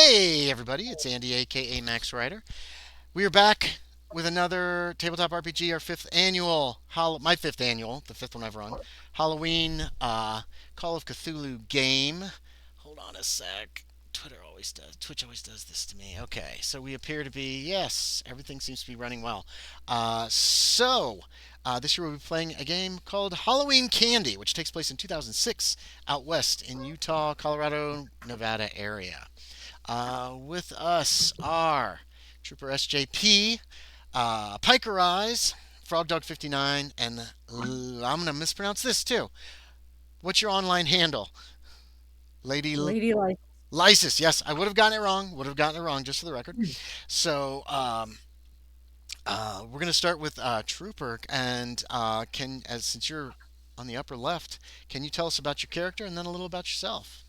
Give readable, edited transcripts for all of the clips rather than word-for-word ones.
Hey everybody, it's Andy, aka Max Ryder. We are back with another tabletop RPG, our my fifth annual, the fifth one I've run, Halloween Call of Cthulhu game. Hold on a sec. Twitch always does this to me. Okay, so we appear to be, yes, everything seems to be running well. This year we'll be playing a game called Halloween Candy, which takes place in 2006 out west in Utah, Colorado, Nevada area. With us are Trooper SJP, Piker Eyes, Frog Dog 59, and I'm going to mispronounce this too. What's your online handle? Lady Ladylike. Lysis. Yes, I would have gotten it wrong. Just for the record. So, we're going to start with Trooper. And since you're on the upper left, can you tell us about your character and then a little about yourself?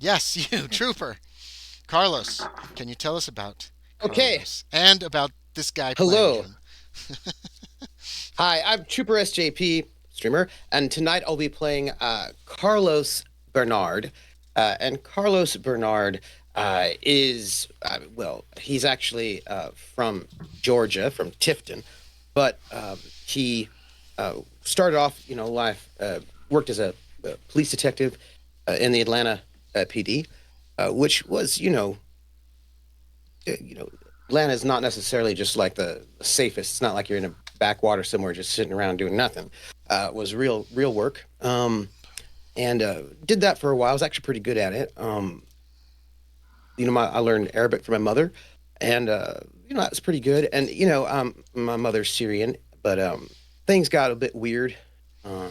Yes, you, Trooper. Carlos, can you tell us about Okay. Carlos and about this guy playing Hello. him? Hi, I'm Trooper SJP, streamer, and tonight I'll be playing Carlos Bernard. And Carlos Bernard he's actually from Georgia, from Tifton, but he started off, life, worked as a police detective in the Atlanta PD, which was, Atlanta is not necessarily just like the safest. It's not like you're in a backwater somewhere just sitting around doing nothing. It was real work. And did that for a while. I was actually pretty good at it. I learned Arabic from my mother, and that was pretty good. And my mother's Syrian, but things got a bit weird. Uh,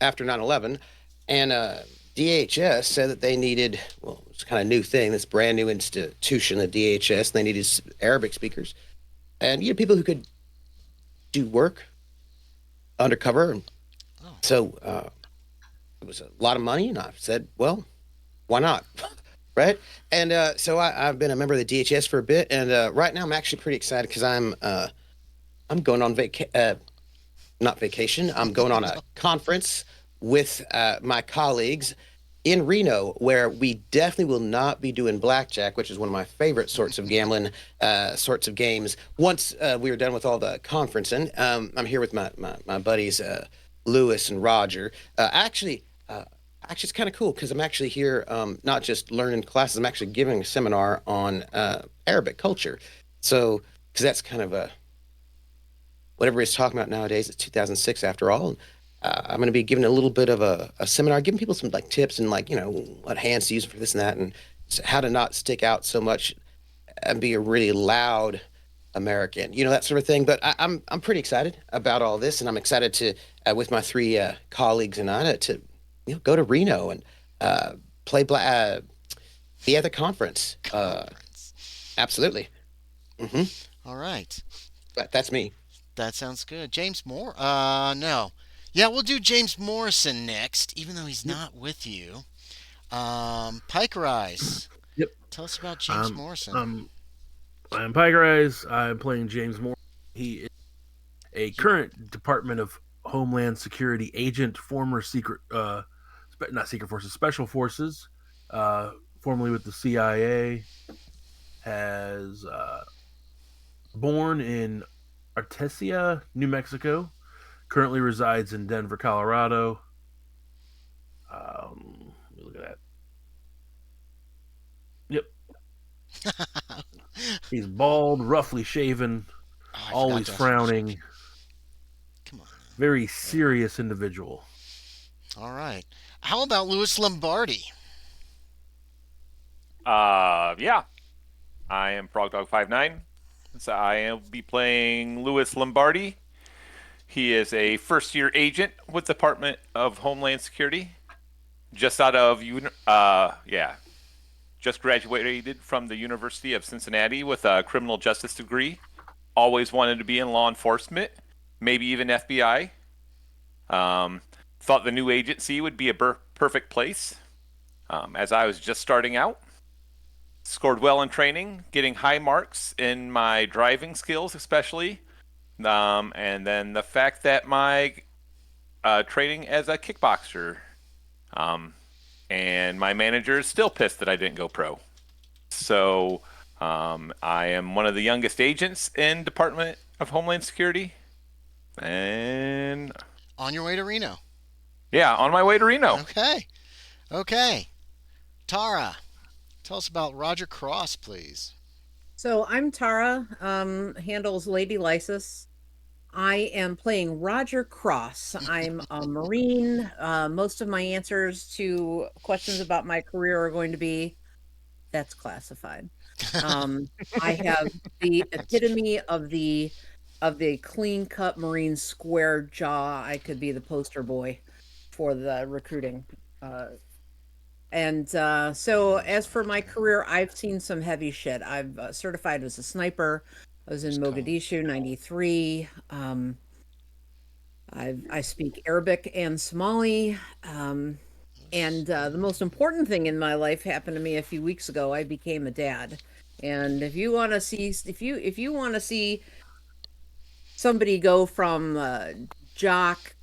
After 9/11, and DHS said that they needed, well, it's kind of new thing, this brand new institution, the DHS, and they needed Arabic speakers and people who could do work undercover. And Oh, so it was a lot of money, and I said, well, why not? Right? And I've been a member of the DHS for a bit, and right now I'm actually pretty excited because I'm going on not vacation. I'm going on a no. conference with my colleagues in Reno, where we definitely will not be doing blackjack, which is one of my favorite sorts of gambling sorts of games. Once we are done with all the conferencing, I'm here with my buddies Lewis and Roger. Actually, it's kind of cool because I'm actually here not just learning classes. I'm actually giving a seminar on Arabic culture. So, because that's kind of what everybody's talking about nowadays. It's 2006 after all. I'm going to be giving a little bit of a seminar, giving people some like tips and like what hands to use for this and that, and how to not stick out so much and be a really loud American, that sort of thing. But I'm pretty excited about all this, and I'm excited to with my three colleagues and I to go to Reno and play be at the conference. Conference. Absolutely. hmm All right. That's me. That sounds good. James Moore? No. Yeah, we'll do James Morrison next, even though he's Yep. not with you. Piker Eyes. Yep. Tell us about James Um, Morrison. um, I'm Piker Eyes. I'm playing James Moore. He is a current Department of Homeland Security agent, former not secret forces, special forces, formerly with the CIA. Has born in Artesia, New Mexico. Currently resides in Denver, Colorado. Look at that. Yep. Oh, He's bald, roughly shaven, I forgot always to ask you. frowning. Come on Very now. Yeah. serious individual. All right. How about Louis Lombardi? Yeah, I am Frog Dog 59. So I will be playing Louis Lombardi. He is a first-year agent with the Department of Homeland Security. Just out of just graduated from the University of Cincinnati with a criminal justice degree. Always wanted to be in law enforcement, maybe even FBI. Thought the new agency would be a perfect place, as I was just starting out. Scored well in training, getting high marks in my driving skills, especially. And then the fact that my training as a kickboxer. Um, and my manager is still pissed that I didn't go pro. So I am one of the youngest agents in Department of Homeland Security, and On your way to Reno. yeah, on my way to Reno. Okay. Okay. Tara, tell us about Roger Cross, please. So I'm Tara, handles Lady Lysis. I am playing Roger Cross. I'm a Marine. Most of my answers to questions about my career are going to be that's classified. Um, I have the epitome of the clean cut Marine square jaw. I could be the poster boy for the recruiting. So as for my career, I've seen some heavy shit. I've certified as a sniper. I was in It's cold. Mogadishu '93. I speak Arabic and Somali. The most important thing in my life happened to me a few weeks ago. I became a dad. And if you want to see somebody go from jock,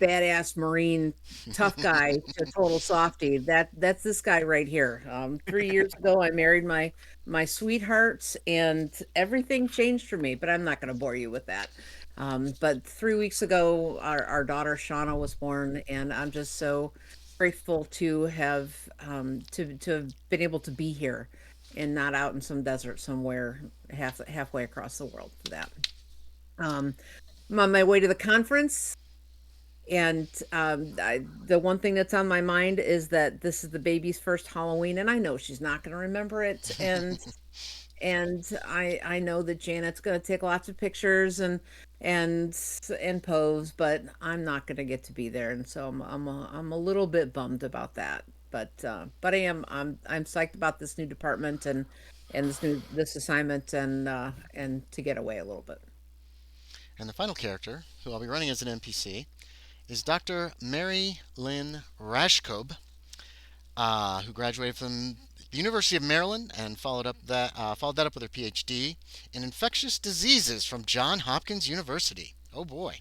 badass Marine, tough guy to total softy, that's this guy right here. 3 years ago, I married my sweetheart, and everything changed for me. But I'm not going to bore you with that. But 3 weeks ago, our daughter Shauna was born, and I'm just so grateful to have to have been able to be here and not out in some desert somewhere halfway across the world for that. I'm on my way to the conference, and the one thing that's on my mind is that this is the baby's first Halloween, and I know she's not going to remember it, and I know that Janet's going to take lots of pictures and and pose, but I'm not going to get to be there, and so I'm a little bit bummed about that. But I'm psyched about this new department and this assignment and to get away a little bit. And the final character, who I'll be running as an NPC, is Dr. Mary Lynn Rashkob, who graduated from the University of Maryland and followed that up with her PhD in infectious diseases from Johns Hopkins University. Oh boy.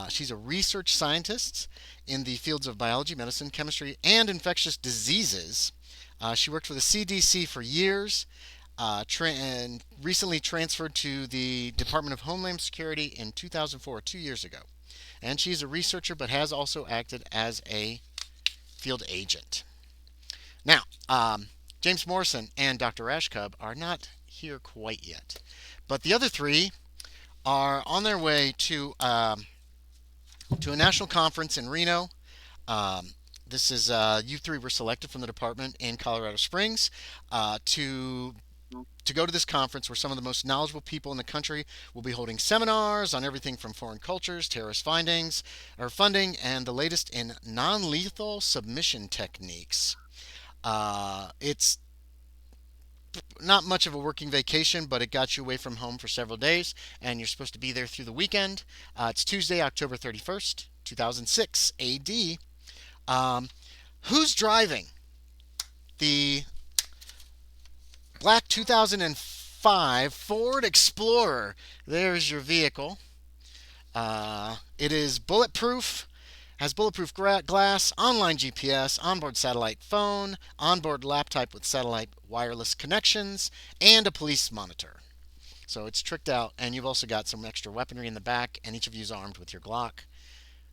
She's a research scientist in the fields of biology, medicine, chemistry, and infectious diseases. She worked for the CDC for years and recently transferred to the Department of Homeland Security in 2004, 2 years ago. And she's a researcher but has also acted as a field agent. Now, James Morrison and Dr. Ashcub are not here quite yet, but the other three are on their way to a national conference in Reno. Um, this is you three were selected from the department in Colorado Springs to go to this conference where some of the most knowledgeable people in the country will be holding seminars on everything from foreign cultures, terrorist findings, or funding, and the latest in non-lethal submission techniques. It's not much of a working vacation, but it got you away from home for several days, and you're supposed to be there through the weekend. It's Tuesday, October 31st, 2006 AD. Um, who's driving the black 2005 Ford Explorer? There's your vehicle. It is bulletproof, has bulletproof glass, online GPS, onboard satellite phone, onboard laptop with satellite wireless connections, and a police monitor. So it's tricked out, and you've also got some extra weaponry in the back, and each of you is armed with your Glock.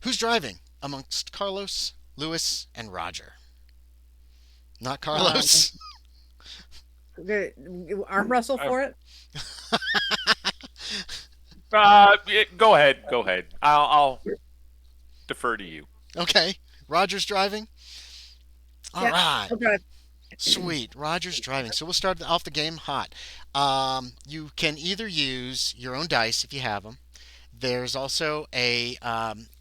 Who's driving amongst Carlos, Lewis, and Roger? Not Um, Carlos. Okay, arm wrestle Uh, for it. Go ahead. Go ahead. I'll defer to you. Okay, Roger's driving. All Yeah. right. Okay. Sweet. Roger's driving. So we'll start off the game hot. You can either use your own dice if you have them. There's also a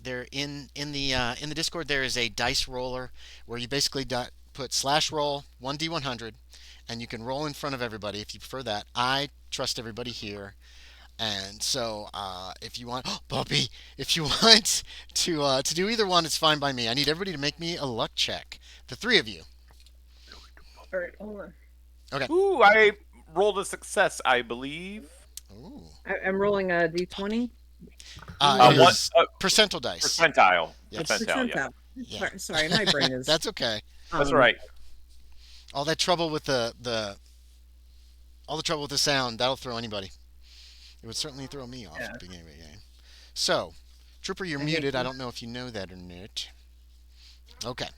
there in the Discord there is a dice roller where you basically put slash roll 1d100, and you can roll in front of everybody if you prefer that. I trust everybody here, and so if you want, oh, Bobby, if you want to do either one, it's fine by me. I need everybody to make me a luck check. The three of you. All right, hold on. Okay. Ooh, I rolled a success, I believe. Ooh. I'm rolling a d20. It One is percentile dice. percentile. Yes. Percentile. Yeah. Yeah. Sorry, my brain is. That's okay. That's um, right. All that trouble with all the trouble with the sound, that'll throw anybody. It would certainly throw me off Yeah. at the beginning of a game. So, Trooper, you're I hate muted. I you. don't know if you know that or not. Okay.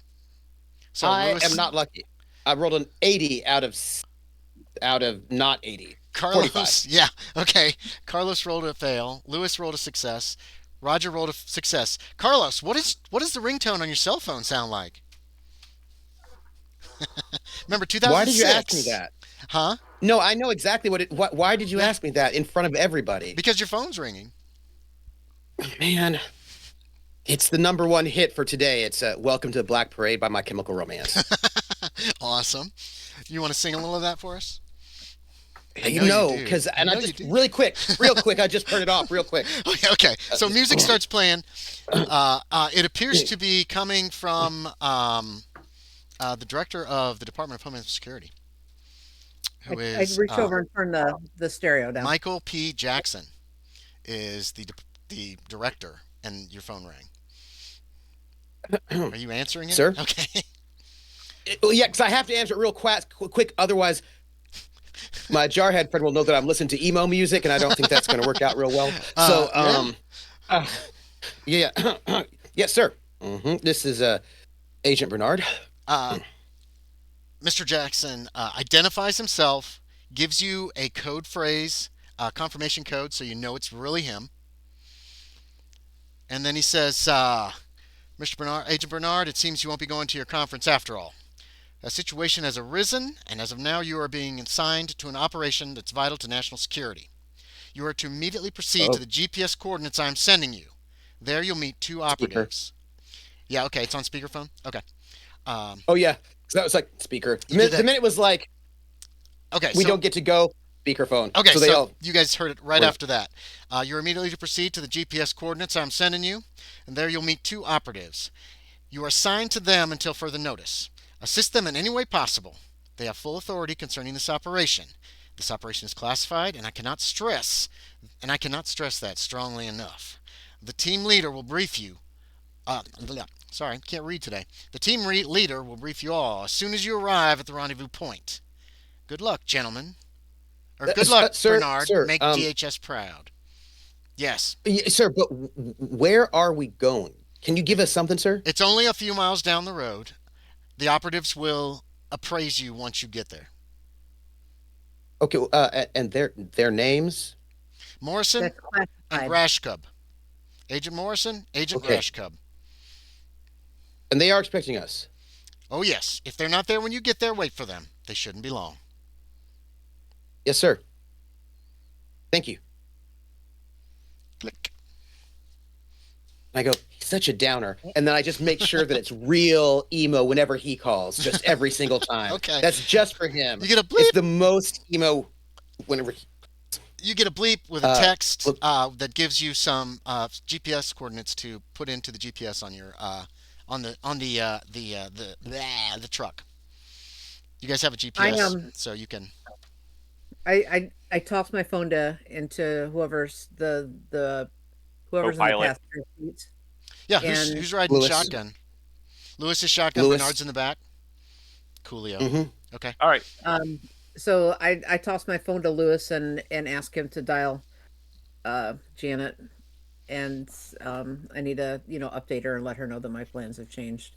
So I Lewis, am not lucky. I rolled an 80 out of not 80. Carlos. 45. Yeah. Okay. Carlos rolled a fail. Lewis rolled a success. Roger rolled a success. Carlos, what does the ringtone on your cell phone sound like? Remember 2006? Why did you ask me that? Huh? No, I know exactly what it. Why did you ask me that in front of everybody? Because your phone's ringing. Man, it's the number one hit for today. It's "Welcome to the Black Parade" by My Chemical Romance. Awesome. You want to sing a little of that for us? You know know, you do. because I and I know you just do. real quick, I just turned it off real quick. Okay. So music starts playing. It appears to be coming from the director of the Department of Homeland Security, who I is reach over and turn the stereo down. Michael P. Jackson is the director, and your phone rang. Are you answering it? Sir? Okay. Well, yeah, because I have to answer it real quick. Otherwise, my jarhead friend will know that I'm listening to emo music, and I don't think that's going to work out real well. Yeah. Yes, sir. This is Agent Bernard. Mr. Jackson identifies himself, gives you a code phrase, confirmation code, so you know it's really him. And then he says, Mr. Bernard, Agent Bernard, it seems you won't be going to your conference after all. A situation has arisen, and as of now, you are being assigned to an operation that's vital to national security. You are to immediately proceed to the GPS coordinates I'm sending you. There you'll meet two operatives. Yeah, okay, it's on speakerphone? Okay. Oh, yeah. So that was like speaker. You did The that. minute was like, Okay, we so, don't get to go, speakerphone. Okay, So they all. you guys heard it right Right. after that. You're immediately to proceed to the GPS coordinates I'm sending you, and there you'll meet two operatives. You are assigned to them until further notice. Assist them in any way possible. They have full authority concerning this operation. This operation is classified, and I cannot stress that strongly enough. The team leader will brief you. Sorry, can't read today. The team leader will brief you all as soon as you arrive at the rendezvous point. Good luck, gentlemen. Or good luck, Sir, Bernard. sir, Make DHS proud. Yes. Yeah, sir, but where are we going? Can you give us something, sir? It's only a few miles down the road. The operatives will appraise you once you get there. Okay, and their names? Morrison That's and classified. Rashcub. Agent Morrison, Agent Okay. Rashcub. And they are expecting us. Oh, yes. If they're not there when you get there, wait for them. They shouldn't be long. Yes, sir. Thank you. Click. And I go, he's such a downer. And then I just make sure that it's real emo whenever he calls, just every single time. Okay. That's just for him. You get a It's bleep. the most emo whenever. You get a bleep with a text look- that gives you some GPS coordinates to put into the GPS on your on the truck. You guys have a GPS, so you can. I toss my phone into whoever's in the Co-pilot. passenger seats. Yeah, And- who's riding Lewis. shotgun? Lewis's shotgun. Lewis. Bernard's in the back. Coolio. Mhm. Okay. All right. So I toss my phone to Lewis and ask him to dial Janet, and I need to update her and let her know that my plans have changed.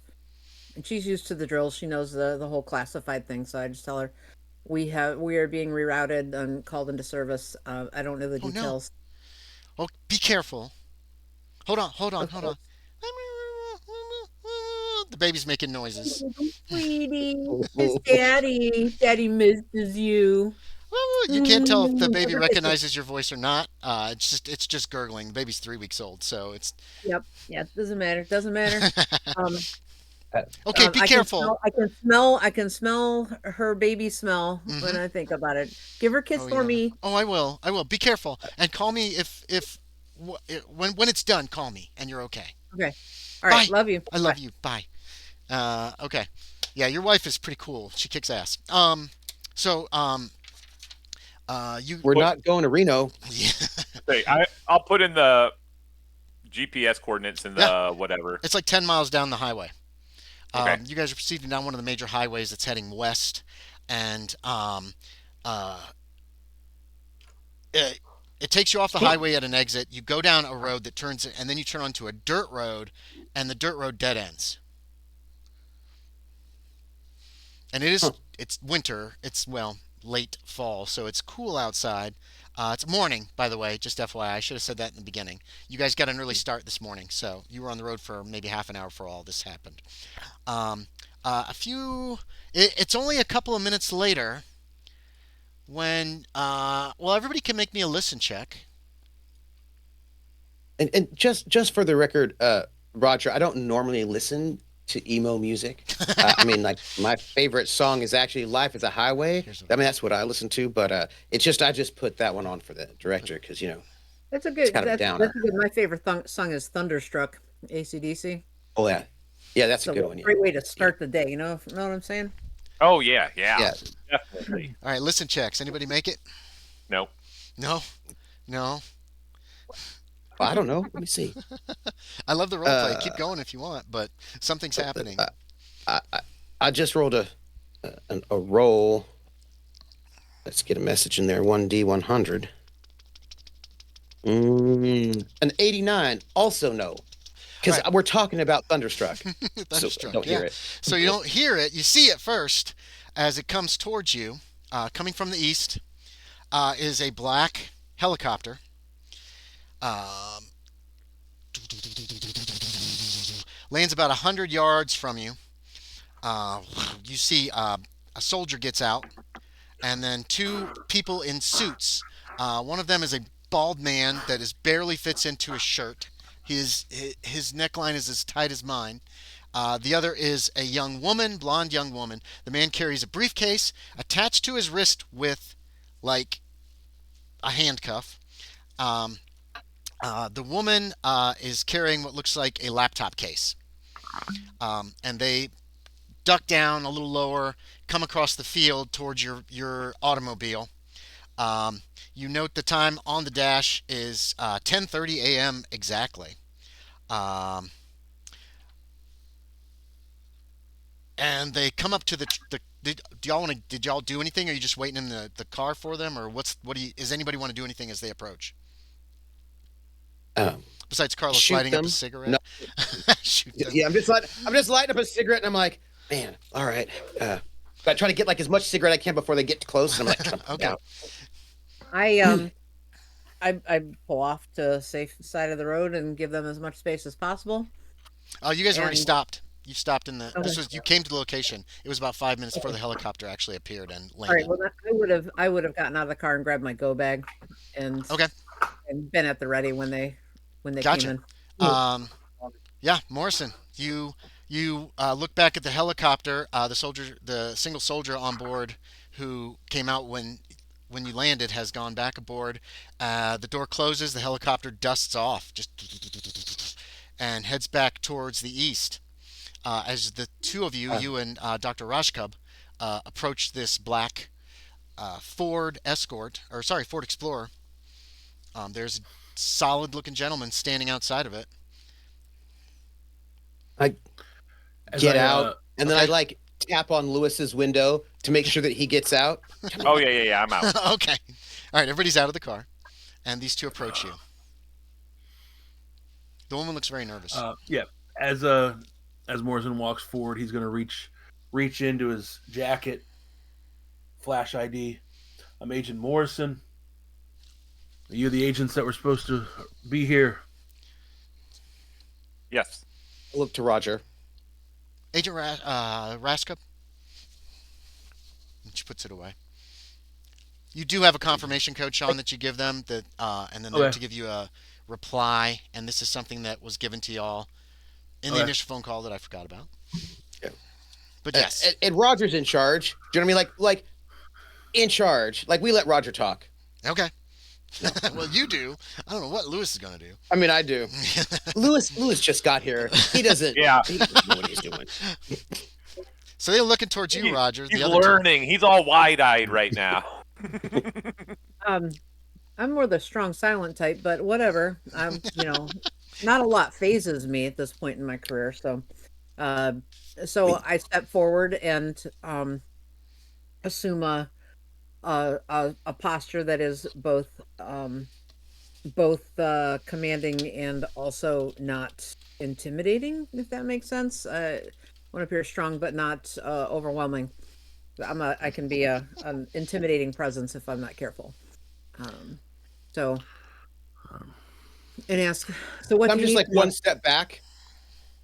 And she's used to the drill. She knows the whole classified thing. So I just tell her we are being rerouted and called into service. I don't know the Oh, no. details. Oh, be careful. Hold on. Okay. The baby's making noises. Sweetie, it's Daddy. Daddy misses you. You can't tell if the baby recognizes your voice or not. It's just gurgling. The baby's 3 weeks old, so it's. Yep. Yeah. Doesn't matter. Doesn't matter. Okay, be careful. I can smell her baby smell when I think about it. Give her a kiss for me. Oh, I will. Be careful and call me when it's done. Call me and you're okay. Okay. All right. Bye. Love you. I love you. Bye. Okay. Yeah, your wife is pretty cool. She kicks ass. You. We're not going to Reno. Yeah. Okay, I'll put in the GPS coordinates in the Yeah. whatever. It's like 10 miles down the highway. Okay. You guys are proceeding down one of the major highways that's heading west, and uh, it, it takes you off the highway at an exit. You go down a road that turns, and then you turn onto a dirt road, and the dirt road dead ends. And it's winter. It's late fall, so it's cool outside. It's morning, by the way, just FYI. I should have said that in the beginning. You guys got an early start this morning, so you were on the road for maybe half an hour before all this happened. Um, a few. It's only a couple of minutes later when. Everybody can make me a listen check. And just for the record, Roger, I don't normally listen to emo music. I mean, like my favorite song is actually "Life Is a Highway." I mean, that's what I listen to, but it's just I just put that one on for the director because That's a it's good. kind of a That's downer. a good. My favorite song is "Thunderstruck," AC/DC. Oh yeah, that's It's a a good one. Yeah. great way to start the day. Know what I'm saying? Oh yeah, yeah, Yeah. definitely. All right, listen checks. Anybody make it? Nope. No, no. Well, I don't know. Let me see. I love the role play. Uh, Keep going if you want, but something's happening. I, I I just rolled a roll. Let's get a message in there. 1D100. An 89. Also no, because Right. we're talking about Thunderstruck, so Thunderstruck. don't Yeah. hear it. So you don't hear it. You see it first as it comes towards you, coming from the east. Is a black helicopter. Um, Lands about 100 yards from you. Uh, you see a soldier gets out, and then two people in suits. One of them is a bald man that is barely fits into his shirt. His neckline is as tight as mine. The other is a young woman, blonde young woman. The man carries a briefcase attached to his wrist with like a handcuff. Um, the woman is carrying what looks like a laptop case. And they duck down a little lower, come across the field towards your automobile. You note the time on the dash is 10:30 a.m. exactly. Um, and they come up to the did y'all do anything? Or are you just waiting in the car for them, or does anybody want to do anything as they approach? Um, Besides Carlos Shoot lighting up a them. cigarette. Shoot them. Yeah, I'm just lighting up a cigarette, and I'm like, man, all right. I try to get like as much cigarette I can before they get close, and I'm like, Okay. I I pull off to safe side of the road and give them as much space as possible. Oh, you guys already And stopped. You stopped in the. Okay. You came to the location. It was about 5 minutes before the helicopter actually appeared and All right. landed. Well, I would have gotten out of the car and grabbed my go bag, and Okay, been at the ready when they came gotcha. in. Um, yeah, Morrison, you look back at the helicopter. The single soldier on board who came out when you landed has gone back aboard. The door closes. The helicopter dusts off, just and heads back towards the east. As the two of you, you and Dr. Rashkub, approach this black Ford Escort, or sorry, Ford Explorer. There's a solid-looking gentleman standing outside of it. I As get I, out, and then I okay. like tap on Lewis's window to make sure that he gets out. Oh yeah. I'm out. Okay. All right, everybody's out of the car, and these two approach you. The woman looks very nervous. Yeah, as Morrison walks forward, he's going to reach into his jacket, flash ID. I'm Agent Morrison. Are you the agents that were supposed to be here? Yes. I look to Roger. Agent Rashkup. She puts it away. You do have a confirmation code, Sean, that you give them, and then they're Okay. to give you a reply. And this is something that was given to y'all in the Okay. initial phone call that I forgot about. Yeah. But yes, And Roger's in charge. Do you know what I mean? Like in charge. Like we let Roger talk. okay. Well, you do. I don't know what Lewis is going to do. I mean, I do. Lewis just got here. He doesn't. Yeah. He doesn't know what he's doing. So they're looking towards you, Roger. He's The other two. learning. He's all wide-eyed right now. I'm more the strong silent type, but whatever. I'm not a lot phases me at this point in my career. So, I step forward and assume a posture that is both commanding and also not intimidating, if that makes sense. I want to appear strong but not overwhelming. I can be an intimidating presence if I'm not careful. So and ask. So what I'm do you just need like from one us? step back,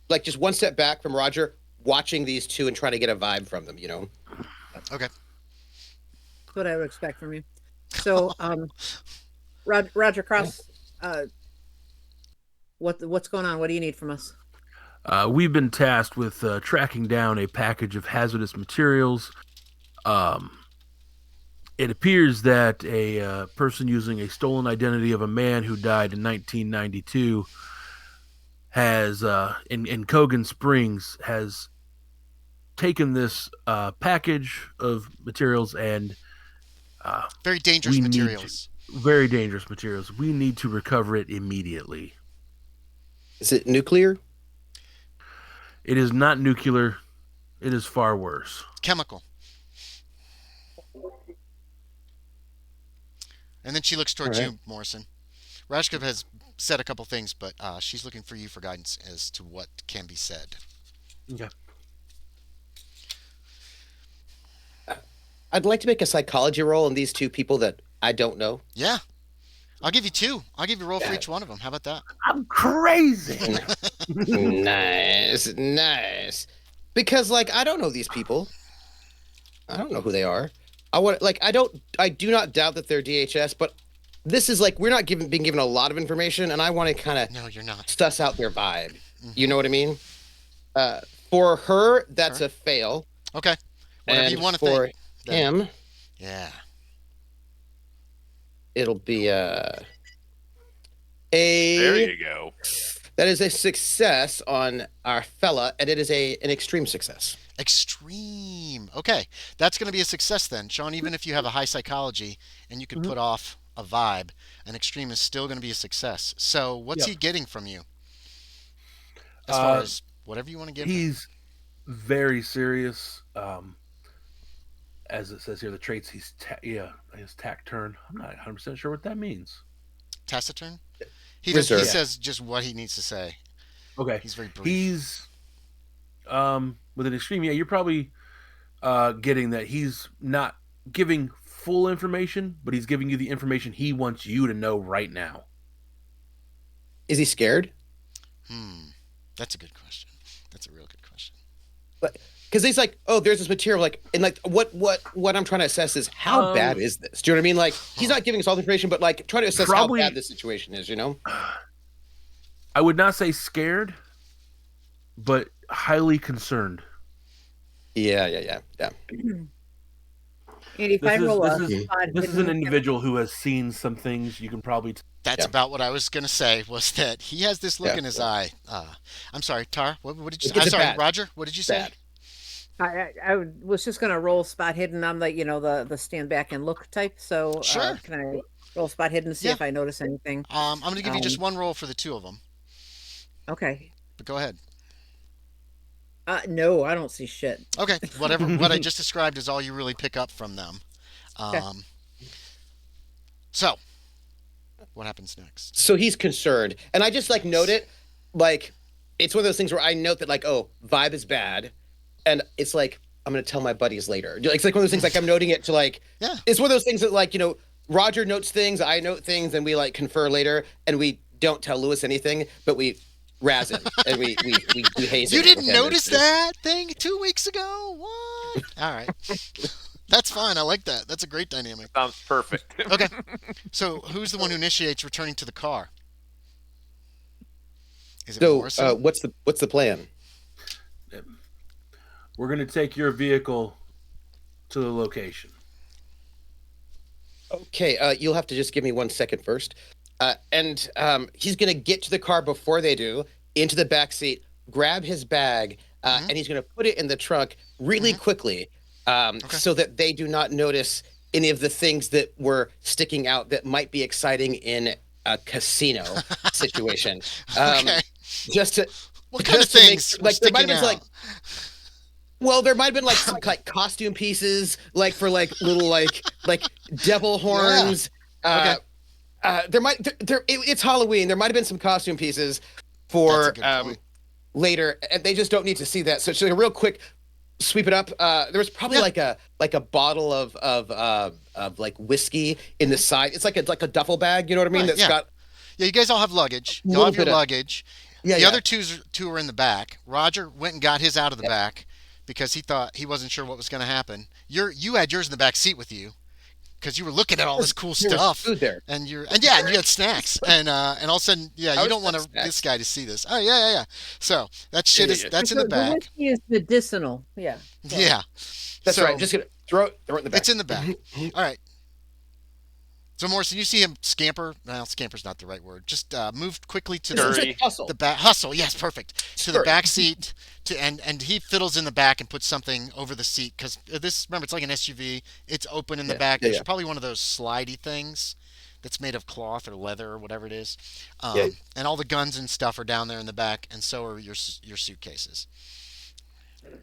like just one step back from Roger, watching these two and trying to get a vibe from them. Okay. That's what I would expect from you. So Roger Cross, what's going on? What do you need from us? We've been tasked with tracking down a package of hazardous materials. It appears that a person using a stolen identity of a man who died in 1992 has, in Cogan Springs, has taken this package of materials and Very dangerous we need materials. very dangerous materials. We need to recover it immediately. Is it nuclear? It is not nuclear. It is far worse. Chemical. And then she looks towards All right. you, Morrison. Rashkov has said a couple things, but she's looking for you for guidance as to what can be said. Okay. I'd like to make a psychology roll on these two people that I don't know. Yeah. I'll give you 2. I'll give you a roll for Yeah. each one of them. How about that? I'm crazy. Nice. Because I don't know these people. I don't know who they are. I do not doubt that they're DHS, but this is we're not being given a lot of information, and I want to kind of No, you're not. suss out their vibe. You know what I mean? For her, that's Sure. a fail. Okay. Whatever And you want to for think. then. him, Yeah. it'll be There a you go. that is a success on our fella, and it is an extreme success. Extreme. Okay. That's going to be a success then. Sean, even if you have a high psychology and you could put off a vibe, an extreme is still going to be a success. So what's Yep. he getting from you? As far as whatever you want to give him. He's very serious. As it says here, the traits his tact turn. I'm not 100% sure what that means. Taciturn? He Reserved. says just what he needs to say. Okay. He's very brief. He's with an extreme. Yeah, you're probably getting that he's not giving full information, but he's giving you the information he wants you to know right now. Is he scared? That's a good question. That's a real good question. Because he's oh, there's this material, and what I'm trying to assess is how bad is this? Do you know what I mean? He's not giving us all the information, but try to assess Probably- how bad this situation is. I would not say scared, but highly concerned. Yeah. Andy, if I roll a This is an individual who has seen some things. You can probably That's about what I was going to say, was that he has this look Yeah, in his yeah. eye. I'm sorry, Tar, what did you say? It's I'm sorry, bad. Roger, what did you say? Bad. I was just gonna roll spot hidden. I'm the stand back and look type. So Sure. can I roll spot hidden to see Yeah. if I notice anything? I'm going to give you just one roll for the 2 of them, Okay. but go ahead. No, I don't see shit. Okay, whatever. What I just described is all you really pick up from them. So, what happens next? So he's concerned, and I just note it. It's one of those things where I note that oh, vibe is bad, and it's I'm gonna tell my buddies later. It's one of those things I'm noting it to Yeah. It's one of those things that Roger notes things, I note things, and we confer later, and we don't tell Lewis anything, but we razz him and we haze him. You didn't Okay, notice it's- that thing 2 weeks ago? What? All right. That's fine. I like that. That's a great dynamic. Sounds perfect. Okay. So, who's the one who initiates returning to the car? Is it So Morrison? what's the plan? we're going to take your vehicle to the location. Okay, you'll have to just give me 1 second first. And he's going to get to the car before they do, into the back seat, grab his bag, and he's going to put it in the trunk really quickly so that they do not notice any of the things that were sticking out that might be exciting in a casino situation. Okay. Just to What kind of just to make things were like there might have sticking been like out? well, there might have been like some like costume pieces, like for like little like devil horns. Okay. There might it's Halloween. There might have been some costume pieces That's a for good point. later, and they just don't need to see that. So it's like a real quick sweep it up. There was probably Yeah. like a bottle of like whiskey in the side. It's like a duffel bag. You know what I mean? Right, That's yeah. got Yeah, you guys all have luggage. You all little have your bit of luggage. yeah The yeah. other two are in the back. Roger went and got his out of the back because he wasn't sure what was going to happen. You had yours in the back seat with you because you were looking at all this cool There was stuff, food there. and you had snacks, and all of a sudden, yeah, I you don't was want snacks. this guy to see this. Oh yeah. So that shit Yeah, is yeah. that's in the The back. whiskey is medicinal. Yeah. So- Yeah, That's so right. Just gonna throw it in the back. it's in the back. All right. So Morrison, you see him scamper. Well, scamper's not the right word. Just move quickly to It's Dirty. like hustle. the back. Hustle, yes, perfect. To the Scurry. back seat, and he fiddles in the back and puts something over the seat because remember it's like an SUV. It's open in the Yeah, back. yeah, There's yeah. probably one of those slidey things that's made of cloth or leather or whatever it is. Yeah. And all the guns and stuff are down there in the back, and so are your suitcases.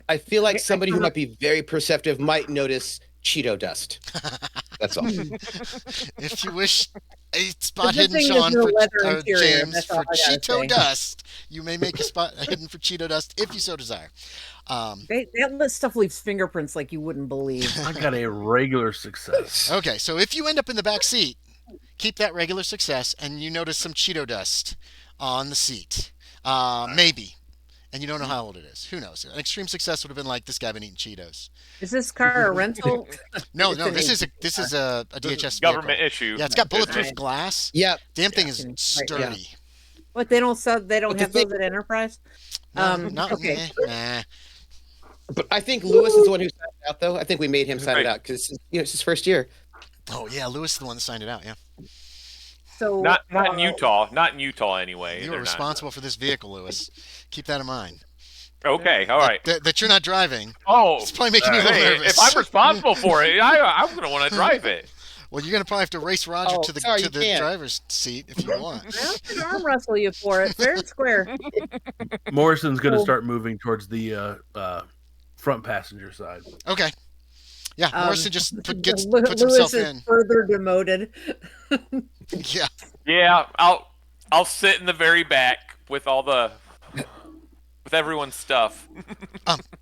I feel like I somebody who come might be very perceptive might notice Cheeto dust. That's all. If you wish a spot good hidden, thing there's Sean, no for leather interior, James, that's for all I gotta Cheeto say. dust, you may make a spot hidden for Cheeto dust if you so desire. That stuff leaves fingerprints like you wouldn't believe. I got a regular success. Okay, so if you end up in the back seat, keep that regular success, and you notice some Cheeto dust on the seat. Maybe. And you don't know how old it is. Who knows? An extreme success would have been like, this guy been eating Cheetos. Is this car a rental? No, It's no, an this is a DHS vehicle. Government issue. Yeah, it's got bulletproof Right. glass. Yeah. Damn thing is Right, sturdy. What they don't sell? They don't But the have thing- those at Enterprise. No, not, Okay. Nah. But I think Lewis is the one who signed it out, though. I think we made him sign Right. it out because it's his first year. Oh yeah, Lewis is the one that signed it out. Yeah, So Not in Utah. Not in Utah anyway. you They're were not. responsible for this vehicle, Lewis. Keep that in mind. Okay, all right. That you're not driving. Oh, It's probably making you a little hey, nervous. if I'm responsible for it, I'm going to want to drive it. Well, you're gonna probably have to race Roger Oh, to the sorry, you can't. driver's seat if you want. I can arm wrestle you for it, fair and square. Morrison's going to Oh. start moving towards the front passenger side. Okay. Yeah, Morrison just puts Lewis himself is in. further demoted. Yeah. Yeah, I'll sit in the very back with with everyone's stuff.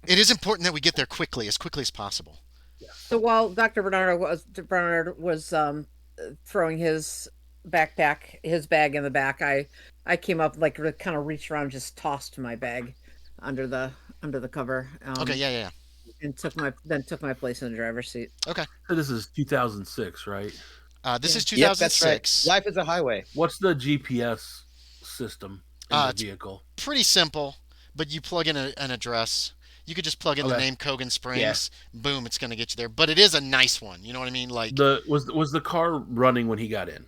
It is important that we get there as quickly as possible. So while Dr. Bernard was throwing his bag in the back, I came up like kind of reached around, just tossed my bag under the cover. Okay. Yeah. And took my place in the driver's seat. Okay. So this is 2006, right? This is Yep, that's right. 2006. Life is a highway. What's the GPS system in the It's- vehicle? Pretty simple, but you plug in an address. You could just plug in the Okay. name Cogan Springs. Boom, it's going to get you there. But it is a nice one. You know what I mean? Like, Was the car running when he got in?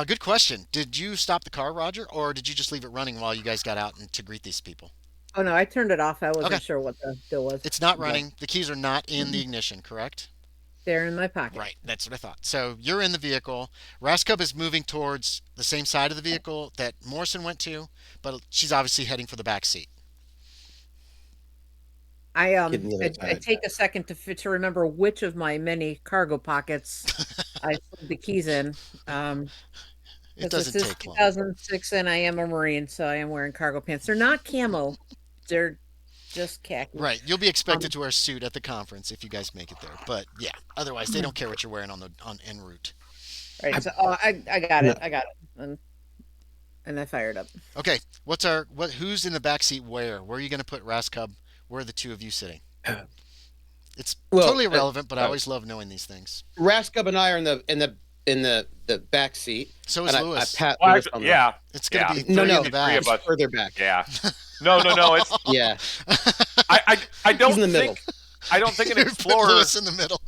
good question. Did you stop the car, Roger, or did you just leave it running while you guys got out to greet these people? Oh no, I turned it off. I wasn't Okay. sure what the deal was. It's not running. The keys are not in the ignition, correct? There in my pocket. Right. That's what I thought. So you're in the vehicle. Raskub is moving towards the same side of the vehicle that Morrison went to, but she's obviously heading for the back seat. I Get in the other I side. take a second to remember which of my many cargo pockets I slid the keys in. It 'Cause doesn't this is take long. 2006, and I am a Marine, so I am wearing cargo pants. They're not camo; they're just khaki. Right. You'll be expected to wear a suit at the conference if you guys make it there. But yeah, otherwise they don't care what you're wearing on en route. Right. So I got it. I got it. And I fired up. Okay. Who's in the back seat where? Where are you going to put Raskub? Where are the two of you sitting? It's Well, totally irrelevant, but I always love knowing these things. Raskub and I are in the back seat. So is And Lewis. I pat Well, Lewis on the yeah, It's going to yeah. be No, 30 no. in the back. Three of us. further back. Yeah. No. It's Yeah. I don't He's in the middle. think I don't think an Put Explorer. Lewis in the middle.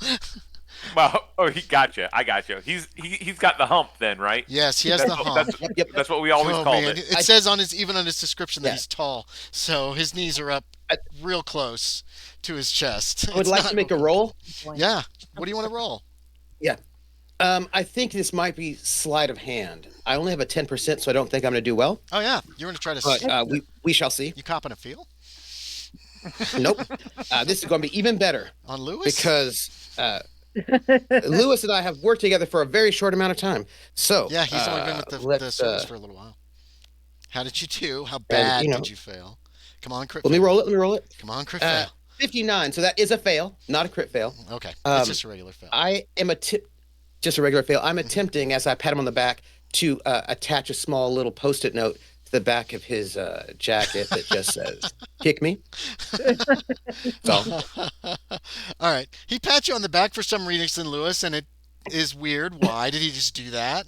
Well, he got you. I got you. He's got the hump then, right? Yes, he has That's the what- hump. That's, Yep. that's what we always Oh, called man. it. It says on his description that Yeah. he's tall, so his knees are up I- real close to his chest. I would like to make a roll. Yeah. What do you want to roll? I think this might be sleight of hand. I only have a 10%, so I don't think I'm going to do well. Oh yeah, you're gonna try to. But we shall see. You copping a feel Nope. This is going to be even better on Lewis? because Lewis and I have worked together for a very short amount of time. So Yeah, he's only been with the service for a little while. How did you do? How bad did you fail? Come on, crit. Let me roll it. Let me roll it. Come on, crit fail. 59. So that is a fail, not a crit fail. Okay, it's just a regular fail. I am just a regular fail. I'm attempting, as I pat him on the back, to attach a small little post-it note to the back of his jacket that just says, "Kick me." So, all right, he pats you on the back for some reason, Lewis, and it is weird. Why did he just do that?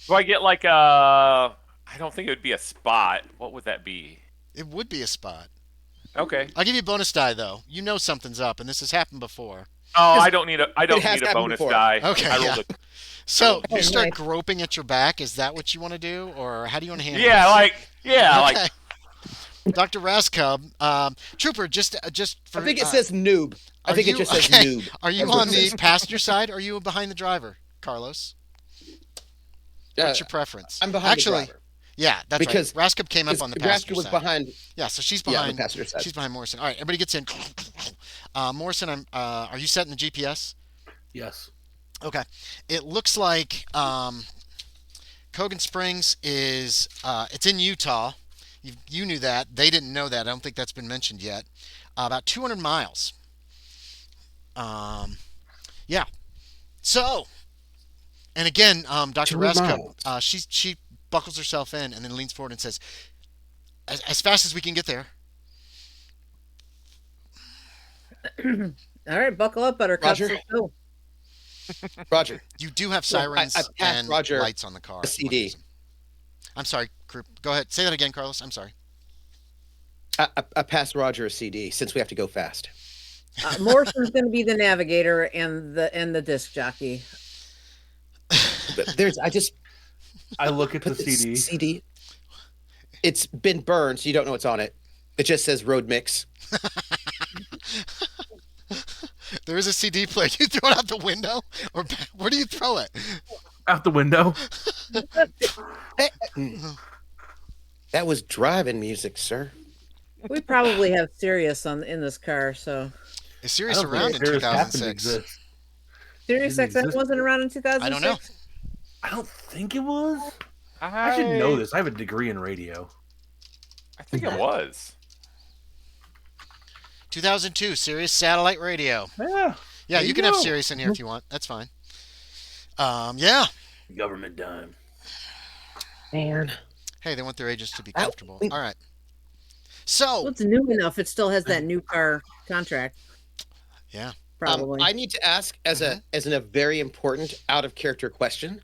Do I get like a? I don't think it would be a spot. What would that be? It would be a spot. Okay. I'll give you a bonus die though. You know something's up, and this has happened before. Oh, I don't need a has happened bonus before. die. Okay, I yeah. rolled a, So you Oh, start nice. groping at your back. Is that what you want to do, or how do you want to handle yeah, this? like Dr. Raskub, Trooper, just for. I think it says noob. I think it just says noob. Are you That's what on it the says. passenger side? Or are you behind the driver, Carlos? What's your preference? I'm behind Actually, the driver. Yeah, that's Because- right. Raskub came up on the Nebraska passenger was side. behind. Yeah, so she's Yeah, on behind. the passenger side. She's behind Morrison. All right, everybody gets in. Morrison, are you setting the GPS? Yes. Okay. It looks like Cogan Springs is it's in Utah. You knew that. They didn't know that. I don't think that's been mentioned yet. About 200 miles. Yeah. So, and again, Dr. 200 Rasko, miles. she buckles herself in and then leans forward and says, as fast as we can get there. All right, buckle up, Buttercup. Roger. Let's go. Roger. You do have Well, I sirens passed and Roger lights on the car. a CD. I'm sorry, Group. Go ahead. Say that again, Carlos. I'm sorry. I passed Roger a CD since we have to go fast. Morrison's going to be the navigator and the disc jockey. But I look at the put CD. CD. It's been burned, so you don't know what's on it. It just says road mix. There is a CD player. You throw it out the window, or where do you throw it? Out the window. Hey, that was driving music, sir. We probably have Sirius in this car, so Is Sirius around in Sirius happened to 2006? exist. Sirius Didn't XM exist. wasn't around in 2006. I don't know. I don't think it was. I should know this. I have a degree in radio. I think it was. 2002, Sirius satellite radio. Yeah. Yeah, There you you can have go. Sirius in here if you want. That's fine. Yeah. Government dime. Man. Hey, they want their agents to be Ow. comfortable. All right. So, Well, it's new enough. It still has that new car contract. yeah. Probably. I need to ask as Mm-hmm. a very important out of character question.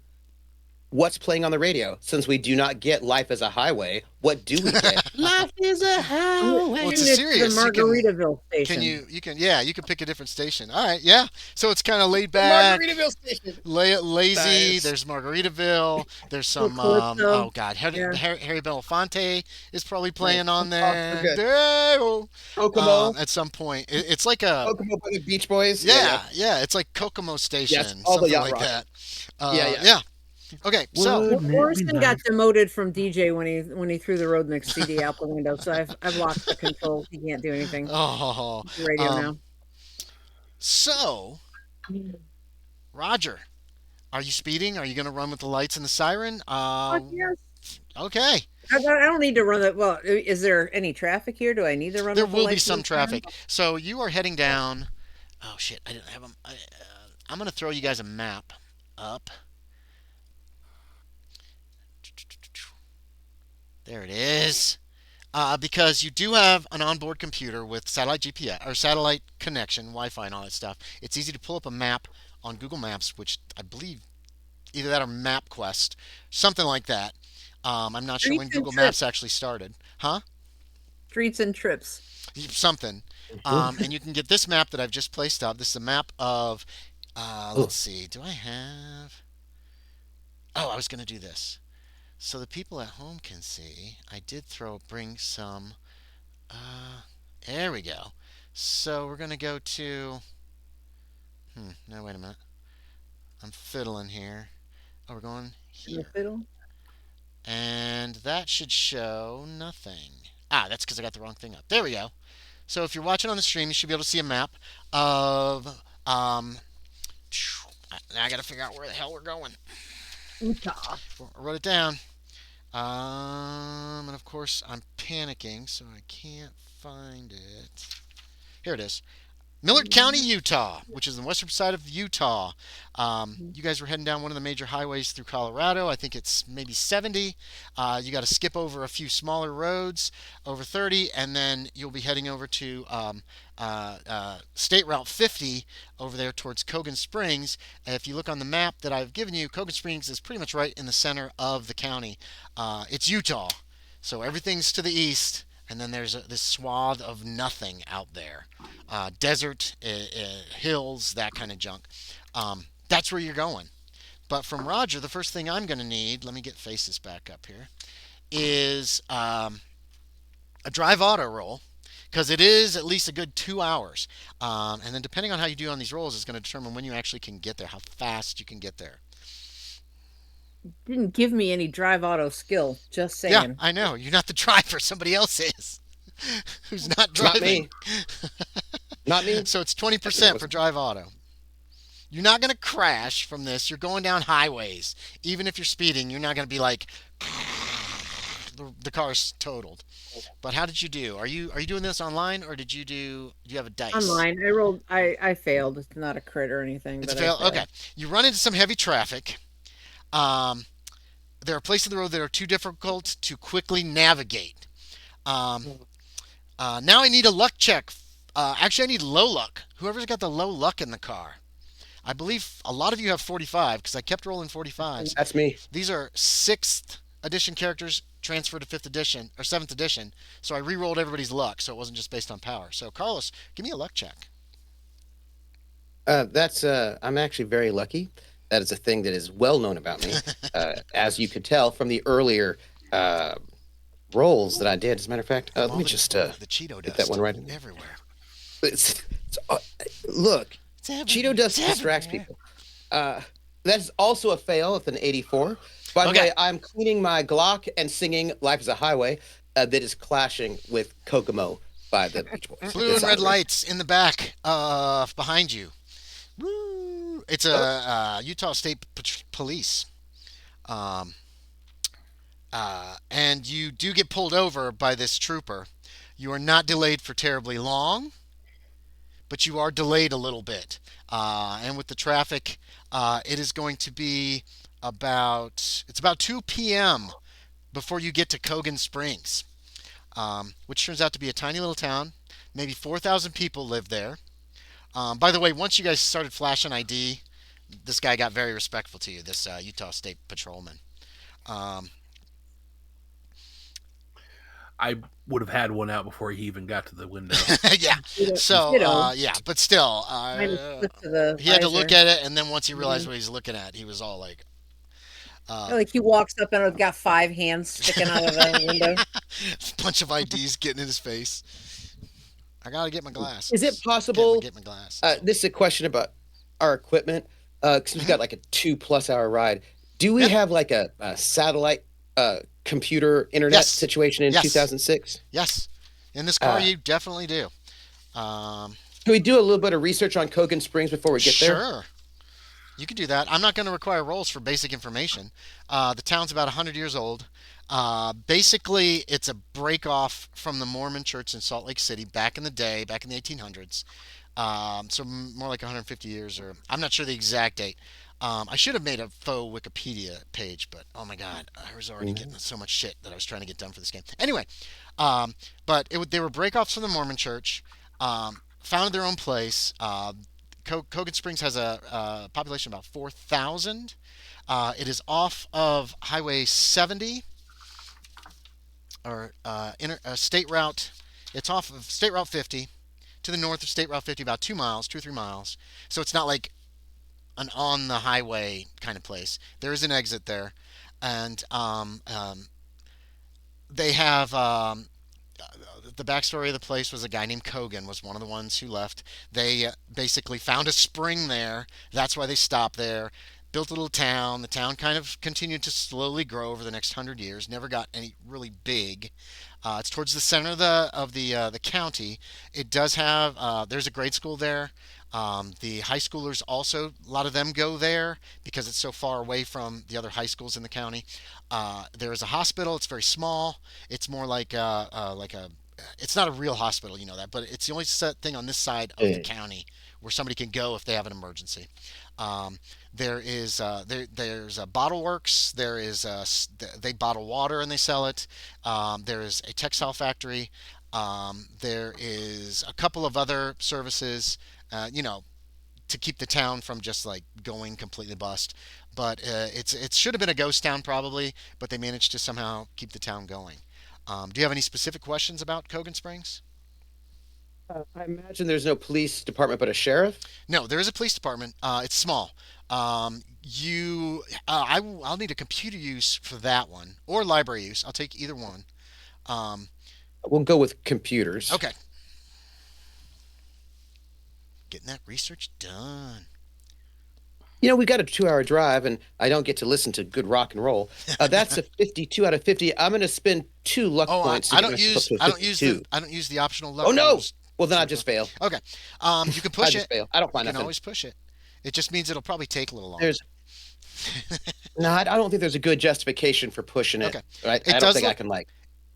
What's playing on the radio? Since we do not get Life as a Highway, what do we get? Life is a highway. Well, it's a It's Sirius. the You can- Margaritaville station. you can pick a different station. All right, yeah. So it's kind of laid back, Margaritaville station. lazy. Nice. There's Margaritaville. There's some Calypso. oh god, Yeah. Harry Belafonte is probably playing on there. good. There- Kokomo. at some point, it's like a Kokomo by the Beach Boys. yeah, it's like Kokomo Station, Yes, all the something yacht like rock. that. Yeah. Okay, so Wouldn't it be Morrison got nice? demoted from DJ when he threw the Road Mix CD out the window. So I've lost the control. He can't do anything. oh, Radio um, so now. Roger, are you speeding? Are you going to run with the lights and the siren? Fuck yes. Okay. I don't need to run the. Well, is there any traffic here? Do I need to run? There with the will be lights some and the siren? traffic. So you are heading down. Oh shit! I didn't have them. I'm going to throw you guys a map up. There it is. Because you do have an onboard computer with satellite GPS or satellite connection, Wi-Fi, and all that stuff. It's easy to pull up a map on Google Maps, which I believe either that or MapQuest, something like that. I'm not sure when Streets and Google trips. Maps actually started. Huh? Streets and trips. Something. And you can get this map that I've just placed up. This is a map of, let's see, do I have? Oh, I was going to do this. So the people at home can see. I did bring some, there we go. So we're going to go to, no, wait a minute. I'm fiddling here. Oh, we're going In the here. fiddle. And that should show nothing. Ah, that's because I got the wrong thing up. There we go. So if you're watching on the stream, you should be able to see a map of. Now I got to figure out where the hell we're going. Utah. I wrote it down. And of course I'm panicking, so I can't find it. Here it is. Millard County, Utah, which is the western side of Utah. You guys were heading down one of the major highways through Colorado. I think it's maybe 70. You got to skip over a few smaller roads, over 30, and then you'll be heading over to State Route 50 over there towards Cogan Springs. If you look on the map that I've given you, Cogan Springs is pretty much right in the center of the county. It's Utah, so everything's to the east. And then there's this swath of nothing out there, desert, hills, that kind of junk. That's where you're going. But from Roger, the first thing I'm going to need, let me get faces back up here, is a drive auto roll, because it is at least a good 2 hours. And then depending on how you do on these rolls is going to determine when you actually can get there, how fast you can get there. Didn't give me any drive auto skill. Just saying. Yeah, I know. You're not the driver. Somebody else is. Who's not It's not driving. me. Not me. So it's 20% for drive auto. You're not going to crash from this. You're going down highways. Even if you're speeding, you're not going to be like the car's totaled. But how did you do? Are you doing this online, or do you have a dice? Online. I rolled. I failed. It's not a crit or anything. It's but a fail. I failed. Okay. You run into some heavy traffic. There are places of the road that are too difficult to quickly navigate. Now I need a luck check. Actually, I need low luck. Whoever's got the low luck in the car. I believe a lot of you have 45 because I kept rolling 45s. That's me. These are 6th edition characters transferred to 5th edition or 7th edition. So I re-rolled everybody's luck, so it wasn't just based on power. So Carlos, give me a luck check. I'm actually very lucky. That is a thing that is well known about me, as you could tell from the earlier rolls that I did. As a matter of fact, let me just the Cheeto get dust that one right. everywhere. Look, It's everywhere. Cheeto dust It's distracts everywhere. people. That's also a fail with an 84. By the Okay. way, I'm cleaning my Glock and singing "Life Is a Highway" that is clashing with Kokomo by the Beach Boys. Blue and It's red awesome. lights in the back, behind you. Woo! It's a Utah State Police. Um, and you do get pulled over by this trooper. You are not delayed for terribly long, but you are delayed a little bit. And with the traffic, it is going to be it's about 2 p.m. before you get to Cogan Springs, which turns out to be a tiny little town. Maybe 4,000 people live there. By the way, once you guys started flashing ID, this guy got very respectful to you, this Utah State Patrolman. I would have had one out before he even got to the window. Yeah. Ditto. So, Ditto. yeah, but still, Mine is split to the he had to visor. look at it, and then once he realized what he's looking at, he was all like, Like he walks up and it's got 5 hands sticking out of the window. a bunch of IDs getting in his face. I gotta get my glasses. Is it possible? Get my glasses. This is a question about our equipment. Because we've got like a 2+ hour ride. Do we Yeah. have like a satellite computer internet Yes. situation in Yes. 2006? Yes, in this car you definitely do. Can we do a little bit of research on Cogan Springs before we get there? Sure. You could do that. I'm not going to require rolls for basic information. The town's about 100 years old. Basically, it's a break off from the Mormon church in Salt Lake City back in the day, back in the 1800s. So more like 150 years, or I'm not sure the exact date. I should have made a faux Wikipedia page, but oh my God, I was already getting so much shit that I was trying to get done for this game. Anyway, but they were break-offs from the Mormon church, founded their own place. Cogan Springs has a population of about 4,000. It is off of Highway 70, or State Route. It's off of State Route 50 to the north of State Route 50, about 2 miles, 2 or 3 miles. So it's not like an on the highway kind of place. There is an exit there, and they have the backstory of the place was a guy named Cogan was one of the ones who left. They basically found a spring there. That's why they stopped there. Built a little town. The town kind of continued to slowly grow over the next 100 years. Never got any really big. It's towards the center of the county. It does have there's a grade school there. The high schoolers also, a lot of them go there because it's so far away from the other high schools in the county. There is a hospital. It's very small. It's more like a it's not a real hospital, you know that, but it's the only set thing on this side of the Mm. county where somebody can go if they have an emergency. Um, there's a bottle works. They bottle water and they sell it. There is a textile factory. There is a couple of other services. You know, to keep the town from just like going completely bust. But it should have been a ghost town probably, but they managed to somehow keep the town going. Do you have any specific questions about Cogan Springs? I imagine there's no police department, but a sheriff. No, there is a police department. It's small. I'll need a computer use for that one or library use. I'll take either one. Um, We'll go with computers. okay, getting that research done. We've got a 2-hour drive, and I don't get to listen to good rock and roll. That's a 52 out of 50. I'm going to spend 2 luck Oh, points to I get don't myself use to a I don't use the 52. I don't use the optional luck Oh no! rolls. Well, then I just fail. Okay, you can I push just it. fail. I don't You find can nothing. always push it. It just means it'll probably take a little longer. There's no. I don't think there's a good justification for pushing it. Okay, Right? it I don't does think I look. can like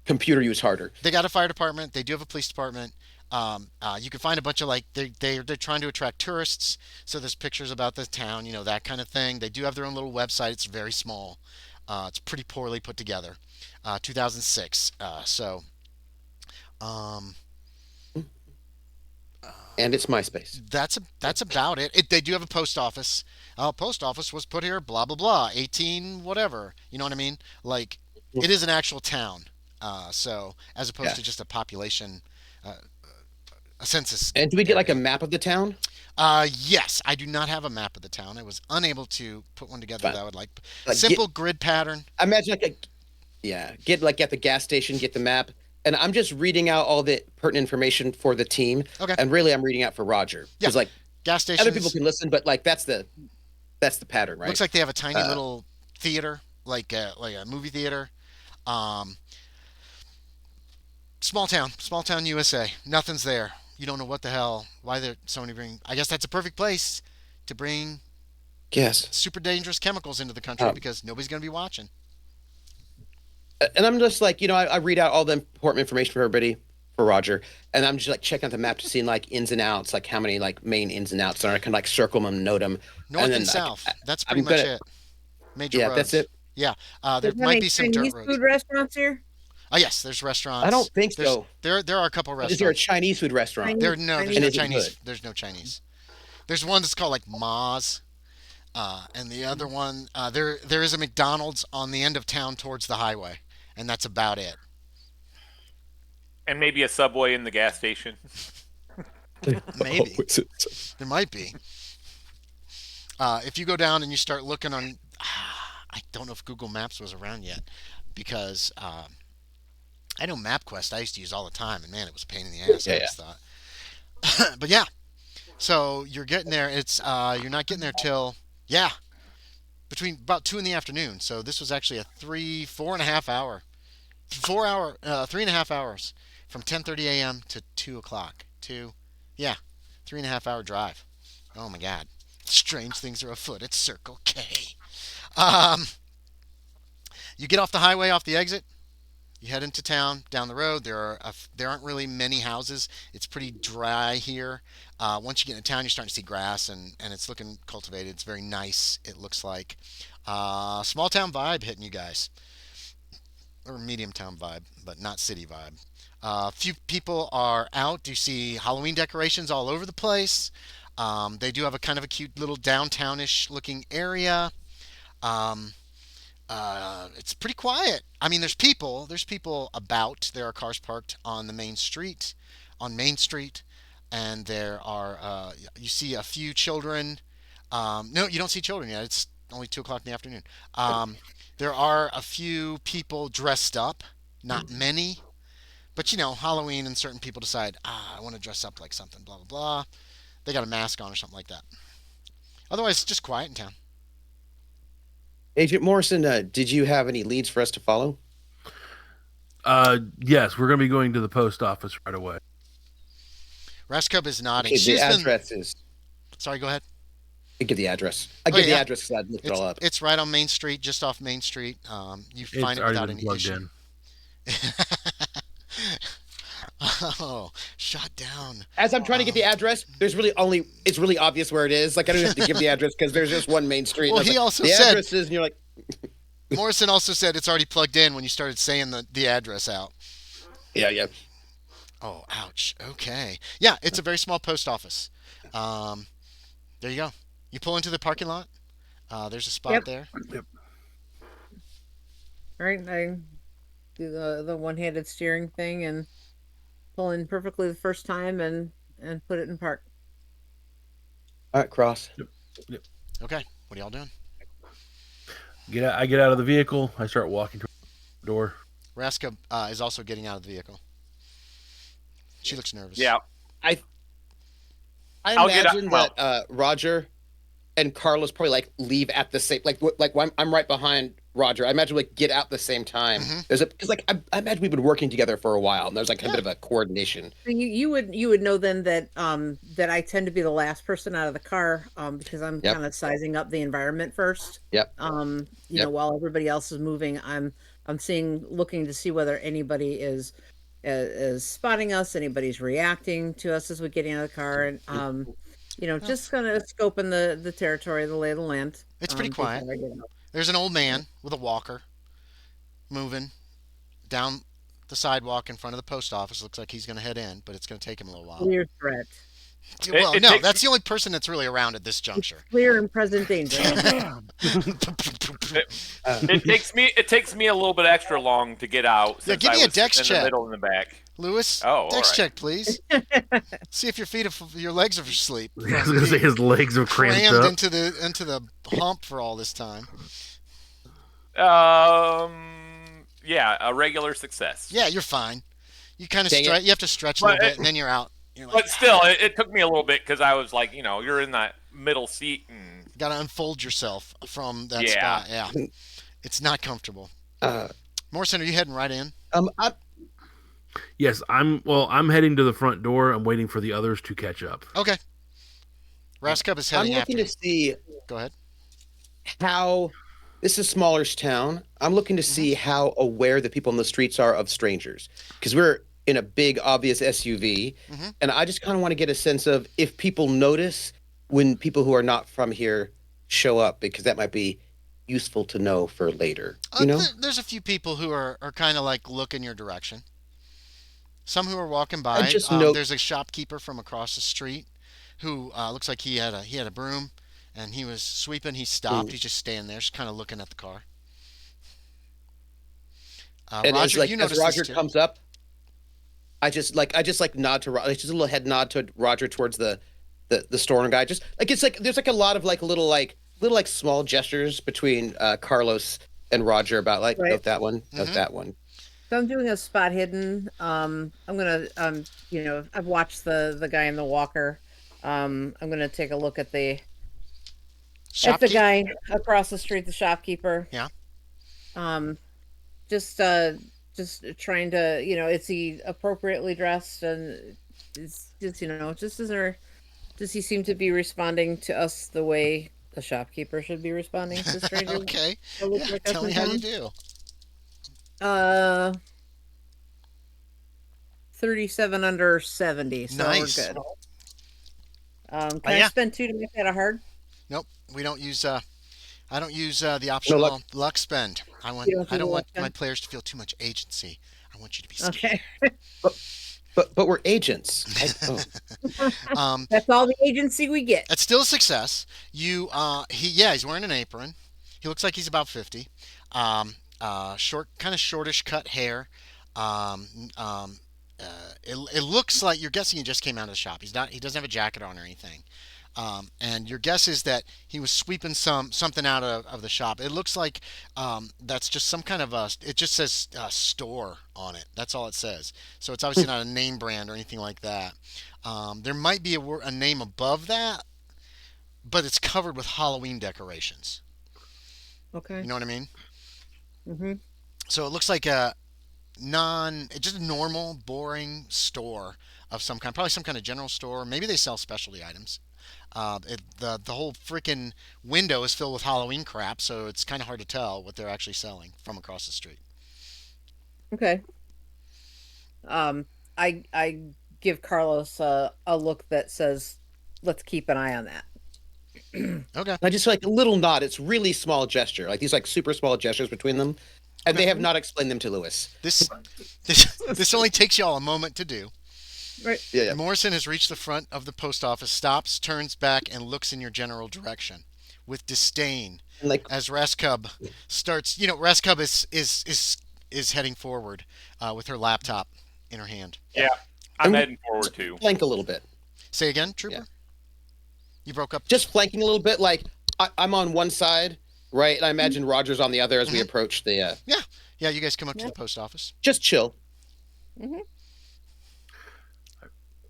computer use harder. They got a fire department. They do have a police department. You can find a bunch of like they're trying to attract tourists. So there's pictures about the town, you know that kind of thing. They do have their own little website. It's very small. It's pretty poorly put together. 2006. Um, And it's MySpace. that's about it. They do have a post office. Post office was put here. Blah blah blah. 18 whatever. You know what I mean? Like it is an actual town. So as opposed Yeah. to just a population, uh, a census And do we get like a area. map of the town? Yes, I do not have a map of the town. I was unable to put one together Fine. that I would like. Like Simple grid pattern. imagine like a yeah, get like at the gas station, get the map, and I'm just reading out all the pertinent information for the team, Okay. and really I'm reading out for Roger Yeah. because like Gas other people stations. can listen, but like that's the pattern, right? Looks like they have a tiny Uh, little theater, like a movie theater. Um, small town USA. Nothing's there. You don't know what the hell. Why they're so many bring. I guess that's a perfect place to bring yes. super dangerous chemicals into the country Um, because nobody's going to be watching. and I'm just like, I read out all the important information for everybody for Roger, and I'm just like checking out the map to see like ins and outs, like how many like main ins and outs are. I can like circle them, note them, North and and then like, south. That's pretty I'm much gonna it. Major yeah, that's roads. it. Yeah. There There's might any be some dirt Chinese roads. food restaurants here? Oh yes, there's I don't restaurants. think so. There are a couple Is there a restaurants. Chinese food restaurant? Chinese, There's And no is it Chinese. good? There's no Chinese. There's one that's called like Ma's, and the other one there is a McDonald's on the end of town towards the highway, and that's about it. And maybe a Subway in the gas station. Oh, Maybe is it? there might be. If you go down and you start looking on, I don't know if Google Maps was around yet, because I know MapQuest I used to use all the time, and man, it was a pain in the ass. I Yeah, always thought, but yeah. So you're getting there. It's you're not getting there till yeah between about 2 in the afternoon. So this was actually a 3.5 hours from 10:30 a.m. to 2 o'clock. Yeah, 3.5 hour drive. Oh my God, strange things are afoot at Circle K. Um, you get off the highway, off the exit. You head into town, down the road. There aren't really many houses. It's pretty dry here. Once you get into town, you're starting to see grass, and it's looking cultivated. It's very nice. It looks like small town vibe hitting you guys, or medium town vibe, but not city vibe. A few people are out. You see Halloween decorations all over the place. They do have a kind of a cute little downtownish looking area. Um, it's pretty quiet. I mean, there's people. There's people about. There are cars parked on the main street, on Main Street, and there are. You see a few children. No, you don't see children yet. It's only 2 o'clock in the afternoon. There are a few people dressed up. Not many, But Halloween, and certain people decide, I want to dress up like something, blah blah blah. They got a mask on or something like that. Otherwise, it's just quiet in town. Agent Morrison, did you have any leads for us to follow? Yes, we're going to be going to the post office right away. Rascub is nodding. Okay, the She's been. address is. Sorry, go ahead. I give the address. I give the yeah. address because I'd looked it all up. It's right on Main Street, just off Main Street. You It's find it already without been any plugged issue. in. Oh, shot down. As I'm trying to get the address, it's really obvious where it is. Like I don't have to give the address because there's just one Main Street. Well, and I was he like, also the said- address is, and you're like, Morrison also said it's already plugged in when you started saying the address out. yeah. Oh, ouch. Okay. Yeah, it's a very small post office. There you go. You pull into the parking lot. There's a spot Yep. there. Yep. Right, I do the one-handed steering thing and pull in perfectly the first time and put it in park. All right, cross. Okay. What are y'all doing? I get out of the vehicle. I start walking to the door. Raska is also getting out of the vehicle. She looks nervous. Yeah. I I'll get up- imagine that Roger and Carlos probably like leave at the same I'm right behind Roger. I imagine like get out the same time. Mhm. Because like I imagine we've been working together for a while and there's like a bit of a coordination. You would know then that that I tend to be the last person out of the car because I'm Yep. kind of sizing up the environment first. Yep. You Yep. know, while everybody else is moving, I'm looking to see whether anybody is spotting us, anybody's reacting to us as we get out of the car, and just kind of scoping the territory, the lay of the land. It's pretty before quiet. I get out. There's an old man with a walker moving down the sidewalk in front of the post office. Looks like he's going to head in, but it's going to take him a little while. Clear threat, Well, it no, takes- that's the only person that's really around at this juncture. clear and present danger. It takes me a little bit extra long to get out. Yeah, Since give I me a was dex in check. the middle and the back. Lewis, Oh, all dex right. check, please. See if your legs are asleep. I was going to say his legs are cramped Crammed up. into the hump for all this time. Yeah, a regular success. Yeah, you're fine. You kind of Dang it. you have to stretch a But little bit, it- and then you're out. You're like, But still, it took me a little bit because I was like, you're in that middle seat, and got to unfold yourself from that Yeah. spot. Yeah, it's not comfortable. Uh, Morrison, are you heading right in? I, Yes, I'm heading to the front door. I'm waiting for the others to catch up. Okay. Rascup is I'm heading after looking you. to see Go ahead. how this is a smallish town. I'm looking to see how aware the people in the streets are of strangers because we're in a big, obvious SUV, Mhm. and I just kind of want to get a sense of if people notice when people who are not from here show up, because that might be useful to know for later. There's a few people who are kind of like looking your direction. Some who are walking by. I just know- There's a shopkeeper from across the street who looks like he had a broom and he was sweeping. He stopped. Ooh. He's just standing there, just kind of looking at the car. And Roger, as you as noticed Roger this too. comes up, I just nod to Roger, just a little head nod to Roger towards the store guy. Just like it's like there's like a lot of like little small gestures between Carlos and Roger about like Right. note that one, note Mhm. that one. So I'm doing a spot hidden. I'm gonna I've watched the guy in the walker. I'm gonna take a look at the Shopkeep- guy across the street, the shopkeeper. Yeah. Just trying to, is he appropriately dressed, and it's just does he seem to be responding to us the way a shopkeeper should be responding to strangers? Okay. that look Yeah, like us tell in me how you town? do. 37 under 70, so Nice. we're good. Can yeah. I spend 2 to make that a hard? Nope, we don't use. I don't use the optional luck spend. I You don't do don't the want luck my spend? players to feel too much agency. I want you to be scared. Okay. But we're agents. That's all the agency we get. That's still a success. He's wearing an apron. He looks like he's about 50. Short, kind of shortish cut hair. It looks like you're guessing he just came out of the shop. He doesn't have a jacket on or anything. And your guess is that he was sweeping something out of the shop. It looks like that's just some kind of a. It just says store on it. That's all it says. So it's obviously not a name brand or anything like that. There might be a name above that, but it's covered with Halloween decorations. Okay. You know what I mean? Mm-hmm. So it looks like just a normal, boring store of some kind. Probably some kind of general store. Maybe they sell specialty items. The whole freaking window is filled with Halloween crap, so it's kind of hard to tell what they're actually selling from across the street. Okay. Um, I give Carlos a look that says, "Let's keep an eye on that." Okay. I just like a little nod. It's really small gesture, like these like super small gestures between them, and they have not explained them to Lewis. This only takes y'all a moment to do. Right. Yeah. Morrison has reached the front of the post office, stops, turns back, and looks in your general direction with disdain And like as Raskub starts. Raskub is heading forward with her laptop in her hand. Yeah, I'm And- heading forward too. flank a little bit, Say again, Trooper. Yeah. You broke up. just flanking a little bit. Like I'm on one side, right, and I imagine Roger's on the other as we approach the. Yeah, you guys come up to Yeah. the post office. Just chill. Mm-hmm.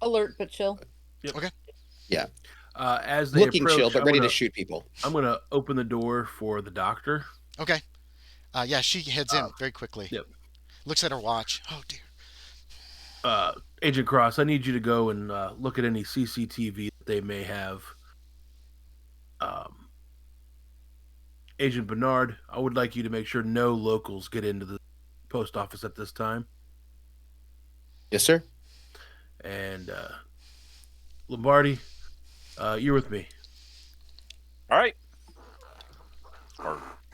Alert but chill. As they Looking approach, chill, but I'm ready gonna, to shoot people. I'm gonna open the door for the doctor. Okay. Yeah, she heads in very quickly. Yep. Looks at her watch. Oh dear. Agent Cross, I need you to go and look at any CCTV that they may have. Agent Bernard, I would like you to make sure no locals get into the post office at this time. Yes, sir. And Lombardi, you're with me. All right.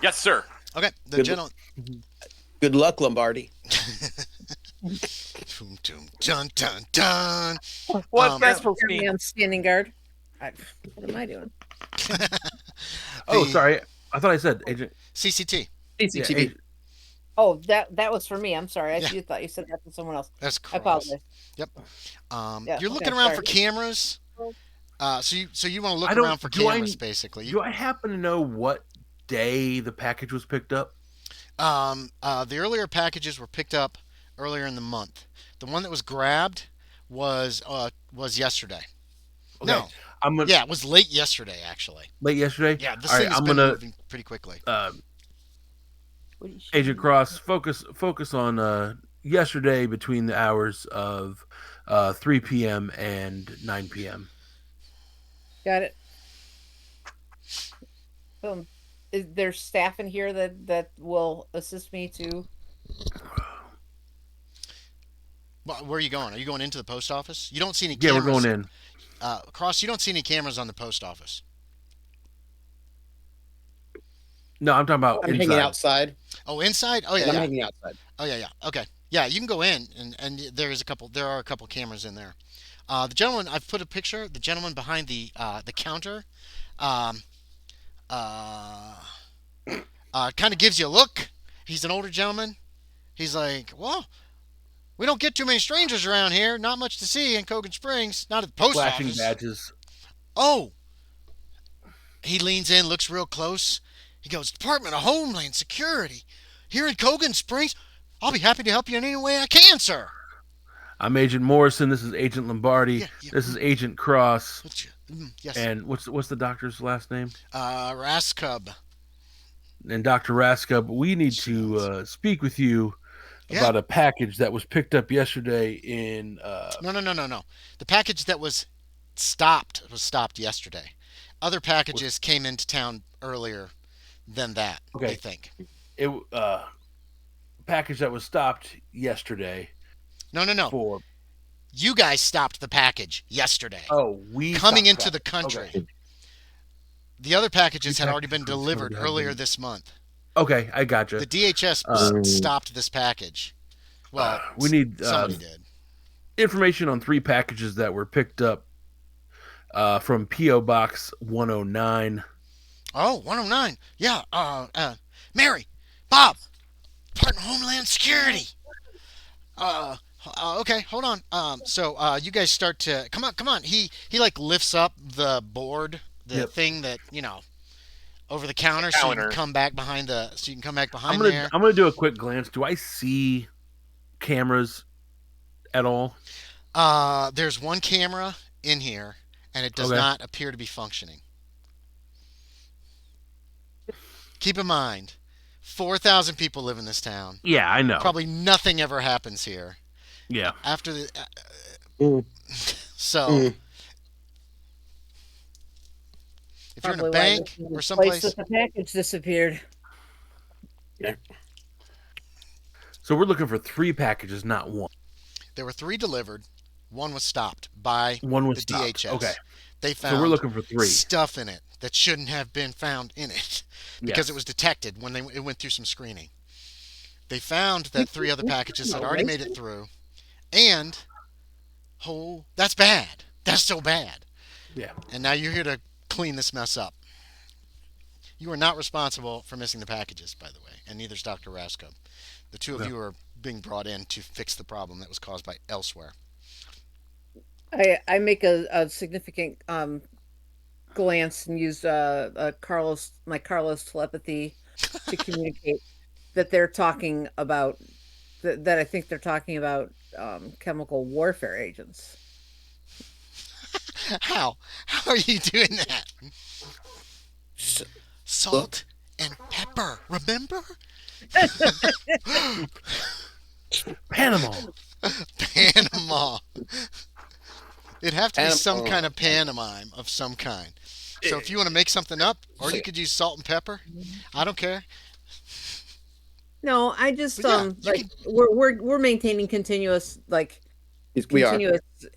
Yes, sir. Okay. The Good- general. Good luck, Lombardi. Dun, dun, dun, dun, dun. What's Um, that supposed to mean? I'm standing guard. What am I doing? Oh, The sorry. I thought I said Agent. CCT. Yeah, CCTV. Agent- Oh, that was for me. I'm sorry. I Yeah. thought you said that to someone else. That's I cross. apologize. Yep. Yeah, You're looking okay, around for sorry. cameras. So you want to look I don't- around for do I- cameras, basically. Do I happen to know what day the package was picked up? The earlier packages were picked up earlier in the month. The one that was grabbed was yesterday. Okay. No. I'm gonna Yeah, it was late yesterday, actually. late yesterday. Yeah, this All thing right, has I'm been gonna moving pretty quickly. Agent Cross focus on yesterday between the hours of 3 p.m. and 9 p.m. Got it. Is there staff in here that will assist me to? Where are you going? Are you going into the post office? You don't see any Yeah, cameras. we're going in. Cross, you don't see any cameras on the post office. No, I'm talking about I'm inside. hanging outside. Oh, inside? Oh, yeah, I'm yeah. hanging outside. Oh, yeah, yeah. Okay. Yeah, you can go in, and there are a couple cameras in there. The gentleman, I've put a picture, the gentleman behind the counter, kind of gives you a look. He's an older gentleman. He's like, well, we don't get too many strangers around here. Not much to see in Cogan Springs. Not at the post Flashing office. badges. Oh! He leans in, looks real close. He goes, Department of Homeland Security. Here in Cogan Springs. I'll be happy to help you in any way I can, sir. I'm Agent Morrison. This is Agent Lombardi. Yeah. This is Agent Cross. Yes. And what's the doctor's last name? Raskub. And Dr. Raskub, we need to speak with you about a package that was picked up yesterday in. No. The package that was stopped yesterday. Other packages came into town earlier than that. Okay. I think. It package that was stopped yesterday. No. For You guys stopped the package yesterday. we coming stopped into the that. country. Okay. The other packages had already been packages delivered already earlier been- this month. Okay, I gotcha. The DHS stopped this package. Well, we need somebody did. information on 3 packages that were picked up from PO Box 109. Oh, 109. Yeah. Mary, Bob, Department of Homeland Security. Okay, hold on. You guys start to come on, come on. He like lifts up the board, the Yep. thing that over the The counter, counter. so you can come back I'm behind gonna there. I'm gonna do a quick glance. Do I see cameras at all? There's one camera in here, and it does Okay. not appear to be functioning. Keep in mind, 4,000 people live in this town. Yeah, I know. Probably nothing ever happens here Yeah. after the. Mm, So mm. if you're in a Probably why bank this is or the place someplace, that the package disappeared. Yeah. So we're looking for three packages, not one. there were three delivered. One was stopped by One was the stopped. Okay. DHS. They So we're found looking for three. stuff in it that shouldn't have been found in it because it was Yes. detected when it went through some screening. They found that three other packages had No, already made it racist? through, and that's bad. That's so bad. Yeah. And now you're here to clean this mess up. You are not responsible for missing the packages, by the way, and neither is Dr. Rasco. The two of No. you are being brought in to fix the problem that was caused by elsewhere. I make a significant glance and use my Carlos telepathy to communicate that they're talking about that I think they're talking about chemical warfare agents. How? How are you doing that? S- Look, Salt and pepper, remember? Panama. Panama. It'd have to be and some kind of pantomime of some kind. So if you want to make something up, or you could use salt and pepper, I don't care. No, I just But yeah, you like can. we're maintaining we are. continuous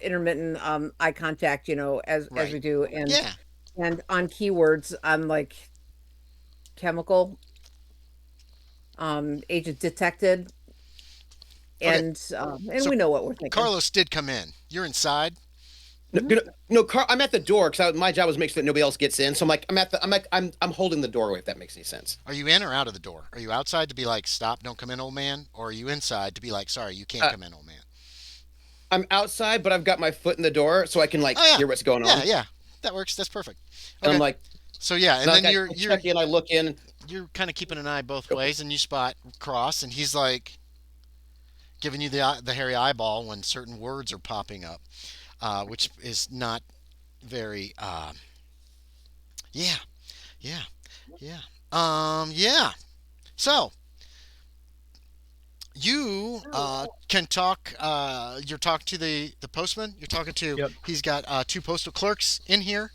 intermittent eye contact, as Right. we do, Yeah. and on keywords I'm like chemical agent detected, Okay. and So we know what we're thinking. Carlos did come in. You're inside. No, Mhm. no, no, Carl, I'm at the door because my job was to make sure that nobody else gets in. So I'm holding the doorway. If that makes any sense. Are you in or out of the door? Are you outside to be like, stop, don't come in, old man? Or are you inside to be like, sorry, you can't Uh, come in, old man? I'm outside, but I've got my foot in the door so I can like Oh yeah, hear what's going yeah, on. yeah. That works. That's perfect. And I'm Okay. like, So yeah, and and then like you're I you're check in, I look in. you're kind of keeping an eye both ways, and you spot Cross, and he's like giving you the hairy eyeball when certain words are popping up, which is not very. Yeah, yeah, yeah. Yeah. So you can talk. You're talking to the postman. You're talking to. Yep. He's got two postal clerks in here.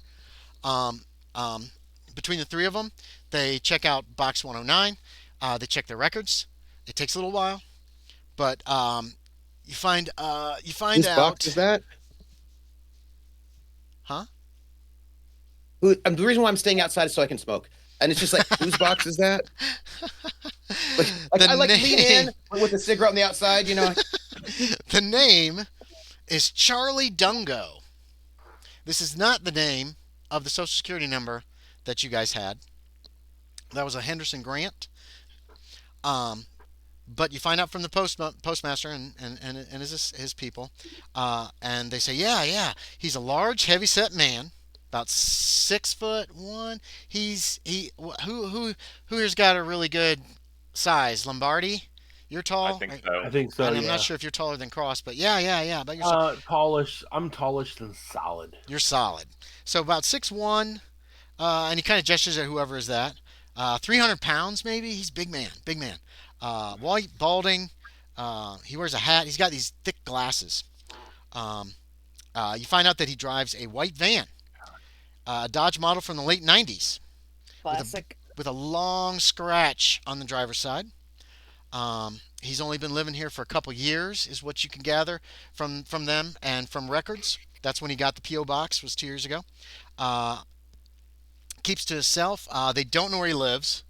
Um, um, Between the three of them, they check out box 109. They check their records. It takes a little while, but you find Whose box is out, that? huh? The reason why I'm staying outside is so I can smoke. And it's just like, whose box is that? Like The I like lean name in with a cigarette on the outside, you know. the name is Charlie Dungo. This is not the name of the Social Security number that you guys had. That was a Henderson Grant. Um, but you find out from the postmaster and his people, and they say, yeah, he's a large, heavy-set man, about 6'1". Who here's got a really good size? Lombardi, you're I tall. think I so. think so. And I'm not Yeah. sure if you're taller than Cross, but yeah. About yourself, Tallish. I'm tallish and solid. you're solid. So about 6'1", and he kind of gestures at whoever is that. 300 pounds maybe. He's big man, big man. White, balding. He wears a hat. He's got these thick glasses. Um, you find out that he drives a white van, a Dodge model from the late 90s, with a Classic. with a long scratch on the driver's side. He's only been living here for a couple years, is what you can gather from them and from records. That's when he got the PO box. Was 2 years ago. Uh, Keeps to himself. They don't know where he lives.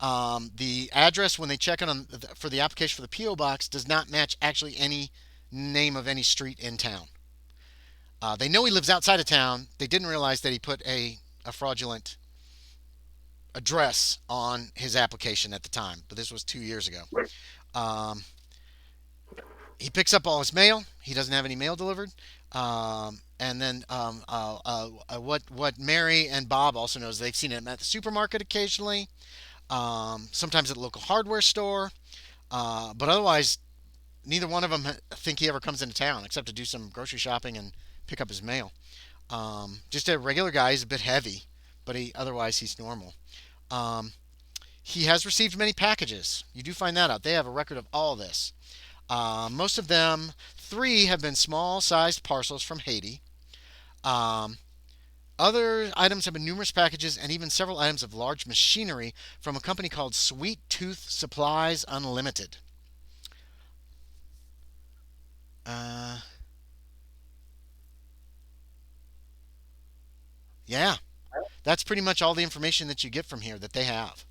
The address when they check it on for the application for the PO box does not match actually any name of any street in town. They know he lives outside of town. They didn't realize that he put a fraudulent address on his application at the time, but this was 2 years ago. Um, He picks up all his mail. He doesn't have any mail delivered. And then what Mary and Bob also knows, they've seen him at the supermarket occasionally, sometimes at the local hardware store, but otherwise, neither one of them think he ever comes into town except to do some grocery shopping and pick up his mail. Just a regular guy. He's a bit heavy, but otherwise he's normal. Um, he has received many packages. You do find that out. They have a record of all this. Most of them, three have been small-sized parcels from Haiti. Um, Other items have been numerous packages and even several items of large machinery from a company called Sweet Tooth Supplies Unlimited. Uh, yeah, that's pretty much all the information that you get from here that they have.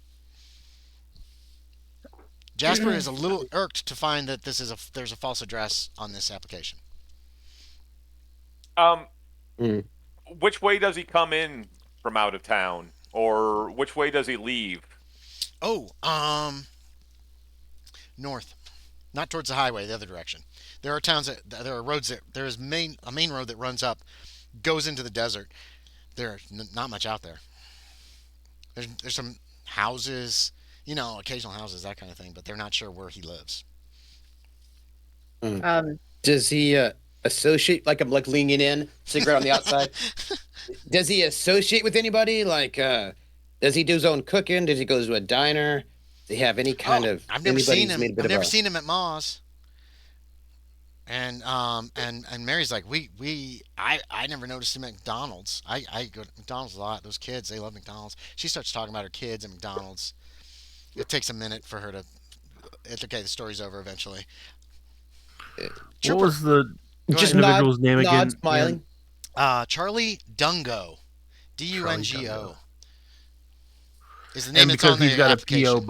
Jasper is a little irked to find that there's a false address on this application. Um, Mm. which way does he come in from out of town, or which way does he leave? Oh, north, not towards the highway, the other direction. There are roads that there is a main road that runs up, goes into the desert. There's not much out there. There's some houses, occasional houses, that kind of thing, but they're not sure where he lives. Mm. Um, Does he associate, like I'm like leaning in, cigarette on the outside? Does he associate with anybody? Like, does he do his own cooking? Does he go to a diner? Does he have any kind of I've never anybody seen who's him. made a bit I've of never a seen him at Ma's. And Mary's like, I never noticed him at McDonald's. I go to McDonald's a lot. Those kids, they love McDonald's. She starts talking about her kids at McDonald's. It takes a minute for her to. It's okay. The story's over eventually. What Trooper, was the go just ahead. individual's name nod, again? smiling? Charlie Dungo, Charlie Dungo, Dungo. is the name And that's on because he's the got a application. PO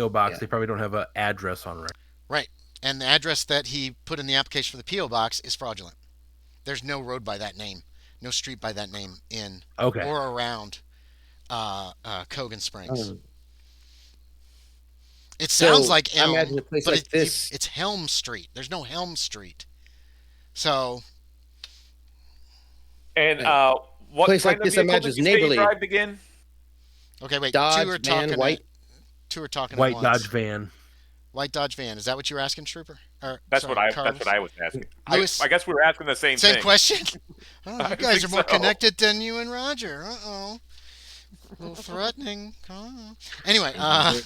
box, Yeah. they probably don't have an address on record. Right, and the address that he put in the application for the PO box is fraudulent. There's no road by that name, no street by that name in Okay. or around Cogan Springs. Um, It sounds so like I imagine Elm, a place but like this. it's Helm Street. There's no Helm Street. So, And Uh, what place kind like of this, I vehicle imagine, did is you say he neighborly. drive again? okay, wait. Dodge, two are van, talking. white. Two are talking White at once. Dodge van. White Dodge van. Is that what you were asking, Trooper? Or That's sorry, what Carlos? I was asking. Lewis? I guess we were asking the same Same thing. question. Oh, I you guys think are more so. connected than you and Roger. A little threatening. Oh. Anyway, I'm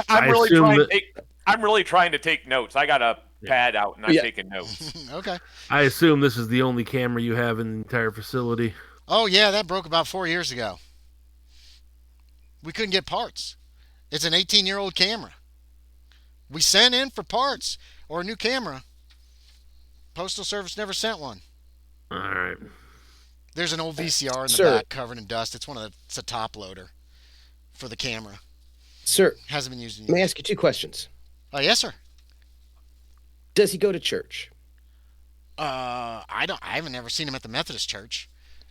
I really assume trying that- to take. I'm really trying to take notes. I got a pad out and I'm Yeah. taking notes. okay. I assume this is the only camera you have in the entire facility. Oh yeah, that broke about 4 years ago. We couldn't get parts. It's an 18-year-old camera. We sent in for parts or a new camera. Postal Service never sent one. All right. There's an old VCR in the Sir. back covered in dust. It's a top loader for the camera. Sir, Hasn't been used in let me years. ask you two questions. Oh yes, sir. Does he go to church? I don't. I haven't ever seen him at the Methodist church.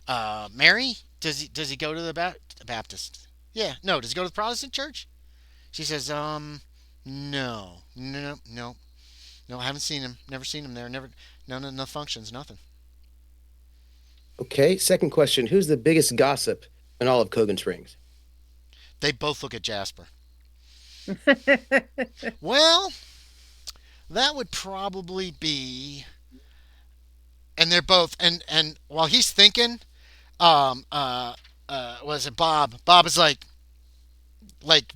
Mary, does he go to the Baptist? Yeah. No. Does he go to the Protestant church? She says, no, no, no, no. I haven't seen him. Never seen him there. Never. No functions. Nothing. Okay. Second question: who's the biggest gossip in all of Cogan Springs? They both look at Jasper. Well, that would probably be. And they're both. And while he's thinking, was it Bob? Bob is like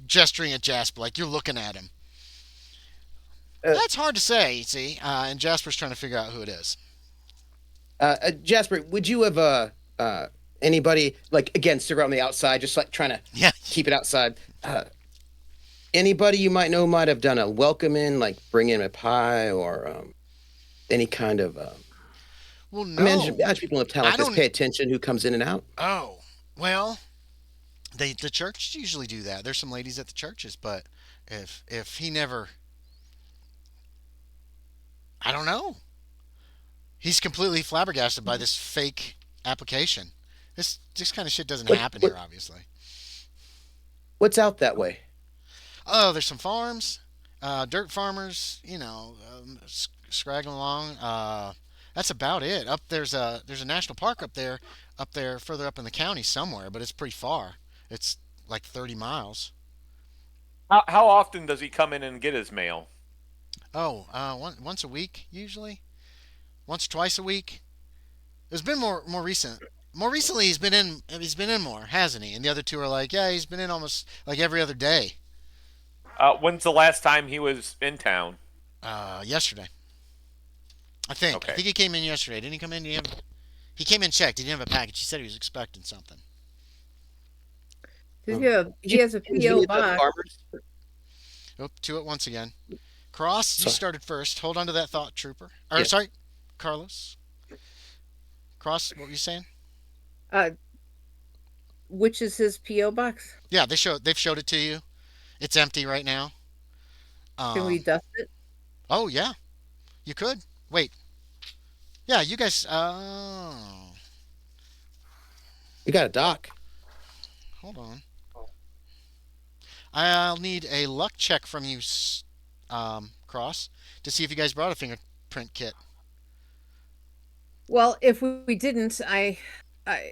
gesturing at Jasper, like you're looking at him. That's hard to say, you see. And Jasper's trying to figure out who it is. Jasper, would you have anybody like again cigarette on the outside, just like trying to Yeah. keep it outside? Anybody you might know might have done a welcome in, like bring in a pie or any kind of. Well, I no. imagine people in town I like this don't- pay attention who comes in and out. Oh, well, the churches usually do that. There's some ladies at the churches, but if he never, I don't know. He's completely flabbergasted by this fake application. This kind of shit doesn't happen here, obviously. What's out that way? Oh, there's some farms. Dirt farmers, scraggling along. That's about it. Up there's a national park up there further up in the county somewhere, but it's pretty far. It's like 30 miles. How often does he come in and get his mail? Oh, once a week usually, once or twice a week. There's been more recent. More recently, he's been in more, hasn't he? And the other two are like, yeah, he's been in almost like every other day. When's the last time he was in town? Yesterday, I think. I Okay. think he came in yesterday. Didn't he come in? He came in checked. He didn't have a package. He said he was expecting something. He has a Any PO of the box. farmers? Oh, two at once again. Cross, you Sorry. started first. Hold on to that thought, Trooper. Or Yeah. sorry, Carlos. Cross, what were you saying? Uh, which is his PO box? Yeah, they've showed it to you. It's empty right now. Can we Um, dust it? oh yeah, you could. Wait. Yeah, you guys. Oh, We got a dock. hold on. I'll need a luck check from you, Cross, to see if you guys brought a fingerprint kit. Well, if we didn't,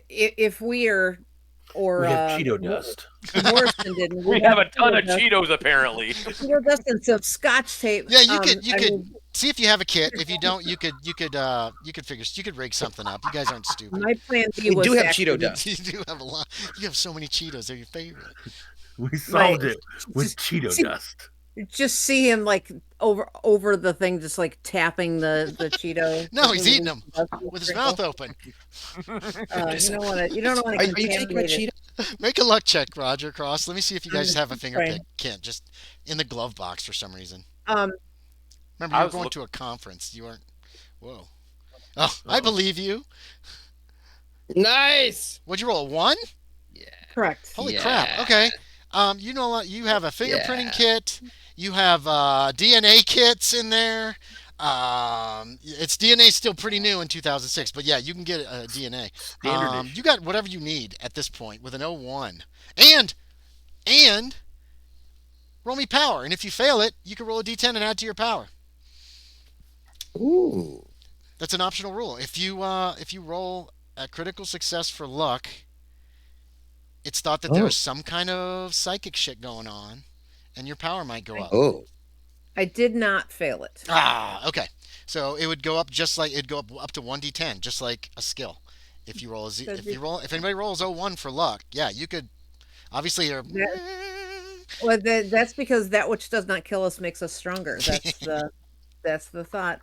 if we are, or We have Cheeto dust. Morrison didn't. We have a ton of Cheeto Cheetos, apparently. dust and some Scotch tape. Yeah, you could I mean, see if you have a kit. If you don't, you could rig something up. You guys aren't stupid. my plan B We was do have actually- Cheeto dust. You do have a lot. You have so many Cheetos. They're your favorite. We solved Right. it with Cheeto See- dust. Just see him like over the thing, just like tapping the Cheeto. No, he's eating them Dust with his sprinkle. mouth open. You don't want to Are you taking a contaminate it. Cheeto? Make a luck check, Roger Cross. Let me see if you guys have a Fine. fingerprint kit just in the glove box for some reason. Um, Remember, I you were was going look- to a conference. You weren't. Whoa. Oh, I believe you. Nice. What'd you roll? A 1? correct. Holy Yeah. crap. Okay. You know what? You have a fingerprinting Yeah. kit. You have DNA kits in there. It's DNA still pretty new in 2006, but yeah, you can get DNA. Standard You got whatever you need at this point with an 01. And roll me power. And if you fail it, you can roll a D10 and add to your power. Ooh. That's an optional rule. If you roll a critical success for luck, it's thought that Oh. there's some kind of psychic shit going on, and your power might go up. Oh. I did not fail it. Okay. So it would go up just like it'd go up to 1d10, just like a skill. If you roll a Z, So if anybody rolls 01 for luck, yeah, you could. Obviously, you're. Well, that's because that which does not kill us makes us stronger. That's the thought.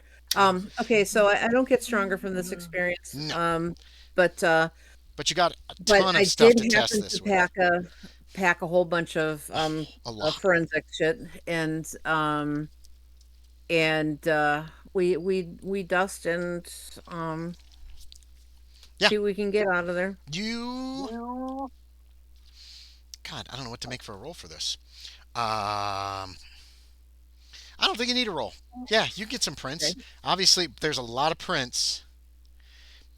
Okay, so I don't get stronger from this experience. No. But But you got a but ton I of stuff did to test happen this to with. pack a whole bunch of A lot. forensic shit, and we dust and Yeah. see what we can get out of there. You. God, I don't know what to make for a roll for this. I don't think you need a roll. Yeah, you get some prints. Okay. Obviously, there's a lot of prints.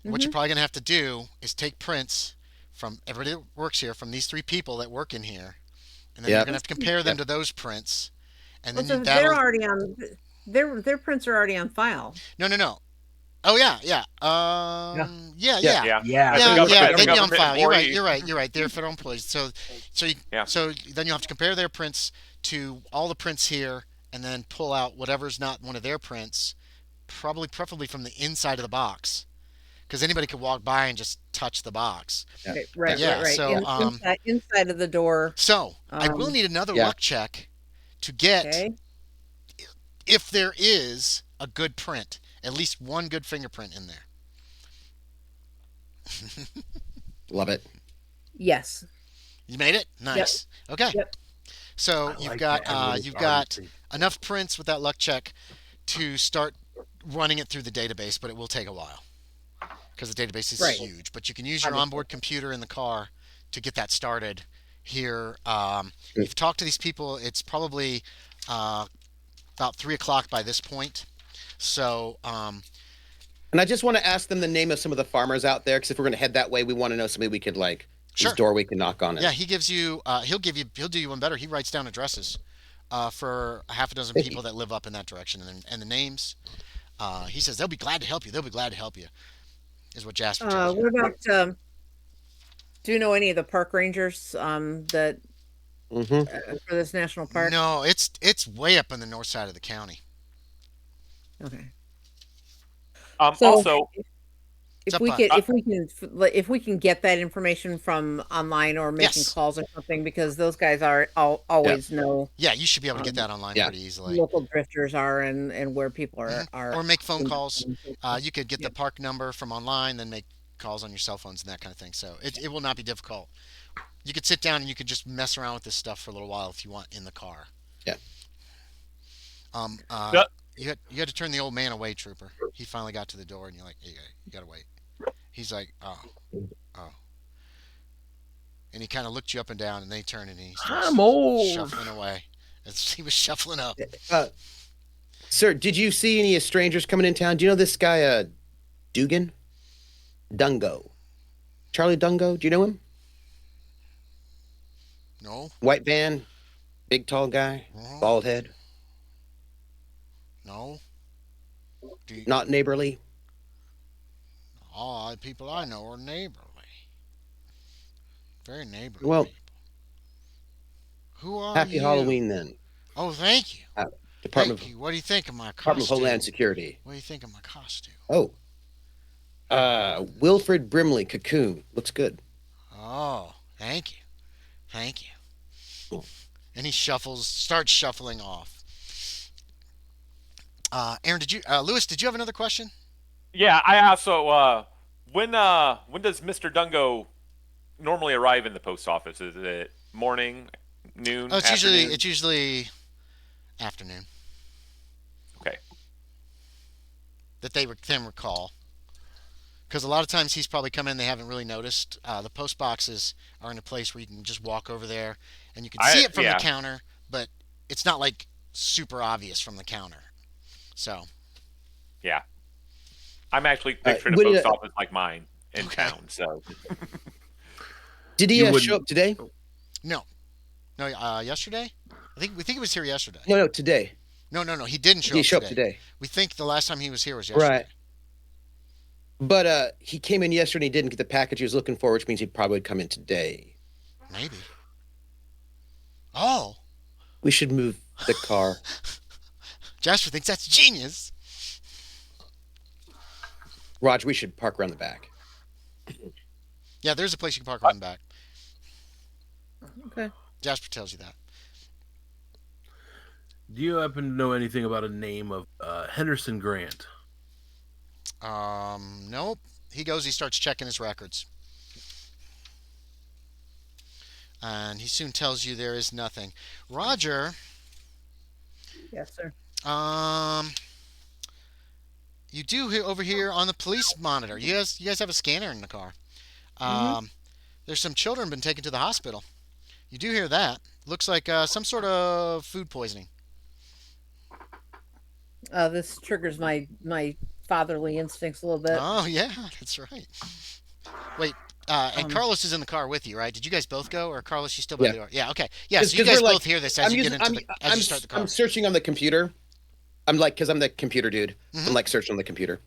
What you're Mhm. probably gonna have to do is take prints from everybody that works here, from these three people that work in here, and then you're Yep. gonna have to compare them to those prints, and Well, then so that'll. they're already on. Their prints are already on file. No. Oh yeah. Yeah. Yeah. Yeah. Yeah, As a yeah, government- they'd be on government file. employee. You're right. They're federal employees. So Yeah. then you have to compare their prints to all the prints here, and then pull out whatever's not one of their prints, preferably from the inside of the box, because anybody could walk by and just touch the box. Yeah. Right. Yeah, Right. so, Inside of the door. So I will need another Yeah. luck check to get Okay. if there is a good print, at least one good fingerprint in there. Love it. Yes. You made it? Nice. Okay. Yep. So I you've like got that everybody's you've already got seen. enough prints with that luck check to start running it through the database, but it will take a while because the database is Right. huge. But you can use your Obviously. onboard computer in the car to get that started. Here, you've talked to these people. It's probably about 3 o'clock by this point. So And I just want to ask them the name of some of the farmers out there, because if we're going to head that way, we want to know somebody we could Sure. whose door we can knock on it. yeah, he gives you. He'll do you one better. He writes down addresses. for a half a dozen Thank you. people that live up in that direction, and the names. He says they'll be glad to help you. They'll be glad to help you, is what Jasper tells you. What about do you know any of the park rangers that Hmm. for this national park? No, it's way up on the north side of the county. Okay. So Also, It's if up we on. could if we can get that information from online or making Yes. calls or something, because those guys are Yeah. always know Yeah, you should be able to get um, that online Yeah. pretty easily. local drifters are and where people Hmm. are Or make phone in- calls. in- You could get yeah. the park number from online, then make calls on your cell phones and that kind of thing. So it will not be difficult. You could sit down and you could just mess around with this stuff for a little while if you want in the car. Yeah. Um, uh, no- you had to turn the old man away, Trooper. He finally got to the door, and you're like, you gotta wait. He's like, oh, and he kind of looked you up and down, and then he turned and he starts I'm old. shuffling away. As he was shuffling up. Uh, Sir, did you see any strangers coming in town? Do you know this guy, Dugan? Dungo. Charlie Dungo? Do you know him? No, White band, big tall guy, no, bald head, no. Do you, not neighborly. all the people I know are neighborly, very neighborly Well, people. Who are happy you? Halloween then. Oh, thank you, Department thank of you. What do you think of my Department of costume? Homeland Security. What do you think of my costume? Oh, Wilfred Brimley, Cocoon. Looks good. Oh, thank you, thank you. Cool. And he starts shuffling off. Aaron, Lewis, did you have another question? yeah, I also when does Mr. Dungo normally arrive in the post office? Is it morning, noon, Oh, afternoon? it's usually afternoon Okay. that they can recall. Because a lot of times he's probably come in, they haven't really noticed. The post boxes are in a place where you can just walk over there and you can see it from the Yeah. counter, but it's not like super obvious from the counter. So, Yeah. I'm actually picturing a Would post he, office like mine in Okay. town. So did he You show wouldn't- up today? no. No, yesterday? We think he was here yesterday. No, today. No, he didn't Did show he up show up today. today? We think the last time he was here was yesterday. Right. But he came in yesterday and he didn't get the package he was looking for, which means he probably would come in today. Maybe. Oh, We should move the car. Jasper thinks that's genius. Roger, we should park around the back. Yeah, there's a place you can park around back. Okay. Jasper tells you that. Do you happen to know anything about a name of Henderson Grant? Nope. He starts checking his records. And he soon tells you there is nothing. Roger, Yes, sir. you do over here on the police monitor. You guys have a scanner in the car. There's some children been taken to the hospital. You do hear that. Looks like some sort of food poisoning. This triggers my fatherly instincts a little bit. Oh, yeah, that's right. Wait, and Carlos is in the car with you, right? Did you guys both go, or Carlos, you still by Yeah. the door? Yeah, okay. Yeah, so you 'Cause guys we're both hear this as you get into as you start the car. I'm searching on the computer. Because I'm the computer dude. Mhm. I'm like searching on the computer.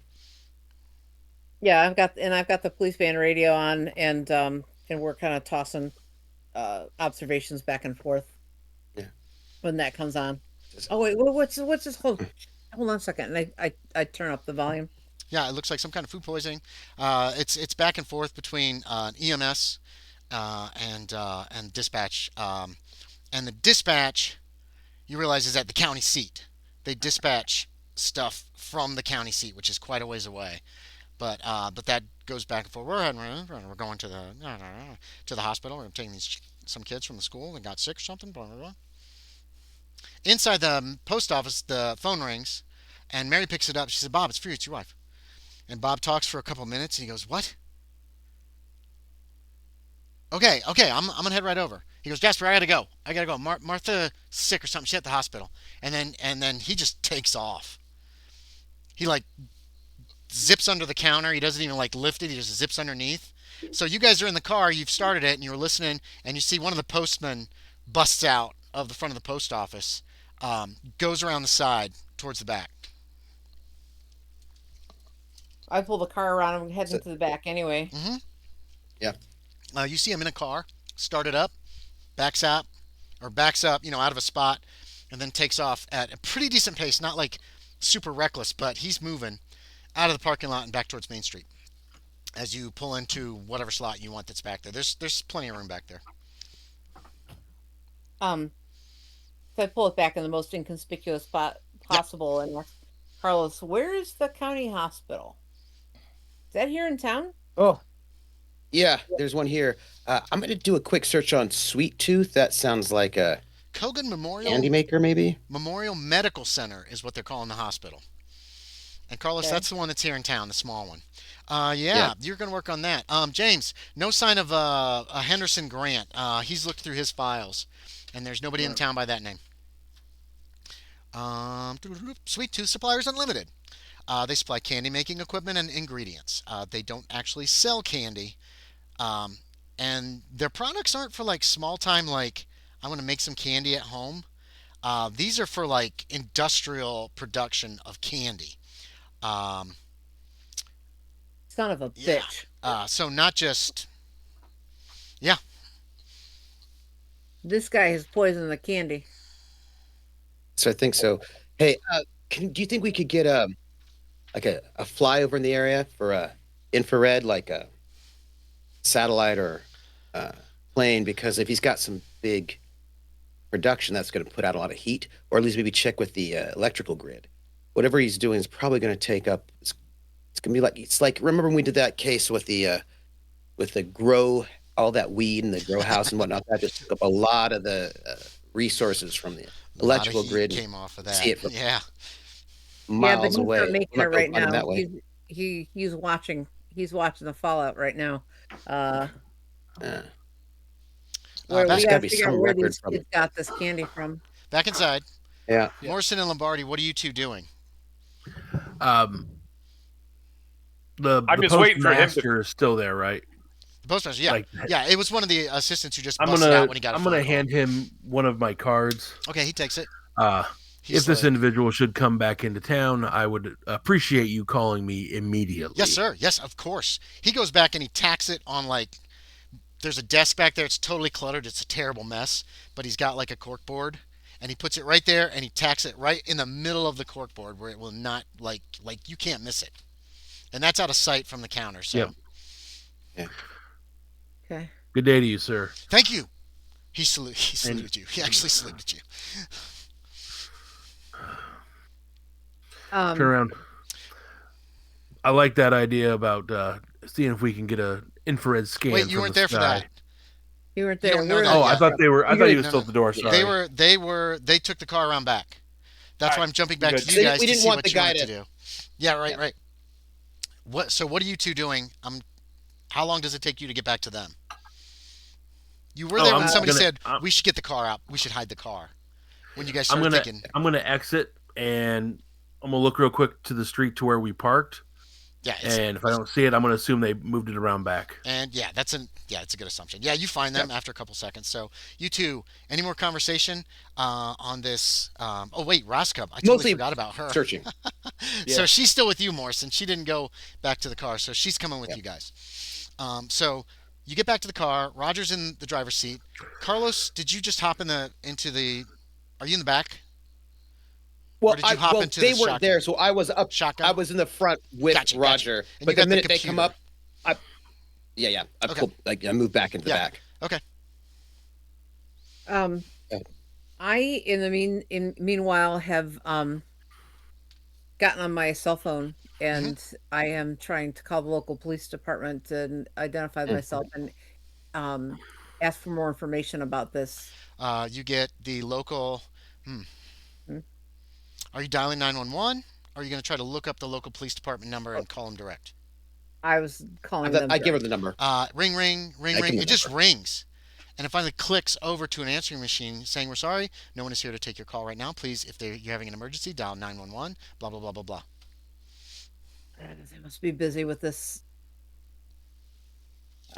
Yeah, I've got the police band radio on, and we're kind of tossing observations back and forth. Yeah. When that comes on. Oh wait, what's this? Hold on a second. And I turn up the volume. Yeah, it looks like some kind of food poisoning. It's back and forth between EMS and dispatch. And the dispatch, you realize, is at the county seat. They dispatch stuff from the county seat, which is quite a ways away. But that goes back and forth. We're going to the hospital. We're taking some kids from the school that got sick or something. Blah, blah, blah. Inside the post office, the phone rings, and Mary picks it up. She says, "Bob, it's for you. It's your wife." And Bob talks for a couple minutes, and he goes, "What? Okay, I'm gonna head right over." He goes, "Jasper, I gotta go. Martha's sick or something. She's at the hospital." And then he just takes off. He like zips under the counter. He doesn't even like lift it. He just zips underneath. So you guys are in the car. You've started it, and you're listening, and you see one of the postmen busts out of the front of the post office, Goes around the side towards the back. I pull the car around. I'm heading So, to the back anyway. Hmm. yeah. You see him in a car, started up, backs up, backs up, out of a spot, and then takes off at a pretty decent pace. Not like super reckless, but he's moving out of the parking lot and back towards Main Street as you pull into whatever slot you want that's back there. There's plenty of room back there. Um, so I pull it back in the most inconspicuous spot Yep. possible and ask Carlos, "Where is the county hospital? Is that here in town?" Oh, yeah. There's one here. I'm going to do a quick search on Sweet Tooth. That sounds like a Cogan candy Memorial maker, maybe. Medical Center is what they're calling the hospital. And Carlos, Okay. that's the one that's here in town, the small one. Yeah. Yeah, you're going to work on that. James, no sign of a Henderson Grant. He's looked through his files, and there's nobody in town by that name. Sweet Tooth Suppliers Unlimited. They supply candy making equipment and ingredients. They don't actually sell candy, um, and their products aren't for like small time. Like I want to make some candy at home. These are for like industrial production of candy. Um, Son of a yeah. bitch. So not just yeah. This guy has poisoned the candy. So I think so. Hey, do you think we could get like a flyover in the area for infrared, like a satellite or uh, plane? Because if he's got some big production, that's going to put out a lot of heat, or at least maybe check with the electrical grid. Whatever he's doing is probably going to take up. It's going to be like remember when we did that case with the grow all that weed and the grow house and whatnot. That just took up a lot of the resources from the A lot of electrical heat grid. came off of See that. it from Yeah. Yeah, but miles he's away. not making We're it not going right to find him now. that way. He's watching. He's watching the fallout right now. Uh, Uh, where Back, we there's got got to to be figure out some where record these from kids it. got this candy from. back inside. Yeah. Yeah. Morrison and Lombardi, what are you two doing? Um, I'm the just waiting for him to. postmaster is still there, right? The postmaster. Yeah. Like, Yeah. It was one of the assistants who just I'm busted out gonna when he got a I'm phone gonna call. hand him one of my cards. Okay, he takes it. Uh, He's if this like, individual should come back into town, I would appreciate you calling me immediately. yes, sir. Yes, of course. He goes back and he tacks it on like there's a desk back there. It's totally cluttered. It's a terrible mess. But he's got like a cork board, and he puts it right there, and he tacks it right in the middle of the cork board where it will not like you can't miss it. And that's out of sight from the counter. So Yep. Yeah. Okay. Good day to you, sir. thank you. He saluted you. He actually saluted you. Turn around. I like that idea about seeing if we can get a infrared scan. Wait, you from weren't the there for sky. that. You weren't You there. don't know We're that Oh, yet. I thought they were. I thought he was No, still no. at the door. Sorry. They took the car around back. That's why I'm jumping back Good. to you guys We to didn't see want what the you guy wanted to to. do. Yeah, right, Yeah. right. What are you two doing? How long does it take you to get back to them? You were Oh, there I'm when somebody gonna. said we should get the car out. We should hide the car. When you guys I'm started gonna. thinking, I'm gonna exit and I'm gonna look real quick to the street to where we parked. yeah, And if I don't see it, I'm gonna assume they moved it around back. and yeah, it's a good assumption. Yeah, you find them after a couple seconds. So you two, any more conversation on this? Oh wait, Roscoe, I totally Mostly forgot about her. searching. So she's still with you, Morrison. She didn't go back to the car, so she's coming with you guys. So you get back to the car. Roger's in the driver's seat. Carlos, did you just hop into the? Are you in the back? Well, Or did you hop into they the weren't shotgun? there, so I was up. Shotgun? I was in the front with Gotcha. Roger. And you But got the the minute they come computer. up, yeah, I Okay. pulled, I moved back into the Yeah. back. Okay. Um, Yeah. I meanwhile have gotten on my cell phone and I am trying to call the local police department and identify myself and ask for more information about this. You get the local. Hmm. Are you dialing 911? Or are you going to try to look up the local police department number and call them direct? I was calling them. I give her direct. the number. Ring, ring, ring, I ring. can It just remember. rings. And it finally clicks over to an answering machine saying, we're sorry, no one is here to take your call right now. Please, if you're having an emergency, dial 911, blah, blah, blah, blah, blah. They must be busy with this.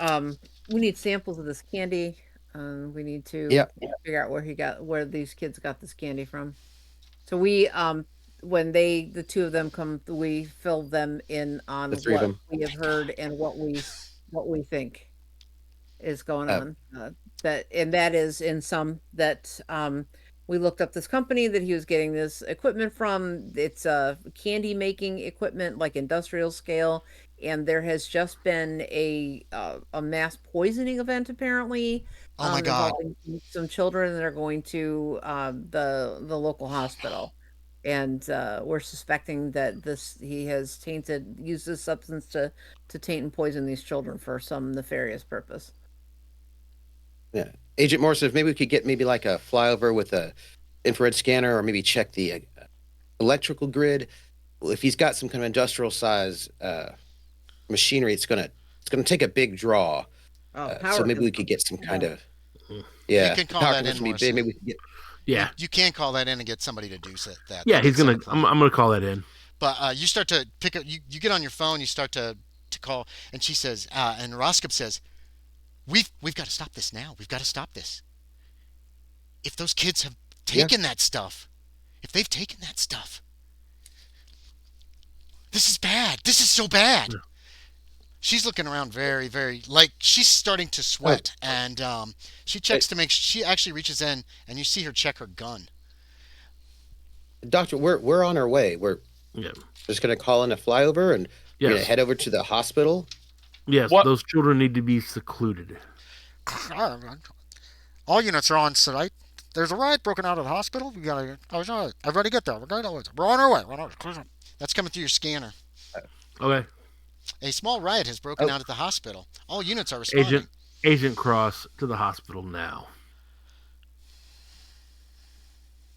We need samples of this candy. We need to Yep. figure out where these kids got this candy from. So we when the two of them come, we fill them in on The three of what them. we have heard and what we think is going Uh, on. That is in some that we looked up this company that he was getting this equipment from. It's candy making equipment, like industrial scale, and there has just been a mass poisoning event apparently, Oh my God. involving some children that are going to the local hospital. And we're suspecting that this he has used this substance to taint and poison these children for some nefarious purpose. Yeah. Agent Morrison, if maybe we could get maybe like a flyover with a infrared scanner, or maybe check the electrical grid. Well, if he's got some kind of industrial size machinery, it's gonna take a big draw. Oh, So maybe we consumption. could get some kind of You can call power that in, consumption would be big. Morrison. Maybe we could get Yeah. You can call that in and get somebody to do that. Yeah, he's That's gonna. not a problem. I'm gonna call that in. But you start to pick up. You get on your phone. You start to call, and she says, and Roskop says, "We've got to stop this now. We've got to stop this. If those kids have taken that stuff, if they've taken that stuff, this is bad. This is so bad." Yeah. She's looking around very, very, like she's starting to sweat, and she checks to make. She actually reaches in, and you see her check her gun. Doctor, we're on our way. We're Yeah. just gonna call in a flyover, and we're gonna Yes. head over to the hospital. Yes. What- Those children need to be secluded. All units are on site. There's a riot broken out of the hospital. We gotta. Everybody get there. We're on our way. That's coming through your scanner. Okay. A small riot has broken out at the hospital. All units are responding. Agent Cross to the hospital now.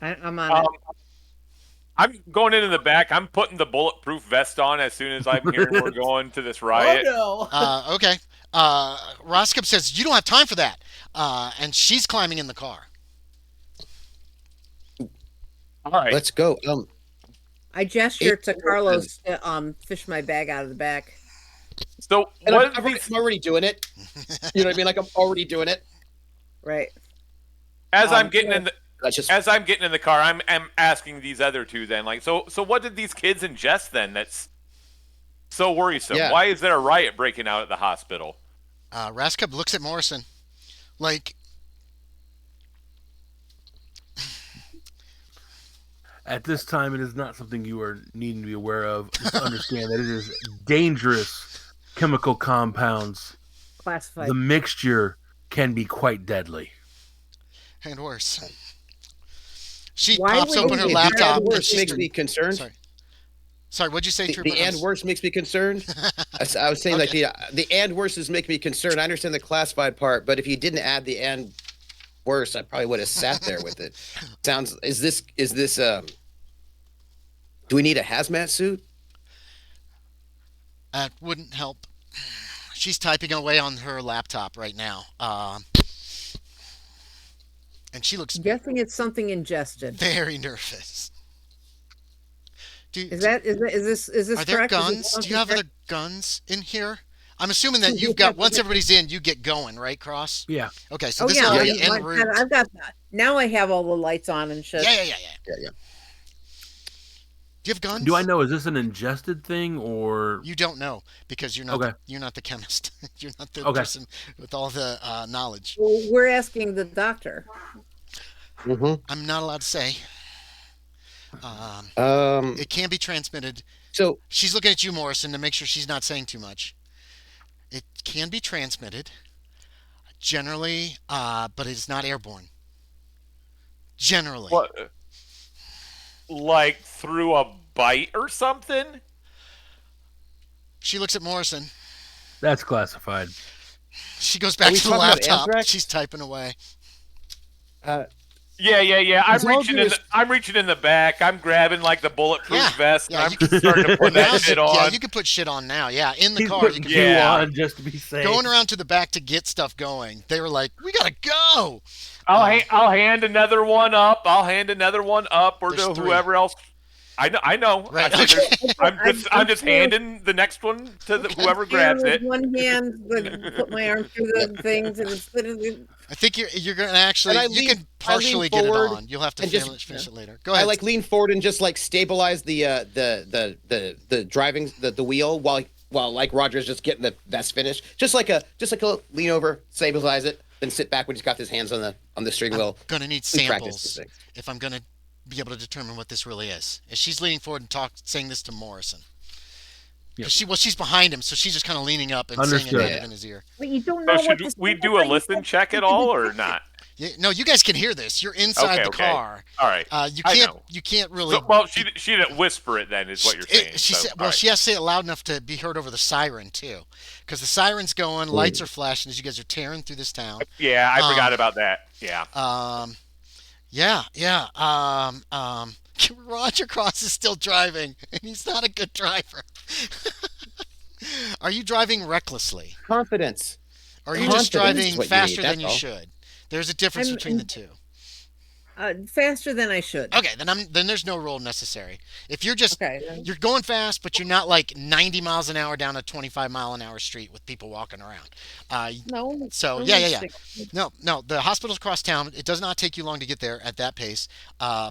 I'm on Um, it. I'm going in the back. I'm putting the bulletproof vest on as soon as I'm hearing we're going to this riot. Oh no! Okay. Roskop says you don't have time for that, and she's climbing in the car. All right. Let's go. I gesture to Carlos to fish my bag out of the back. So And what I'm are these, already doing it. You know what I mean? Like I'm already doing it. Right. as I'm getting in the That's just as I'm getting in the car, I'm asking these other two then, like, so what did these kids ingest then? That's so worrisome. Yeah. Why is there a riot breaking out at the hospital? Roskop looks at Morrison, like At this time, it is not something you are needing to be aware of. Just understand that it is dangerous chemical compounds. Classified. The mixture can be quite deadly. and worse. She Why pops would open you her do laptop. that? and worse she's makes tur- me concerned. Sorry, what'd you say, Trooper? The and worse makes me concerned. I was saying like the and worses make me concerned. I understand the classified part, but if you didn't add the and worse, I probably would have sat there with it. Is this do we need a hazmat suit? That wouldn't help. She's typing away on her laptop right now. And she looks I'm guessing it's something ingested. very nervous. Is this Are there correct? Is it guns? Do you have something other guns in here? I'm assuming that you've got, once everybody's in, you get going, right, Cross? Yeah. Okay, so Oh this yeah, is already en I've route. got that. Now I have all the lights on and shit. Yeah. Yeah. Do you have guns? Do I know? Is this an ingested thing or? You don't know because you're not. Okay. You're not the chemist. You're not the Okay. person with all the knowledge. Well, we're asking the doctor. Mm-hmm. I'm not allowed to say. It can be transmitted. So She's looking at you, Morrison, to make sure she's not saying too much. It can be transmitted, generally, but it is not airborne. Generally. What? Like through a bite or something? She looks at Morrison. That's classified. She goes back we to the talking about laptop. anthrax? She's typing away. Yeah. As long as- I'm reaching in the back. I'm grabbing like the bulletproof Yeah. vest. Yeah, and you I'm starting to put that Now's shit the- on. Yeah, you can put shit on now. Yeah, in the He's car. putting You can two Yeah. on just to be safe. going around to the back to get stuff going. They were like, "We gotta go." I'll hand another one up. Or There's to three. whoever else. I know. I know. Right. I said Okay. I'm just steering- handing the next one to whoever steering grabs with it. one hand, put my arm through Yep. the things, and it's literally. I think you're gonna And actually you can I lean partially get it forward on. You'll have to and just finish it later. Go I ahead. like lean forward and just like stabilize the driving the wheel while like Roger's just getting the vest finished. Just like a lean over, stabilize it, then sit back when he's got his hands on the steering I'm wheel. gonna need We practice these samples things. if I'm gonna be able to determine what this really is. As she's leaning forward and saying this to Morrison. Yep. She's behind him, so she's just kind of leaning up and saying it Understood. kind of in his ear. But you don't know So what should this we is. do a listen check at all or not? Yeah, no, you guys can hear this. You're inside the Okay. car. All right. You I can't. know. You can't really. So, well, she didn't whisper it then, is what you're saying. She So, said, all well, right. she has to say it loud enough to be heard over the siren too, because the siren's going, lights are flashing as you guys are tearing through this town. Yeah, I forgot about that. Yeah. Yeah. Roger Cross is still driving, and he's not a good driver. Are you driving recklessly? Confidence. Or are you just Confidence is driving what you faster need, than you that's all. should? There's a difference between the two. Faster than I should. Okay, then there's no roll necessary. If you're just Okay. then- you're going fast, but you're not like 90 miles an hour down a 25-mile-an-hour street with people walking around. No. So no, yeah. No. The hospital's across town. It does not take you long to get there at that pace.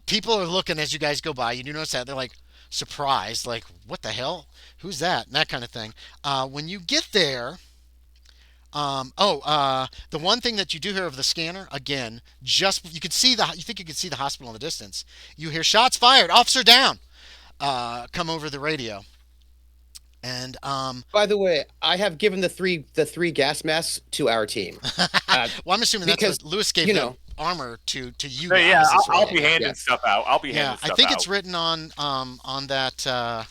People are looking as you guys go by. You do notice that they're like surprised, like what the hell? Who's that? And that kind of thing. When you get there. The one thing that you do hear of the scanner, again, you think you can see the hospital in the distance. You hear shots fired, officer down, come over the radio. And By the way, I have given the three gas masks to our team. well, I'm assuming that's because, what Lewis gave you the know- armor to you. So, yeah, guys as I'll well. be handing Yeah. stuff out. I'll be handing Yeah, stuff I think out. it's written on that.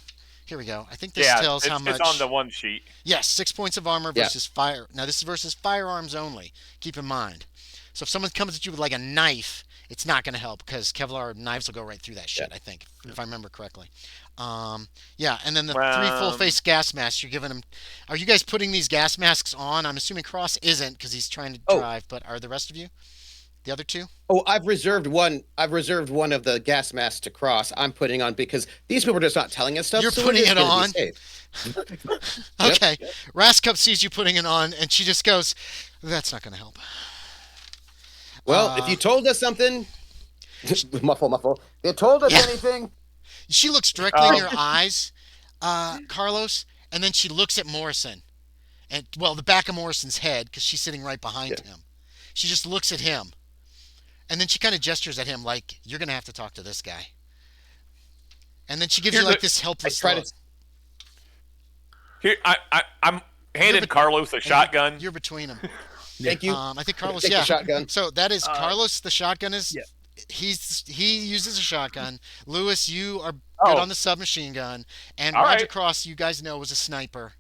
Here we go. I think this Yeah, tells how much. it's on the one sheet. Yes, 6 points of armor Yeah. versus fire. Now this is versus firearms only. Keep in mind. So if someone comes at you with like a knife, it's not going to help because Kevlar knives will go right through that shit. Yeah. I think, if I remember correctly. Yeah, and then the 3 full-face gas masks you're giving them. Are you guys putting these gas masks on? I'm assuming Cross isn't because he's trying to Oh. drive. But are the rest of you? The other two? Oh, I've reserved one of the gas masks to Cross. I'm putting on because these people are just not telling us stuff. You're so we're putting just it gonna be on? safe. Okay. Rascup sees you putting it on, and she just goes, "That's not going to help." Well, if you told us something, muffle. You told us Yeah. anything. She looks directly in your eyes, Carlos, and then she looks at Morrison, and the back of Morrison's head because she's sitting right behind him. She just looks at him, and then she kind of gestures at him like, "You're gonna have to talk to this guy." And then she gives you like this helpless try to- look. Here, I'm handing bet- Carlos a shotgun. You're between them. Thank you. I think Carlos. Take the shotgun. So that is Carlos. The shotgun is. yeah. He uses a shotgun. Lewis, you are good Oh. on the submachine gun, and All Roger right. Cross, you guys know, was a sniper,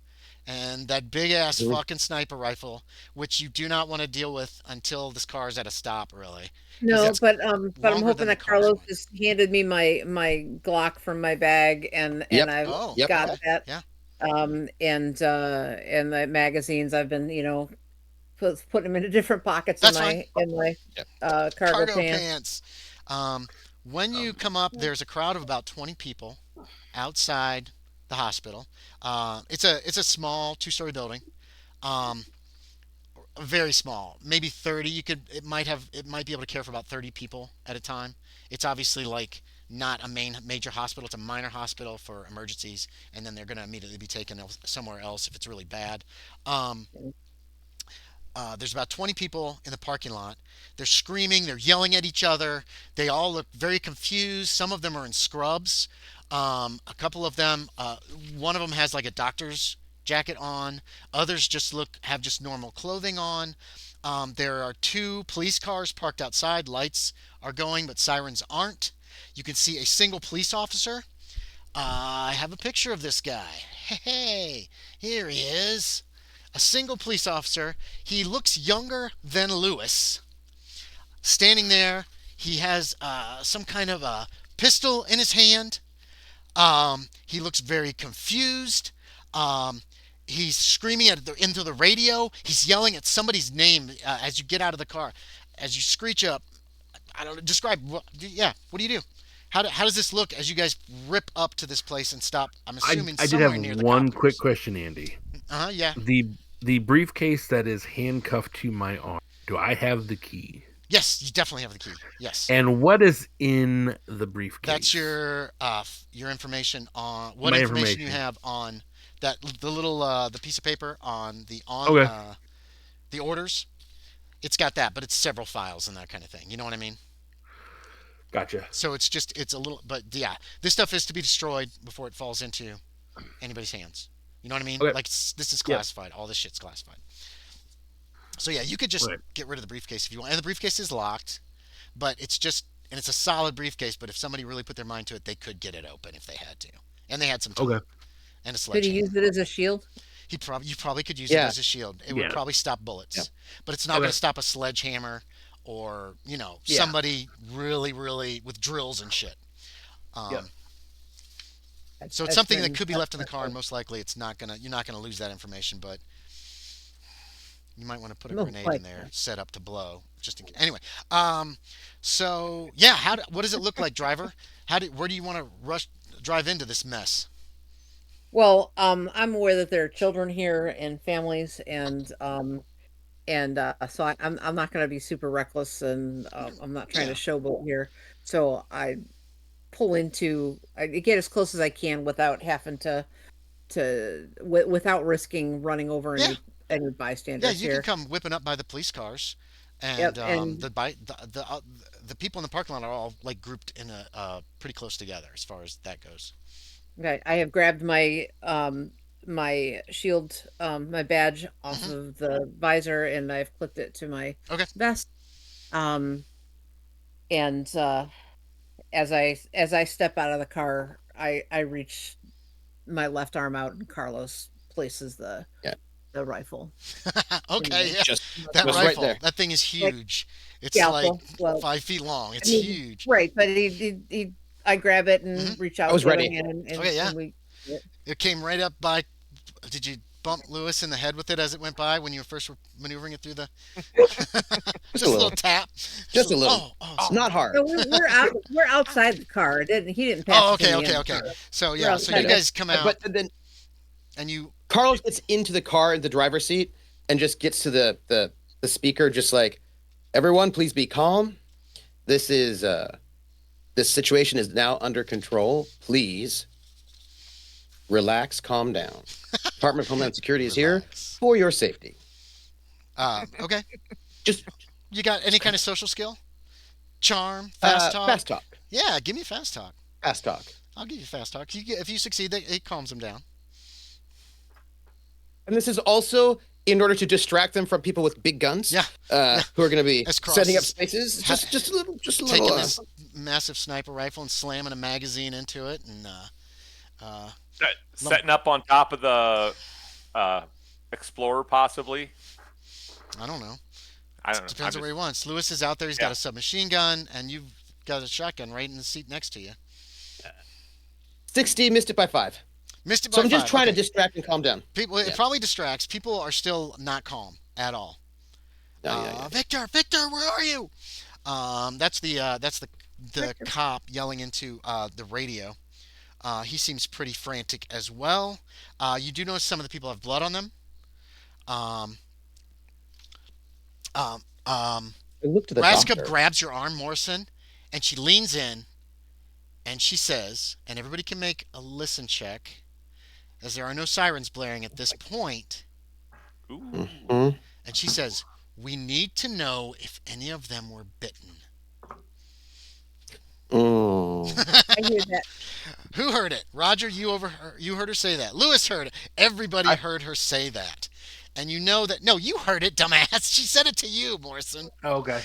and that big ass fucking sniper rifle, which you do not want to deal with until this car is at a stop, really. No, that's but I'm longer hoping than the that car's Carlos one. just handed me my Glock from my bag, and Yep. I've Oh, Yep. got okay. that. Yeah. And the magazines I've been putting them into different pockets That's in my Yep. cargo pants. pants. When you come up, there's a crowd of about 20 people outside the hospital. It's a small 2-story building. Very small, maybe 30. It might be able to care for about 30 people at a time. It's obviously like not a major hospital. It's a minor hospital for emergencies, and then they're going to immediately be taken somewhere else if it's really bad. There's about 20 people in the parking lot. They're screaming. They're yelling at each other. They all look very confused. Some of them are in scrubs. A couple of them, one of them has like a doctor's jacket on. Others have just normal clothing on. There are 2 police cars parked outside. Lights are going, but sirens aren't. You can see a single police officer. I have a picture of this guy. Hey, here he is. A single police officer. He looks younger than Lewis. Standing there, he has some kind of a pistol in his hand. He looks very confused. He's screaming into the radio. He's yelling at somebody's name as you get out of the car. As you screech up, I don't know, describe. What do you do? how does this look as you guys rip up to this place and stop? I'm I, assuming I did have somewhere near the one cop quick cars. question, Andy. Yeah. The briefcase that is handcuffed to my arm. Do I have the key? Yes, you definitely have the key. Yes. And what is in the briefcase? That's your information on what My information you information. have on that the little the piece of paper on Okay. the orders. It's got that, but it's several files and that kind of thing. You know what I mean? Gotcha. So it's a little, but yeah, this stuff is to be destroyed before it falls into anybody's hands. You know what I mean? Okay. Like this is Yep. classified. All this shit's classified. So yeah, you could just Right. get rid of the briefcase if you want. And the briefcase is locked, but and it's a solid briefcase. But if somebody really put their mind to it, they could get it open if they had to. And they had some time. Okay. And a Could he sledgehammer. use it as a shield? You probably could use it Yeah. as a shield. It would Yeah. probably stop bullets, Yeah. but it's not Okay. going to stop a sledgehammer or Yeah. somebody really with drills and shit. Yeah. So it's something that could be left in the car, and most likely you're not gonna lose that information, but you might want to put a Most grenade in likely. there set up to blow just in case. Anyway, so yeah, what does it look like, driver? Where do you want to drive into this mess? Well, I'm aware that there are children here and families, and so I'm not going to be super reckless, and I'm not trying Yeah. to showboat here. So I get as close as I can without having without risking running over Yeah. any Yeah, bystanders you can here. come whipping up by the police cars, and Yep, and the people in the parking lot are all like grouped in a pretty close together as far as that goes. okay, I have grabbed my shield, my badge off Mhm. of the visor, and I've clipped it to my Okay. vest. Um, and as I step out of the car, I reach my left arm out, and Carlos places Yeah. the rifle. Okay, yeah. Just That was right rifle, there. that thing is Like huge. It's like scalpel. Well, 5 feet long. I It's mean, huge. right, but he I grab it and Mhm. reach out I was the other ready. hand, Okay, yeah. and we It came right up by. Did you bump Lewis in the head with it as it went by when you first were maneuvering it through the? Just a little tap. Just a little. Oh, Not hard. so we're outside the car. He didn't pass oh, it to okay, me okay, in okay. the car. So We're yeah, so outside you of- guys come out But then and you. Carlos gets into the car in the driver's seat and just gets to the speaker, just like, everyone, please be calm. This situation is now under control. Please relax, calm down. Department of Homeland Security is here Relax. for your safety. Okay. Just You got any kind of social skill? Charm, fast talk. fast talk. Yeah, give me fast talk. Fast talk. I'll give you fast talk. If you succeed, it calms them down. And this is also in order to distract them from people with big guns. Yeah. Who are going to be As Cross setting up is- spaces. Ha- Just a little. Taking this massive sniper rifle and slamming a magazine into it, and Setting up on top of the Explorer, possibly. I don't know. I don't know. Depends on where he wants. Lewis is out there. He's got a submachine gun, and you've got a shotgun right in the seat next to you. 60, missed it by 5. Missed it by So I'm just five. trying Okay. to distract and calm down. People. It Yeah. probably distracts. People are still not calm at all. Yeah. Victor, where are you? That's the cop yelling into the radio. He seems pretty frantic as well. You do notice some of the people have blood on them. Um, um, um, I look to the Raska doctor. grabs your arm, Morrison, and she leans in, and she says, and everybody can make a listen check, as there are no sirens blaring at this point. Ooh. Mhm. And she says, "We need to know if any of them were bitten." Mm. I hear that. Who heard it? Roger, you heard her say that. Lewis heard it. Everybody heard her say that. And you know that. No, you heard it, dumbass. She said it to you, Morrison. Okay.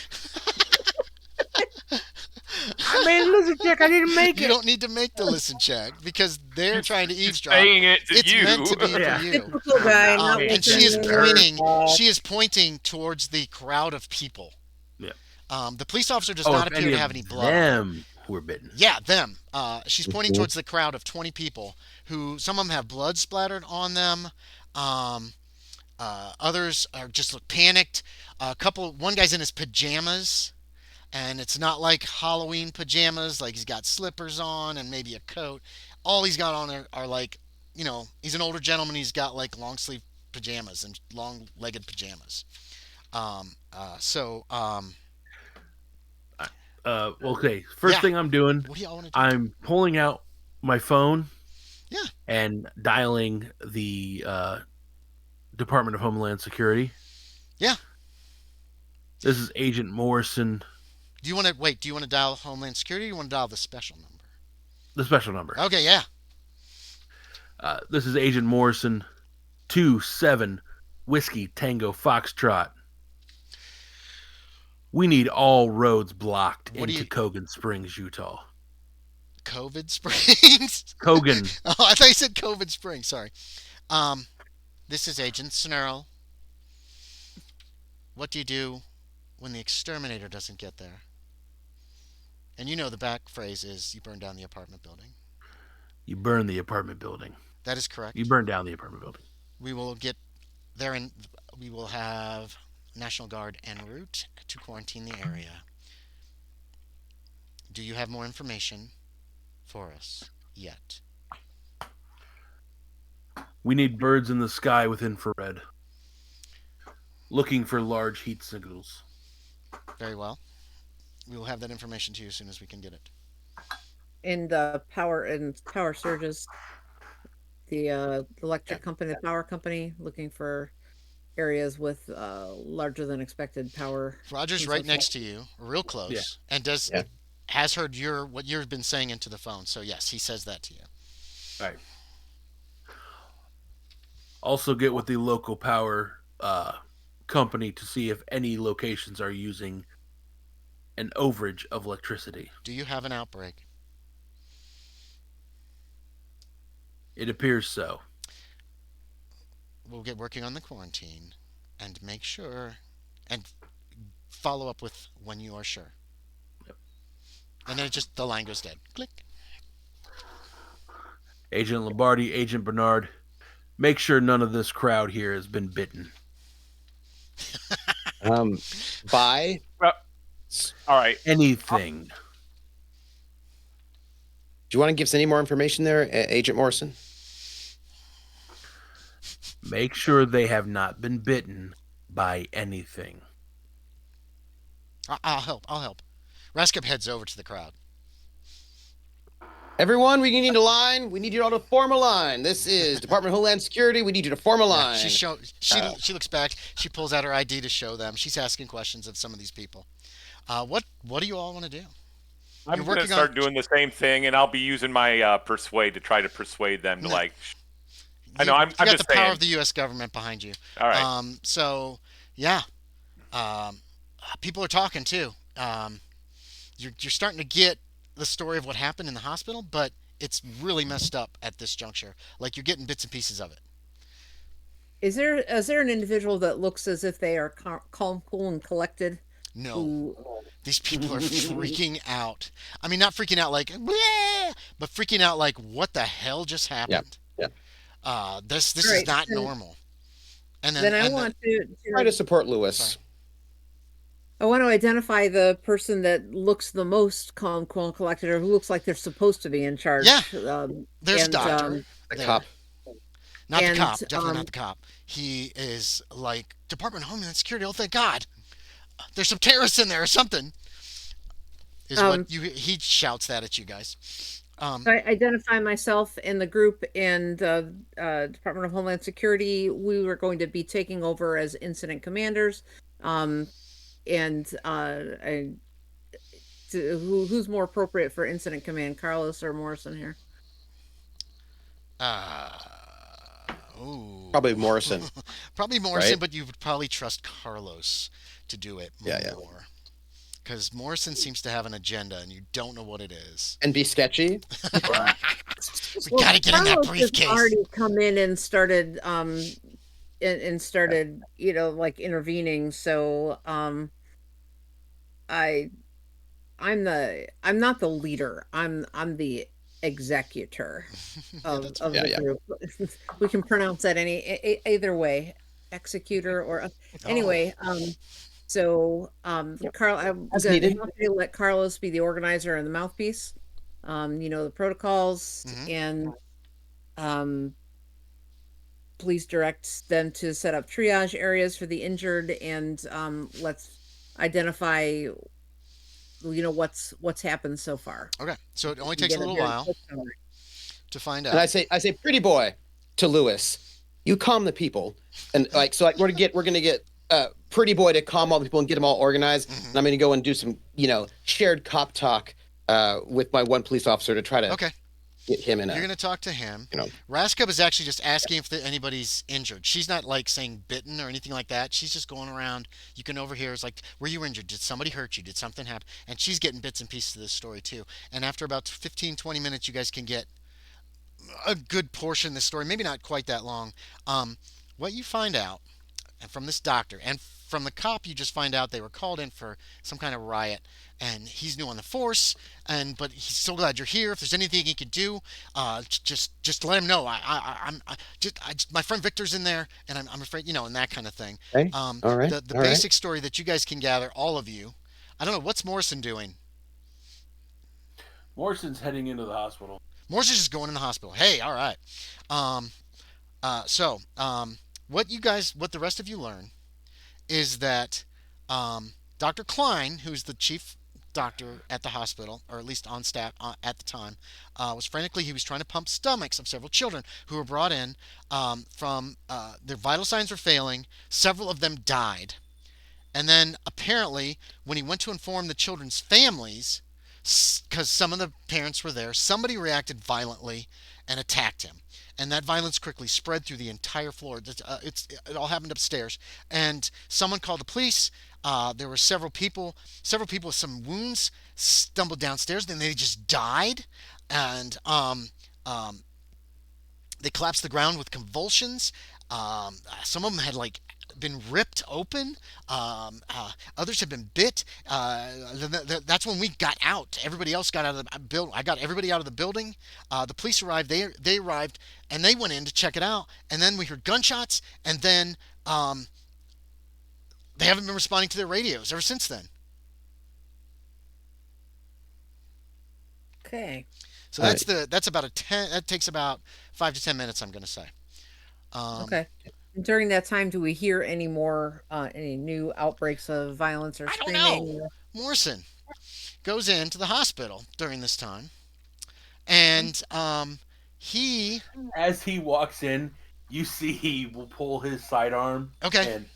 I made a lizard check. I didn't make You it. don't need to make the listen check because they're trying to eavesdrop. Saying it to It's you. meant to be Yeah. for you. Typical guy, not And she is listening. pointing. She is pointing towards the crowd of people. Yeah. The police officer does Oh, not if appear to of have any blood. Them were bitten. Yeah, them. She's pointing Mhm. towards the crowd of 20 people who some of them have blood splattered on them. Others are just look panicked. One guy's in his pajamas. And it's not like Halloween pajamas, like he's got slippers on and maybe a coat. All he's got on are like, he's an older gentleman. He's got like long sleeve pajamas and long legged pajamas. So, Okay. First yeah. thing I'm doing, What do y'all want to do? I'm pulling out my phone Yeah. and dialing the Department of Homeland Security. Yeah. This is Agent Morrison, Do you want to wait? Do you want to dial Homeland Security? Or you want to dial the special number? the special number. Okay. Yeah. This is Agent Morrison, 27 Whiskey Tango Foxtrot. We need all roads blocked What do into you- Cogan Springs, Utah. COVID Springs. Cogan. Oh, I thought you said COVID Springs. Sorry. This is Agent Snarl. What do you do when the exterminator doesn't get there? And the back phrase is you burn down the apartment building. You burn the apartment building. That is correct. You burn down the apartment building. We will get there and we will have National Guard en route to quarantine the area. Do you have more information for us yet? We need birds in the sky with infrared. Looking for large heat signals. Very well. We will have that information to you as soon as we can get it. And power surges. The electric company, the power company, looking for areas with larger than expected power. Roger's right next to you, real close, Yeah. and has heard what you've been saying into the phone. So yes, he says that to you. All right. Also get with the local power company to see if any locations are using an overage of electricity. Do you have an outbreak? It appears so. We'll get working on the quarantine and make sure and follow up with when you are sure. Yep. And then the line goes dead. Click. Agent Lombardi, Agent Bernard, make sure none of this crowd here has been bitten. By Well, all right. Anything. Do you want to give us any more information there, Agent Morrison? Make sure they have not been bitten by anything. I'll help. Raskip heads over to the crowd. Everyone, we need a line. We need you all to form a line. This is Department of Homeland Security. We need you to form a line. Yeah, she looks back. She pulls out her ID to show them. She's asking questions of some of these people. What do you all want to do? I'm going to start doing the same thing, and I'll be using my persuade to try to persuade them to like. I know. I'm You got just the power saying. of the U.S. government behind you. All right. So yeah, people are talking too. You're starting to get the story of what happened in the hospital, but it's really messed up at this juncture. Like you're getting bits and pieces of it. Is there an individual that looks as if they are calm, cool, and collected? No, these people are freaking out. I mean, not freaking out like, bleh, but freaking out like, what the hell just happened? Yeah. This All right, is not then- normal. And Then I want Try to support Lewis. Sorry. I want to identify the person that looks the most calm, cool, and collected, or who looks like they're supposed to be in charge. Yeah. Um, There's a and, doctor. The there. cop. Not And, the cop. Definitely not the cop. He is like Department of Homeland Security. Oh, thank God. There's some terrorists in there or something. He shouts that at you guys. So I identify myself and the group and Department of Homeland Security. We were going to be taking over as incident commanders. Who's more appropriate for incident command, Carlos or Morrison here? Probably Morrison. Probably Morrison, Right? but you would probably trust Carlos to do it Yeah. more. Because Morrison seems to have an agenda, and you don't know what it is. And be sketchy. We gotta get in that Carlos has briefcase. already come in and started like intervening. So I'm not the leader. I'm the executor of the group. We can pronounce that either way, executor or anyway. So, Yep. Carl, I'm As gonna needed. have to let Carlos be the organizer and the mouthpiece. The protocols Hmm. and um, please direct them to set up triage areas for the injured and let's identify, what's happened so far. Okay, so it only And takes a get a little very while quick summary. to find And out. I say, pretty boy to Lewis, you calm the people. And like, so like we're gonna get pretty boy to calm all the people and get them all organized. Hmm. And I'm gonna go and do some, shared cop talk with my one police officer to try to Okay, get him in you're a, gonna talk to him. you know, Raskub is actually just asking if anybody's injured. She's not like saying bitten or anything like that. She's just going around. You can overhear. It's like, were you injured? Did somebody hurt you? Did something happen? And she's getting bits and pieces of this story too. And after about 15, 20 minutes, you guys can get a good portion of the story. Maybe not quite that long. What you find out and from this doctor and from the cop, you just find out they were called in for some kind of riot, and he's new on the force, and but he's so glad you're here. If there's anything he could do, just let him know. My friend Victor's in there, and I'm afraid, and that kind of thing. okay, all right, The all right. basic story that you guys can gather, all of you. I don't know what's Morrison doing. Morrison's heading into the hospital. Morrison's just going in the hospital. Hey, all right. Um, what the rest of you learn is that Dr. Klein, who's the chief doctor at the hospital, or at least on staff at the time, he was trying to pump stomachs of several children who were brought in from their vital signs were failing. Several of them died. And then apparently, when he went to inform the children's families, because some of the parents were there, somebody reacted violently and attacked him. And that violence quickly spread through the entire floor. It all happened upstairs. And someone called the police. There were several people with some wounds stumbled downstairs. Then they just died. And um, they collapsed to the ground with convulsions. Some of them had like been ripped open. Others had been bit. That's when we got out. Everybody else got out of the building. I got everybody out of the building. The police arrived. They arrived and they went in to check it out. And then we heard gunshots. And then they haven't been responding to their radios ever since then. Okay. So All right. that's about a 10. That takes about 5 to 10 minutes. I'm going to say. Um, Okay. During that time, do we hear any new outbreaks of violence or I don't know. screaming? Morrison goes into the hospital during this time, Hmm? and he As he walks in, you see he will pull his sidearm okay, and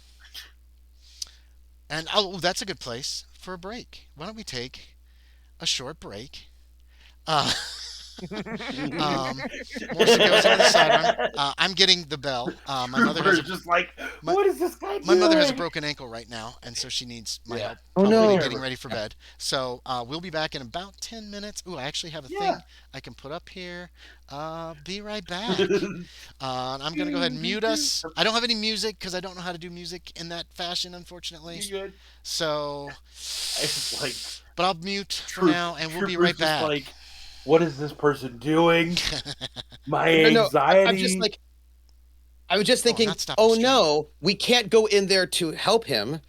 and oh, that's a good place for a break. Why don't we take a short break? Uh, um, Morrison goes into the sidearm. I'm getting the bell. Trooper's just like, my, what is this guy my mother has a doing? broken ankle right now, and so she needs my Yeah. help Oh probably no. getting ready for bed. So we'll be back in about 10 minutes. Ooh, I actually have a Yeah. thing I can put up here. Be right back. I'm gonna go ahead and mute us. I don't have any music because I don't know how to do music in that fashion, unfortunately. You good? So, It's like but I'll mute for now, and we'll be Trooper's right just back. like, what is this person doing? My No, no. I'm just anxiety. like, I was just Oh, I'm thinking, not stopping oh streaming. no, we can't go in there to help him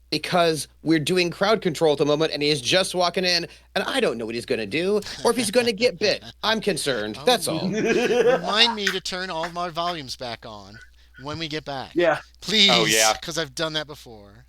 because we're doing crowd control at the moment and he is just walking in and I don't know what he's going to do or if he's going to get bit. I'm concerned. Oh, That's all. remind me to turn all my volumes back on when we get back, Yeah. Oh please, yeah. because I've done that before.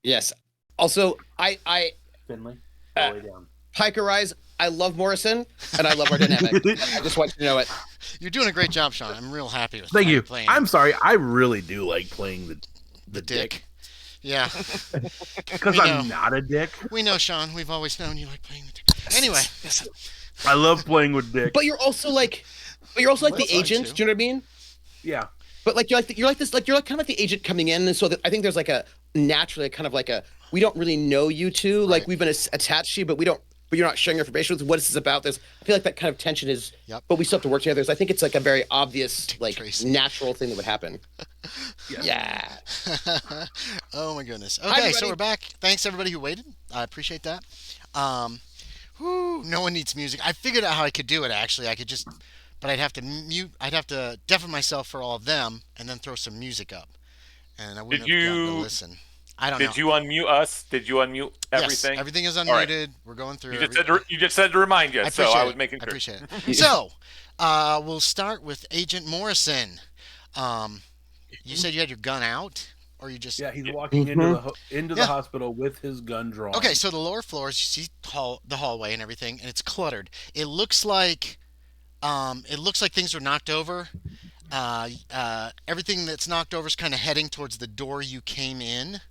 Yes. Also, I Finley, Uh, all the way down. Piker Eyes, I love Morrison, and I love our dynamic. I just want you to know it. You're doing a great job, Sean. I'm real happy with Thank how you. you're playing I'm sorry. I really do like playing the dick. Yeah, because We I'm know. not a dick. we know, Sean. We've always known you like playing the dick. Anyway, I love playing with dick. But you're also like the That's agent. fine, Do you know what I mean? Yeah. But like you're like kind of like the agent coming in, and so that I think there's like a naturally kind of like a we don't really know you two, like Right. we've been attached to you, but you're not sharing information with what this is about. I feel like that kind of tension is, Yep. but we still have to work together. So I think it's like a very obvious, like Tracy. natural thing that would happen. Yeah. Yeah. Oh my goodness. Hi, Okay, so everybody. we're back. Thanks everybody who waited. I appreciate that. No one needs music. I figured out how I could do it actually. I could just, but I'd have to mute. I'd have to deafen myself for all of them, and then throw some music up, and I wouldn't Did have gotten to you- listen. I don't know. Did you unmute us? Did you unmute everything? Yes, everything is right. unmuted. We're going through. You just said to remind you, I so appreciate I was it. making I sure. appreciate it. So, we'll start with Agent Morrison. You said you had your gun out, or you just? Yeah, he's walking into the Yeah. hospital with his gun drawn. Okay, so the lower floors, you see the hallway and everything, and it's cluttered. It looks like things are knocked over. Everything that's knocked over is kind of heading towards the door you came in,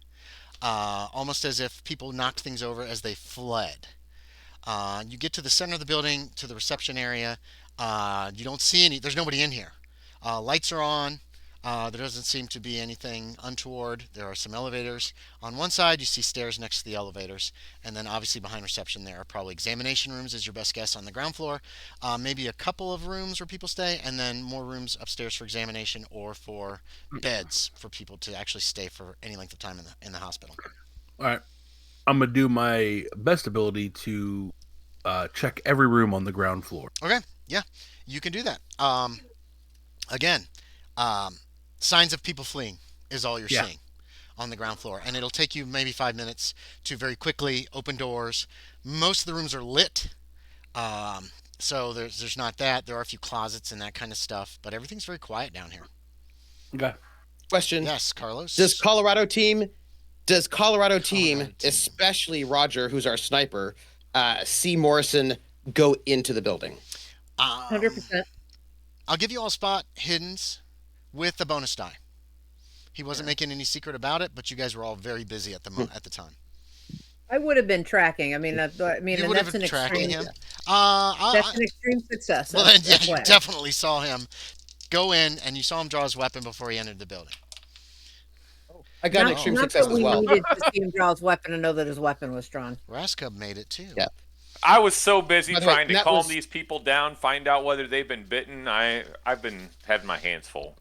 almost as if people knocked things over as they fled. You get to the center of the building, to the reception area. You don't see there's nobody in here. Lights are on. There doesn't seem to be anything untoward. There are some elevators. On one side, you see stairs next to the elevators. And then obviously behind reception, there are probably examination rooms, is your best guess, on the ground floor. Maybe a couple of rooms where people stay, and then more rooms upstairs for examination or for beds for people to actually stay for any length of time in the hospital. All right. I'm going to do my best ability to check every room on the ground floor. Okay, yeah, you can do that. Again, signs of people fleeing is all you're seeing on the ground floor, and it'll take you maybe 5 minutes to very quickly open doors. Most of the rooms are lit, so there's not that. There are a few closets and that kind of stuff, but everything's very quiet down here. Okay. Question: Yes, Carlos. Does Colorado team, Colorado team. especially Roger, who's our sniper, see Morrison go into the building? 100%. I'll give you all spot hiddens with a bonus die. He wasn't making any secret about it, but you guys were all very busy at the time. I would have been tracking. I mean, You and would that's have an been tracking extreme. him. That's an extreme success. Well, then, yeah, you FYI. definitely saw him go in, and you saw him draw his weapon before he entered the building. I got an Not, extreme not success that as we well. needed to see him draw his weapon and know that his weapon was drawn. Raskub made it too. Yeah. I was so busy By the way, trying to that calm was- these people down, find out whether they've been bitten. I've been having my hands full.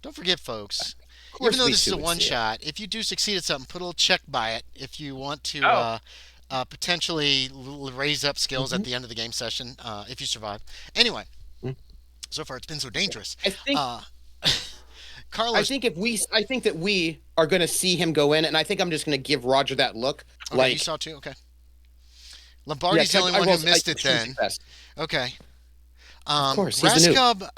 Don't forget, folks. Of course Even though we this is too a would one see it. shot, if you do succeed at something, put a little check by it. If you want to potentially raise up skills at the end of the game session, if you survive. Anyway, so far it's been so dangerous. I think Carlos, I think that we are going to see him go in, and I think I'm just going to give Roger that look. okay, like you saw too. Okay. Lombardi's the only one who missed it then. Okay. Of course, he's the noob. Raskub,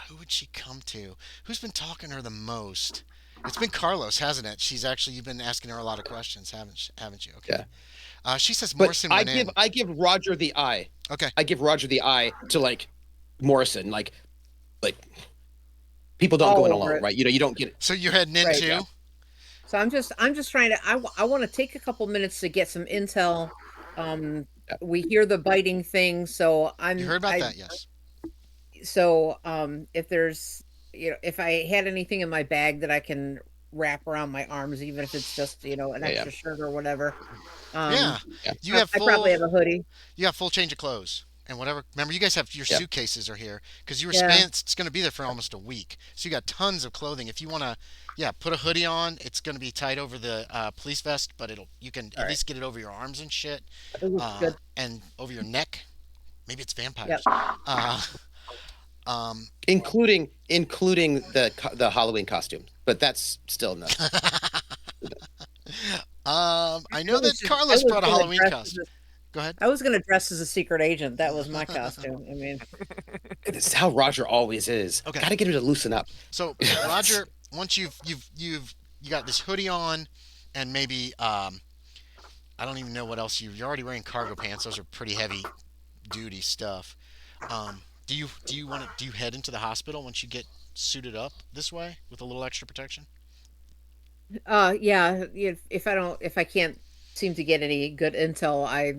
who would she come to? Who's been talking to her the most? It's been Carlos, hasn't it? You've been asking her a lot of questions, haven't you? Okay. Yeah. She says But Morrison I went give in. I give Roger the eye. Okay. I give Roger the eye to like Morrison, like people don't All go in over alone, it. right? You don't get it. So you're heading in Right, too? yeah. So I'm just trying to. I want to take a couple minutes to get some intel. We hear the biting thing, so You heard about that, yes. So if there's, if I had anything in my bag that I can wrap around my arms, even if it's just, an Yeah, extra shirt or whatever. Yeah. Yeah. You have I full probably have a hoodie. you have full change of clothes and whatever. Remember, you guys have your Yeah. suitcases are here because you were Yeah. it's going to be there for almost a week. So you got tons of clothing. If you want to, put a hoodie on. It's going to be tight over the police vest, but you can at least get it over your arms and shit, It looks good. and over your neck. Maybe it's vampires. Yep. Including the Halloween costume, but that's still no. I know that I Carlos was brought a gonna Halloween dress costume. Go ahead. I was going to dress as a secret agent. That was my costume. I mean, This is how Roger always is. Okay. Got to get him to loosen up. So Roger, once you got this hoodie on, and maybe I don't even know what else you're already wearing cargo pants. Those are pretty heavy duty stuff. Do you head into the hospital once you get suited up this way with a little extra protection? Yeah, if I can't seem to get any good intel, I,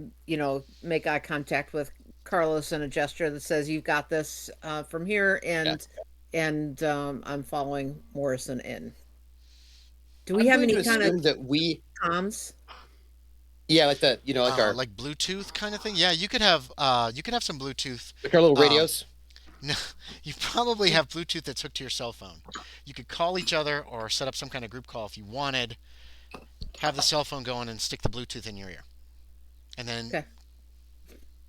make eye contact with Carlos and a gesture that says, "You've got this," from here, Yeah. and I'm following Morrison in. Do we I'm have going to any kind of assume that comms? yeah, like the, like our Like Bluetooth kind of thing. Yeah, you could have some Bluetooth. like our little Um, radios. no, you probably have Bluetooth that's hooked to your cell phone. You could call each other or set up some kind of group call if you wanted. Have the cell phone going and stick the Bluetooth in your ear, and then Okay.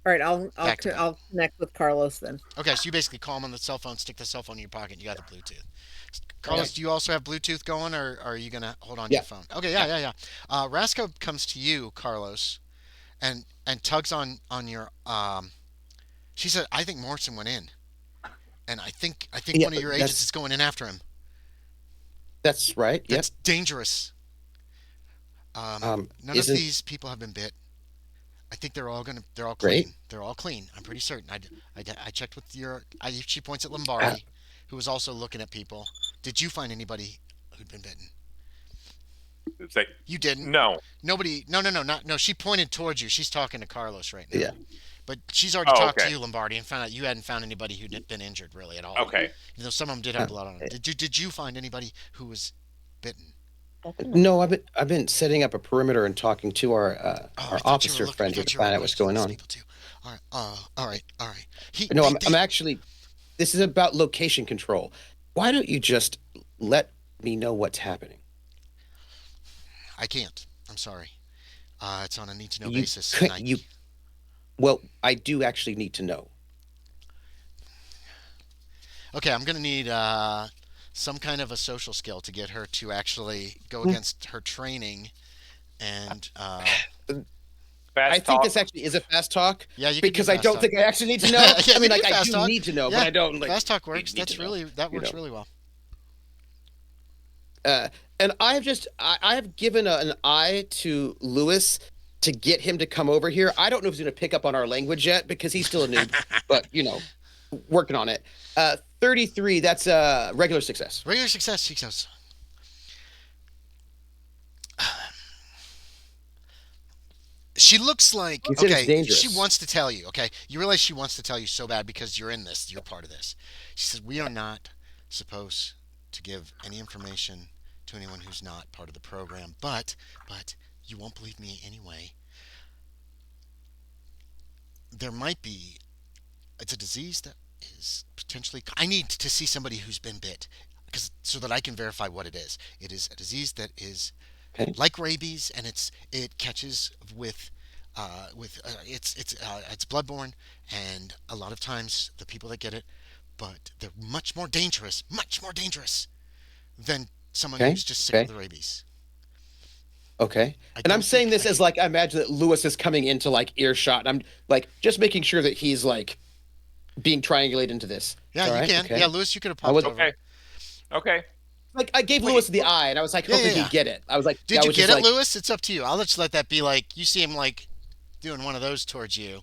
All right, back to black. I'll connect with Carlos then. Okay, so you basically call them on the cell phone, stick the cell phone in your pocket, and you got the Bluetooth. Okay. Carlos, do you also have Bluetooth going, or are you gonna hold on to Yeah. your phone? Okay, yeah, Yeah. yeah, yeah. Rasco comes to you, Carlos, and tugs on your. She said, "I think Morrison went in, and I think Yeah, one of your agents that's is going in after him. that's right. Yep. That's dangerous. None of Isn't these people have been bit. I think they're all great. clean. They're all clean. I'm pretty certain. I checked with your. She points at Uh, Lombardi, who was also looking at people. Did you find anybody who'd been bitten? It's like, You didn't. no. Nobody. No, no, no, not no. She pointed towards you. She's talking to Carlos right now. yeah. But she's already Oh, talked to okay. you, Lombardi, and found out you hadn't found anybody who'd been injured really at all. Okay. Even though some of them did Uh, have blood on them. Did you find anybody who was bitten? no, I've been setting up a perimeter and talking to Oh, I our thought you were officer looking. I friend here thought to you were find out what's looking at going these on. people too. All right. All right. All right. No, I'm actually. This is about location control. Why don't you just let me know what's happening? I can't. I'm sorry. It's on a need to know You basis, and could you well, I do actually need to know. okay. I'm gonna need some kind of a social skill to get her to actually go Hmm. against her training, and I Fast think this talk. actually is a fast talk yeah, you could do because I fast don't talk. think I actually need to know. Yeah, I you mean, do like I fast do talk. need to know, but Yeah, I don't like fast talk works. need to know. That You works know. really well. And I have given an eye to Lewis to get him to come over here. I don't know if he's going to pick up on our language yet because he's still a noob, but working on it. 33. That's a regular success. Regular success, she goes. She looks like He said it's okay. She dangerous. wants to tell you. Okay, you realize she wants to tell you so bad because you're in this. You're part of this. She says we are not supposed to give any information to anyone who's not part of the program. But you won't believe me anyway. There might be. It's a disease that is potentially. I need to see somebody who's been bit because so that I can verify what it is. It is a disease that is Okay. like rabies, and it catches it's bloodborne, and a lot of times the people that get it, but they're much more dangerous than someone Okay. who's just sick Okay. with rabies. Okay. I And I'm don't saying think this I as can. like I imagine that Lewis is coming into like earshot. And I'm like just making sure that he's like being triangulated into this. Yeah, All you right. can. Okay. Yeah, Lewis, you could have I popped was over. Okay. Okay. like I gave Wait. Lewis the eye, and I was like Yeah, yeah, hoping yeah. he'd get it. I was like, Did I you was get just it, like, Lewis? It's up to you. I'll just let that be like you see him like doing one of those towards you.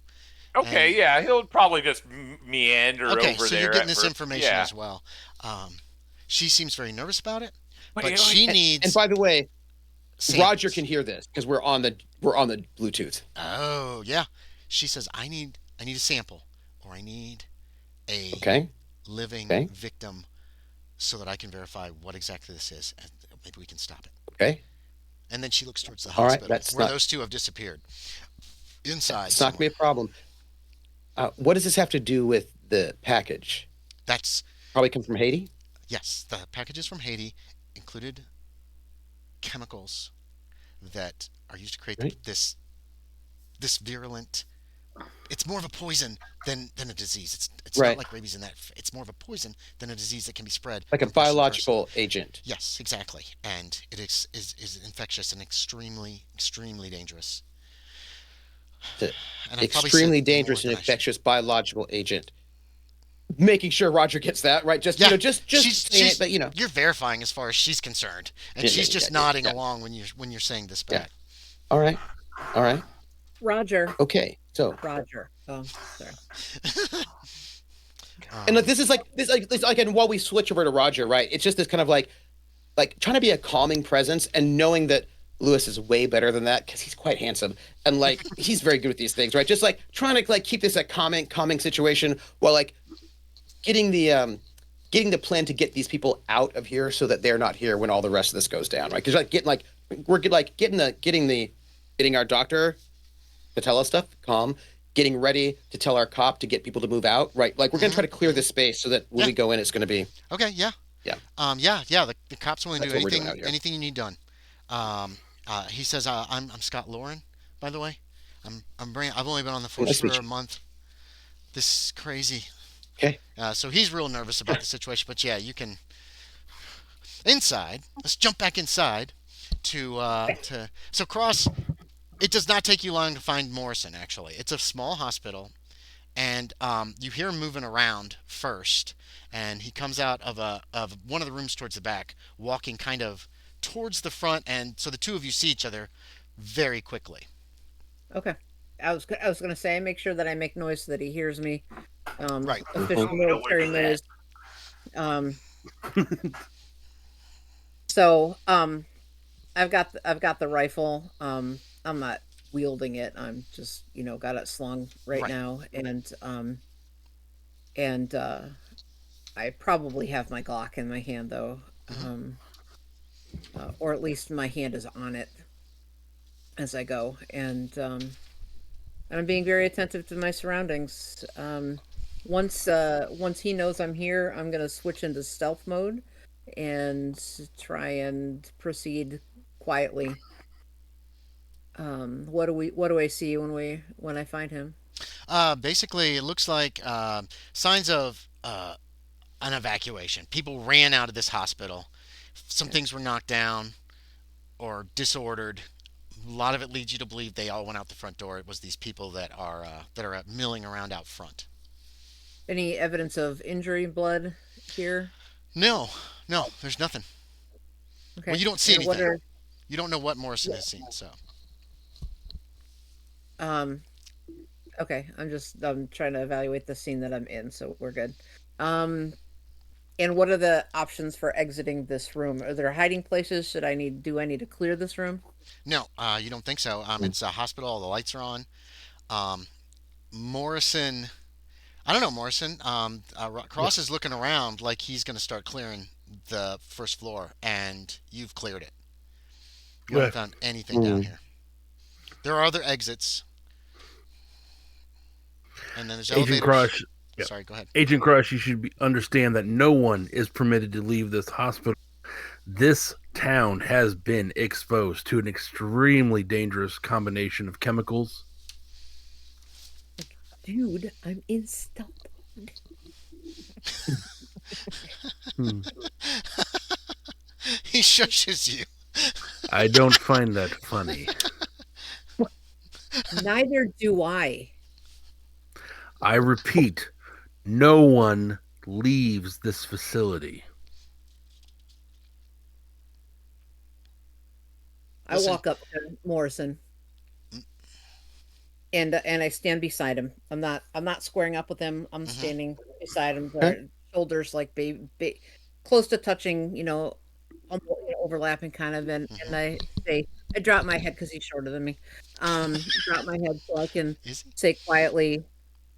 And Okay. Yeah. He'll probably just meander okay, over so you're there getting at this first. information Yeah. as well. Um, she seems very nervous about it, But but she and needs by the way, Roger samples. can hear this because we're on the Bluetooth. Oh yeah, she says I need a sample, or I need a Okay. living Okay. victim so that I can verify what exactly this is, and maybe we can stop it. Okay. And then she looks towards the All right. hospital where those two have disappeared inside It's not gonna be somewhere. a problem. What does this have to do with the package? That's Probably come from Haiti. yes, the packages from Haiti included chemicals that are used to create Right. this virulent. It's more of a poison than a disease. It's not Right. like rabies in that. It's more of a poison than a disease that can be spread Like a from person to person. biological agent. Yes, exactly, and it is infectious and extremely dangerous. The And I probably said extremely more dangerous and than I should. infectious biological agent. making sure Roger gets that right. Just just saying it, but you're verifying as far as she's concerned, and Yeah, she's yeah, just yeah, nodding yeah. along when you're saying this Yeah. back. All right. Roger. Okay. So, Roger. Oh, sorry. and this is like, and while we switch over to Roger, right? It's just this kind of like trying to be a calming presence and knowing that Lewis is way better than that because he's quite handsome and like he's very good with these things, right? Just like trying to like keep this a calming situation while like getting the plan to get these people out of here so that they're not here when all the rest of this goes down, right? Because getting our doctor to tell us stuff, calm, getting ready to tell our cop to get people to move out, right? Like we're gonna try to clear this space so that when we go in, it's gonna be okay. Yeah. Yeah. The cop's willing to do anything you need done. He says, I'm Scott Lauren, by the way. I've only been on the force for a month. This is crazy. Okay. So he's real nervous about the situation, but yeah, you can. Inside, let's jump back inside so Cross. It does not take you long to find Morrison. Actually, it's a small hospital, and you hear him moving around first, and he comes out of one of the rooms towards the back, walking kind of towards the front, and so the two of you see each other very quickly. Okay. I was going to say, make sure that I make noise so that he hears me. Right. Official military noise. So, I've got the rifle. I'm not wielding it. I'm just, got it slung right now, and I probably have my Glock in my hand though, or at least my hand is on it as I go, and I'm being very attentive to my surroundings. Once he knows I'm here, I'm gonna switch into stealth mode and try and proceed quietly. What do I see when I find him? Basically, it looks like signs of an evacuation. People ran out of this hospital. Some things were knocked down or disordered. A lot of it leads you to believe they all went out the front door. It was these people that are milling around out front. Any evidence of injury, blood here? No, there's nothing. Okay. Well, you don't see anything. You don't know what Morrison has seen, so. Okay, I'm trying to evaluate the scene that I'm in, so we're good. And what are the options for exiting this room? Are there hiding places? Do I need to clear this room? No, you don't think so. It's a hospital. All the lights are on. Morrison, I don't know, Morrison. Cross is looking around like he's going to start clearing the first floor, and you've cleared it. You haven't found anything down here. There are other exits. And then there's Agent Crush. Sorry, go ahead. Agent Crush, you should understand that no one is permitted to leave this hospital. This town has been exposed to an extremely dangerous combination of chemicals. Dude, I'm in stealth mode. He shushes you. I don't find that funny. Neither do I. I repeat, no one leaves this facility. I walk up to Morrison, and I stand beside him. I'm not squaring up with him. I'm standing beside him, shoulders like baby, close to touching, overlapping kind of, and I drop my head because he's shorter than me. Drop my head so I can say quietly,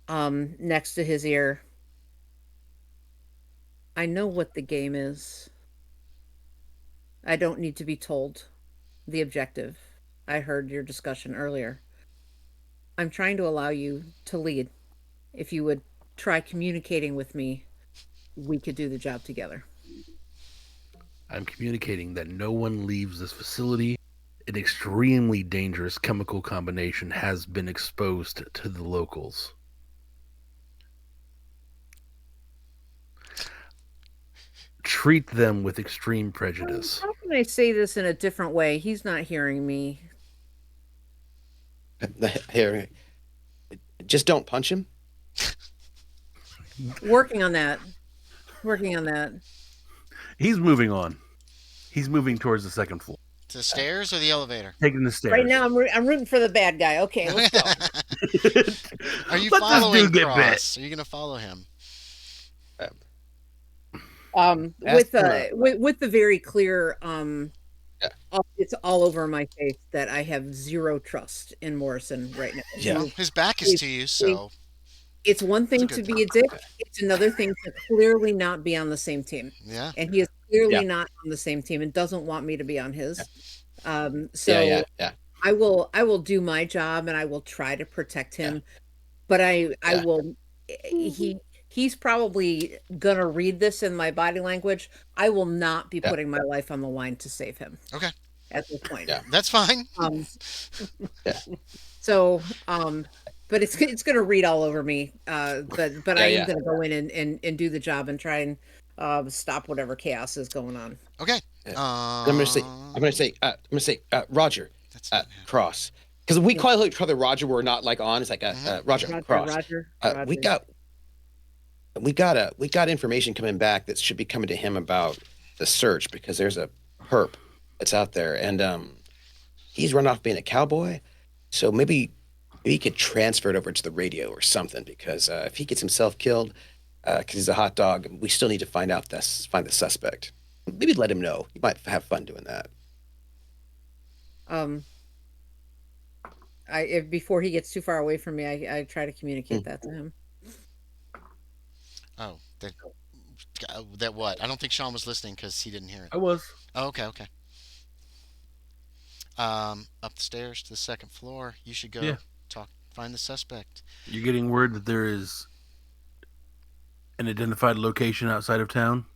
next to his ear, I know what the game is. I don't need to be told the objective. I heard your discussion earlier. I'm trying to allow you to lead. If you would try communicating with me, we could do the job together. I'm communicating that no one leaves this facility. An extremely dangerous chemical combination has been exposed to the locals. Treat them with extreme prejudice. How can I say this in a different way? He's not hearing me. Here, just don't punch him. Working on that. Working on that. He's moving on. He's moving towards the second floor, To the stairs or the elevator? taking the stairs. Right now, I'm rooting for the bad guy. Okay, let's go. Are you Let this following dude get Cross? Are you going to follow him? With the very clear Yeah. it's all over my face that I have zero trust in Morrison right now. Yeah. Well, his back is to you, so It's one thing That's a to good be a dick. It's another thing to clearly not be on the same team. yeah. And he is clearly Yeah. not on the same team and doesn't want me to be on his. Yeah. I will do my job and I will try to protect him. But I Yeah. will he's probably gonna read this in my body language. I will not be Yeah. putting my life on the line to save him. Okay. At this point. Yeah. That's fine. Yeah. So but it's gonna read all over me. But I am Yeah. gonna go in and do the job and try and stop whatever chaos is going on. Okay. I'm gonna say, Roger, That's not Cross, because we call each other Roger. We're not like on. It's like Roger, Cross. Roger. We got information coming back that should be coming to him about the search, because there's a perp that's out there, and he's run off being a cowboy. So maybe he could transfer it over to the radio or something, because if he gets himself killed because he's a hot dog, we still need to find the suspect. Maybe let him know. You might have fun doing that. If before he gets too far away from me, I try to communicate that to him. Oh, that what? I don't think Sean was listening because he didn't hear it. I was. Oh, okay. Up the stairs to the second floor. You should go find the suspect. You're getting word that there is an identified location outside of town?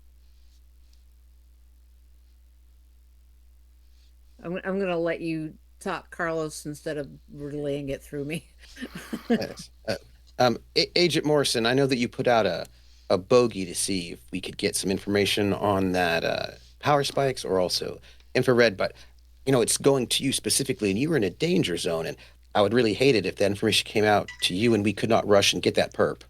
I'm gonna let you talk, Carlos, instead of relaying it through me. Yes. Agent Morrison, I know that you put out a bogey to see if we could get some information on that power spikes or also infrared, but it's going to you specifically, and you were in a danger zone, and I would really hate it if that information came out to you and we could not rush and get that perp.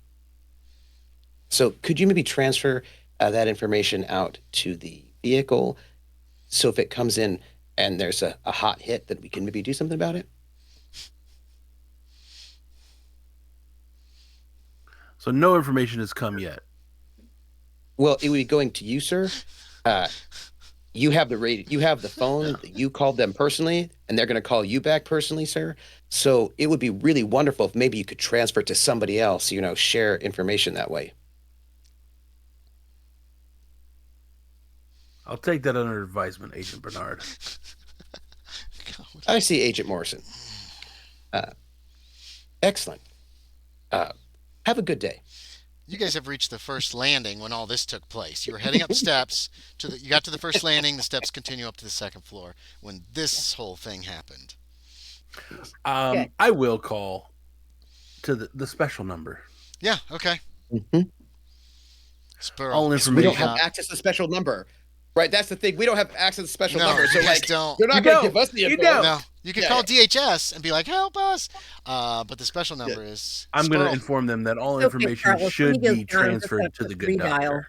So could you maybe transfer that information out to the vehicle, so if it comes in and there's a hot hit, that we can maybe do something about it? So no information has come yet. Well, it would be going to you, sir. You have the radio, you have the phone. You called them personally, and they're going to call you back personally, sir. So it would be really wonderful if maybe you could transfer it to somebody else. Share information that way. I'll take that under advisement, Agent Bernard. I see, Agent Morrison. Excellent. Have a good day. You guys have reached the first landing when all this took place. You were heading up the steps you got to the first landing. The steps continue up to the second floor when this whole thing happened. Okay. I will call to the special number. Yeah. Okay. Mm-hmm. All We information. don't have access to the special number. Right, that's the thing. We don't have access to the special No, number. So, you guys don't. You're not going to give us the You info. don't. No, you can call DHS and be like, "Help us!" But the special number is. I'm going to Squirrel. inform them that all Okay, information Carlos, should when he be gets done, I'm just transferred gonna to the put good redial. doctor.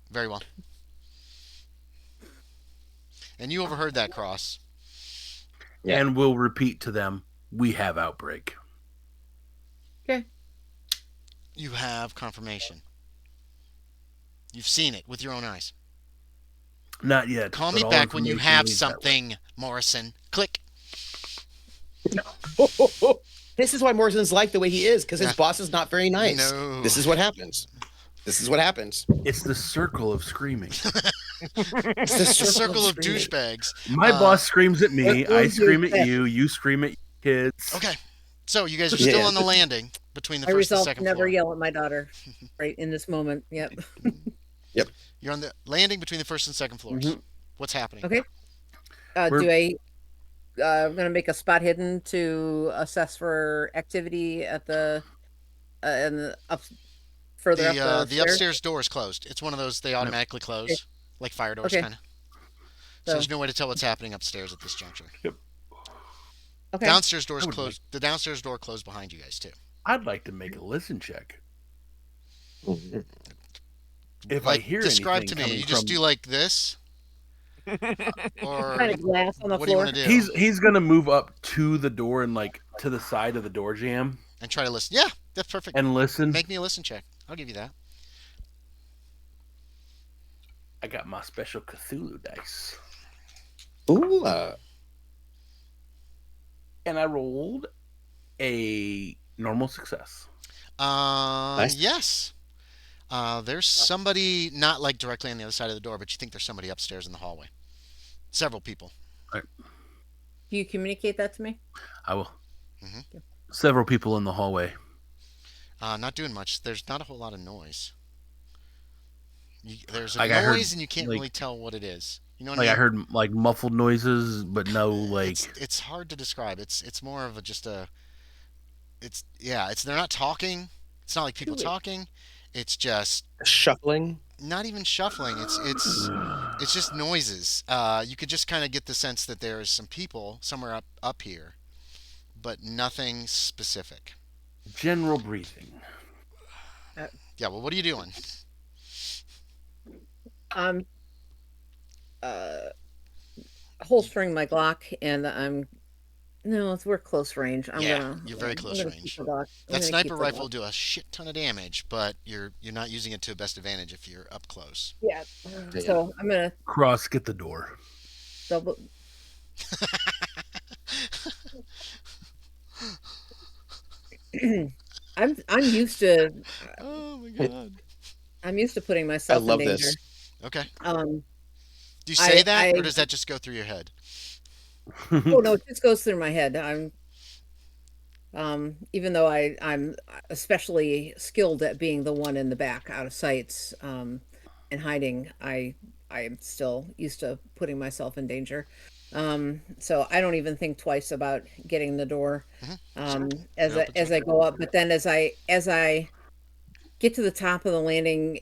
Very well. And you overheard that, Cross. Yeah. And we'll repeat to them, we have outbreak. Okay. You have confirmation. You've seen it with your own eyes. Not yet. Call but me all back when you information have leads that way. something, Morrison. Click. This is why Morrison's like the way he is, because his Yeah. boss is not very nice. No. This is what happens. It's the circle of screaming. It's It's a circle of screaming. douchebags. My boss screams at me. What I was scream your at you. You scream at your kids. Okay. So you guys are still Yeah. on the landing between the I first and resolve to second never floor. yell at my daughter right in this moment. Yep. You're on the landing between the first and second floors. Mhm. What's happening? Okay. I'm gonna make a spot hidden to assess for activity at the in the up further up The stairs? upstairs door is closed. It's one of those they automatically close, Okay. like fire doors, Okay. kind of. So there's no way to tell what's happening upstairs at this juncture. Okay. Downstairs door's I would closed. The downstairs door closed behind you guys too. I'd like to make a listen check. If I Like, hear describe anything to me. coming You just from, do like this, or Kind of glass on the what do you floor. want to do? he's gonna move up to the door and like to the side of the door jam And try to listen. Yeah, that's perfect. and listen. Make me a listen check. I'll give you that. I got my special Cthulhu dice, Ooh, and I rolled a normal success. Nice. Yes. There's somebody not like directly on the other side of the door, but you think there's somebody upstairs in the hallway. Several people. Do you communicate that to me? I will. Mhm. Several people in the hallway. Not doing much. There's not a whole lot of noise. There's a Like I heard, noise, and you can't like- really tell what it is. You know what Like I I mean? heard like muffled noises, but no like. It's hard to describe. It's more of a just a. It's they're not talking. It's not like people talking. It's just Shuffling. not even shuffling. It's just noises. You could just kind of get the sense that there's some people somewhere up here, but nothing specific. General breathing. Yeah. Well, what are you doing? I'm holstering my Glock, and we're close range. Yeah, you're very close I'm gonna range. keep the Glock. I'm That gonna keep sniper the rifle will Glock. do a shit ton of damage, but you're not using it to the best advantage if you're up close. Yeah. So I'm gonna Cross, get the door. double. I'm used to Oh my god. putting I myself in love danger. this. Okay. Um. Do you say that, I- or does that just go through your head? Oh no, it just goes through my head. Even though I'm especially skilled at being the one in the back, out of sights, and hiding, I am still used to putting myself in danger. So I don't even think twice about getting the door, as I go up. But then as I get to the top of the landing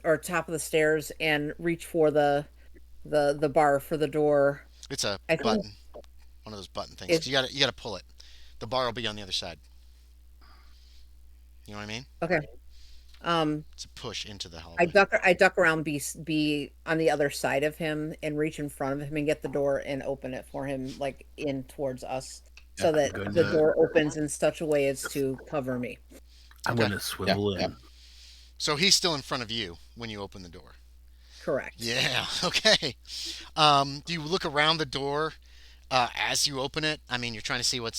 or top of the stairs and reach for the bar for the door, It's a I think button, one of those button things. it's- You gotta pull it. The bar will be on the other side. You know what I mean? okay. It's a push into the I hallway. duck around, be on the other side of him, and reach in front of him and get the door and open it for him, like in towards us, so that good. the door opens in such a way as to cover me. I'm Okay. gonna swivel Yeah, in. So he's still in front of you when you open the door. Correct. Yeah. Okay. Do you look around the door as you open it? I mean, you're trying to see what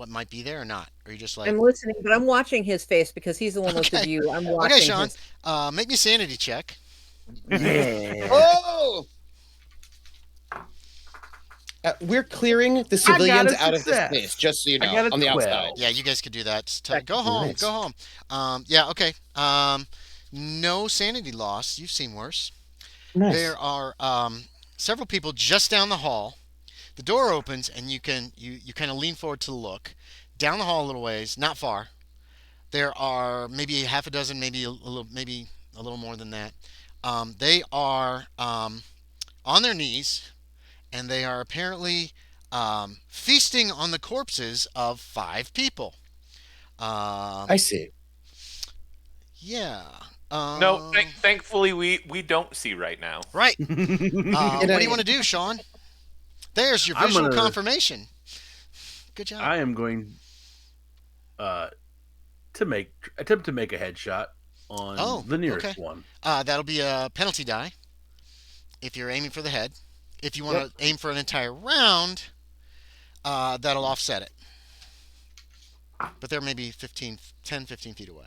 might be there or not, or you just like, I'm listening, but I'm watching his face because he's the one with the Okay. view. I'm watching okay, Sean, his. make me a sanity check. Yeah. Oh! We're clearing the civilians a out of this success. place, just so you I know, got a on the 12. outside. Yeah, you guys could do that. Just Nice. go home. Nice. Go home. Yeah. Okay. No sanity loss. You've seen worse. Nice. There are several people just down the hall. The door opens, and you kind of lean forward to look down the hall a little ways, not far. There are maybe half a dozen, maybe a little more than that. They are on their knees, and they are apparently feasting on the corpses of 5 people. I see. Yeah. No, thankfully we don't see right now. Right. What do you want to do, Sean? There's your visual gonna- confirmation. Good job. I am going to attempt to make a headshot on the nearest okay. one. That'll be a penalty die if you're aiming for the head. If you want to aim for an entire round, that'll offset it. But they're maybe 10, 15 feet away.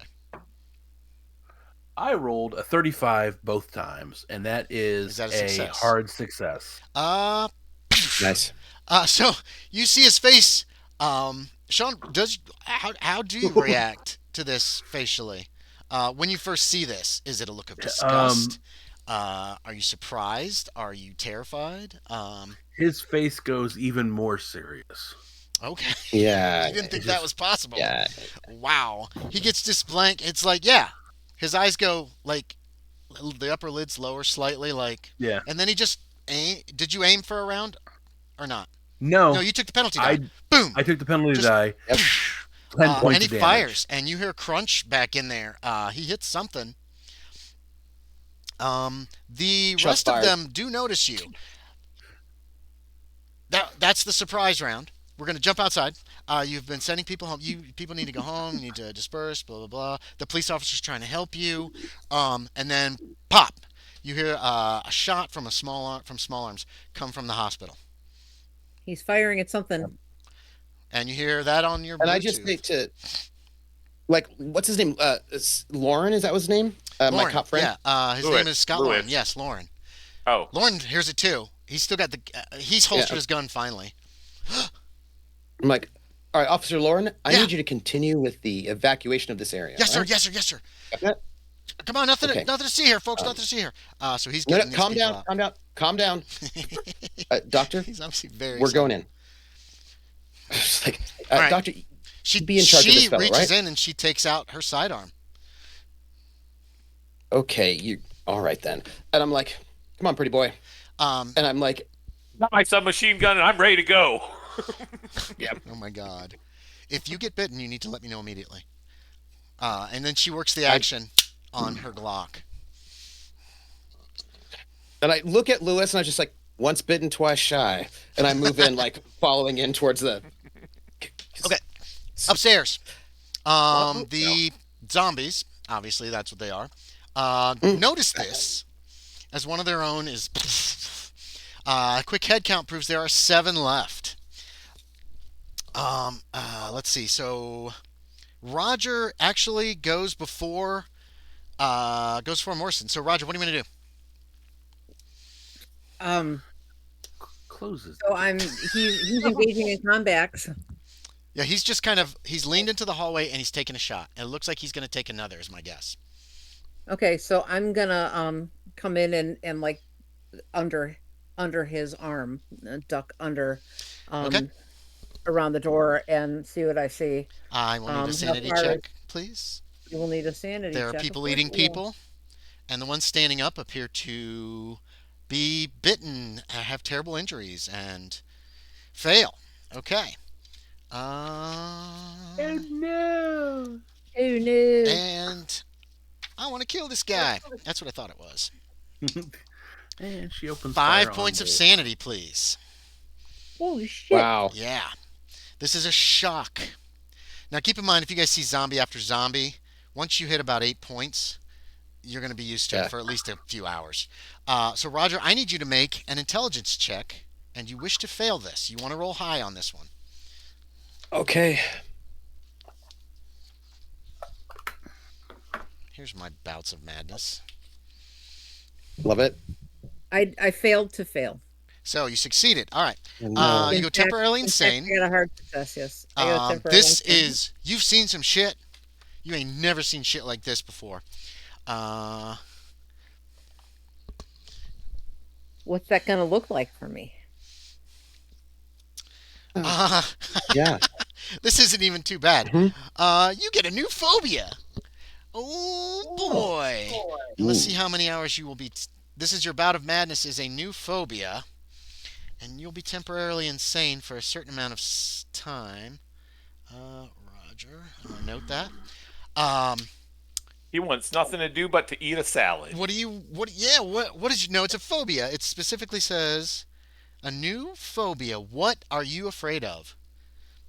I rolled a 35 both times, and that is that a a success? hard success. Nice. So you see his face. Sean, how do you react to this facially? When you first see this, is it a look of disgust? Are you surprised? Are you terrified? His face goes even more serious. Okay. Yeah. You didn't think that was possible. Yeah. Wow. He gets this blank. It's like, yeah. His eyes go like the upper lid's lower slightly, like. Yeah. And then he just did you aim for a round or not? No, No, you took the penalty die. Boom. I took the penalty Just- die. Yep. 10 points And he of damage. fires, and you hear crunch back in there. He hits something. The Shots rest of fired. them do notice you. That's the surprise round. We're going to jump outside. You've been sending people home. People need to go home. You need to disperse. Blah blah blah. The police officer's trying to help you. And then pop. You hear a shot from small arms come from the hospital, He's firing at something. and you hear that on your And Bluetooth. I just need to, like, what's his name? Lauren, is that his name? My Lauren, cop friend? yeah. His Lewis, name is Scott Lewis. Lauren. Yes, Lauren. Oh, Lauren hears it too. He's still got the. He's holstered his gun finally. I'm like, all right, Officer Lauren, I Yeah. need you to continue with the evacuation of this area. Yes, sir. all right? Yes, sir. Yes, sir. Got that? Come on, nothing Okay. to see here, folks. Nothing to see here. So he's No, getting no, these calm people down, out. calm down, calm down. Doctor, He's obviously very. we're excited. going in. It's like, All right. Doctor, She be in charge of this she fellow, reaches right? in and she takes out her sidearm. okay, you all right then? And I'm like, come on, pretty boy. And I'm like, got my submachine gun, and I'm ready to go. Oh my God! If you get bitten, you need to let me know immediately. And then she works the action on her Glock. and I look at Lewis, and I'm just like, once bitten, twice shy. And I move in, like, following in towards the. Okay. Upstairs. The zombies, obviously that's what they are, notice this as one of their own is. A quick head count proves there are 7 left. Let's see. So Roger actually goes before Morrison. So Roger, what are you going to do? Closes. So he's engaging in combat. Yeah, he's just he's leaned into the hallway and he's taking a shot. And it looks like he's going to take another, is my guess. Okay, so I'm gonna come in and like under his arm, duck under, Okay. around the door and see what I see. I will need a How sanity far- check, please. You will need a sanity There are check, of people course eating you will. people, and the ones standing up appear to be bitten, have terrible injuries, and fail. Okay. No. Oh no! And I want to kill this guy. That's what I thought it was. And she opens fire 5 on points of the- sanity, please. Holy shit! Wow. Yeah. This is a shock. Now keep in mind, if you guys see zombie after zombie, once you hit about 8 points, you're going to be used to Yeah. it for at least a few hours. So Roger, I need you to make an intelligence check, and you wish to fail this. You want to roll high on this one. Okay. Here's my bouts of madness. Love it. I failed to fail. So you succeeded. All right. No. You go temporarily In fact, insane. I got a hard success. Yes. I got temporarily This insane. is, you've seen some shit. You ain't never seen shit like this before. What's that gonna look like for me? Yeah. This isn't even too bad. Mhm. You get a new phobia. Oh boy. Let's see how many hours you will be. This is your bout of madness is a new phobia, and you'll be temporarily insane for a certain amount of time. Roger, I'm gonna note that. He wants nothing to do but to eat a salad. What did you know? It's a phobia. It specifically says a new phobia. What are you afraid of?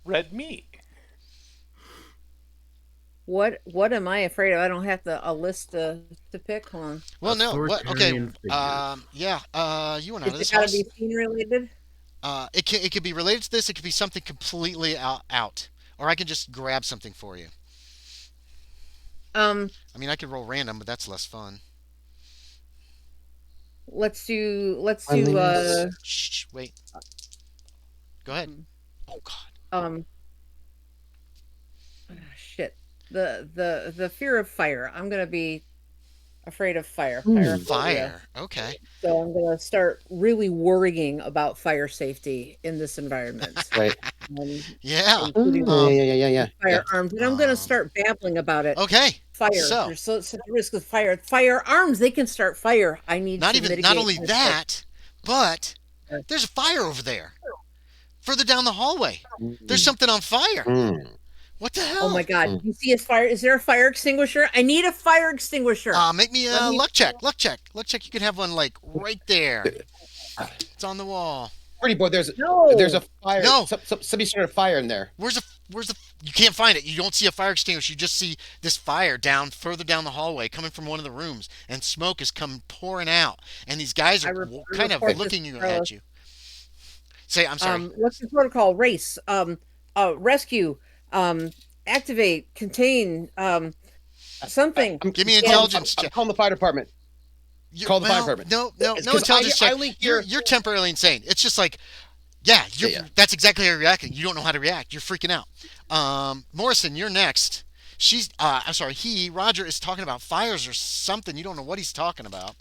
Red meat. What am I afraid of? I don't have a list to pick. Hold on. Well, no. What? Okay. Authoritarian figures. Yeah. You and I. Is This it gotta house. be scene related? It could be related to this. It could be something completely out. Or I can just grab something for you. I mean, I could roll random, but that's less fun. Let's do Shh, wait. Go ahead. Oh God. shit. The fear of fire. I'm gonna be afraid of fire. Hmm. Fire. Okay. So I'm gonna start really worrying about fire safety in this environment. Right. Yeah. Including Yeah. firearms. And I'm gonna start babbling about it. Okay. Fire. So- There's such a risk of fire. Firearms, they can start fire. I need Not to even. mitigate Not only my that, but there's a fire over there. Further down the hallway, there's something on fire. Mm. What the hell? Oh my God! You see a fire? Is there a fire extinguisher? I need a fire extinguisher. Make me a luck check. Luck check. Luck check. You can have one like right there. It's on the wall. Pretty boy, there's No. a fire. No. Somebody started a fire in there. Where's the? You can't find it. You don't see a fire extinguisher. You just see this fire further down the hallway, coming from one of the rooms, and smoke is coming pouring out. And these guys are kind of looking at you. Say, I'm sorry. What's the protocol? Race. Rescue. Activate. Contain. Something. Give me an intelligence I'm check. calling the fire department. Call the fire department. No It's 'cause intelligence I check. only hear- You're temporarily insane. It's just like, that's exactly how you're reacting. You don't know how to react. You're freaking out. Morrison, you're next. Roger is talking about fires or something. You don't know what he's talking about.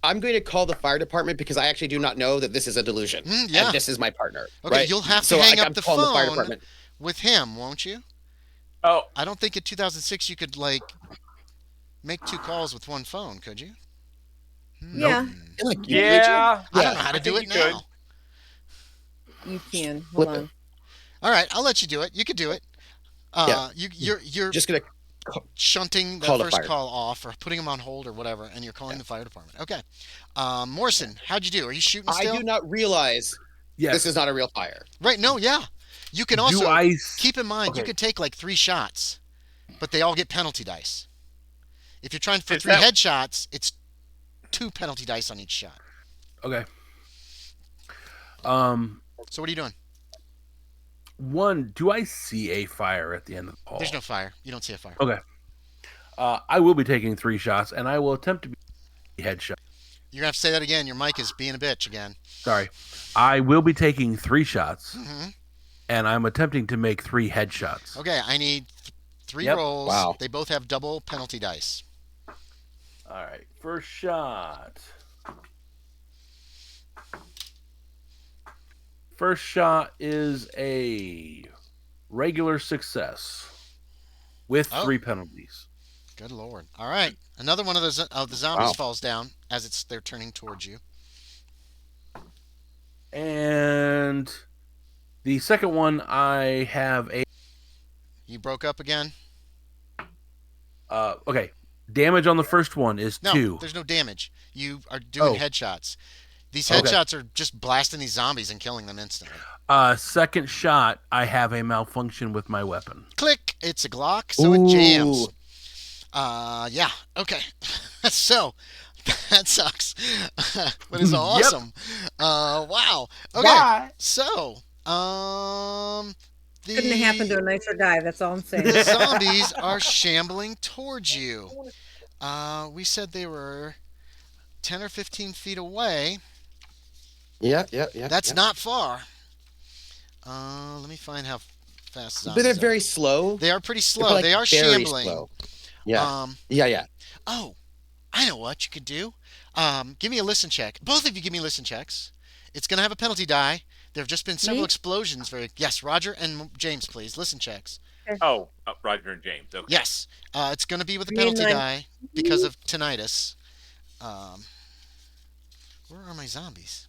I'm going to call the fire department because I actually do not know that this is a delusion. Yeah. And this is my partner. Okay, right? you'll have to So hang I'm up the calling the fire phone department. with him, won't you? Oh, I don't think in 2006 you could make 2 calls with one phone, could you? Yeah, yeah. I don't know how to do it think you could. now. you can. Flip Hold it. on. All right, I'll let you do it. You could do it. You're Just going to shunting the Call the first fire. call off or putting him on hold or whatever, and you're calling the fire department. Okay. Morrison, how'd you do? Are you shooting still? I do not realize Yes. this is not a real fire. Right, no, yeah. You can also keep in mind you Okay. could take 3 shots, but they all get penalty dice. If you're trying for Is 3 that- headshots, it's 2 penalty dice on each shot. Okay. So what are you doing? One, do I see a fire at the end of the hall? There's no fire. You don't see a fire. Okay. I will be taking 3 shots, and I will attempt to be headshot. You're gonna have to say that again. Your mic is being a bitch again. Sorry. I will be taking 3 shots, hmm and I'm attempting to make 3 headshots. Okay, I need 3 Yep. rolls. Wow. They both have double penalty dice. All right. First shot. First shot is a regular success with Oh. 3 penalties. Good lord! All right, another one of the zombies Wow. falls down as they're turning towards you. And the second one, I have a You broke up again? okay. Damage on the first one is No, 2. there's no damage. You are doing Oh. headshots. These Okay. headshots are just blasting these zombies and killing them instantly. Second shot, I have a malfunction with my weapon. Click! It's a Glock, so it jams. Ooh. Yeah. Okay. So that sucks, but it's awesome. Wow. Okay. Bye. So, Couldn't have happened to a nicer guy. That's all I'm saying. the zombies are shambling towards you. We said they were 10 or 15 feet away. Yeah. That's not far. Let me find how fast zombies But they're are. very slow. They are pretty They're, slow. like, They are very shambling. slow. Yeah. Um, Yeah. Oh, I know what you could do. Give me a listen check. Both of you give me listen checks. It's going to have a penalty die. There have just been several Me? explosions. Yes, Roger and James, please. Listen checks. Oh, Roger and James. Okay. Yes. It's going to be with a Me and penalty mine. die because of tinnitus. Where are my zombies?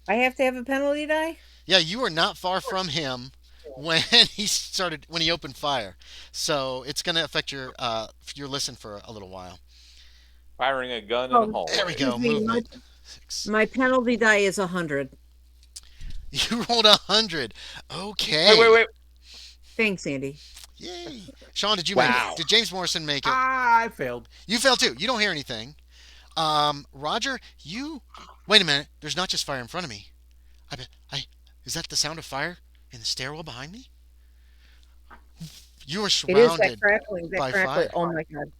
I have to have a penalty die? Yeah, you are not far from him when he opened fire. So it's going to affect your listen for a little while. Firing a gun in Oh, the hallway. There we go. Excuse me, Movement. 6. My penalty die is 100. You rolled 100. Okay. Wait. Thanks, Andy. Yay. Sean, did you Wow. did James Morrison make it? I failed. You failed too. You don't hear anything. Roger, wait a minute. There's not just fire in front of me. Is that the sound of fire in the stairwell behind me? You are It is surrounded. that crackling. by That crackling. fire. Oh my God.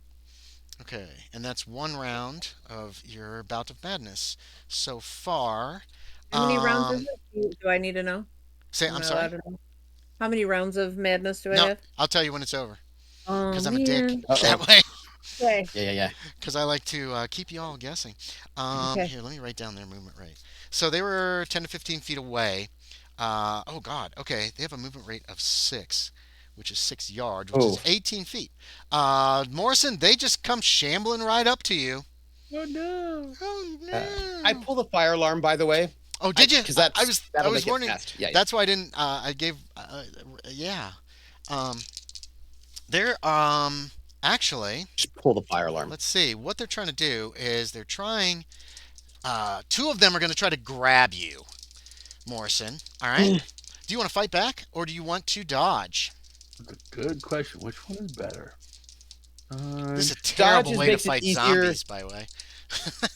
Okay, and that's 1 round of your bout of madness so far. How many rounds is it? Do I need to know? I'm Am I sorry. allowed to know? How many rounds of madness do I No, have? I'll tell you when it's over Oh, because I'm a dick man. that way. Okay. Yeah. Because I like to keep you all guessing. Okay. Here, let me write down their movement rate. So they were 10 to 15 feet away. Oh, God. Okay, they have a movement rate of 6, which is 6 yards, which is Oh. 18 feet. Morrison, they just come shambling right up to you. Oh no. Oh, no. I pulled a fire alarm, by the way. Oh, did you? Because I was that'll I was make it wondering. fast. Yeah. That's why I didn't. I gave. Yeah. They're actually, Just pull the fire alarm. let's see. What they're trying to do is they're trying. Two of them are going to try to grab you, Morrison. All right. Do you want to fight back or do you want to dodge? That's a good question. Which one is better? This is a terrible way to makes it fight easier. zombies, by the way.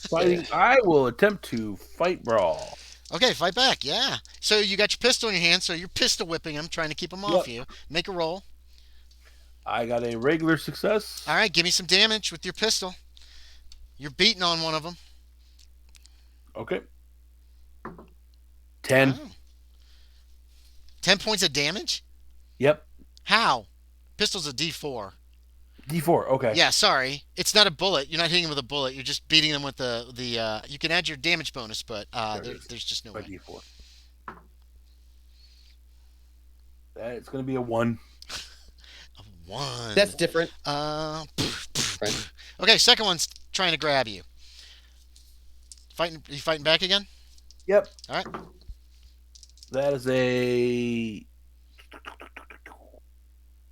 Fighting. I will attempt to fight brawl. Okay, fight back. Yeah. So you got your pistol in your hand, so you're pistol whipping them, trying to keep them off you. Make a roll. I got a regular success. All right, give me some damage with your pistol. You're beating on one of them. Okay. 10. Wow. 10 points of damage? Yep. How? Pistol's a D4. D4. Okay. Yeah, sorry. It's not a bullet. You're not hitting them with a bullet. You're just beating them with the you can add your damage bonus, but there's just no My way. D4. It's going to be a 1. A 1. That's different. Okay, second one's trying to grab you. You fighting back again? Yep. All right. That is a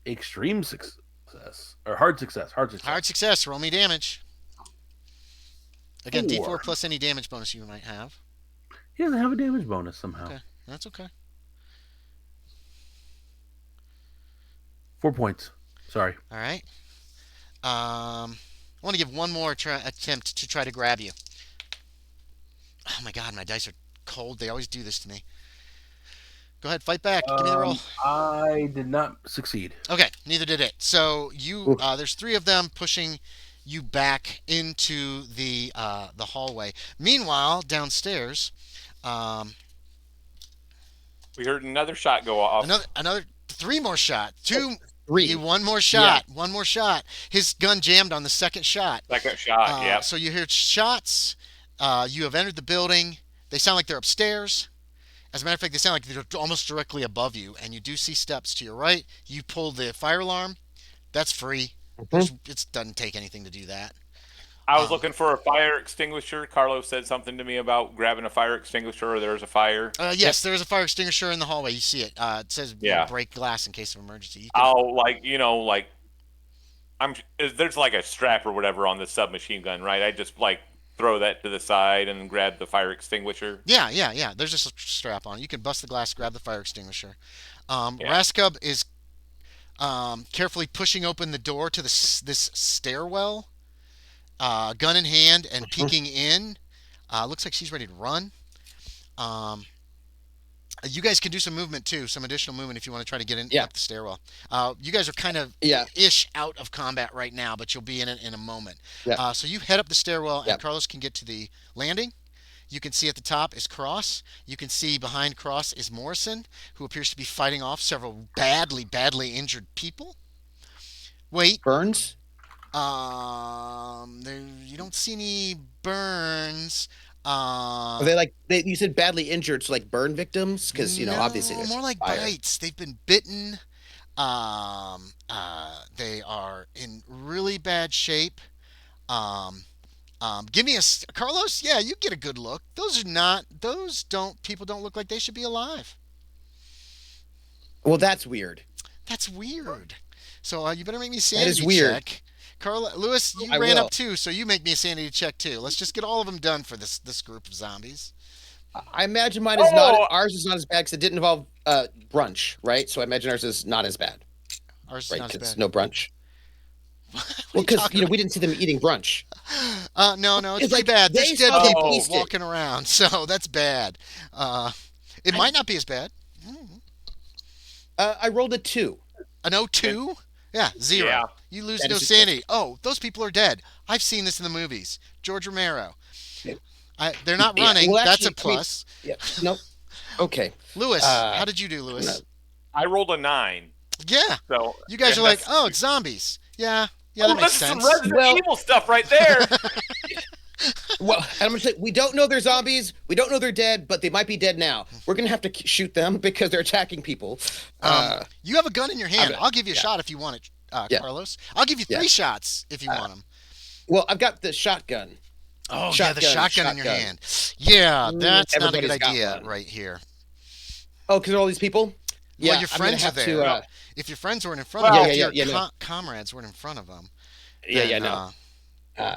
extreme success or hard success. Hard success. Hard success. Roll me damage. Again, 4. D4 plus any damage bonus you might have. He doesn't have a damage bonus somehow. Okay, that's okay. 4 points. Sorry. All right. I want to give one more attempt to try to grab you. Oh my God, my dice are cold. They always do this to me. Go ahead, fight back. Give me the roll. I did not succeed. Okay, neither did it. So you, there's 3 of them pushing you back into the hallway. Meanwhile, downstairs, We heard another shot go off. another 3 more shots. 2. 3. One more shot. Yeah. One more shot. His gun jammed on the second shot. Second shot. Yeah. So you hear shots. You have entered the building. They sound like they're upstairs. As a matter of fact, they sound like they're almost directly above you, and you do see steps to your right. You pull the fire alarm. That's free. It doesn't take anything to do that. I was looking for a fire extinguisher. Carlos said something to me about grabbing a fire extinguisher, or there's a fire. Yes, there is a fire extinguisher in the hallway. You see it. It says break glass in case of emergency. I'll there's like a strap or whatever on the submachine gun, right? I just throw that to the side and grab the fire extinguisher. Yeah. There's just a strap on it. You can bust the glass, grab the fire extinguisher. Raskub is carefully pushing open the door to this stairwell, gun in hand and peeking in. Looks like she's ready to run. You guys can do some movement too, some additional movement if you want to try to get in up the stairwell. You guys are kind of ish out of combat right now, but you'll be in it in a moment. So you head up the stairwell, and Carlos can get to the landing. You can see at the top is Cross. You can see behind Cross is Morrison, who appears to be fighting off several badly injured people. Wait. Burns? You don't see any burns. Are they you said badly injured, so like burn victims? Because obviously there's more like fire. bites. They've been bitten. They are in really bad shape. Give me Carlos. Yeah, you get a good look. People don't look like they should be alive. Well, that's weird. That's weird. So you better make me a sanity That is weird. check. Lewis, you ran up too, so you make me a sanity check too. Let's just get all of them done for this group of zombies. I imagine mine is not. Ours is not as bad because it didn't involve brunch, right? So I imagine ours is not as bad. Ours is not as bad. No brunch. Well, because we didn't see them eating brunch. No, it's pretty bad. There's dead people walking around, so that's bad. It might not be as bad. I rolled a 2. An 02? Yeah, 0. Yeah. You lose no sanity. Oh, those people are dead. I've seen this in the movies. George Romero. They're not running. Well, that's a plus. Nope. Okay. Lewis, how did you do, Lewis? I rolled a 9. Yeah. So you guys are like, it's zombies. Yeah, that makes sense. That's some Resident Evil stuff right there. Well, and I'm going to say, we don't know they're zombies. We don't know they're dead, but they might be dead now. We're going to have to shoot them because they're attacking people. You have a gun in your hand. I'll give you a shot if you want it, Carlos. I'll give you 3 shots if you want them. Well, I've got the shotgun. Oh, the shotgun in your hand. Yeah, that's not a good idea right here. Oh, because of all these people? Well, your friends are there. If your friends weren't in front of Well- you, Yeah, if your no. comrades weren't in front of them, No. Uh,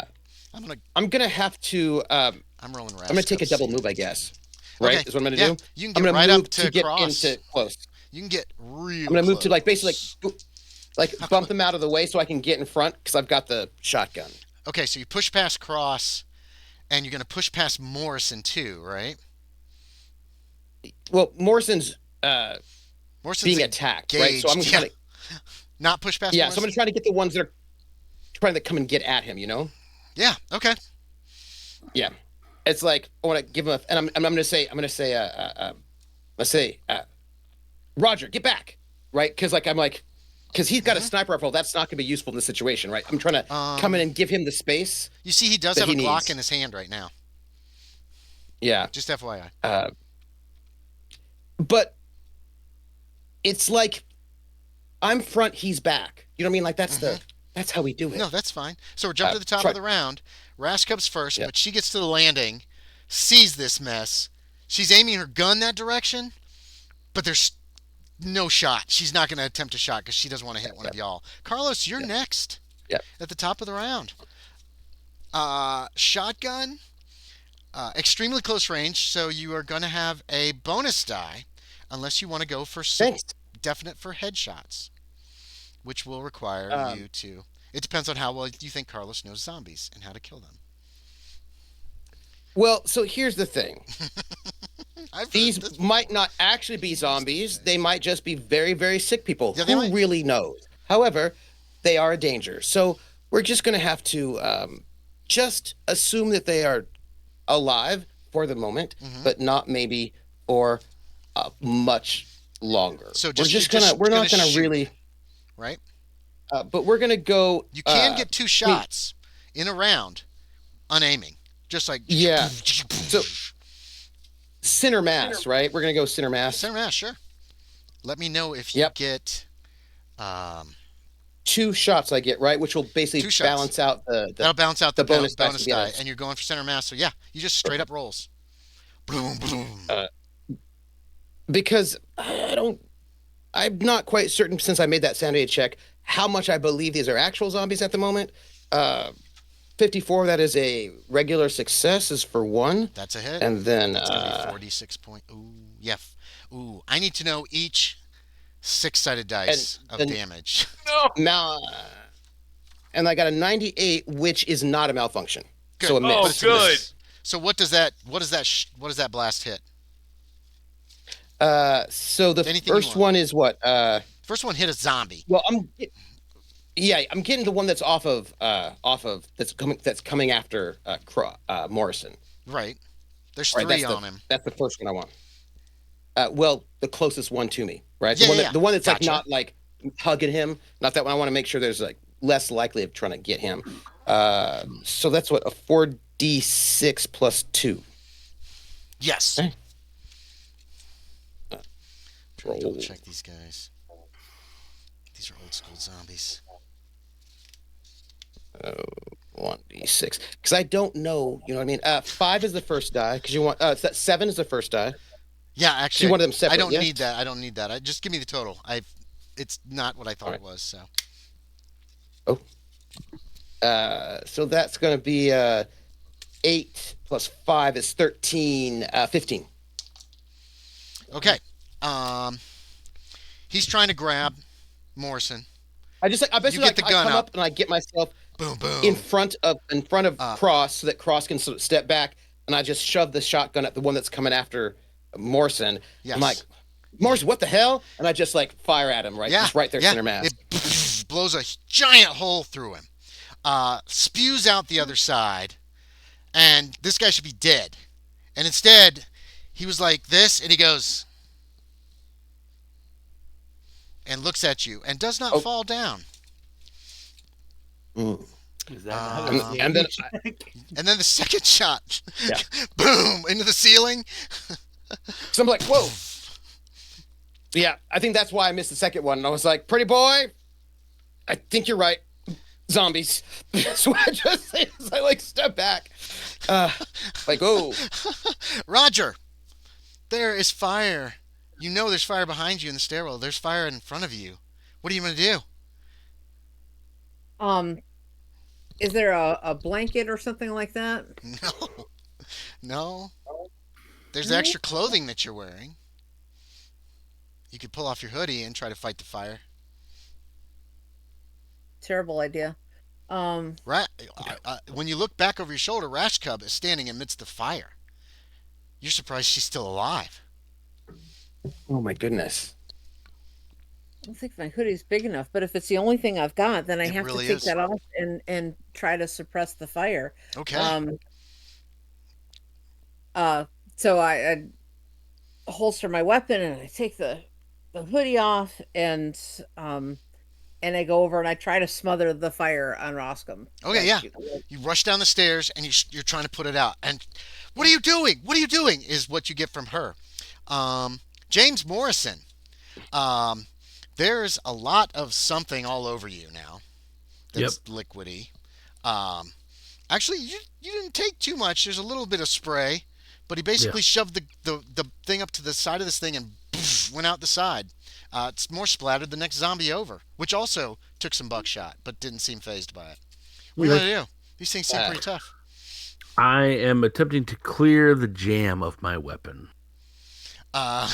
I'm gonna I'm gonna have to. I'm rolling. I'm gonna take a double move, I guess. Right? Okay, Is what I'm gonna yeah, do. you can I'm get gonna right move up to get cross. into close. You can get real. I'm gonna move to like basically close. like How bump clo- them out of the way so I can get in front because I've got the shotgun. Okay, so you push past Cross, and you're gonna push past Morrison too, right? Well, Morrison's Morrison's being attacked, right? So I'm engaged, trying to not push past. yeah. So I'm Morrison? gonna try to get the ones that are trying to come and get at him. You know? Yeah. Okay. Yeah. It's like I want to give him a, and I'm gonna say let's say Roger, get back, right? Because because he's got a sniper rifle. That's not gonna be useful in this situation, right? I'm trying to come in and give him the space. You see, he does that have a he Glock needs. in his hand right now. Yeah. Just FYI. But it's like I'm front, he's back. You know what I mean? Like that's how we do it. No, that's fine. So we're jumping to the top try- of the round. Rash comes first, Yeah. but she gets to the landing, sees this mess. She's aiming her gun that direction, but there's no shot. She's not going to attempt a shot because she doesn't want to hit one of y'all. Carlos, you're next. Yeah. At the top of the round. Shotgun, extremely close range, so you are going to have a bonus die, unless you want to go for Thanks. definite for headshots, which will require you to. It depends on how well you think Carlos knows zombies and how to kill them. Well, so here's the thing. I've heard These this- might not actually be zombies. They might just be very, very sick people. Yeah, they Who might. really knows? However, they are a danger. So we're just going to have to just assume that they are alive for the moment, Mm-hmm. but not maybe for much longer. So we're just- we're not gonna going to shoot. really, right? but we're going to go. You can get two shots in a round, unaiming, just like Yeah. So center mass, right? We're going to go center mass. center mass, sure. Let me know if you Yep. get. 2 shots I get, right? Which will basically 2 shots. balance out the That'll balance out the the bonus bonus, dice to be die, honest. and you're going for center mass. So yeah, you just straight up rolls. Boom, boom. because I'm not quite certain since I made that sanity check how much I believe these are actual zombies at the moment. 54, that is a regular success, is for 1. That's a hit. And then That's gonna be 46 point. Ooh, yeah. Ooh, I need to know each 6-sided dice of and- damage. now, and I got a 98, which is not a malfunction. Good. So a miss. Oh, It's a miss. good. So what does that blast hit? So the Anything you first want. one is what? First one hit a zombie. Well, I'm getting the one that's off of that's coming after Morrison. Right. There's Right, 3 that's on him. That's the first one I want. Well, the closest one to me, right? Yeah, the one yeah, the one that's gotcha. like not like hugging him, not that one. I want to make sure there's like less likely of trying to get him. So that's what, a 4d6 plus 2. Yes. Okay. Trying to double check these guys. These are old school zombies. 1d6, because I don't know. You know what I mean? 5 is the first die because you want. 7 is the first die. Yeah, actually, you wanted them I separate, don't yes? need that. I don't need that. Just give me the total. It's not what I thought Alright. it was. So So that's going to be 8 plus 5 is 13, 15. okay. He's trying to grab Morrison. I basically get the I gun come up. up and I get myself Boom, boom. in front of Up. Cross so that Cross can sort of step back, and I just shove the shotgun at the one that's coming after Morrison. Yes. I'm like, Morrison, what the hell? And I just like fire at him, right? Yeah, Just right there, yeah. center mass. It blows a giant hole through him. Spews out the other side, and this guy should be dead. And instead, he was like this, and he goes and looks at you and does not Oh. fall down. Mm. Is that And then And then the second shot, Yeah. boom, into the ceiling. so I'm like, whoa. Yeah, I think that's why I missed the second one. And I was like, pretty boy, I think you're right. Zombies. So I just as I like step back. Like, oh. Roger, there is fire. You know there's fire behind you in the stairwell. There's fire in front of you. What are you gonna do? Um, is there a blanket or something like that? No, no. There's No. extra clothing that you're wearing. You could pull off your hoodie and try to fight the fire. Terrible idea. Um, When you look back over your shoulder, Rash Cub is standing amidst the fire. You're surprised she's still alive. Oh my goodness. I don't think my hoodie's big enough, but if it's the only thing I've got, then I It have really to take is. that off and try to suppress the fire. Okay. Um, uh, so I holster my weapon and I take the hoodie off and I go over and I try to smother the fire on Roscom. Okay, yeah. You rush down the stairs and you're trying to put it out. And what are you doing? What are you doing? Is what you get from her. James Morrison. Um, there's a lot of something all over you now. That's liquidy. Um, actually, you didn't take too much. There's a little bit of spray, but he basically shoved the thing up to the side of this thing and poof, went out the side. It's more splattered the next zombie over, which also took some buckshot, but didn't seem phased by it. What are you gonna do? These things seem pretty tough. I am attempting to clear the jam of my weapon. I'm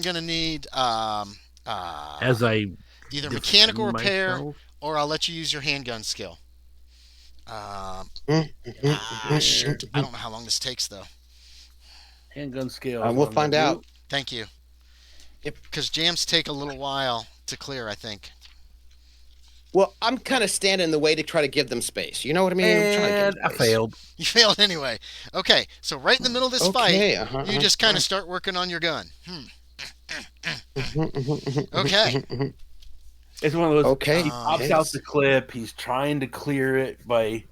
gonna need As I either mechanical defend repair myself. or I'll let you use your handgun skill. Shoot. I don't know how long this takes though. Handgun scale. We'll find out. Thank you. Yep. Because jams take a little while to clear, I think. Well, I'm kind of standing in the way to try to give them space. You know what I mean? I'm trying to give And them I space. failed. You failed anyway. Okay, so right in the middle of this fight, you just kind of start working on your gun. Okay. It's one of those. Okay. He pops out the clip. He's trying to clear it by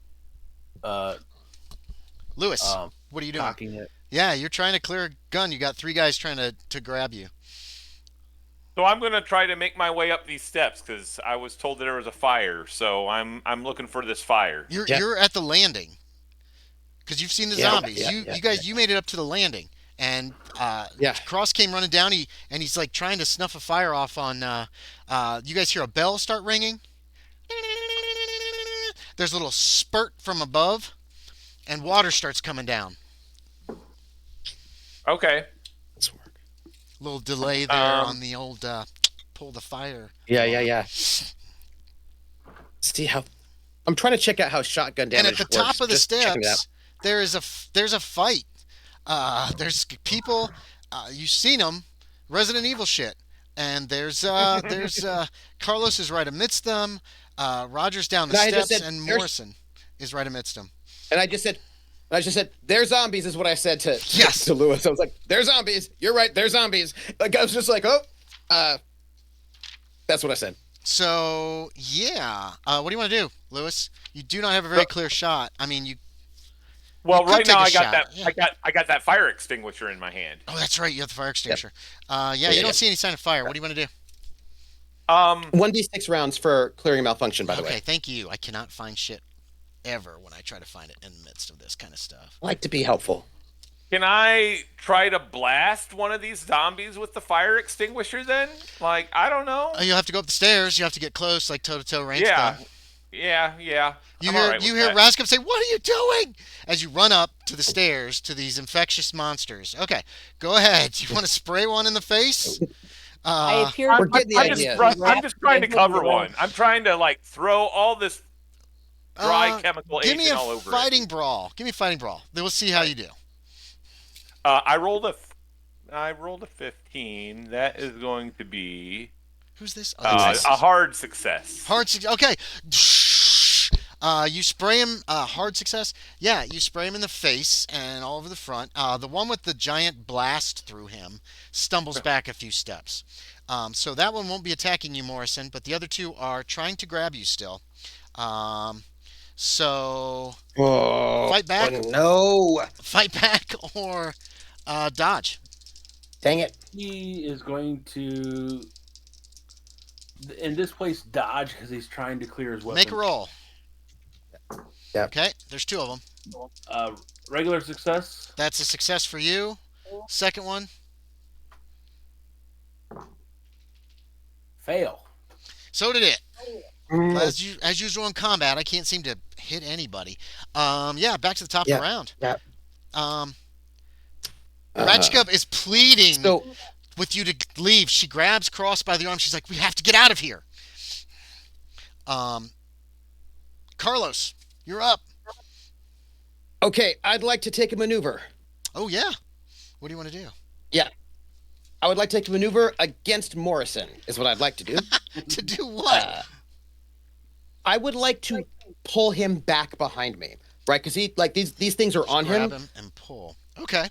Lewis, what are you doing? cocking it. Yeah, you're trying to clear a gun. You got 3 guys trying to grab you. So I'm gonna try to make my way up these steps because I was told that there was a fire. So I'm looking for this fire. You're at the landing because you've seen the zombies. You guys you made it up to the landing, and Cross came running down. He's like trying to snuff a fire off on. You guys hear a bell start ringing. There's a little spurt from above, and water starts coming down. Okay. Little delay there on the old pull the fire. Yeah. See how I'm trying to check out how shotgun damage And at the works. top of the Just checking it out. steps, there's a fight. There's people. You've seen them, Resident Evil shit. And there's Carlos is right amidst them. Roger's down the steps, and Morrison is right amidst them. And I just said, they're zombies is what I said to Yes. to Lewis. I was like, they're zombies. You're right, they're zombies. Like I was just like, that's what I said. So yeah, what do you want to do, Lewis? You do not have a very clear shot. I mean, you. Well, You could right now take a I got shot, that. yeah. I got that fire extinguisher in my hand. Oh, that's right. You have the fire extinguisher. You don't see any sign of fire. What do you want to do? 1d6 rounds for clearing a malfunction, by the Okay, way. thank you. I cannot find shit ever when I try to find it in the midst of this kind of stuff. I like to be helpful. Can I try to blast one of these zombies with the fire extinguisher then? Like, I don't know. You'll have to go up the stairs. You have to get close, like toe-to-toe range. Yeah. Gun. Yeah. You I'm hear all right with that. Rascom say, "What are you doing?" As you run up to the stairs to these infectious monsters. Okay, go ahead. You want to spray one in the face? I appear We're to getting the I'm idea. just trying to cover one. I'm trying to like throw all this dry chemical Give me agent a all over fighting brawl. Give me a fighting brawl. Then we'll see how you do. it. I rolled a 15. That is going to be Who's this? a hard success. Hard success. Okay. You spray him. Hard success. Yeah, you spray him in the face and all over the front. The one with the giant blast through him stumbles back a few steps. So that one won't be attacking you, Morrison, but the other 2 are trying to grab you still. So fight back. No. Fight back or dodge. Dang it. He is going to, in this place, dodge because he's trying to clear his weapon. Make a roll. Yep. Okay, there's 2 of them. Regular success. That's a success for you. Second one. Fail. So did it. Mm, As usual in combat, I can't seem to hit anybody. Yeah, back to the top of yeah. the round. Yeah. Um, Uh, Ratchkup is pleading so with you to leave. She grabs Cross by the arm. She's like, "We have to get out of here." Um, Carlos, you're up. okay, I'd like to take a maneuver. Oh yeah. What do you want to do? Yeah. I would like to take a maneuver against Morrison, is what I'd like to do. To do what? I would like to pull him back behind me, right? Because he like these things are on Grab him. him and pull. Okay.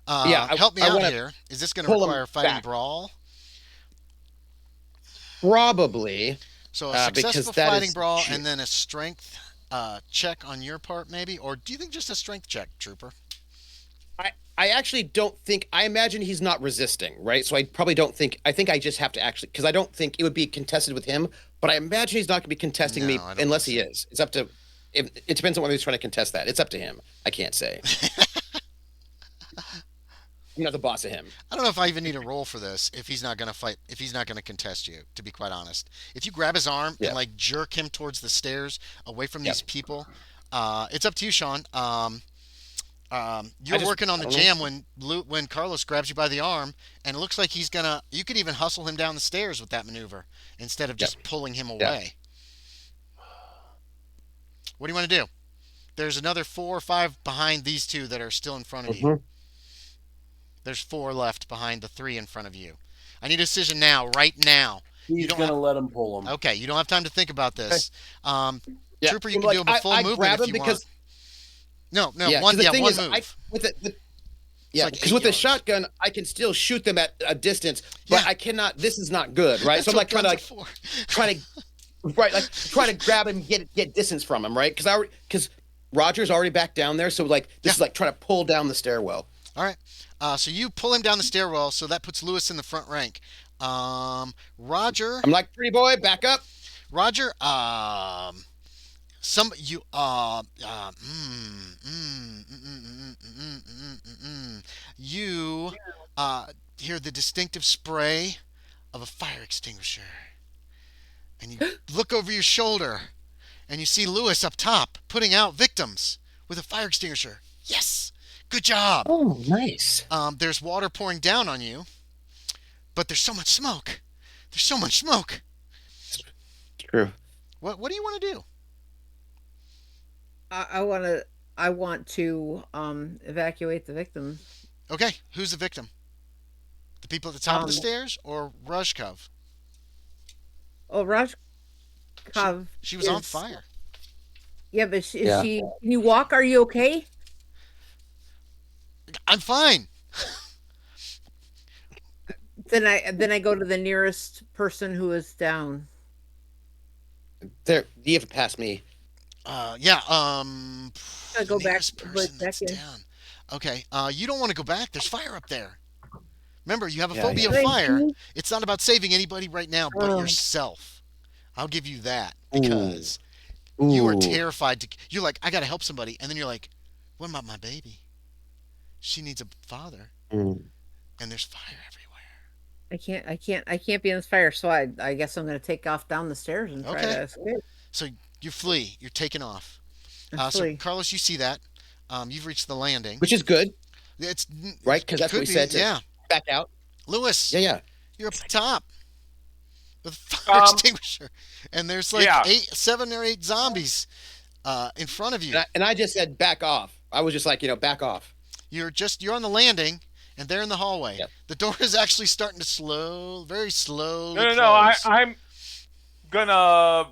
Yeah, help me I out wanna here. Is this going to pull him require fighting back. brawl? Probably. So a because successful that fighting is brawl shit. and then a strength check on your part, maybe? Or do you think just a strength check, Trooper? I actually don't think. I imagine he's not resisting, right? So I probably don't think. I think I just have to actually, because I don't think it would be contested with him. But I imagine he's not going to be contesting me No, I don't unless think he so. is. It's up to. It depends on whether he's trying to contest that. It's up to him. I can't say. I'm not the boss of him. I don't know if I even need a roll for this if he's not going to fight, if he's not going to contest you, to be quite honest. If you grab his arm Yeah. and like jerk him towards the stairs away from Yep. these people, it's up to you, Sean. You're working on the I don't jam when Carlos grabs you by the arm, and it looks like he's gonna. You could even hustle him down the stairs with that maneuver instead of just pulling him away. What do you want to do? There's another 4 or 5 behind these two that are still in front of you. Mhm. There's 4 left behind the 3 in front of you. I need a decision now, right now. He's don't gonna have- let him pull him. Okay, you don't have time to think about this. Yeah. Trooper, you Well, can do a full I movement grab if him you because want. No, yeah, one, 'cause the thing one is, move. with yeah, like because 8 with the yards. shotgun, I can still shoot them at a distance, but Yeah. I cannot. This is not good, right? That's So I'm what like trying to guns like are for. trying to grab him, and get distance from him, right? Because Roger's already back down there, so like this is like trying to pull down the stairwell. All right. So you pull him down the stairwell, so that puts Lewis in the front rank. Roger, I'm like, pretty boy, back up. Roger, some you you hear the distinctive spray of a fire extinguisher, and you look over your shoulder, and you see Lewis up top putting out victims with a fire extinguisher. Yes, good job. Oh, nice. There's water pouring down on you, but there's so much smoke. There's so much smoke. True. What do you want to do? I want to evacuate the victims. Okay, who's the victim? The people at the top of the Um, stairs or Rushkov? Oh, Rajkov. She was on is- fire. Yeah, but is Yeah. she? Can you walk? Are you okay? I'm fine. Then I go to the nearest person who is down. There, you have to pass me. Yeah. I go the back, nearest but person back that's in. down. Okay. You don't want to go back. There's fire up there. Remember, you have a Yeah, phobia yeah. of fire. It's not about saving anybody right now, but Oh. yourself. I'll give you that Ooh. because you are Ooh. terrified to. You're like, I gotta help somebody, and then you're like, what about my baby? She needs a father, Mm. and there's fire everywhere. I can't be in this fire. So I guess I'm going to take off down the stairs and try Okay. to escape. So you flee. You're taking off. I So flee. Carlos, you see that. You've reached the landing. Which is good, It's right? Because that's what could we be, said to yeah. back out. Lewis, Yeah, yeah. you're up the top with a fire Um, extinguisher, and there's like yeah. 7 or 8 zombies in front of you. And I just said back off. I was just like, back off. You're on the landing, and they're in the hallway. Yep. The door is actually starting to very slowly. No. close. I'm gonna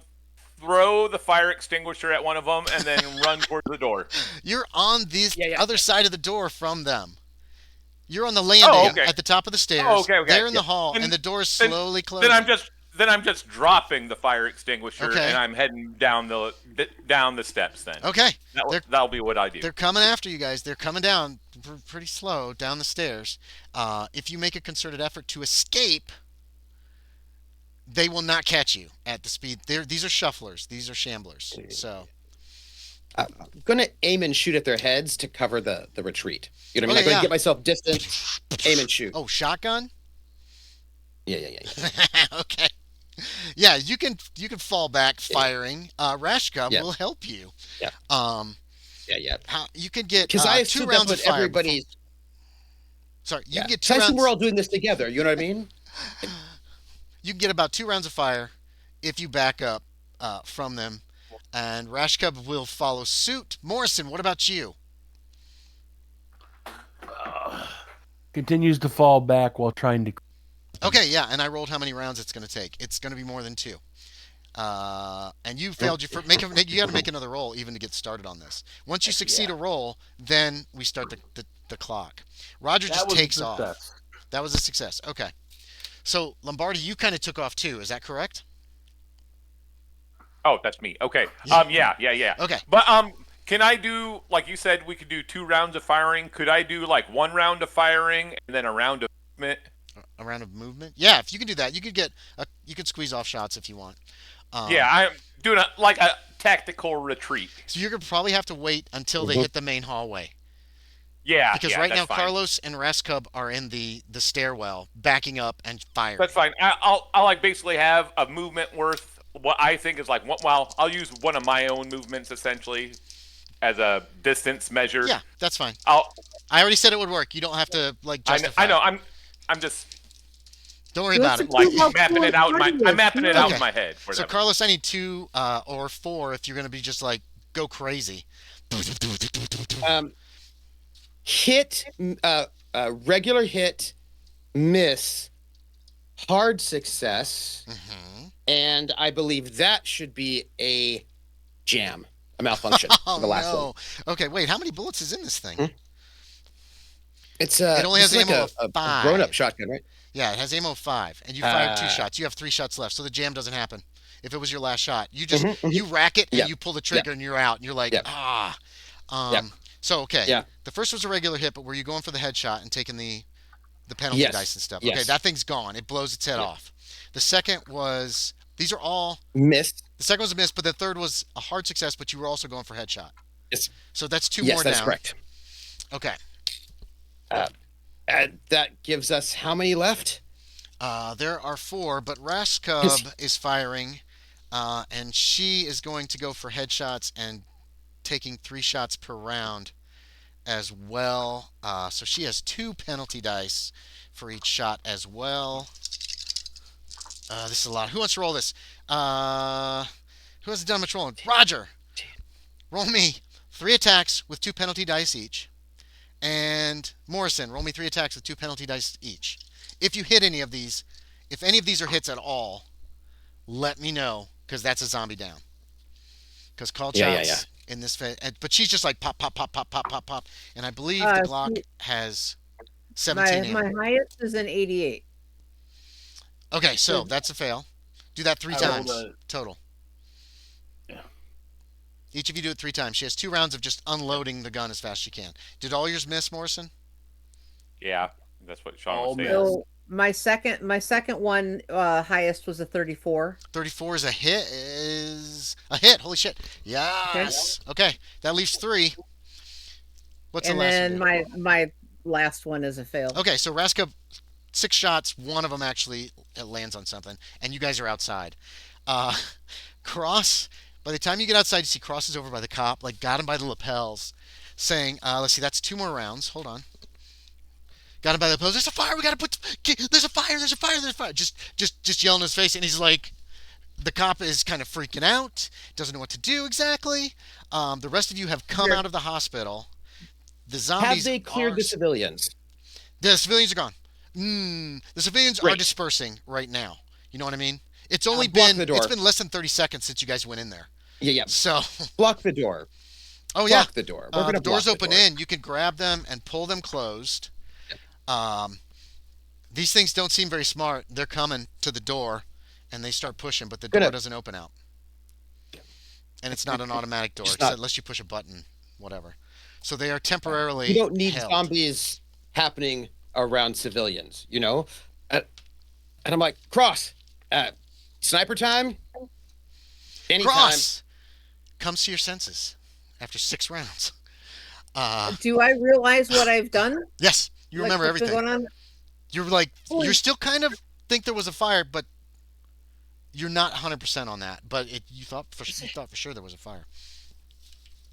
throw the fire extinguisher at one of them and then run towards the door. You're on the Yeah. other side of the door from them. You're on the landing okay. at the top of the stairs. Oh, okay. They're in the Yeah. hall, Then- and the door is then- slowly closing. Then I'm just dropping the fire extinguisher Okay. and I'm heading down the steps. Then Okay. that'll be what I do. They're coming after you guys. They're coming down pretty slow down the stairs. If you make a concerted effort to escape, they will not catch you at the speed. These are shufflers. These are shamblers. So I'm gonna aim and shoot at their heads to cover the retreat. You know what I mean? Okay, Like, gonna yeah. get myself distant, aim and shoot. shotgun. Yeah. Okay. Yeah, you can fall back firing. Rashka Yeah. will help you. Yeah. Um, Yeah. you can get Because I two assume that's rounds of what fire before. everybody's. Sorry, you Yeah. can get So two I assume we're rounds. all doing this together. You know what I mean? You can get about 2 rounds of fire if you back up from them, and Rashka will follow suit. Morrison, what about you? Continues to fall back while trying to. Okay, yeah, and I rolled how many rounds it's going to take. It's going to be more than two. And you failed. You got to make another roll even to get started on this. Once you succeed a roll, then we start the clock. Roger just That was a takes off. success. That was a success. Okay. So Lombardi, you kind of took off too. Is that correct? Oh, that's me. Okay. Yeah. Okay. But can I do, like you said, we could do 2 rounds of firing? Could I do like 1 round of firing and then a round of movement? A round of movement. Yeah, if you can do that, you could squeeze off shots if you want. Yeah, I'm doing a tactical retreat. So you're gonna probably have to wait until they hit the main hallway. Yeah, Because yeah, right that's now fine. Carlos and Raskub are in the stairwell, backing up and firing. That's fine. I'll like basically have a movement worth what I think is like well, I'll use one of my own movements essentially as a distance measure. Yeah, that's fine. I already said it would work. You don't have to justify. I know. I'm just Don't worry about it. like mapping it out. I'm mapping it out in my head. So Carlos, I need 2 or 4 if you're gonna be just like go crazy. Hit, regular hit, miss, hard success, and I believe that should be a jam, a malfunction. Oh the last no. one. Okay, wait. How many bullets is in this thing? It only has like ammo a of 5. grown-up shotgun, right? Yeah, it has ammo of 5, and you fired 2 shots. You have 3 shots left, so the jam doesn't happen. If it was your last shot, you just you rack it and you pull the trigger and you're out, and you're like So okay, the first was a regular hit, but were you going for the headshot and taking the penalty dice and stuff? Yes. Okay, that thing's gone. It blows its head off. The second was these are all missed. The second was a miss, but the third was a hard success, but you were also going for headshot. Yes. So that's 2 yes, more that's down. correct. Okay. That gives us how many left? There are 4, but Raskub is firing, and she is going to go for headshots and taking 3 shots per round as well. So she has 2 penalty dice for each shot as well. This is a lot. Who wants to roll this? Who hasn't done much rolling? Roger! Roll me 3 attacks with 2 penalty dice each. And Morrison, roll me 3 attacks with 2 penalty dice each. If you hit any of these, if any of these are hits at all, let me know, because that's a zombie down. Because call shots in this phase, but she's just like pop, pop, pop, pop, pop, pop, pop. And I believe the Glock has 17 My highest is an 88. Okay, so that's a fail. Do that 3 times total. Yeah. Each of you do it 3 times. She has 2 rounds of just unloading the gun as fast as she can. Did all yours miss, Morrison? Yeah, that's what Sean was saying. So my second one highest was a 34. 34 is a hit. Holy shit. Yes. Okay. That leaves 3. What's and the last then one? my last one is a fail. Okay, so Raska, 6 shots, 1 of them actually lands on something, and you guys are outside. Cross, by the time you get outside, you see Cross is over by the cop, like got him by the lapels, saying, let's see, that's 2 more rounds. Hold on. Got him by the lapels. There's a fire. We got to there's a fire. There's a fire. There's a fire. Just yelling in his face, and he's like, the cop is kind of freaking out, doesn't know what to do exactly. The rest of you have come out of the hospital. The zombies have they cleared the civilians? The civilians are gone. The civilians are dispersing right now. You know what I mean? It's only been less than 30 seconds since you guys went in there. Yeah. So block the door. Oh yeah, block the door. We're the doors open in. You can grab them and pull them closed. These things don't seem very smart. They're coming to the door, and they start pushing, but the door doesn't open out. And it's not an automatic door, unless you push a button, whatever. So they are temporarily. You don't need held. zombies happening around civilians, you know. And I'm like, Cross, sniper time. Anytime. Cross comes to your senses after 6 rounds. Do I realize what I've done? Yes, you remember everything. You're like, you still kind of think there was a fire, but You're not 100% on that, but you thought for sure there was a fire.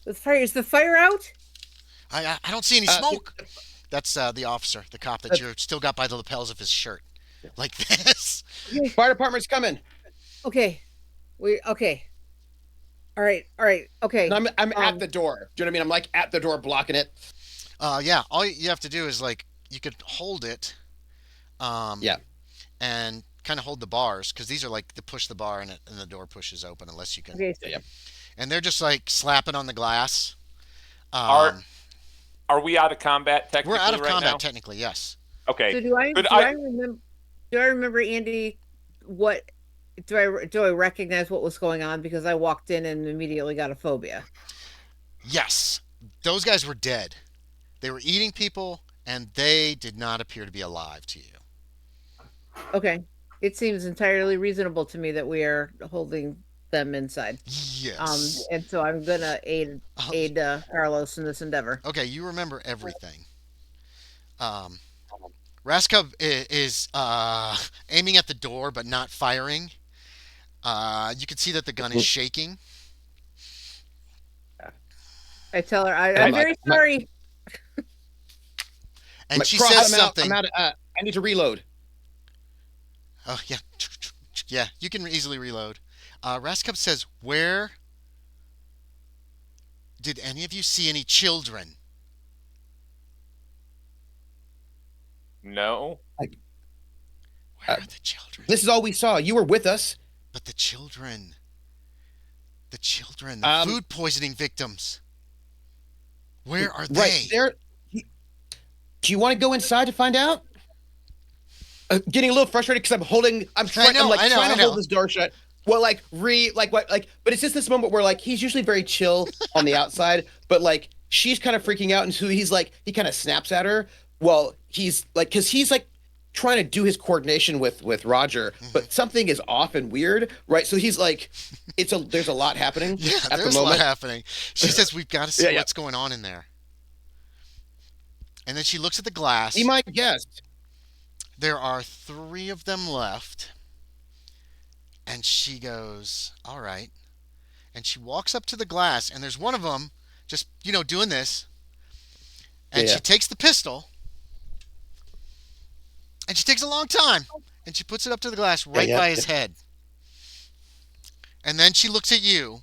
Is the fire out? I don't see any smoke. That's the officer, the cop that you still got by the lapels of his shirt, like this. Fire department's coming. Okay. Okay. All right. Okay. And I'm at the door. Do you know what I mean? I'm like at the door blocking it. Yeah. All you have to do is like you could hold it. Yeah. And kind of hold the bars because these are like the push the bar and the door pushes open unless you can. Okay. Yeah. And they're just like slapping on the glass. Are we out of combat technically? We're out of right combat now? technically, yes. Okay. So do I remember? Do I remember, Andy? What do I recognize what was going on because I walked in and immediately got a phobia? Yes, those guys were dead. They were eating people, and they did not appear to be alive to you. Okay. It seems entirely reasonable to me that we are holding them inside. Yes. And so I'm gonna aid Carlos in this endeavor. Okay, you remember everything. Raskub is aiming at the door but not firing. You can see that the gun is shaking. I tell her, I'm very sorry. And she says something. I need to reload. Oh, yeah. Yeah, you can easily reload. Raskub says, where did any of you see any children? No. Where are the children? This is all we saw. You were with us. But the children, the food poisoning victims, where are they? Right there. Do you want to go inside to find out? Getting a little frustrated because I'm trying to hold this door shut. Well, but it's just this moment where like he's usually very chill on the outside, but like she's kind of freaking out, and so he kind of snaps at her. Well, he's like, because he's like trying to do his coordination with Roger, but something is off and weird, right? So he's like, there's a lot happening. Yeah, at there's the a lot moment. happening. She says we've got to see what's going on in there, and then she looks at the glass. Be my guest. There are 3 of them left. And she goes, all right. And she walks up to the glass, and there's one of them just, doing this. And she takes the pistol. And she takes a long time. And she puts it up to the glass right by his head. And then she looks at you.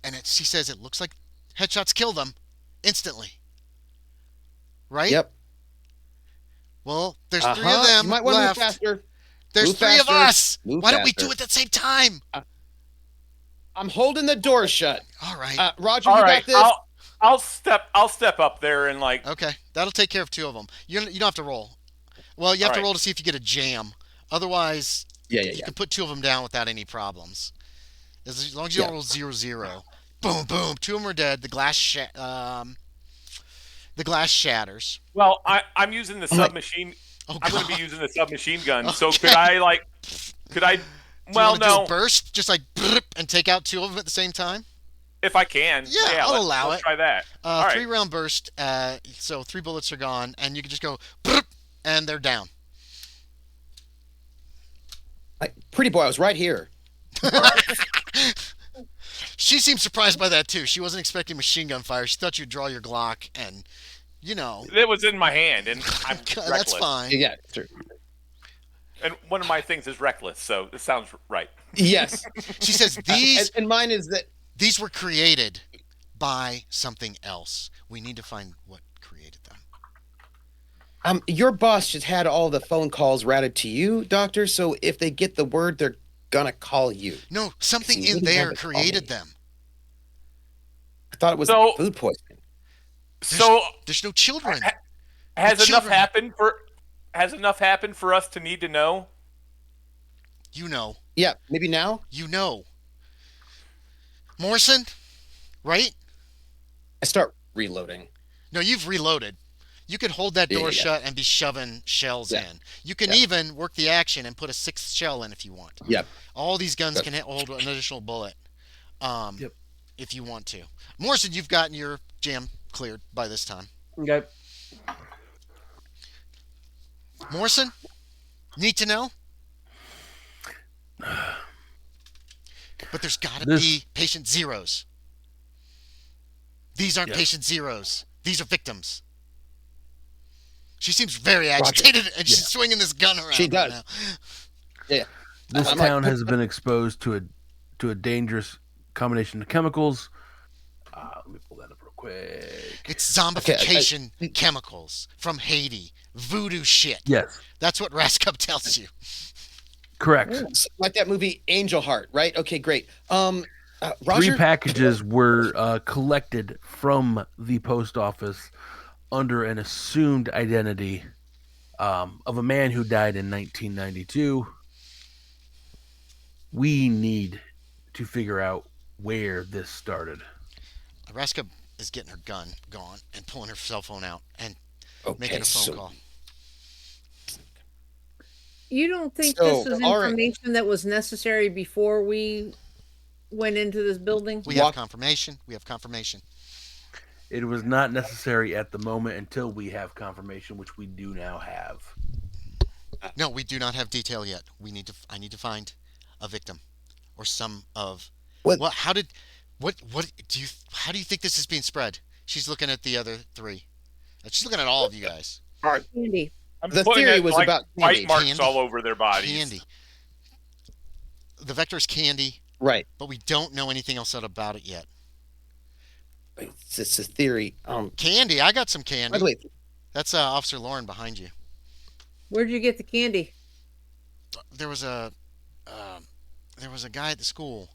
And she says, it looks like headshots kill them instantly. Right? Yep. Well, there's 3 of them you might want left. to move faster. There's Move 3 of faster. us. Move Why don't we faster. do it at the same time? I'm holding the door shut. All right. Roger, All you right. got this. I'll step up there and like. Okay, that'll take care of 2 of them. You don't have to roll. Well, you have to roll to see if you get a jam. Otherwise, you can put 2 of them down without any problems. As long as you don't roll 0-0. Boom, boom. 2 of them are dead. The glass shatters. Well, I'm using the submachine. Oh, I'm going to God. be using the submachine gun. Okay. So could I? Do you Well, want to do no. a burst, just like and take out 2 of them at the same time. If I can. Yeah, I'll allow let's it. Try that. All right. 3-round burst. So 3 bullets are gone, and you can just go and they're down. Pretty boy, I was right here. She seemed surprised by that too. She wasn't expecting machine gun fire. She thought you'd draw your Glock and, It was in my hand, and I'm reckless. That's fine. Yeah, true. And one of my things is reckless, so it sounds right. Yes. She says these and mine is that. these were created by something else. We need to find what created them. Your boss just had all the phone calls routed to you, Doctor. So if they get the word, they're gonna call you. No, something You in wouldn't there have to call created me. them. I thought it was So- food poisoning. There's no children. Has The enough children- happened for us to need to know? You know. Yeah, maybe now. Morrison, right? I start reloading. No, you've reloaded. You can hold that door Yeah. shut and be shoving shells in. You can even work the action and put a 6th shell in if you want. Yep. All these guns can hold an additional bullet, Yep. if you want to. Morrison, you've gotten your jam cleared by this time. Okay. Morrison, need to know? But there's got to This- be patient zeros. These aren't Yes. patient zeros. These are victims. She seems very agitated, and she's swinging this gun around. She right does. now. Yeah. This I'm like, town has been exposed to a dangerous combination of chemicals. Let me pull that up real quick. It's zombification chemicals from Haiti. Voodoo shit. Yes, That's what Raskup tells you. correct. Like that movie Angel Heart, right? Okay, great. 3 Roger? packages were collected from the post office under an assumed identity of a man who died in 1992. We need to figure out where this started. Raskup is getting her gun gone and pulling her cell phone out and Okay, making a phone so call. You don't think So, this was all right. information that was necessary before we went into this building? We have confirmation. We have confirmation. It was not necessary at the moment until we have confirmation, which we do now have. No, we do not have detail yet. I need to find a victim or some of What- Well, how do you think this is being spread? She's looking at the other 3. She's looking at all of you guys. Candy. I'm The putting theory it was like about bite candy. marks Candy. all over their bodies. Candy. The vector is candy, right. but we don't know anything else about it yet. It's a theory. Candy, I got some By candy. the way, That's Officer Lauren behind you. Where'd you get the candy? There was a guy at the school.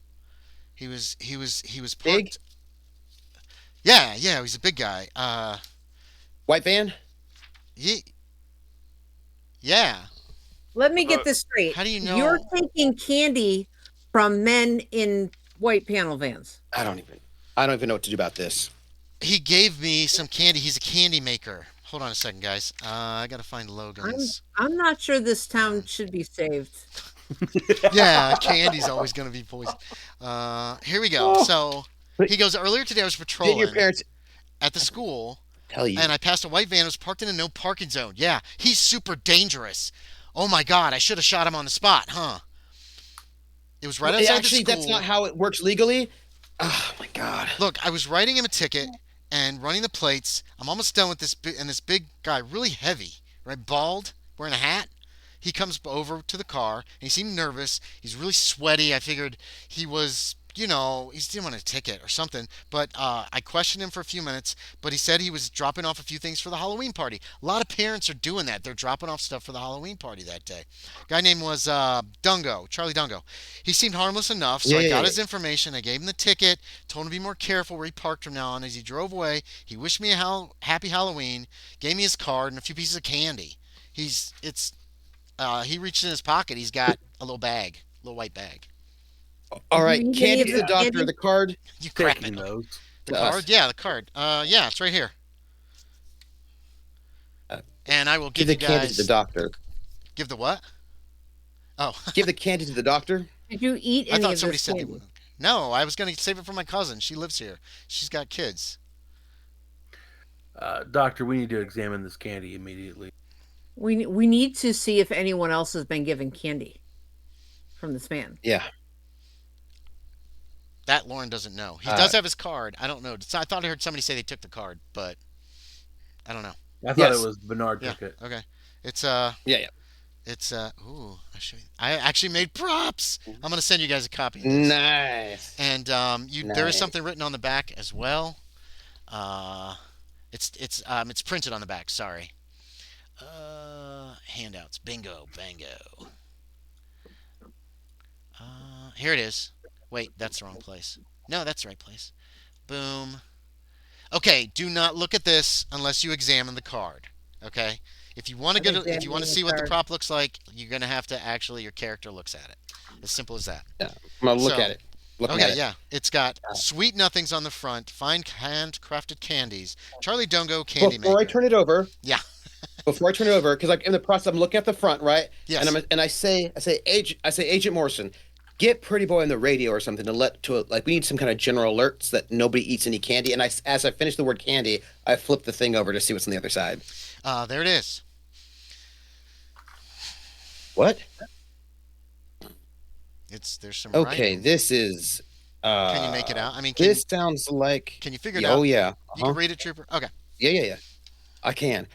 He was parked. Big? Yeah, he was a big guy. white van? Yeah. Let me get this straight. How do you know? You're taking candy from men in white panel vans. I don't even know what to do about this. He gave me some candy. He's a candy maker. Hold on a second, guys. I gotta find Logan's. I'm not sure this town should be saved. Yeah, candy's always gonna be poison. Here we go. So he goes, earlier today I was Did patrolling your parents at the school, tell you? and I passed a white van that was parked in a no parking zone. Yeah, he's super dangerous. Oh my God, I should have shot him on the spot, huh? It was right outside Actually, the school. that's not how it works legally. Oh my God. Look, I was writing him a ticket and running the plates. I'm almost done with this, and this big guy, really heavy, right, bald, wearing a hat. He comes over to the car, and he seemed nervous. He's really sweaty. I figured he was, he didn't want a ticket or something. But I questioned him for a few minutes, but he said he was dropping off a few things for the Halloween party. A lot of parents are doing that. They're dropping off stuff for the Halloween party that day. Guy name was Charlie Dungo. He seemed harmless enough, so I got his information. I gave him the ticket, told him to be more careful where he parked from now on. As he drove away, he wished me a happy Halloween, gave me his card and a few pieces of candy. He reached in his pocket. He's got a little white bag. All right, You candy need to the the doctor. candy? The card. You crap Taking it. those. The to us. card? Yeah, the card. Yeah, it's right here. And I will Give give the you candy guys. to the doctor. Give the what? Oh, Give the candy to the doctor. Did you eat I any thought of somebody this said they candy? would. No, I was going to save it for my cousin. She lives here. She's got kids. Doctor, we need to examine this candy immediately. We need to see if anyone else has been given candy from this man. Yeah. That Lauren doesn't know. He does have his card. I don't know. I thought I heard somebody say they took the card, but I don't know. I thought Yes. it was Bernard Yeah. took it. Okay. It's Yeah. It's ooh. I actually made props. I'm gonna send you guys a copy. Of this. Nice. And there is Nice. something written on the back as well. It's printed on the back. Sorry. Handouts. Bingo, bango. Here it is. Wait, that's the wrong place. No, that's the right place. Boom. Okay, do not look at this unless you examine the card. Okay? If you want to I'm if you want examining to the see what the card. prop looks like, you're gonna have to your character looks at it. As simple as that. Yeah. I'm gonna look So- at it. Looking Okay, at it. yeah. It's got sweet nothings on the front, fine handcrafted candies. Charlie Dungo candy Before I maker. turn it over. Yeah. Before I turn it over, because like in the process, I'm looking at the front, right? Yes. And I say, Agent Morrison, get Pretty Boy on the radio or something we need some kind of general alerts that nobody eats any candy. And as I finish the word candy, I flip the thing over to see what's on the other side. There it is. What? There's some Okay, writing. this is. Can you make it out? I mean, This sounds like. can you figure it Oh out? yeah. You can Uh-huh. read it, Trooper. Okay. Yeah. I can.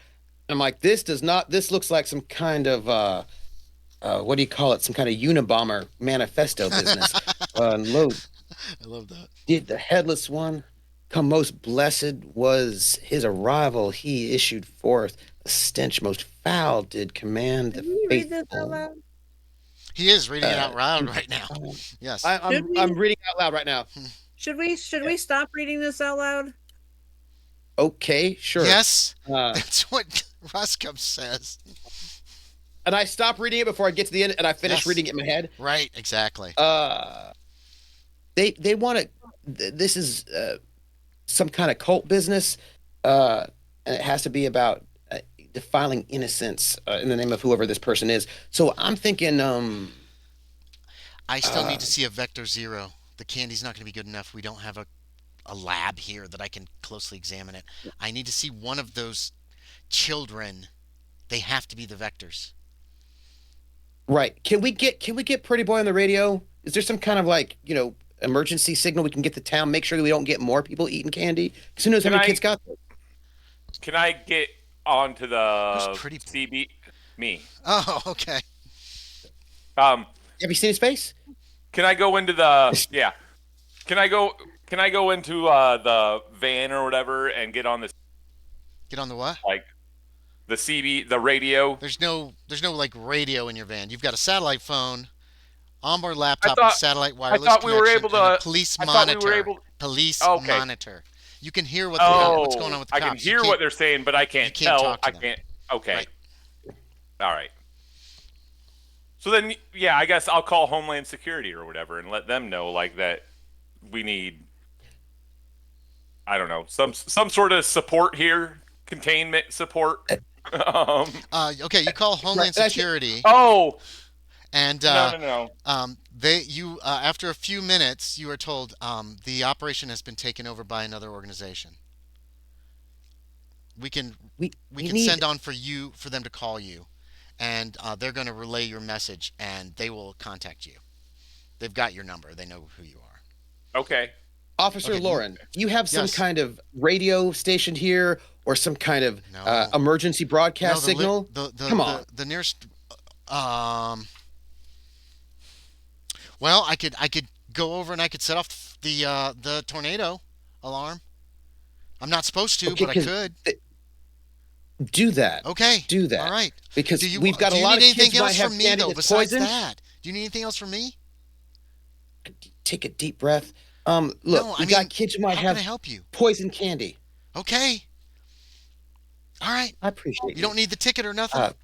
I'm like, this does not. This looks like some kind of what do you call it? Some kind of Unabomber manifesto business. Load. I love that. Did the headless one come most blessed was his arrival? He issued forth a stench most foul. Did command the Can you read this out faithful. loud? He is reading it Uh, out loud right now. Yes. Should we? I'm reading out loud right now. Should we stop reading this out loud? Okay, sure. Yes. Uh, That's what Roscoe says. and I stop reading it before I get to the end, and I finish Yes. reading it in my head. Right. Exactly. They want to. This is some kind of cult business, and it has to be about defiling innocence in the name of whoever this person is. So I'm thinking, I still need to see a Vector Zero. The candy's not going to be good enough. We don't have a lab here that I can closely examine it. I need to see one of those children. They have to be the Vectors. right? Can we get Pretty Boy on the radio? Is there some kind of like emergency signal we can get the town? Make sure that we don't get more people eating candy. Because who knows how Can many I- kids got this? Can I get onto the Who's Pretty Boy? CB? Me. Oh, okay. Um, Have you seen his face? can I go into the yeah? Can I go into the van or whatever and get on this Get on the what? like the CB the radio? There's no like radio in your van. You've got a satellite phone, onboard laptop, thought- and satellite wireless thought we were connection, able to- and a police I monitor. thought we were able. Police Okay. monitor. You can hear what's going on with the I cops. can You hear can't- what they're saying, but I can't, can't tell. talk to I them. can't. Okay. Right. All right. So then, yeah, I guess I'll call Homeland Security or whatever and let them know like that we need. I don't know, some sort of support here, containment support. Okay, you call Homeland Right, Security, Oh and no. after a few minutes, you are told the operation has been taken over by another organization. We can We can need send on for them to call you, and they're going to relay your message, and they will contact you. They've got your number. They know who you are. Okay. Officer Okay, Lauren, do you have some Yes. kind of radio station here or some kind of No. emergency broadcast No, the li- signal? the, Come on. The nearest. Well, I could go over and I could set off the tornado alarm. I'm not supposed to, Okay, but I 'cause could. Do that. Okay. Do that. All right. Because Do you, we've got do a you lot need of kids anything might else have from me candy though? that's Besides poisoned. that, do you need anything else from me? Take a deep breath. Look, No, we got kids who might how can I have help you? poison candy. Okay. All right. I appreciate You don't need the ticket or nothing.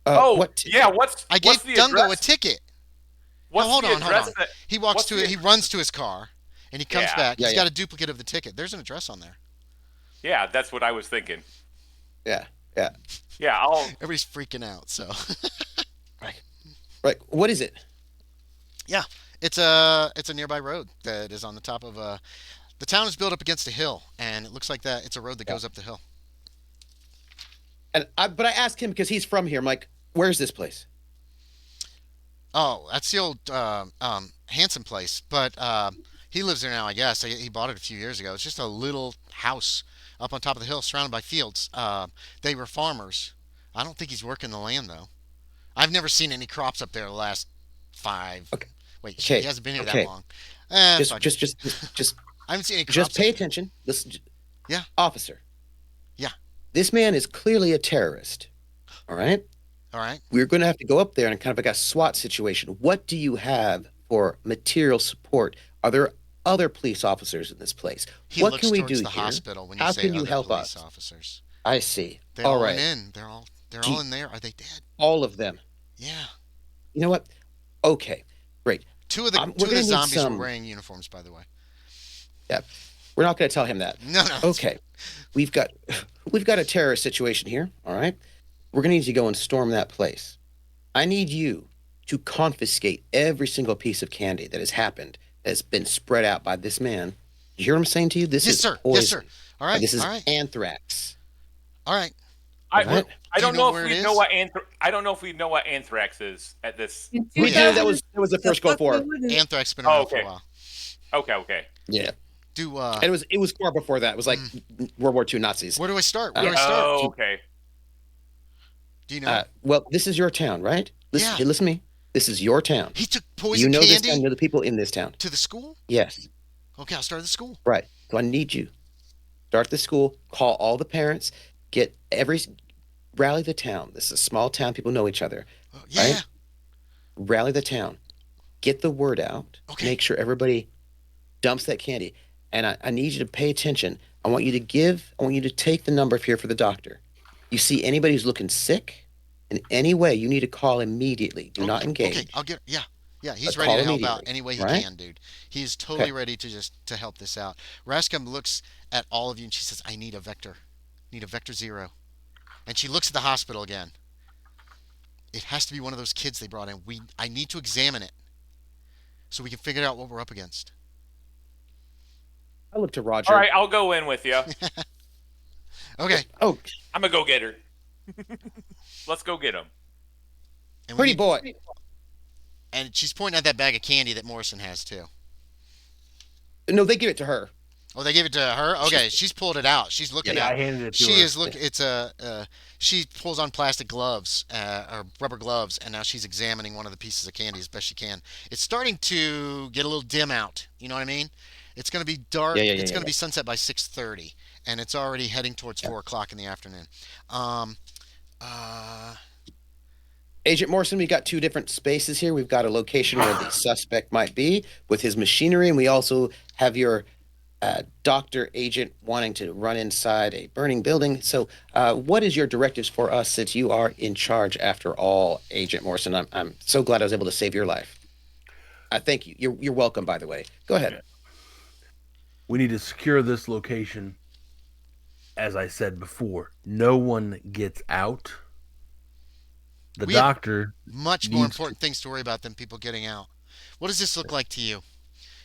Yeah. What's I gave the Dungo a address? ticket. What's hold the on, hold address on. that- He walks what's to the it. He runs to his car, and he comes Yeah. back. Yeah, He's yeah. got a duplicate of the ticket. There's an address on there. Yeah, that's what I was thinking. Yeah. Yeah, I'll. Everybody's freaking out. So Right. What is it? yeah, it's a nearby road that is on the top of a. The town is built up against a hill, and it looks like that it's a road that goes up the hill. But I asked him because he's from here. I'm like, where's this place? Oh, that's the old Hanson place, but he lives there now. I guess he bought it a few years ago. It's just a little house up on top of the hill, surrounded by fields. They were farmers. I don't think he's working the land though. I've never seen any crops up there the last 5. Okay. Wait, Okay. he hasn't been here Okay. that long. Fuck it. Just I haven't seen any crops. Just pay up there. attention. Listen, Yeah. Officer. Yeah. This man is clearly a terrorist. All right. All right. We're going to have to go up there in kind of like a SWAT situation. What do you have for material support? Are there other police officers in this place? He what looks can we towards do the here? hospital when you How say can you other help police us? officers. I see. They're All all right. in. They're all Gee. in there. Are they dead? All of them. Yeah. You know what? Okay. Great. Two of the We're two of gonna the need zombies some- were wearing uniforms, by the way. Yeah. We're not going to tell him that. No, no. Okay. We've got a terrorist situation here, all right? We're going to need to go and storm that place. I need you to confiscate every single piece of candy that has happened, that has been spread out by this man. You hear what I'm saying to you? This Yes, is sir. poison. Yes, sir. All right. This is all right. anthrax. All right. Right? I Do you don't know know if where it we know is? what I don't know if we know what anthrax is at this. In We yeah. do. 2000, That was the the first Gulf fuck we War. wouldn't. Anthrax been Oh, around for a okay. while. Okay. Yeah, Do and it was far before that. It was like World War II Nazis. where do I start? Where Uh, do I start? Oh, okay. Do you know? well, this is your town, right? Listen, Yeah. hey, listen to me. This is your town. He took You poison know this town. candy You know the people in this town. to the school. Yes, Okay, I'll start at the school. right. So I need you. Start the school. Call all the parents. Rally the town. This is a small town. People know each other. Yeah. Right? Rally the town. Get the word out. Okay. Make sure everybody dumps that candy. And I need you to pay attention. I want you to take the number here for the doctor. You see anybody who's looking sick in any way, you need to call immediately. Do not engage. Okay, I'll get. Yeah. Yeah, he's But ready call to help out immediately, any way he right? can, dude. He is totally Okay. ready to help this out. Rascom looks at all of you and she says, "I need a vector. Need a vector 0." And she looks at the hospital again. It has to be one of those kids they brought in. I need to examine it so we can figure out what we're up against. I look to Roger. All right, I'll go in with you. Okay. Oh, I'm a go-getter. Let's go get him. And pretty boy. And she's pointing at that bag of candy that Morrison has too. No, they give it to her. Oh, they gave it to her. Okay, she's pulled it out. She's looking Yeah, at. I handed it to She her. is look. It's a. She pulls on plastic gloves or rubber gloves, and now she's examining one of the pieces of candy as best she can. It's starting to get a little dim out. You know what I mean? It's going to be dark. It's going to be sunset by 6:30, and it's already heading towards 4 o'clock in the afternoon. Agent Morrison, we got two different spaces here. We've got a location where the suspect might be with his machinery, and we also have your doctor agent wanting to run inside a burning building. So, what is your directives for us since you are in charge after all, Agent Morrison? I'm so glad I was able to save your life. Thank you. You're welcome, by the way. Go ahead. We need to secure this location. As I said before, no one gets out. The We have doctor much more needs important things to worry about than people getting out. What does this look like to you?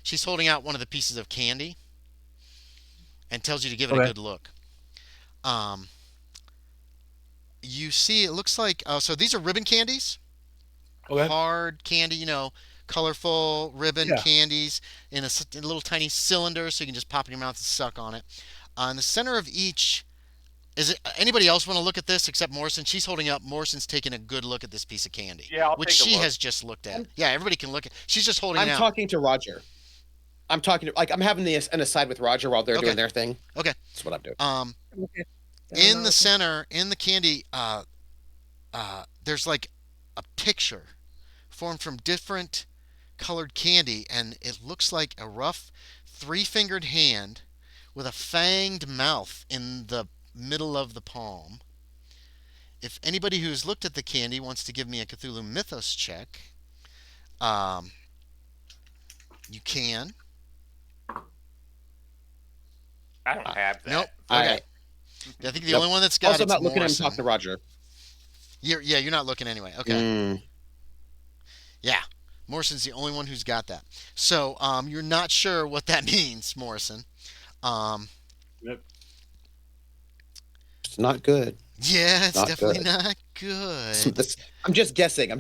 She's holding out one of the pieces of candy and tells you to give it a Okay. good look. You see, it looks like so these are ribbon candies. Okay. Hard candy, colorful ribbon Yeah. candies in a little tiny cylinder, so you can just pop in your mouth and suck on it. In the center of each, is it anybody else want to look at this except Morrison? She's holding up. Morrison's taking a good look at this piece of candy, Yeah, I'll which take a she look. has just looked at. Yeah, everybody can look at. She's just holding it I'm out. talking to Roger. I'm having an aside with Roger while they're Okay. doing their thing. Okay. That's what I'm doing. Okay. In the center, in the candy, there's like a picture formed from different colored candy, and it looks like a rough three-fingered hand with a fanged mouth in the middle of the palm. If anybody who's looked at the candy wants to give me a Cthulhu Mythos check, you can. I don't have that. Nope. I- Okay. I think the Nope. only one that's got Also, I'm it's not looking at him. Morrison. Talking to Roger. You're not looking anyway. Okay. Mm, Yeah. Morrison's the only one who's got that. So, you're not sure what that means, Morrison. it's not good. Yeah, it's Not definitely good. not good. I'm just guessing. I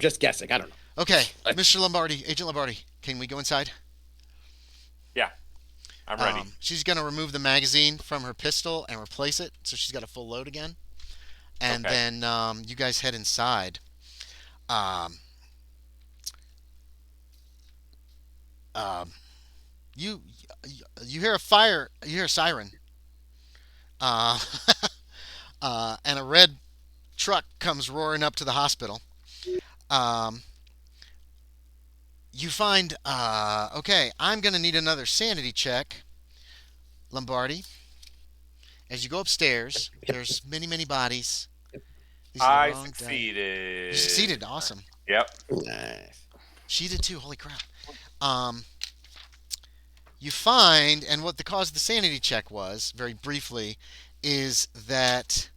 don't know. Okay, Mr. Lombardi, Agent Lombardi, can we go inside? Yeah, I'm ready. She's going to remove the magazine from her pistol and replace it, so she's got a full load again. And Okay. then you guys head inside. Um, um, you you hear a fire. You hear a siren. Uh, and a red truck comes roaring up to the hospital. Um, you find okay. I'm going to need another sanity check, Lombardi. As you go upstairs, there's many bodies. These are I the wrong dice. succeeded. You succeeded. Awesome. Yep. Nice. She did too. Holy crap. You find, and what the cause of the sanity check was, very briefly, is that,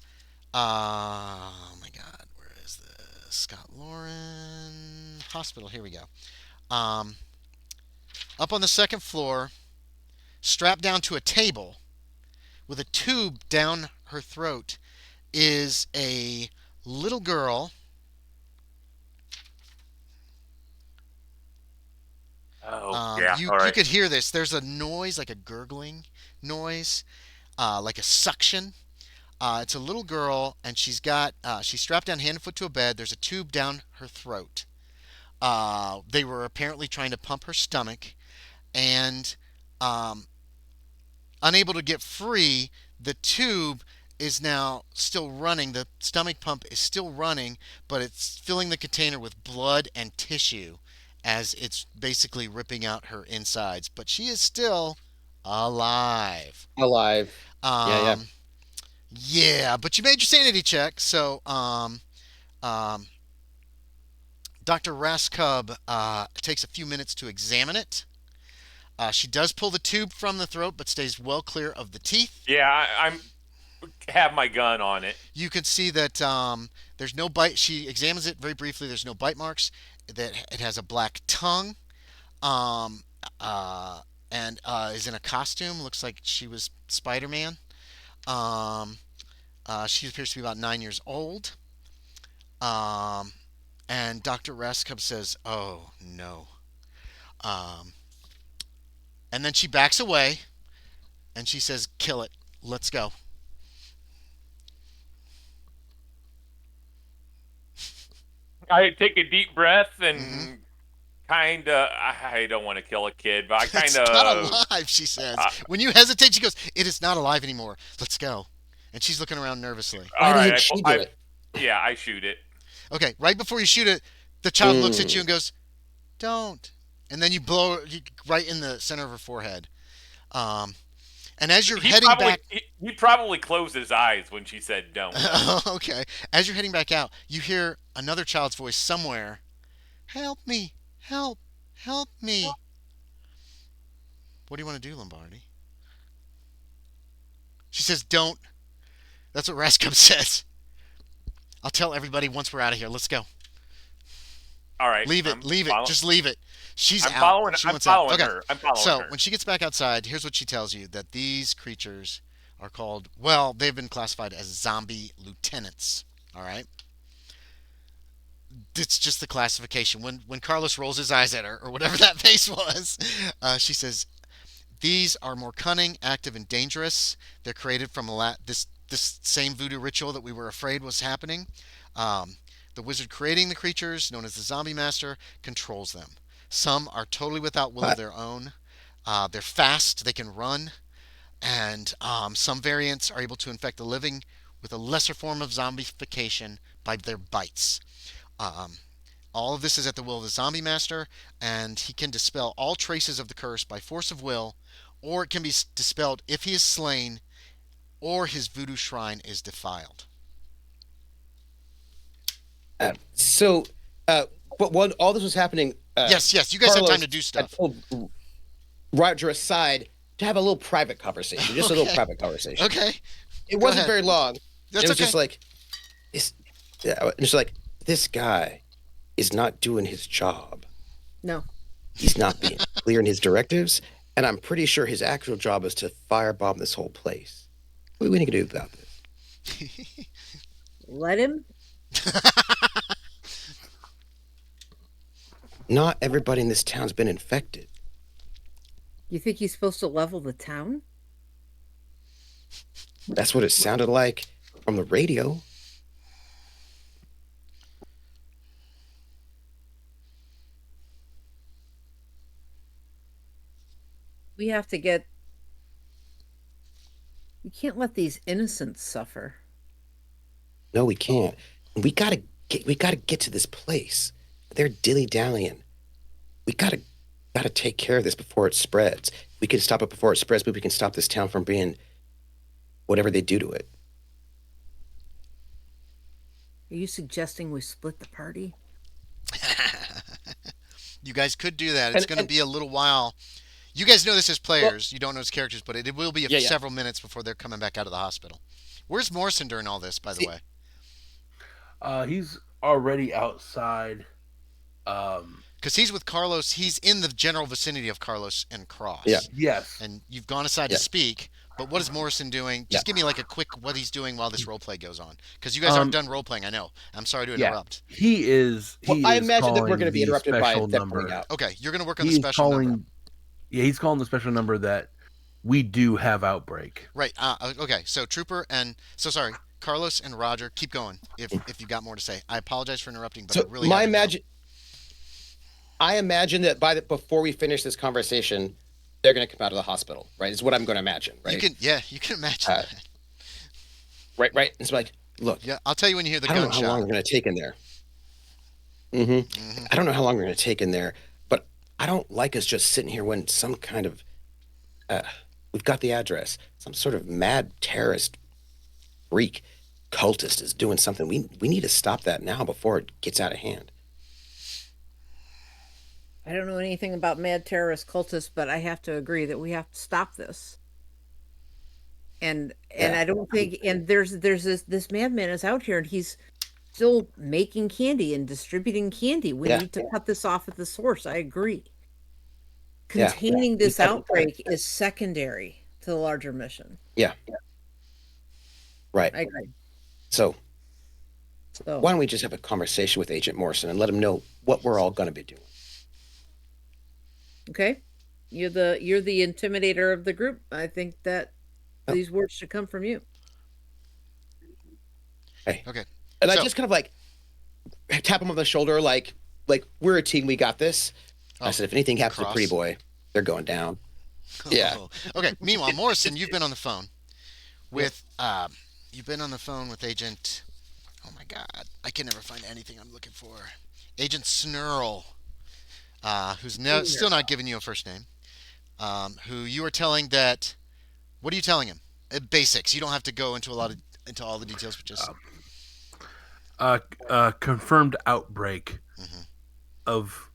oh my God, where is this? Scott Lauren Hospital. Here we go. Up on the second floor, strapped down to a table, with a tube down her throat, is a little girl. Oh, yeah. You All you right. could hear this. There's a noise like a gurgling noise, like a suction. It's a little girl, and she's strapped down hand and foot to a bed. There's a tube down her throat. They were apparently trying to pump her stomach, and um, unable to get free, the tube is now still running. The stomach pump is still running, but it's filling the container with blood and tissue as it's basically ripping out her insides. But she is still alive. Alive. Yeah, yeah. Um, yeah, but you made your sanity check, so um, Dr. Raskub takes a few minutes to examine it. She does pull the tube from the throat, but stays well clear of the teeth. Yeah, I'm have my gun on it. You can see that there's no bite. She examines it very briefly. There's no bite marks. That it has a black tongue, um, uh, and is in a costume. Looks like she was Spider-Man. Um, she appears to be about 9 years old. Um, and Dr. Raskub says, "Oh no." Um, and then she backs away, and she says, "Kill it. Let's go." I take a deep breath Hmm. and kind of. I don't want to kill a kid, but I kind It's not of. alive, she says. Uh, When you hesitate, she goes, "It is not alive anymore. Let's go." And she's looking around nervously. Why all right, didn't she do it? yeah, I shoot it. Okay, right before you shoot it, the child looks at you Mm. and goes, "Don't." And then you blow her right in the center of her forehead. Um, and as you're He heading probably back, he probably closed his eyes when she said don't. okay, as you're heading back out, you hear another child's voice somewhere. "Help me! Help! Help me!" What do you want to do, Lombardi? She says, "Don't." That's what Rascom says. "I'll tell everybody once we're out of here. Let's go. All right, Leave it. Leave it. Just leave it." She's I'm out. following. She I'm wants out. following Okay. her. I'm following So her. when she gets back outside, here's what she tells you: that these creatures are called, well, they've been classified as zombie lieutenants. All right. It's just the classification. When Carlos rolls his eyes at her, or whatever that face was, she says, "These are more cunning, active, and dangerous. They're created from this same voodoo ritual that we were afraid was happening. Um, the wizard creating the creatures, known as the Zombie Master, controls them. Some are totally without will of What? their own. They're fast. They can run, and some variants are able to infect the living with a lesser form of zombification by their bites. Um, all of this is at the will of the Zombie Master, and he can dispel all traces of the curse by force of will, or it can be dispelled if he is slain or his voodoo shrine is defiled." So, but when all this was happening, Yes, yes, you guys have time Carlos to do had stuff. pulled Roger aside to have a little private conversation, just a little Okay. private conversation. Okay, It go wasn't ahead. very long. That's It was okay. just like, this, yeah, it's like, this guy is not doing his job. No. He's not being clear in his directives, and I'm pretty sure his actual job is to firebomb this whole place. What are we going to do about this? Let him. Not everybody in this town's been infected. You think he's supposed to level the town? That's what it sounded like from the radio. We have to get. We can't let these innocents suffer. No, we can't. We gotta get to this place. They're dilly-dallying. We gotta take care of this before it spreads. We can stop it before it spreads, but we can stop this town from being whatever they do to it. Are you suggesting we split the party? You guys could do that. It's And going to and be a little while. You guys know this as well, players. You don't know as characters, but it will be yeah, yeah. several minutes before they're coming back out of the hospital. Where's Morrison during all this, by the See, way? He's already outside. Um, Because he's with Carlos. He's in the general vicinity of Carlos and yeah, Cross. yes. And you've gone aside to yeah. speak, But what is Morrison doing? Yeah. Just give me like a quick what he's doing while this role play goes on, because you guys aren't done role playing. I know. I'm sorry to Yeah, interrupt. he is. Well, He I is imagine that we're calling going to be the interrupted by special them coming number. out. Okay, you're gonna work on the He's special calling. number. Yeah, he's calling the special number that we do have outbreak. Right. Okay. So Trooper and sorry, Carlos and Roger, keep going. If you got more to say, I apologize for interrupting, but I So really had to go. I imagine that before we finish this conversation, they're going to come out of the hospital, right? Is what I'm going to imagine, right? You can imagine that. Right. It's like, look, Yeah, I'll tell you when you hear the I don't know how long gunshot. we're going to take in there. Mm-hmm. I don't know how long we're going to take in there, but I don't like us just sitting here when some kind of we've got the address. Some sort of mad terrorist freak cultist is doing something. We need to stop that now before it gets out of hand. I don't know anything about mad terrorist cultists, but I have to agree that we have to stop this. And Yeah. I don't think, and there's this madman is out here and he's still making candy and distributing candy. We Yeah. need to cut this off at the source. I agree. Yeah. Containing this Yeah. outbreak is secondary to the larger mission. Yeah. Right. I agree. So So why don't we just have a conversation with Agent Morrison and let him know what we're all going to be doing? okay. You're the intimidator of the group. I think that Oh. these words should come from you. Hey. Okay. And I So- just kind of like tap him on the shoulder, like we're a team, we got this. I said, if anything happens to cross. Pretty Boy, they're going down. Yeah. Oh. Okay. Meanwhile, Morrison, you've been on the phone with Agent. Oh my God, I can never find anything I'm looking for. Agent Snurl, who's still not giving you a first name. Who you are telling that? What are you telling him? Basics. You don't have to go into into all the details, but just Confirmed outbreak Mhm. of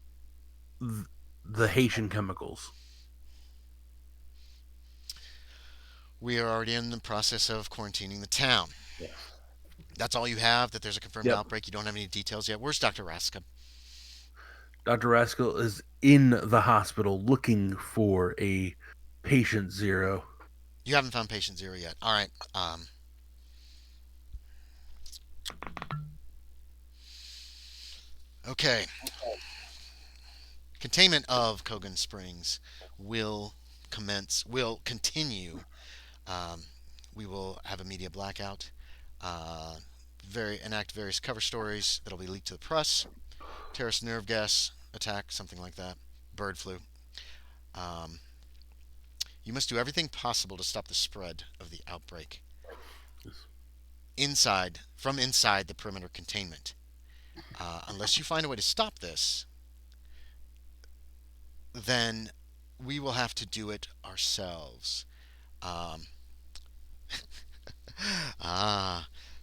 the Haitian chemicals. we are already in the process of quarantining the town. Yeah. That's all you have. That there's a confirmed Yep. outbreak. You don't have any details yet. Where's Dr. Raska? Dr. Rascal is in the hospital looking for a patient 0. You haven't found patient 0 yet. All right. Okay. Containment of Cogan Springs will continue. We will have a media blackout. Enact various cover stories that'll be leaked to the press. Terrorist nerve gas attack, something like that. Bird flu. You must do everything possible to stop the spread of the outbreak. From inside the perimeter containment. Unless you find a way to stop this, then we will have to do it ourselves.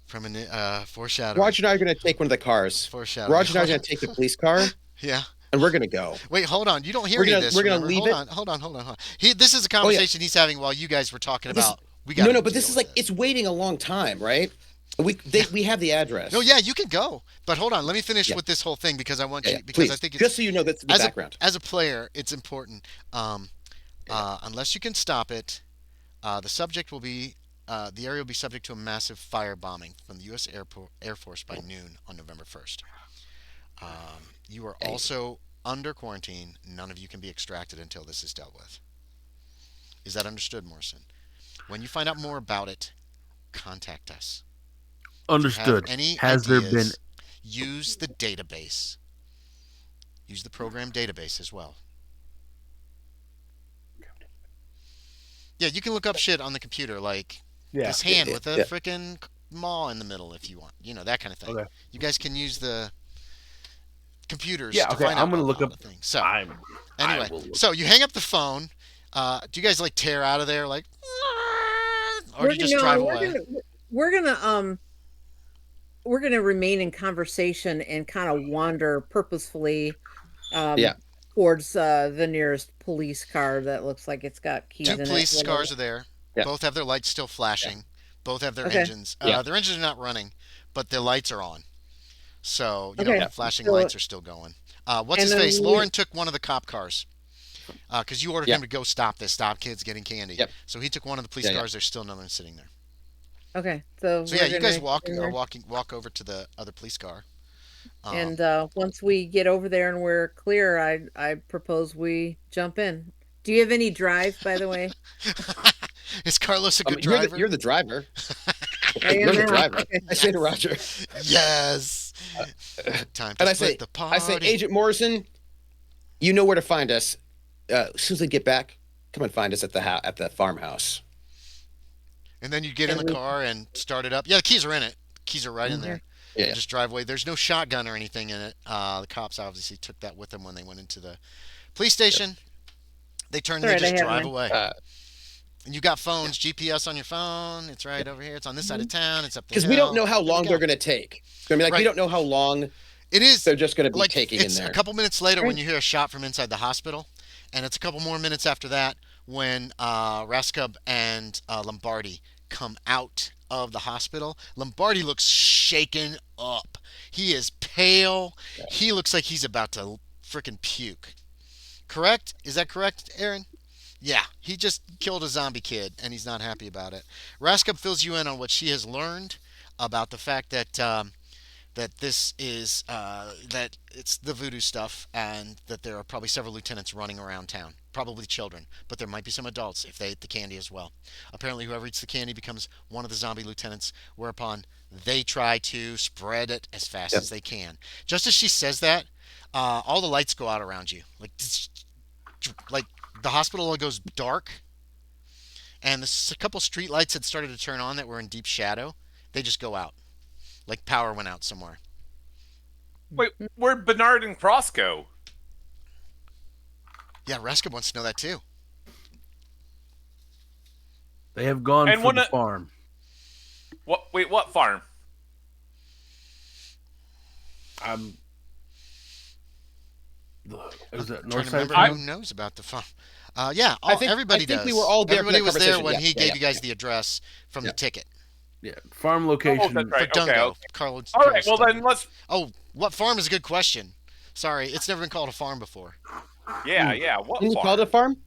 Foreshadowing. Roger and I are going to take one of the cars. Foreshadowing. Roger and I are going to take the police car, Yeah. and we're going to go. Wait, hold on. You don't hear We're any gonna- of this. we're gonna remember? leave hold it. on. This is a conversation he's having while you guys were talking This- about. We got No, but this is like, it's waiting a long time, right? We have the address. No, yeah, you can go. But hold on. Let me finish Yeah. with this whole thing because I want Yeah, you because please. I think it's Just so you know, that's the background. as a player, it's important. Unless you can stop it, the subject will be the area will be subject to a massive fire bombing from the U.S. Air Force by noon on November 1st. You are also under quarantine. None of you can be extracted until this is dealt with. Is that understood, Morrison? When you find out more about it, contact us. Understood. Have any Has there been ideas, use the database. Use the program database as well. Yeah, you can look up shit on the computer like this hand with a freaking maw in the middle if you want. You know, that kind of thing. Okay. You guys can use the computers Yeah, to okay, find out I'm gonna all look the up things. So, I anyway, will look. so you hang up the phone. Do you guys like tear out of there like or do you just drive away? We're gonna remain in conversation and kind of wander purposefully towards the nearest police car that looks like it's got keys in Two it. police cars are there. Yeah. Both have their lights still flashing. Both have their Okay. engines. Yeah. Their engines are not running, but their lights are on. So, Okay. the flashing So- lights are still going. What's and his then face? we- Lauren took one of the cop cars. because you ordered Yeah. him to go stop kids getting candy. Yep. So he took one of the police Yeah, yeah. cars. There's still another one sitting there. Okay, so So yeah, we're you guys gonna walk over to the other police car. and once we get over there and we're clear, I propose we jump in. Do you have any drive, by the way? Is Carlos a good You're driver? you're the driver. I am You're the now. driver. Okay. I say to Roger. Yes. Time to And split the party. I say, Agent Morrison, you know where to find us. As soon as we get back, come and find us at the farmhouse. And then you get in And the we- car and start it up. Yeah, the keys are in it. Keys are right in there. Yeah. Just drive away. There's no shotgun or anything in it. The cops obviously took that with them when they went into the police station. They turn and It's they all right, just I have drive mine. away. And you got phones, GPS on your phone. It's right over here. It's on this side of town. It's up the Because hill. we don't know how There we long go. they're going to take. It's going to be like, Right. we don't know how long It is. they're just going to be Like taking in it's there. a couple minutes later when Right. you hear a shot from inside the hospital, and it's a couple more minutes after that when Raskub and Lombardi come out of the hospital. Lombardi looks shaken up. He is pale. He looks like he's about to freaking puke. Correct? Is that correct, Aaron? Yeah, he just killed a zombie kid, and he's not happy about it. Raskub fills you in on what she has learned about the fact that that this is that it's the voodoo stuff, and that there are probably several lieutenants running around town, probably children, but there might be some adults if they ate the candy as well. Apparently, whoever eats the candy becomes one of the zombie lieutenants, whereupon they try to spread it as fast Yep. as they can. Just as she says that, all the lights go out around you, like the hospital goes dark, and a couple street lights had started to turn on that were in deep shadow. They just go out, like power went out somewhere. Wait, where'd Bernard and Cross go? Yeah, Raskub wants to know that too. They have gone And for one the of- farm. What? Wait, what farm? Is it Trying north to side? remember who knows about the farm. Yeah, I think- everybody I think does. we were all there for Everybody that was there conversation. when Yeah, he yeah, gave yeah, you guys yeah. the address from Yeah. the ticket Yeah, farm location. that's right. for Okay, Dungo. okay. Carlos. All right. Well, Dungo. then let's. Oh, what farm is a good question. Sorry, it's never been called a farm before. Yeah, yeah. What Didn't he farm? call it a farm?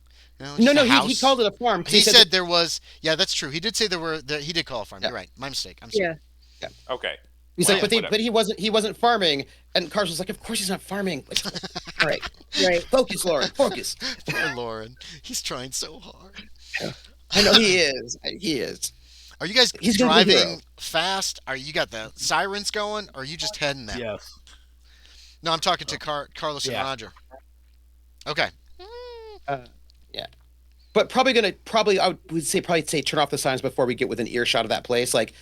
Just No, a he house. called it a farm. He said that, there was. Yeah, that's true. He did say there were. He did call it a farm. Yeah. You're right. My mistake. I'm sorry. Yeah. Okay. he's Well, like, yeah, but he wasn't farming. And Carlos was like, of course he's not farming. All right, Right. focus, Lauren, focus. Poor Lauren. He's trying so hard. I know he is. He is. Are you guys He's gonna be a hero. driving fast? Are you got the sirens going? Or are you just heading there? Yes. No, I'm talking to Carlos and Yeah. Roger. Okay. Yeah. But I would say turn off the signs before we get within earshot of that place. Like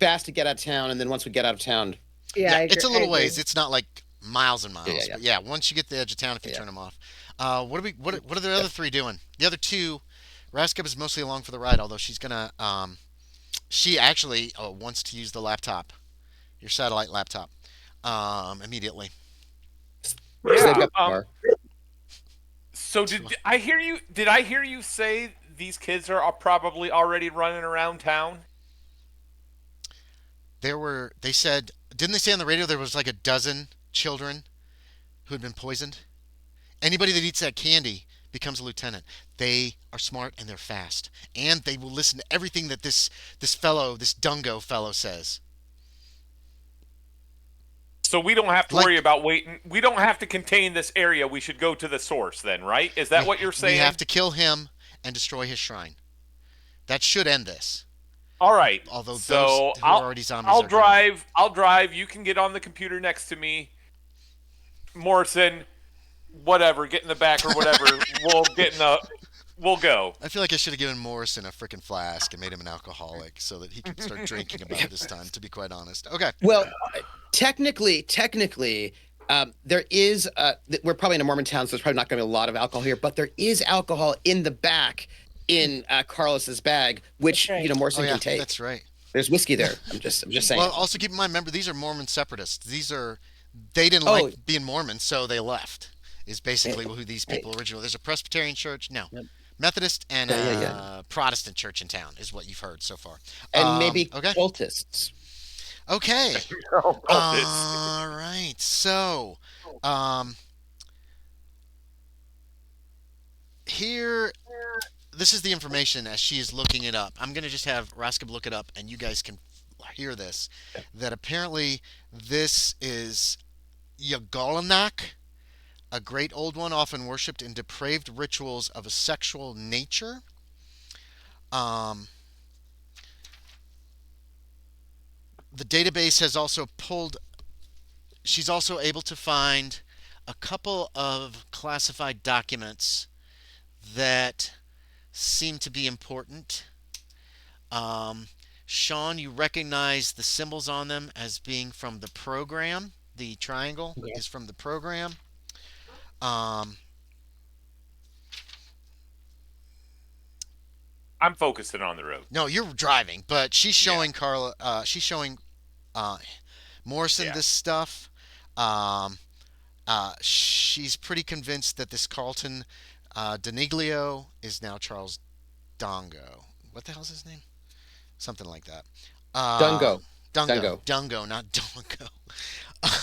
fast to get out of town, and then once we get out of town, Yeah, I it's a agree- little I agree. ways. It's not like miles and miles. Yeah, yeah. But yeah, once you get to the edge of town, if you Yeah. turn them off. What are the other three doing? The other two, Raskub is mostly along for the ride, although she's gonna she actually wants to use the laptop, your satellite laptop, immediately. they've Yeah. got the car. So did I hear you? Did I hear you say these kids are probably already running around town? They said, didn't they say on the radio there was like a dozen children who had been poisoned? Anybody that eats that candy becomes a lieutenant. They are smart and they're fast, and they will listen to everything that this Dungo fellow says. So we don't have to Like- worry about waiting. We don't have to contain this area. We should go to the source then, right? Is that what you're saying? We have to kill him and destroy his shrine. That should end this. All right. Although so those who are already zombies I'll are gonna- drive. I'll drive. You can get on the computer next to me. Morrison, whatever, get in the back or whatever. We'll go. I feel like I should have given Morrison a freaking flask and made him an alcoholic so that he could start drinking about it this time, to be quite honest. Okay. Well, technically, there is. We're probably in a Mormon town, so there's probably not going to be a lot of alcohol here. But there is alcohol in the back in Carlos's bag, which That's right. Morrison Oh, yeah, can take. that's right. There's whiskey there. I'm just saying. Well, also keep in mind, remember, these are Mormon separatists. They didn't Oh. like being Mormon, so they left, is basically who these people originally. There's a Presbyterian church, no, Yep. Methodist, and Yeah. a Protestant church in town, is what you've heard so far. And maybe Okay. cultists. Okay. Oh, All right. So, here, this is the information as she is looking it up. I'm going to just have Raskib look it up, and you guys can hear this. That apparently this is Yagalanak, a great old one, often worshipped in depraved rituals of a sexual nature. Um, the database has also pulled. She's also able to find a couple of classified documents that seem to be important. Um, Sean, you recognize the symbols on them as being from the program. The triangle is from the program. Um, I'm focusing on the road. no, you're driving, but she's showing Yeah. Carla. She's showing uh, Morrison Yeah. this stuff. Um, she's pretty convinced that this Carlton Deniglio is now Charles Dongo. What the hell's his name? Something like that. Uh, Dungo. Dungo. Dungo. Dungo, not Dongo.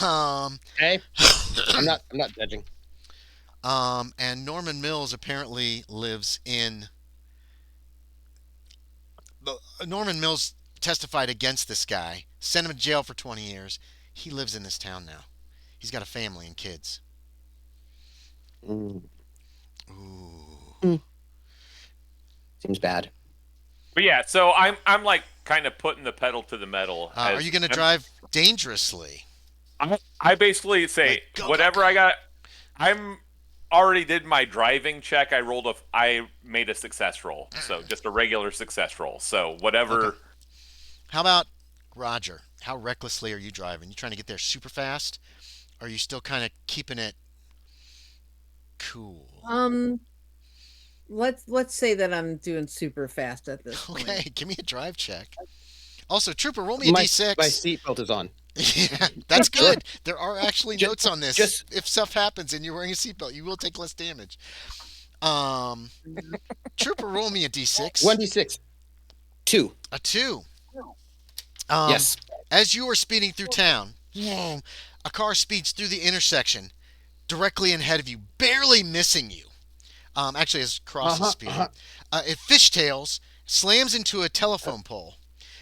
Um, Hey, I'm not judging. and Norman Mills apparently lives in. Norman Mills testified against this guy, sent him to jail for 20 years. He lives in this town now. He's got a family and kids. Mm, Ooh. mm, seems bad. But yeah, so I'm like kind of putting the pedal to the metal. Are you going to drive dangerously? I basically say Like, go, whatever go, go. I got. I'm already did my driving check. I made a success roll, so just a regular success roll. So whatever. Okay. How about Roger? How recklessly are you driving? You trying to get there super fast? Or are you still kind of keeping it cool? Um, let's say that I'm doing super fast at this point. Okay, give me a drive check. Also, Trooper, roll me a My d6. seatbelt is on. Yeah, that's good. There are actually Ju- notes on this. just- If stuff happens and you're wearing a seatbelt, you will take less damage. Um, Trooper, roll me a d6. 1d6. 2. A 2. Yes. As you are speeding through town, a car speeds through the intersection directly ahead of you, barely missing you. Actually, as Cross is speeding. It fishtails, slams into a telephone pole.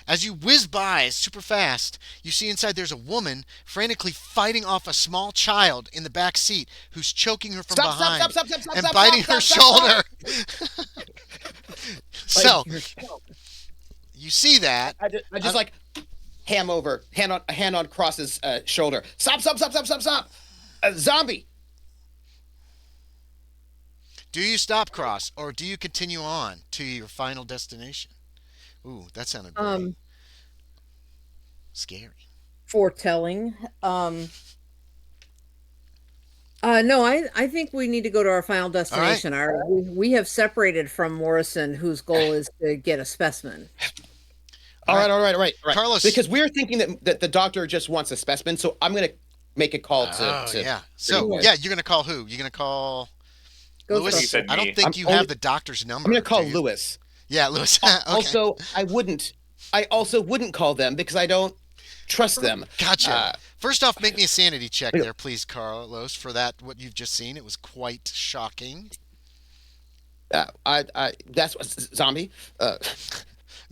As you whiz by super fast, you see inside there's a woman frantically fighting off a small child in the back seat who's choking her from behind and biting her shoulder. So, you see that. I just like hand on Cross's shoulder. Stop! Zombie. Do you stop, Cross, or do you continue on to your final destination? Ooh, that sounded very scary. Foretelling. No, I think we need to go to our final destination. We have separated from Morrison, whose goal is to get a specimen. All right. Carlos. Because we're thinking that the doctor just wants a specimen, so I'm gonna make a call to yeah. So yeah, you're gonna call who? You're gonna call Go Lewis? for He said I don't me. think I'm you only- have the doctor's number. I'm gonna call do you? Lewis. Yeah, Lewis. Okay. Also, I also wouldn't call them because I don't trust them. Gotcha. First off, make me a sanity check there, please, Carlos, for that what you've just seen. It was quite shocking. That's what zombie.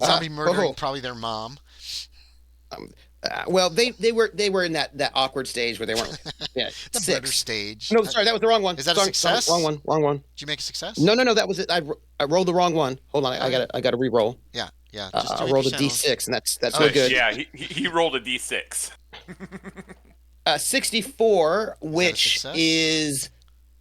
Zombie murdering oh. probably their mom. Well, they were in that awkward stage where they weren't. Yeah, The 6. murder stage. No, sorry, that was the wrong one. Is that a success? Wrong one. Did you make a success? No, that was it. I rolled the wrong one. Hold on, I got to re-roll. Yeah. Just I do rolled a your channels. d6, and that's Oh, no good. Yeah, he rolled a d6. 64, which success? is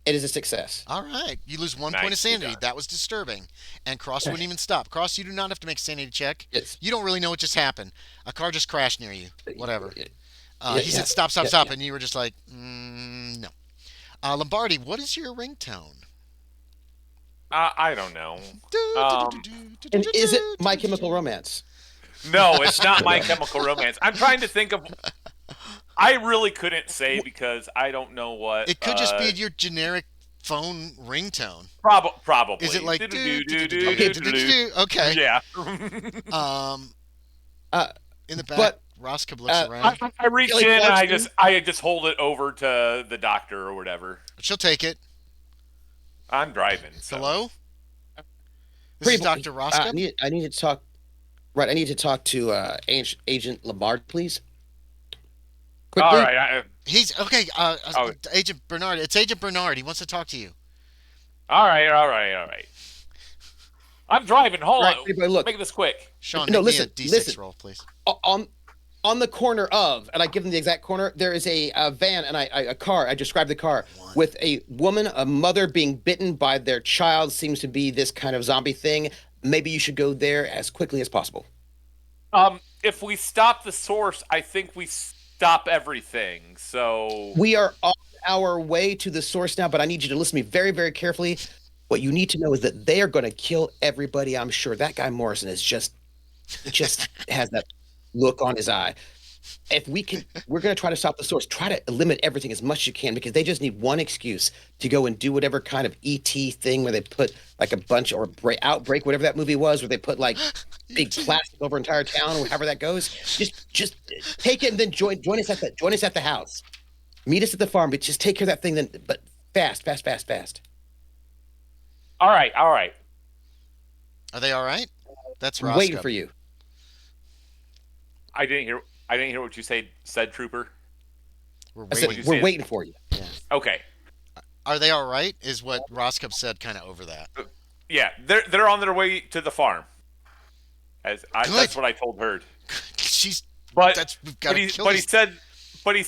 a success. All right. You lose 1 Nice, point of sanity. good job. That was disturbing. And Cross wouldn't even stop. Cross, you do not have to make a sanity check. Yes. You don't really know what just happened. A car just crashed near you. Whatever. Yeah, He said stop, yeah. and you were just like, no. Lombardi, what is your ringtone? I don't know. And is it My Chemical Romance? No, it's not My Chemical Romance. I'm trying to think of. I really couldn't say because I don't know what. It could just be your generic phone ringtone. Probably. Is it like Do-do-do-do-do-do-do-do. okay? Yeah. In the back, but, Roscoe looks around. I reach Like in and Livestream? I just hold it over to the doctor or whatever. She'll take it. I'm driving, so. Hello? This is Pretty. Dr. Roscoe. I need to talk. Right. I need to talk to Agent Lombardi, please. All Quickly. right. He's okay. Oh, Agent Bernard. It's Agent Bernard. He wants to talk to you. all right. All right. All right. I'm driving. Hold Right. on. Pretty boy, look. Make this quick. Sean, No, make me a listen. D6 Listen. roll, please. On the corner of, and I give them the exact corner. There is a van and a car. I describe the car with a woman, a mother being bitten by their child. Seems to be this kind of zombie thing. Maybe you should go there as quickly as possible. If we stop the source, I think we stop everything. So. We are on our way to the source now, but I need you to listen to me very, very carefully. What you need to know is that they are going to kill everybody. I'm sure that guy Morrison is just has that look on his eye. If we can, we're going to try to stop the source. Try to limit everything as much as you can because they just need one excuse to go and do whatever kind of ET thing where they put like a bunch or outbreak, whatever that movie was, where they put like big plastic over entire town or however that goes. Just take it and then join us at the house. Meet us at the farm, but just take care of that thing then. But fast. All right. All right. Are they all right? That's I'm Roscoe. waiting for you. I didn't hear what you said, Trooper. We're I said waiting. we're waiting for you. Yeah. Okay. Are they all right? Is what Roscoe said kind of over that. Yeah, they're on their way to the farm. Good. That's what I told her. She's. But We've got to kill he these-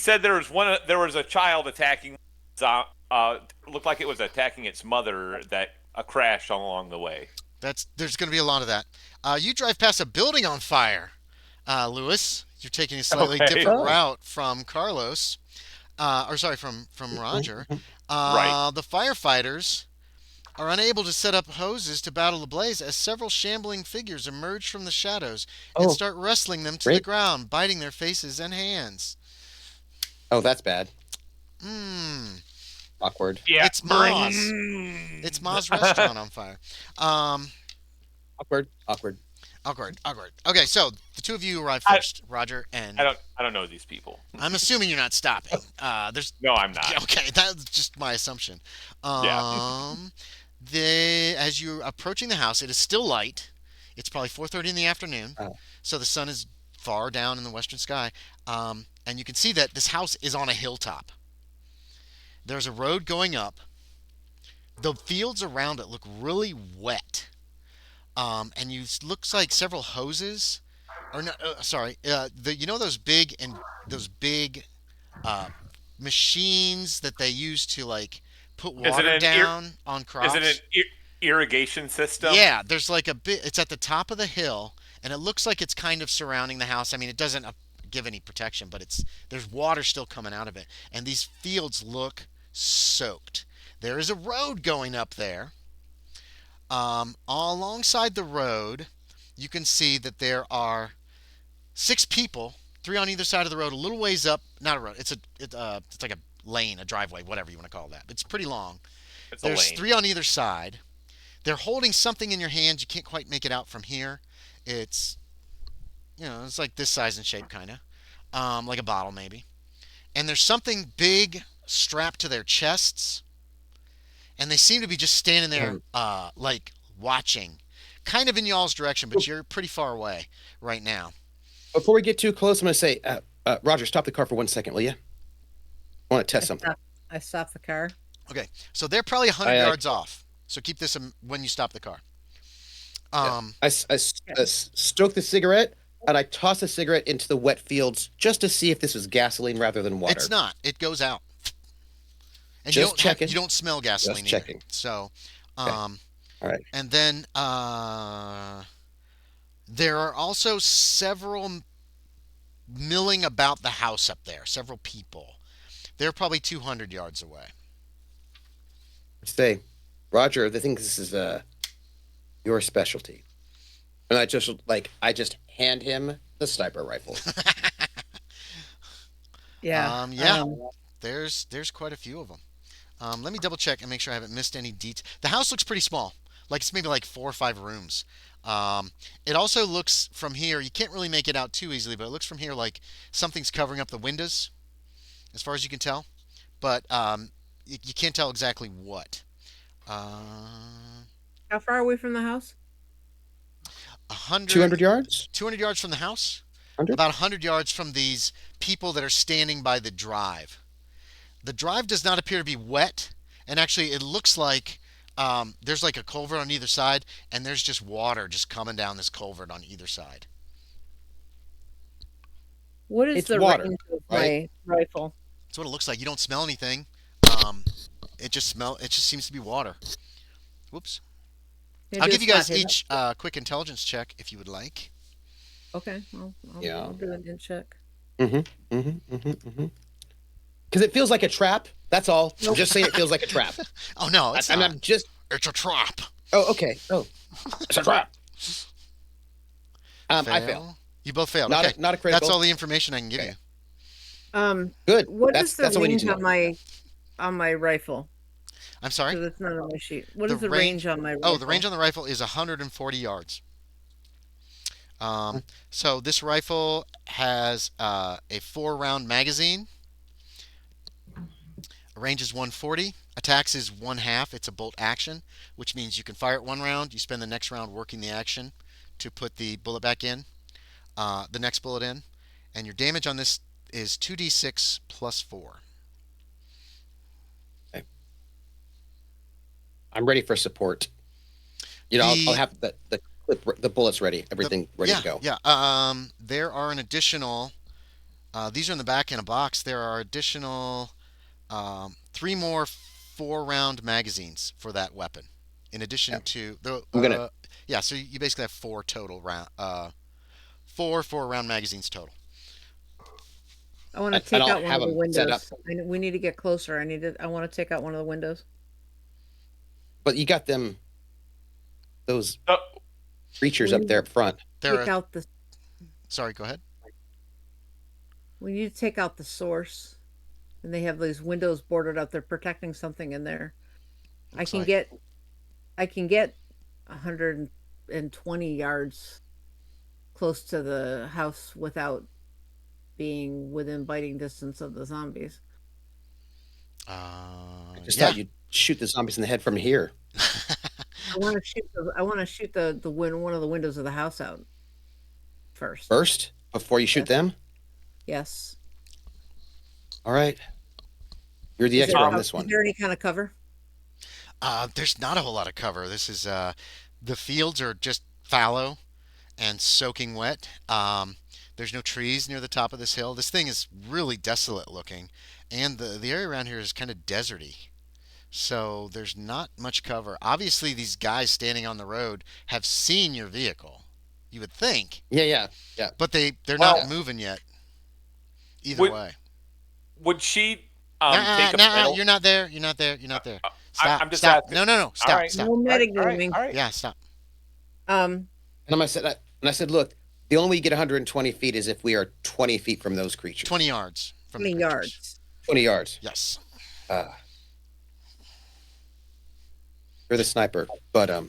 said there was a child attacking. Looked like it was attacking its mother that crashed along the way. There's going to be a lot of that. You drive past a building on fire, Lewis. You're taking a slightly Okay. different route from Carlos, from Roger. Right. The firefighters are unable to set up hoses to battle the blaze as several shambling figures emerge from the shadows and start wrestling them to the Great. ground, biting their faces and hands. Oh, that's bad. Awkward. Yeah, It's Moz. It's Moz restaurant on fire. Awkward. Awkward. Okay, so the two of you arrive first, Roger and I don't know these people. I'm assuming you're not stopping. There's No, I'm not. okay. That's just my assumption. Yeah. As you're approaching the house, it is still light. It's probably 4:30 in the afternoon, so the sun is far down in the western sky, and you can see that this house is on a hilltop. There's a road going up. The fields around it look really wet, and looks like several hoses, or no, sorry, those big machines that they use to like put water down on crops. Is it an irrigation system? Yeah, there's like a bit. It's at the top of the hill, and it looks like it's kind of surrounding the house. I mean, it doesn't give any protection, but there's water still coming out of it, and these fields look soaked. There is a road going up there. Alongside the road, you can see that there are 6 people, 3 on either side of the road, a little ways up. Not a road. It's like a lane, a driveway, whatever you want to call that. It's pretty long. There's 3 on either side. They're holding something in your hands. You can't quite make it out from here. It's it's like this size and shape, kind of, like a bottle maybe. And there's something big strapped to their chests, and they seem to be just standing there, like watching, kind of in y'all's direction, but you're pretty far away right now. Before we get too close, I'm going to say, Roger, stop the car for 1 second, will you? I want to test something. I stopped the car. Okay, so they're probably 100 yards off. So keep this when you stop the car. I stoke the cigarette, and I toss the cigarette into the wet fields just to see if this was gasoline rather than water. It's not. It goes out. And Just checking. You don't smell gasoline Just either. checking. So, All right. and then there are also several milling about the house up there. Several people. They're probably 200 yards away. Say, Roger, they think this is your specialty. And I just hand him the sniper rifle. Yeah. There's quite a few of them. Let me double check and make sure I haven't missed any details. The house looks pretty small. Like it's maybe like 4 or 5 rooms. It also looks from here, you can't really make it out too easily, but it looks from here like something's covering up the windows, as far as you can tell. But you can't tell exactly what. How far away from the house? 200 yards? 200 yards from the house. 100? About 100 yards from these people that are standing by the drive. The drive does not appear to be wet, and actually, it looks like there's like a culvert on either side, and there's just water just coming down this culvert on either side. What is It's the water, range of right? my rifle? That's what it looks like. You don't smell anything. Um, it just seems to be water. Whoops. Can I I'll do a give you spot guys hidden? each quick intelligence check if you would like. Okay, Yeah. I'll do it in check. Because it feels like a trap. That's all. I'm just saying it feels like a trap. Oh no, it's I'm not. not just. It's a trap. Oh, okay. Oh, it's a trap. I fail. You both failed. Not Okay. not a critical. That's all the information I can give Okay. you. Good. What that's is the that's all we need range to on know. my rifle? I'm sorry. Because it's not on my sheet. What The is the range- range on my rifle? Oh, the range on the rifle is 140 yards. So this rifle has a 4-round magazine. Range is 140. Attacks is 1/2. It's a bolt action, which means you can fire it 1 round. You spend the next round working the action to put the bullet back in, the next bullet in, and your damage on this is 2d6 plus 4. Okay. I'm ready for support. You know, I'll have the bullets ready, everything ready to go. Yeah. There are an additional. These are in the back in a box. There are additional 3 more 4-round magazines for that weapon, in addition to the. I'm gonna- Yeah, so you basically have 4 total round. 4-round magazines total. I want to And take I'll out one have of the them set up. windows. We need to get closer. I want to take out one of the windows. But you got them. Those Oh, creatures up there up front. There Take are. out the. Sorry, go ahead. We need to take out the source, and they have these windows boarded up. They're protecting something in there. Looks I like- can get 120 yards close to the house without being within biting distance of the zombies. I just Yeah. thought you'd shoot the zombies in the head from here. I want to shoot one of the windows of the house out first. First, before you shoot them. Yes. All right. You're the Is expert there- on this one. Is there any kind of cover? There's not a whole lot of cover. This is the fields are just fallow and soaking wet. There's no trees near the top of this hill. This thing is really desolate looking, and the area around here is kind of deserty. So there's not much cover. Obviously, these guys standing on the road have seen your vehicle. You would think, Yeah. but they're Well- not moving yet. Either Would- way. would she take a Nah, metal? you're not there. You're not there. You're not there. Stop. I'm just stop. asking. No. Stop. All right. Stop. No All right, metagaming. all right. Yeah, stop. Um, And I said, look, the only way you get 120 feet is if we are 20 feet from those creatures. 20 yards from the 20 creatures. yards. 20 yards. Yes. You're the sniper, but I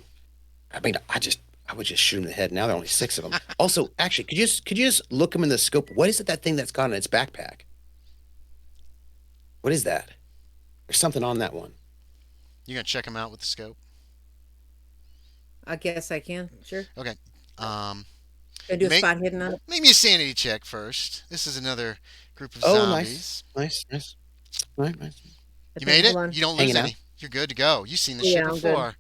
mean, I would just shoot him in the head. Now there are only 6 of them. Also, actually, could you just look him in the scope? What is it, that thing that's got in its backpack? What is that? There's something on that one. You gonna check them out with the scope? I guess I can. Sure. Okay. Can I do a Make- spot hidden on it? Make me a sanity check first. This is another group of Oh, zombies. nice. Right. You made it. Hold on. You don't lose Hanging out. any. You're good to go. You've seen this Yeah, shit I'm good. before.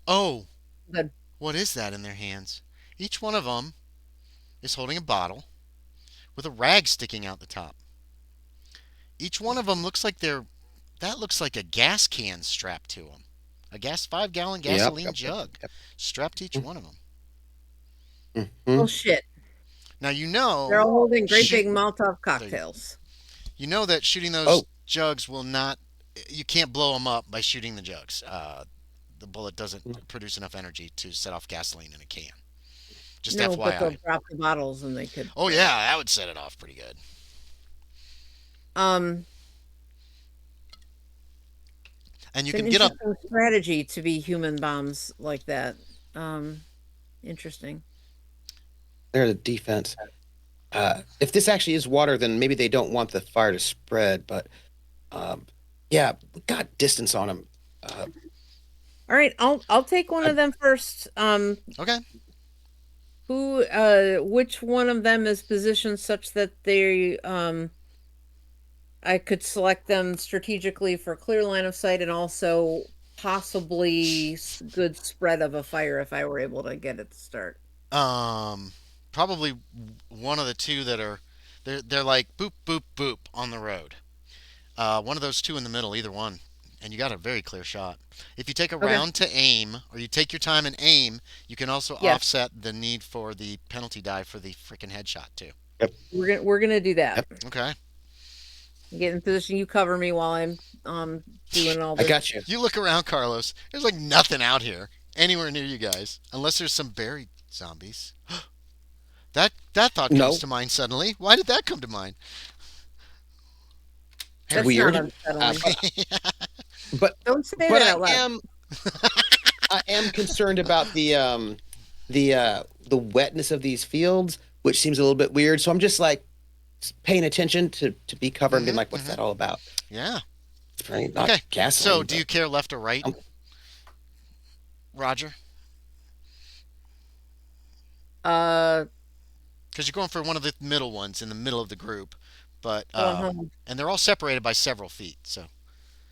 Oh, Good. what is that in their hands? Each one of them is holding a bottle with a rag sticking out the top. Each one of them looks like that looks like a gas can strapped to them. A 5-gallon gasoline Yep. jug strapped to each one of them. Mhm. Oh shit! Now you know They're all holding great shoot- big Molotov cocktails. You know that shooting those Oh. jugs will not. You can't blow them up by shooting the jugs. The bullet doesn't produce enough energy to set off gasoline in a can. Just No, but they'll FYI. drop the bottles and they could. Oh yeah, that would set it off pretty good. Um, And you it's can an get up. interesting strategy to be human bombs like that. Interesting. They're the defense. If this actually is water, then maybe they don't want the fire to spread. But yeah, we got distance on them. All right, I'll take one I, of them first. Okay. Which one of them is positioned such that I could select them strategically for clear line of sight and also possibly good spread of a fire if I were able to get it to start. Um, Probably one of the two that are they're like boop boop boop on the road. One of those two in the middle, either one, and you got a very clear shot. If you take a Okay. round to aim, or you take your time and aim, you can also Yes, offset the need for the penalty die for the freaking headshot too. yep, we're gonna do that. yep, Okay. Get in position. You cover me while I'm doing all I this. got you. You look around, Carlos. There's like nothing out here anywhere near you guys, unless there's some buried zombies. That thought comes No, to mind suddenly. Why did that come to mind? That's Harry. not weird. unsettling. But Don't say but that out loud. I am concerned about the wetness of these fields, which seems a little bit weird. So I'm just like paying attention to be covered and being like, what's that all about? Yeah. It's probably not Okay. So, gasoline. do you care left or right, Um, Roger? Uh, Because you're going for one of the middle ones in the middle of the group, but uh-huh. and they're all separated by several feet. So,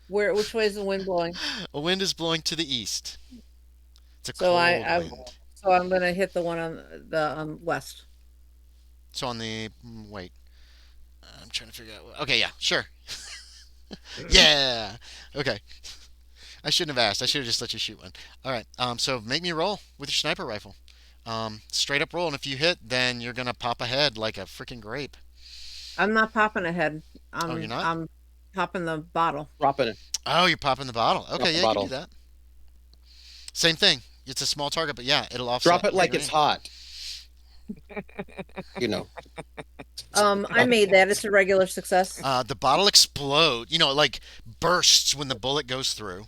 Which way is the wind blowing? a wind is blowing to the east. It's a So cold I wind. so I'm gonna hit the one on the west. So on the wait, I'm trying to figure out. Okay, yeah, sure. Yeah. Okay. I shouldn't have asked. I should have just let you shoot one. All right. So make me roll with your sniper rifle. Straight up roll, and if you hit, then you're gonna pop ahead like a freaking grape. I'm not popping ahead. Oh, you're not? I'm popping the bottle. dropping it, Oh, you're popping the bottle. drop Okay, the yeah, you can do bottle, that. Same thing. It's a small target, but yeah, it'll offset drop it like your it's aim. hot. You know, I made that. It's a regular success. The bottle explodes. You know, it like bursts when the bullet goes through.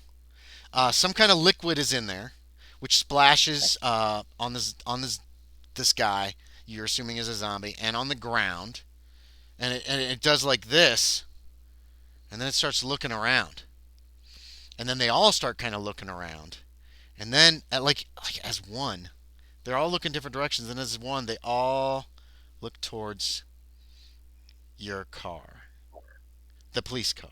Some kind of liquid is in there, which splashes on this guy you're assuming is a zombie, and on the ground, and it does like this, and then it starts looking around, and then they all start kind of looking around, and then like as one, they're all looking different directions, and as one, they all look towards your car, the police car,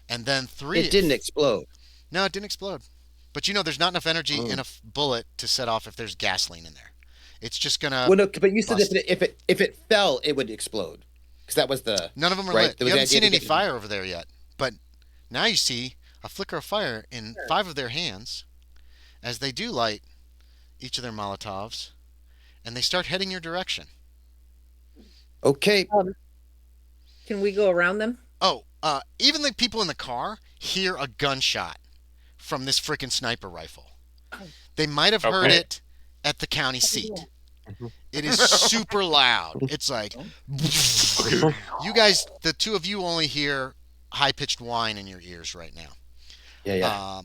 and then three. it didn't explode. No, it didn't explode. But you know, there's not enough energy in Oh. a bullet to set off if there's gasoline in there. It's just gonna Well, no, but you said bust. if it fell, it would explode because that was the None of them are right. lit. There You was the haven't seen idea to any get. fire over there yet. But now you see a flicker of fire in five of their hands as they do light each of their Molotovs, and they start heading your direction. Okay, Um, can we go around them? Oh, even the people in the car hear a gunshot from this freaking sniper rifle. They might have heard Okay. it at the county seat. Mhm. It is super loud. It's like you guys, the two of you only hear high pitched whine in your ears right now. yeah, yeah.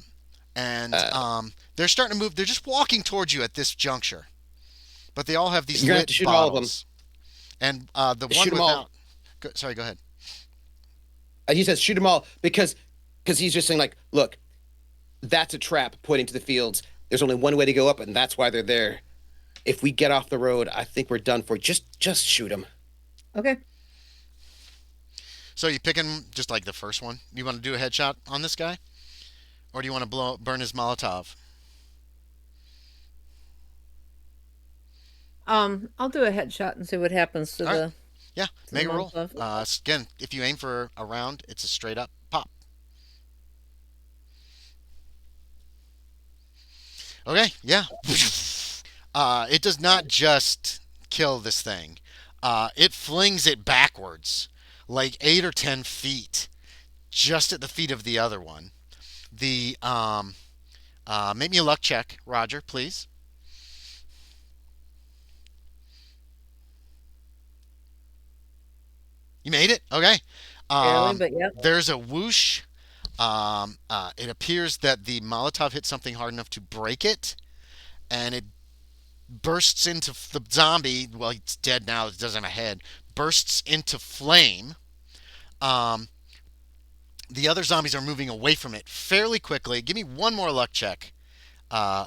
And Uh, they're starting to move. They're just walking towards you at this juncture, but they all have these You're gonna have lit to shoot all of them. bottles. And the one Shoot them all. without. Sorry, go ahead. He says shoot them all because he's just saying like, look, that's a trap pointing to the fields. There's only one way to go up, and that's why they're there. If we get off the road, I think we're done for. Just shoot them. Okay. So you picking just like the first one? You want to do a headshot on this guy, or do you want to burn his Molotov? I'll do a headshot and see what happens to All right. the Yeah, to the make a roll. Molotov. Again, if you aim for a round, it's a straight up pop. Okay, yeah. It does not just kill this thing. It flings it backwards, like 8 or 10 feet, just at the feet of the other one. The Make me a luck check, Roger, please. You made it. Okay. Barely, Um, but yeah. there's a whoosh. It appears that the Molotov hit something hard enough to break it, and it bursts into the zombie. Well, it's dead now. It doesn't have a head. Bursts into flame. Um, The other zombies are moving away from it fairly quickly. Give me one more luck check. Uh,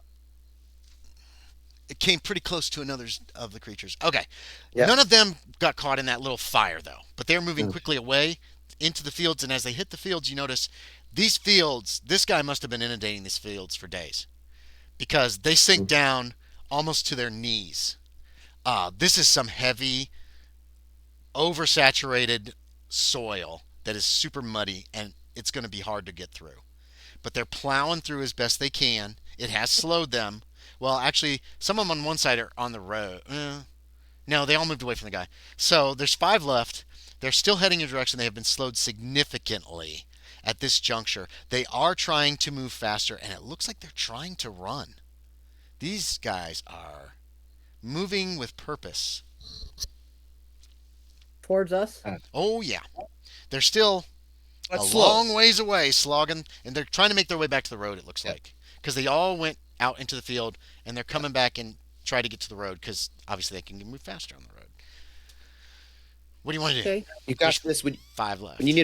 it came pretty close to another of the creatures. Okay. Yep. None of them got caught in that little fire, though. But they're moving Mm. quickly away into the fields. And as they hit the fields, you notice these fields, this guy must have been inundating these fields for days because they sink down almost to their knees. This is some heavy, oversaturated soil that is super muddy, and it's going to be hard to get through. But they're plowing through as best they can. It has slowed them. Well, actually, some of them on one side are on the road. No, they all moved away from the guy. So there's 5 left. They're still heading in a direction. They have been slowed significantly at this juncture. They are trying to move faster, and it looks like they're trying to run. These guys are moving with purpose. Towards us. Oh, yeah. They're still That's a slow. long ways away, slogging, and they're trying to make their way back to the road, it looks like. Because they all went out into the field, and they're coming back and try to get to the road, because obviously they can move faster on the road. What do you want to do? Okay. You got this. When 5 left. you need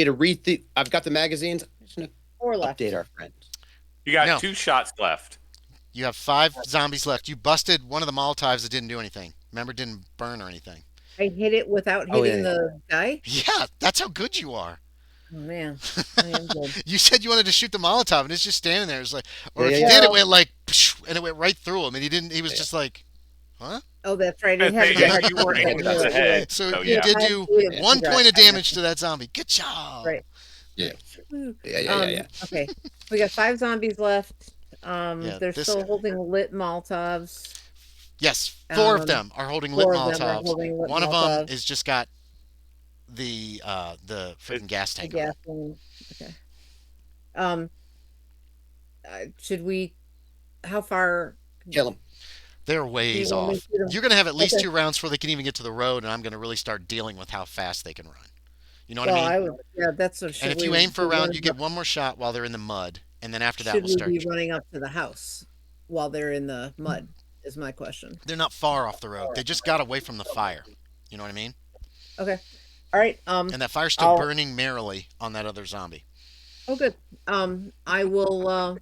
to read I've got the magazines. I'm just gonna 4 left. update our friends. You got No. 2 shots left. You have 5 zombies left. You busted one of the Molotovs that didn't do anything. Remember, it didn't burn or anything. I hit it without Oh, hitting yeah. the guy. Yeah, that's how good you are. Oh man, I am good. You said you wanted to shoot the Molotov, and it's just standing there. It's like, or Yeah, if yeah, you yeah. did, it went like, psh, and it went right through him, and he didn't. He was just like, huh? Oh, that's right. It Yeah, had yeah, you weren't aiming at the head. So So, you yeah. did I do did. 1 Right. point of damage to that zombie. Good job. Right. Yeah. Woo. Yeah. Okay, we got 5 zombies left. Yeah, They're this still guy. holding lit Molotovs. Yes, 4 of Um, them are holding lit 4 of them are Molotovs. holding lit One of them Molotovs. is just got the freaking gas The tank. gas one. Okay. Um, should we? How far? Kill him. They're ways want me off. to shoot 'em? You're gonna have at least Okay. 2 rounds before they can even get to the road, and I'm gonna really start dealing with how fast they can run. You know what Well, I mean? would. Yeah, that's what. And if you aim for a round, you get 1 more shot while they're in the mud, and then after that, Should we'll we start. be running up to the house while they're in the mud? Is my question. They're not far off the road. They just got away from the fire. You know what I mean? Okay. All right. And that fire's still I'll- burning merrily on that other zombie. Oh, good. I will.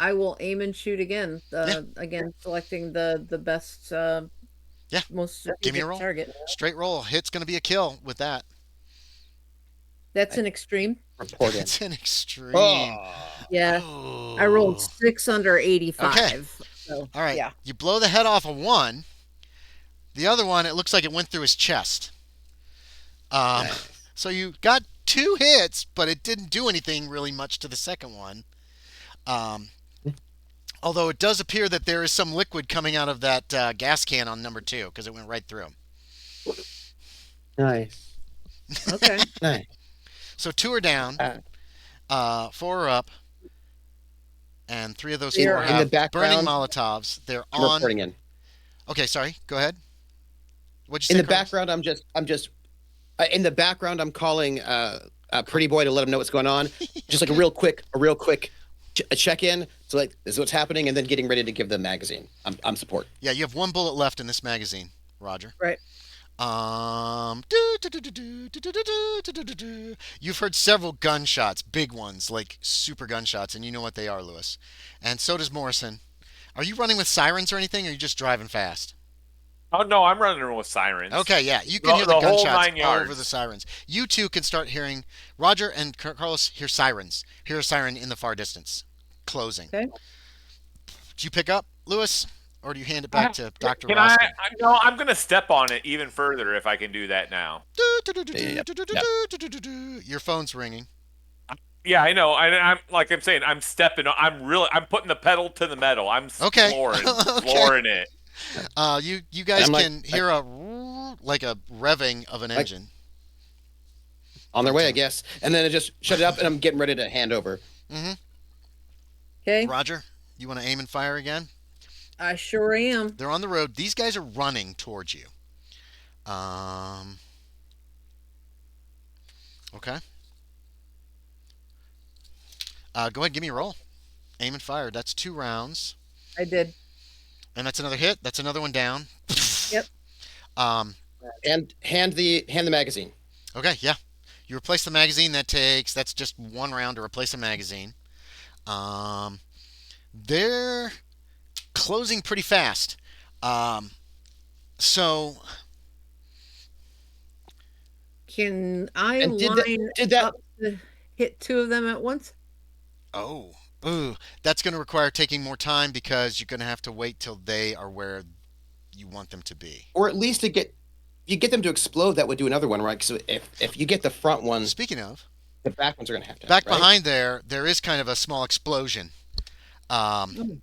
I will aim and shoot again. Again, selecting the best. Yeah. Most Give me a strategic roll. target. Straight roll. Hit's gonna be a kill with that. That's an extreme. Report in. It's an extreme. Oh. Yeah. Oh. I rolled 6 under 85. So, All right. Yeah. You blow the head off of one. The other one, it looks like it went through his chest. Nice. So you got 2 hits, but it didn't do anything really much to the second one. Although it does appear that there is some liquid coming out of that gas can on number 2 because it went right through him. Nice. Okay. Nice. So 2 are down, Uh, 4 are up, and 3 of those They're 4 in the have burning background. Molotovs. They're I'm on. reporting in. Okay, sorry. Go ahead. What'd you In say, the Carlos? background, I'm just in the background. I'm calling Pretty Boy to let him know what's going on. Just like a real quick check in. So like, this is what's happening, and then getting ready to give the magazine. I'm support. Yeah, you have 1 bullet left in this magazine, Roger. Right. You've heard several gunshots, big ones, like super gunshots, and you know what they are, Lewis. And so does Morrison. Are you running with sirens or anything, or are you just driving fast? Oh no, I'm running with sirens. Okay, yeah, you can The- hear the the whole gunshots 9 all yards. over the sirens. You two can start hearing. Roger and Carlos hear sirens. Hear a siren in the far distance, closing. Okay. Do you pick up, Lewis, or do you hand it back to Dr. Can Roskin? No, I'm gonna step on it even further if I can do that now. Your phone's ringing. Yeah, I know. I'm saying, I'm stepping. I'm putting the pedal to the metal. I'm Okay. flooring, Okay. flooring it. You guys I'm like- can hear a revving of an engine. On their way, I guess. And then I just shut it up, and I'm getting ready to hand over. Okay. Roger, you want to aim and fire again? I sure am. They're on the road. These guys are running towards you. Okay. Go ahead, give me a roll. Aim and fire. That's 2 rounds, I did. and that's another hit. That's another one down. Yep. And hand the magazine. Okay, yeah. You replace the magazine. That's just one round to replace a magazine. Um, they're closing pretty fast. Um, so Can I And line did that up to hit two of them at once? oh, ooh, that's going to require taking more time because you're going to have to wait till they are where you want them to be. or at least to get you get them to explode, that would do another one, right? So if you get the front one, Speaking of, the back ones are gonna have to, back right? behind there is kind of a small explosion. Um,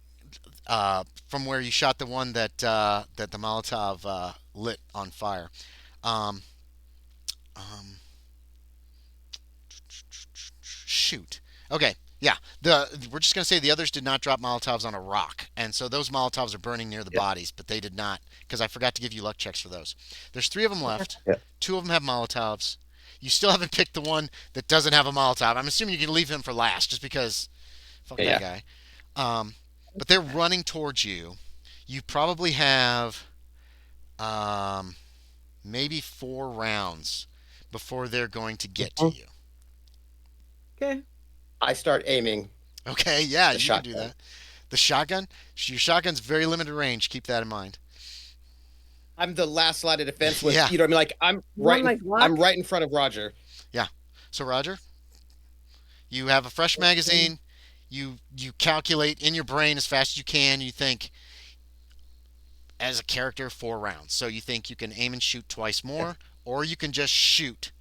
Mm. from where you shot the one that the Molotov lit on fire. Um, um, shoot. Okay. Yeah. We're just gonna say the others did not drop Molotovs on a rock, and so those Molotovs are burning near the Yeah. bodies, but they did not because I forgot to give you luck checks for those. There's three of them left. Yeah. Two of them have Molotovs. You still haven't picked the one that doesn't have a Molotov. I'm assuming you can leave him for last, just because fuck that Yeah. guy. But they're running towards you. You probably have um, maybe 4 rounds before they're going to get to Mhm. you. Okay. I start aiming Okay, yeah, the you can do shotgun. that. The shotgun, your shotgun's very limited range. Keep that in mind. I'm the last line of defense with, Yeah, you know what I mean? Like You want my Glock? I'm right in front of Roger. yeah. So Roger, you have a fresh Okay. magazine. You calculate in your brain as fast as you can. You think as a character 4 rounds. So you think you can aim and shoot twice Yeah. more, or you can just shoot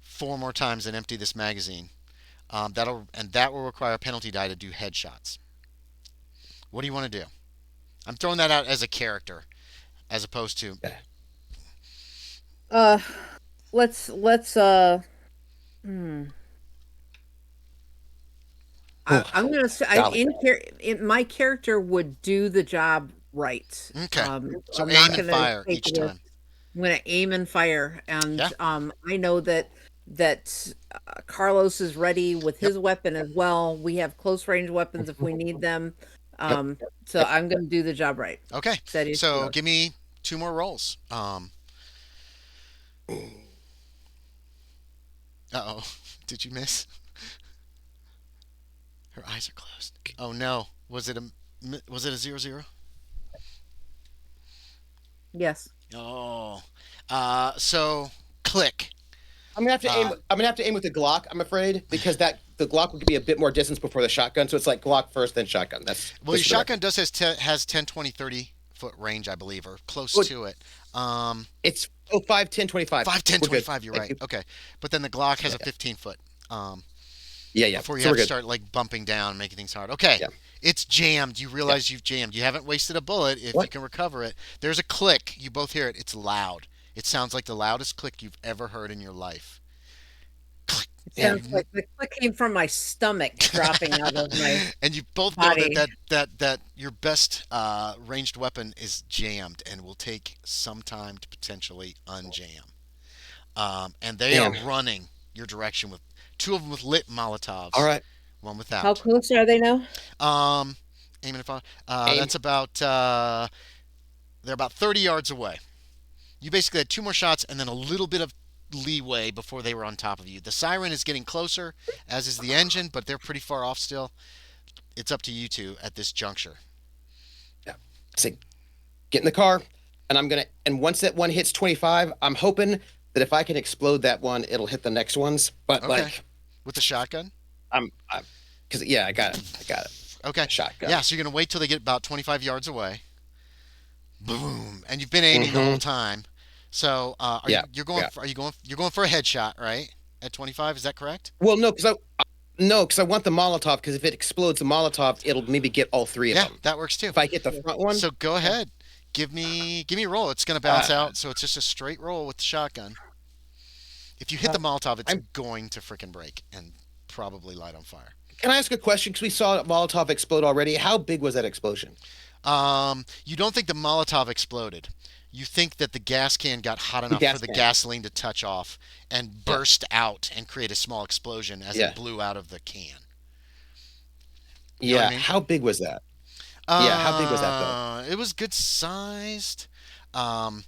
4 more times and empty this magazine. That will require a penalty die to do headshots. What do you want to do? I'm throwing that out as a character, as opposed to Yeah. Uh, let's hmm. Oh, I'm gonna say golly. my character would do the job right. okay. So I'm aim not and gonna fire take each this. time. I'm gonna aim and fire, Yeah. and I know that Carlos is ready with Yep. his weapon as well. We have close range weapons if we need them. Yep. So Yep. I'm gonna do the job right. Okay. Steady as she So goes. give me 2 more rolls. Uh oh. Did you miss? Her eyes are closed. Oh no. Was it a 0-0? Yes. Oh. So click. I'm gonna have to aim. Uh, I'm gonna have to aim with the Glock. I'm afraid because that the Glock will give me a bit more distance before the shotgun. So it's like Glock first, then shotgun. That's well, your just for the shotgun record. does has 10, 20, 30 foot range, I believe, or close Good. to it. Um, It's 5, 10, 25. 5, 10, We're good. 25. You're Thank right. you. Okay, but then the Glock has Yeah, a 15 foot. Um, yeah, yeah. before you So have we're to good. start like bumping down, and making things hard. Okay, Yeah, it's jammed. You yeah. realize you've jammed. You haven't wasted a bullet if you What? can recover it. There's a click. You both hear it. It's loud. It sounds like the loudest click you've ever heard in your life. Click. It Yeah. sounds like the click came from my stomach dropping out of my And you both know that body. your best ranged weapon is jammed and will take some time to potentially unjam. And they are Damn. running your direction with two of them with lit All Molotovs, right. one How without. close are they now? Um, aiming at fire. Aim. That's about they're about 30 yards away. You basically had 2 more shots and then a little bit of leeway before they were on top of you. The siren is getting closer, as is the engine, but they're pretty far off still. It's up to you two at this juncture. Yeah. Say, get in the car, and I'm gonna. And once that one hits 25, I'm hoping that if I can explode that one, it'll hit the next ones. But Okay. like, With the shotgun? because yeah, I got it. I got it. Okay. Shotgun. Yeah, so you're going to wait till they get about 25 yards away. Boom. And you've been aiming the whole time. So, Yeah. Yeah. you're going for a headshot, right? At 25, is that correct? Well, no, because I want the Molotov. Because if it explodes the Molotov, it'll maybe get all three of Yeah, them. that works too. If I get the front one, So go yeah. ahead. Give me a roll. It's going to bounce Uh, out, so it's just a straight roll with the shotgun. If you hit the Molotov, it's I'm. going to frickin' break and probably light on fire. Can I ask a question? Because we saw Molotov explode already. How big was that explosion? You don't think the Molotov exploded. You think that the gas can got hot The enough for gas the can. gasoline to touch off and Yeah. burst out and create a small explosion as it Yeah. blew out of the can. You know what I Yeah. mean? How big was that? Yeah. How big was that though? It was good sized. Um,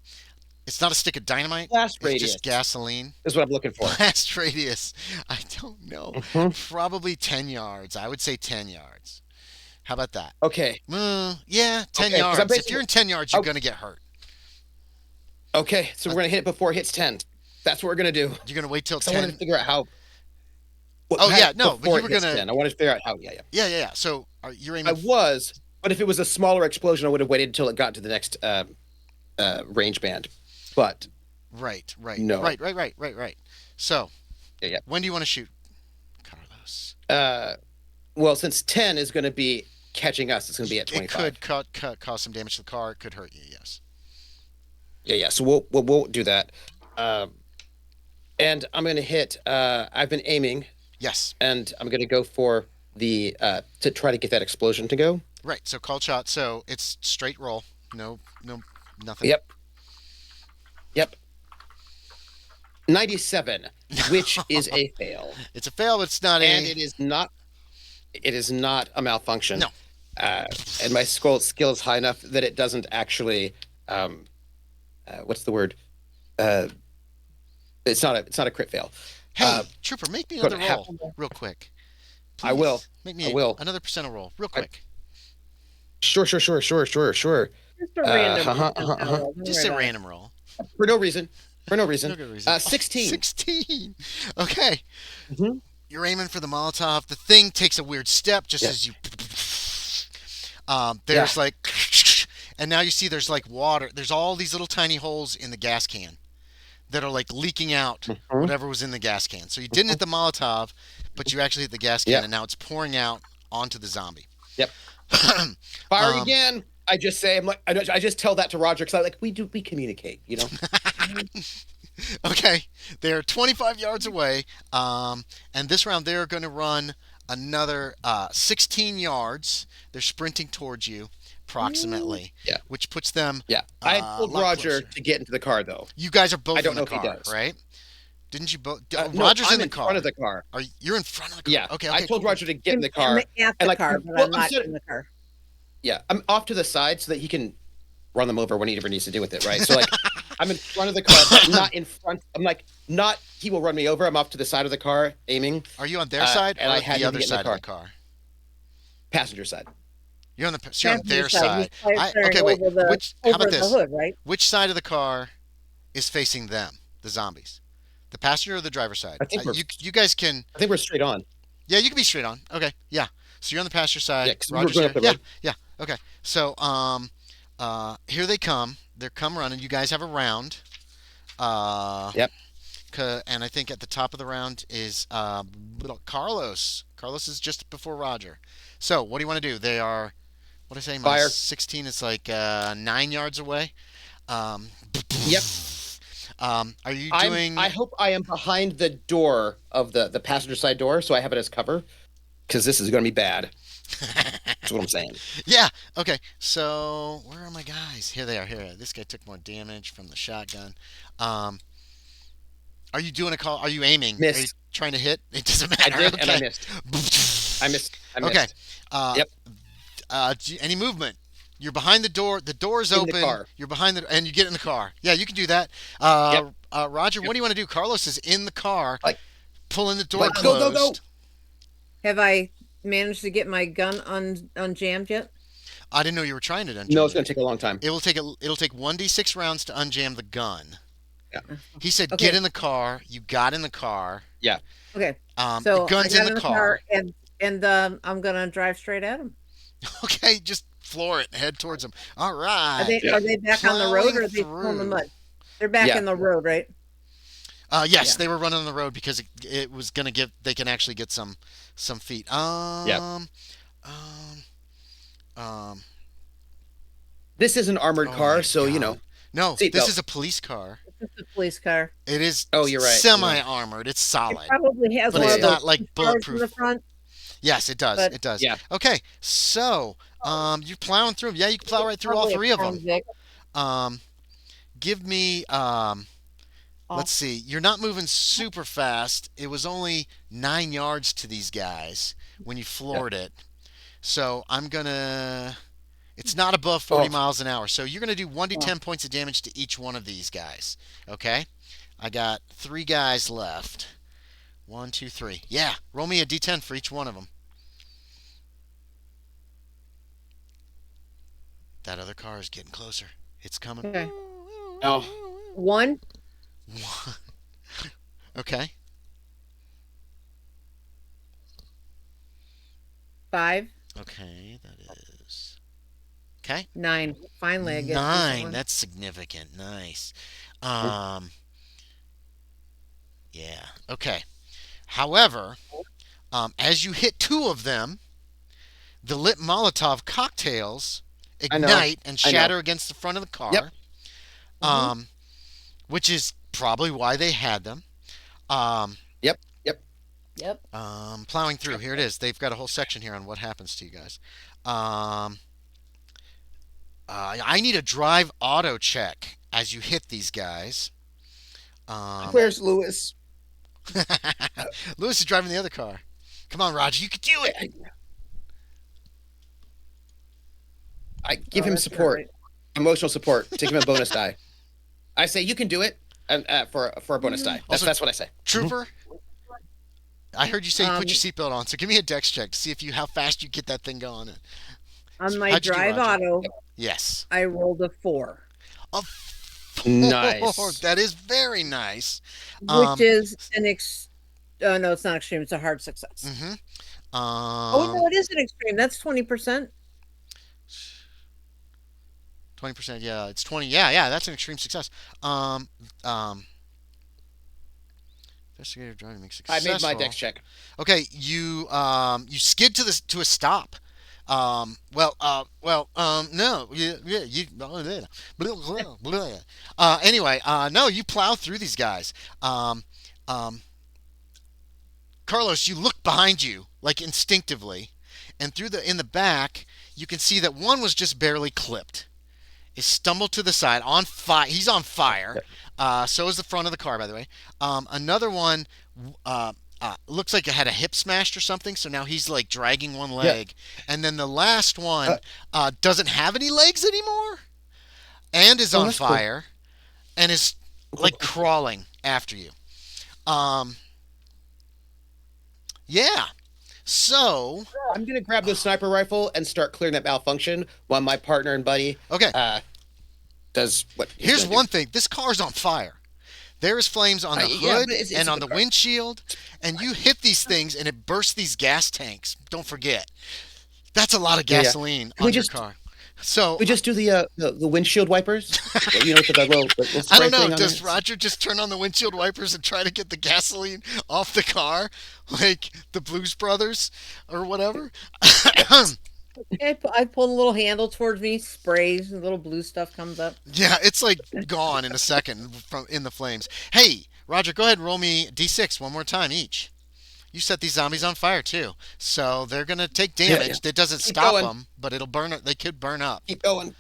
It's not a stick of dynamite. Blast It's radius just gasoline. is what I'm looking for. Blast radius. I don't know. Mhm. Probably 10 yards. I would say 10 yards. How about that? Okay. Yeah, 10 Okay, 'cause I'm yards. If basically- you're in 10 yards, you're Oh. going to get hurt. Okay, so we're gonna hit it before it hits 10. That's what we're gonna do. You're going to wait till So I wanted to 10. figure out how. Oh, yeah, no, but before you it were hits gonna- 10. I wanted to figure out how. Yeah, yeah. Yeah. So you're I aiming. was, but if it was a smaller explosion, I would have waited until it got to the next range band. But Right. No. Right. So, Yeah. when do you want to shoot, Carlos? well, since 10 is going to be catching us, it's going to be at 25. It could cause some damage to the car. It could hurt you. Yes. Yeah. So we'll do that. And I'm going to hit. I've been aiming, Yes. and I'm going to go for the to try to get that explosion to go. Right. So called shot. So it's straight roll. No, nothing. Yep. 97, which is a fail, It's a fail, but it's not and a. it is not. It is not a malfunction. No. And my skill is high enough that it doesn't actually. What's the word? It's not a crit fail. Hey, Trooper, make me gonna another roll real quick. I will. Please. Make me I will. another percent roll real quick. Sure. Just a random. Just a random roll. For no reason. No good reason. 16. 16. Okay. Mhm. You're aiming for the Molotov. The thing takes a weird step just Yeah. as you. There's like, and now you see there's like water. There's all these little tiny holes in the gas can that are like leaking out Mhm. whatever was in the gas can. So you didn't hit the Molotov, but you actually hit the gas can, Yeah. and now it's pouring out onto the zombie. Yep. Firing Um, again. I just say I just tell that to Roger because we communicate, you know. Okay, they're 25 yards away, and this round they're going to run another 16 yards. They're sprinting towards you, approximately. Yeah. Which puts them. Yeah. I a told lot Roger closer. to get into the car though. You guys are both I don't in the know if he car, does. right? Didn't you both? No, Roger's I'm in the car. front of the car. You're in front of the car. Yeah. Okay. I told cool. Roger to get in the car. I'm at the and, like, car, but well, I'm not instead- in the car. Yeah, I'm off to the side so that he can run them over when he ever needs to do with it, right? So like, I'm in front of the car, but not in front. I'm like, not he will run me over. I'm off to the side of the car, aiming Are you on their side and or I had the him other get in the side of the car? passenger side. You're on so you're on their Passenger side. He's firing Okay, wait. over How about over the this? hood, right? Which side of the car is facing them, the zombies? The passenger or the driver's side? I think we're- you guys can. I think we're straight on. Yeah, you can be straight on. Okay, yeah. So you're on the passenger side. Yeah, 'cause we're Roger's going here. up the Yeah, road. yeah. Okay. So here they come. They're come running. You guys have a round. Yep. And I think at the top of the round is little Carlos. Carlos is just before Roger. So what do you want to do? They are. What did I say? Fire. 16 is like 9 yards away. Yep. Are you doing? I hope I am behind the door of the passenger side door, so I have it as cover, because this is going to be bad. That's what I'm saying. Yeah. Okay. So where are my guys? Here they are. Here. This guy took more damage from the shotgun. Are you doing a call? Are you aiming? Missed. Are you trying to hit? It doesn't I matter. did, and I missed. I missed. Okay. Yep. Any movement? You're behind the door. The door's In the open. car. You're behind and you get in the car. Yeah, you can do that. Yep. Roger, what do you want to do? Carlos is in the car, Like- pulling the door like, closed. go. Have I managed to get my gun unjammed yet? I didn't know you were trying to unjam No, it's it. going to take a long time. It'll take 1d6 rounds to unjam the gun. Yeah. He said, Okay. "Get in the car." You got in the car. Okay. The So gun's I got in the car. and I'm gonna drive straight at him. Okay, just floor it. Head towards him. All Are right. they back on the road or are they still in the Plowing mud? They're back Yeah. in the road, right? Yes, Yeah. they were running on the road because it was gonna give. They can actually get some feet. This is an armored Oh car, my so you God. know. No, Seatbelt. this is a police car. It's a police car. It is. Oh, you're right. Semi-armored. It's It solid, probably has but one it's of those not like cars in bulletproof. the front. Yes, it does. But- It does. Yeah. Okay, so you're plowing through 'em. Yeah, you can plow right through all Probably a three of Crown them. Vic. Give me. Let's see. You're not moving super fast. It was only 9 yards to these guys when you floored it. So I'm gonna. It's not above 40 Oh. miles an hour. So you're going to do 1 to Wow. 10 points of damage to each one of these guys. Okay? I got 3 guys left. 1, 2, 3. Yeah, roll me a d10 for each one of them. That other car is getting closer. It's coming. Okay. Oh. 1, Okay. 5, Okay, that is. Okay. 9. Finally, I get 9. That's significant. Nice. Yeah. Okay. However, as you hit 2 of them, the lit Molotov cocktails I know. ignite and I know. shatter against the front of the car. Yep. Which is probably why they had them. Yep. Yep. Plowing through. Here it is. They've got a whole section here on what happens to you guys. I need a drive auto check as you hit these guys. Where's Lewis? Lewis is driving the other car. Come on, Roger. You can do it. I give Oh, him that's support, right. emotional support. Take him a bonus die. I say you can do it, for a bonus die. Also- That's what I say. Trooper, I heard you say you put Um, your seatbelt on, so give me a dex check to see if how fast you get that thing going. On my How'd you do, drive Roger? auto, Yes. I rolled a 4, A Nice. That is very nice. Um, which is an no, it's not extreme. It's a hard success. Mm-hmm. Oh no, it is an extreme. That's 20%. 20%. Yeah, it's 20. Yeah. That's an extreme success. Investigative driving makes I successful. made my dex check. Okay, you skid to a stop. No, anyway, no, you plow through these guys. Carlos, you look behind you like instinctively, and in the back, you can see that one was just barely clipped. He stumbled to the side on fire. He's on fire. So is the front of the car, by the way. Another one looks like it had a hip smashed or something. So now he's like dragging one leg. And then the last one doesn't have any legs anymore, and is on that's cool. fire, and is like crawling after you. Yeah. So I'm gonna grab the sniper rifle and start clearing that malfunction while my partner and buddy okay. Does what. he's Here's gonna do. one thing. This car's on fire. There is flames on the Yeah, hood but it's and a on the car. windshield, and you hit these things and it bursts these gas tanks. Don't forget. That's a lot of Yeah. gasoline Can we on your just- car. So We just do the windshield wipers. You know, with the little I spray don't know. thing on Does it? Roger just turn on the windshield wipers and try to get the gasoline off the car, like the Blues Brothers or whatever? I pull the little handle towards me, sprays, and little blue stuff comes up. Yeah, it's like gone in a second from in the flames. Hey, Roger, go ahead and roll me d6 one more time each. You set these zombies on fire too, so they're gonna take damage. Yeah. That doesn't Keep stop going. them, but it'll burn. They could burn up. Keep going.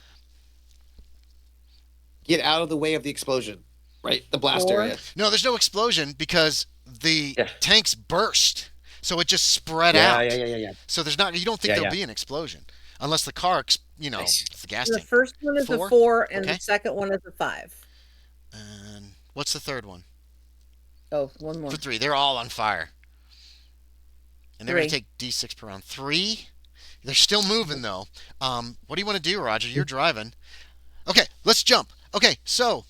Get out of the way of the explosion. Right, the blast 4. area. No, there's no explosion because the Yeah. tanks burst, so it just spread Yeah, out. yeah. So there's not. You don't think Yeah, there'll yeah. be an explosion unless the car, Nice. it's the gas The tank. first one is 4? a 4, and Okay. the second one is a 5. And what's the third one? Oh, one more. For 3, they're all on fire. And they're going to 3. take d6 per round. 3? They're still moving, though. What do you want to do, Roger? You're driving. Okay, let's jump. Okay, so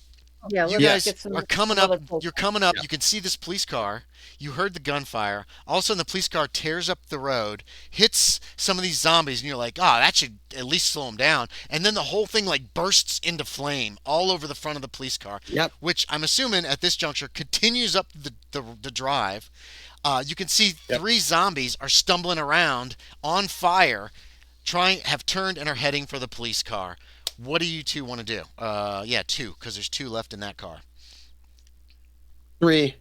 Yeah, you let's guys get some are coming some up. other folks. You're coming up. Yeah. You can see this police car. You heard the gunfire. All of a sudden, the police car tears up the road, hits some of these zombies, and you're like, "Oh, that should at least slow them down." And then the whole thing like bursts into flame all over the front of the police car. Yep. Which I'm assuming at this juncture continues up the drive. You can see Yep. 3 zombies are stumbling around on fire, have turned and are heading for the police car. What do you two want to do? Yeah, 2, because there's 2 left in that car. 3.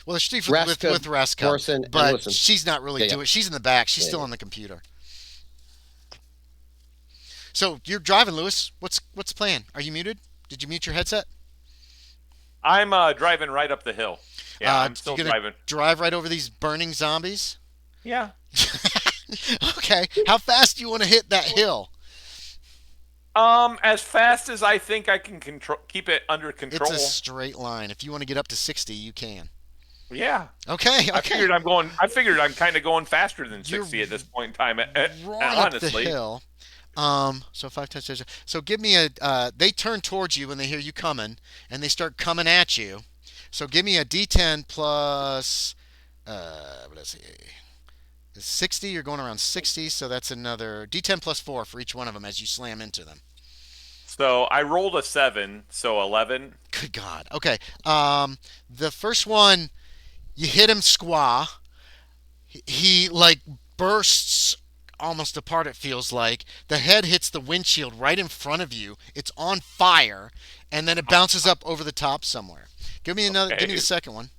Well, there's 3 Raska, with Raska, Morrison, and but Wilson. she's not really Yeah. doing. She's in the back. She's Yeah, still on the computer. So you're driving, Lewis. What's the plan? Are you muted? Did you mute your headset? I'm driving right up the hill. Yeah, I'm still you gonna driving. drive right over these burning zombies. Yeah. Okay. How fast do you want to hit that hill? As fast as I think I can keep it under It's control. a straight line. If you want to get up to 60, you can. Yeah. Okay, I okay. figured I'm kind of going faster than You're 60 at this point in time. right up the Honestly. hill. So 5 times. So give me a. They turn towards you when they hear you coming, and they start coming at you. So give me a D10 plus. What did I say? 60. You're going around 60, so that's another D10 plus 4 for each one of them as you slam into them. So I rolled a 7, so 11. Good God. Okay. The first one, you hit him squaw. He like bursts almost apart. It feels like the head hits the windshield right in front of you. It's on fire, and then it bounces up over the top somewhere. Give me another. Give me the Okay. second one.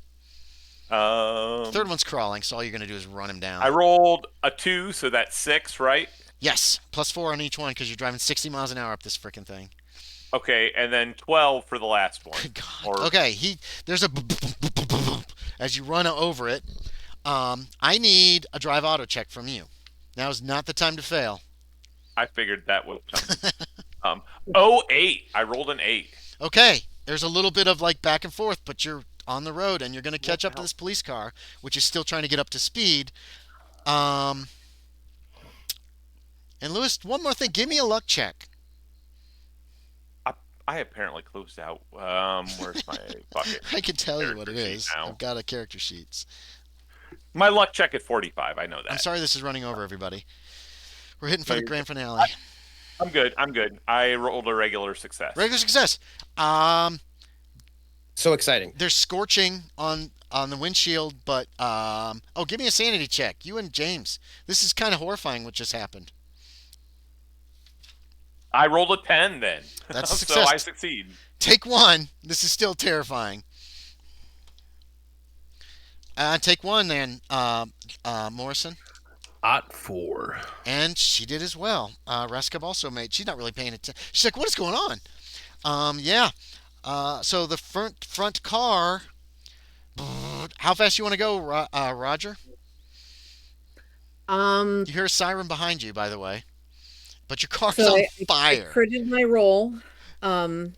Third Um, one's crawling, so all you're gonna do is run him I down. rolled a 2, so that's 6, right? Yes, plus 4 on each one because you're driving 60 miles an hour up this freaking thing. Okay, and then 12 for the last one. Good God. Or Okay, there's a as you run over it. I need a drive auto check from you. Now is not the time to fail. I figured that would come. Oh, 8. I rolled an 8. Okay, there's a little bit of like back and forth, but you're on the road and you're going to What catch the up to hell? this police car, which is still trying to get up to speed. Um, and Lewis, one more thing, give me a luck check. I apparently closed out. Where's my bucket? I can tell you what it Character sheet is. now. I've got a character sheets. My luck check at 45. I know I'm that. sorry this is running over everybody. We're hitting for No, the you're good. grand finale. I'm good. I'm good. I rolled a regular success. Regular success. Um, So exciting. there's scorching on the windshield, but oh, give me a sanity check. You and James. This is kind of horrifying what just happened. I rolled a 10 then. That's a So success. I succeed. Take one. This is still terrifying. Take one then, Morrison. Ot 4. And she did as well. Raskub also made. She's not really paying attention. She's like, "What is going on?" Yeah. So the front car. How fast you want to go, Roger? You hear a siren behind you, by the way, but your car's So on I fire. critted my roll. Um,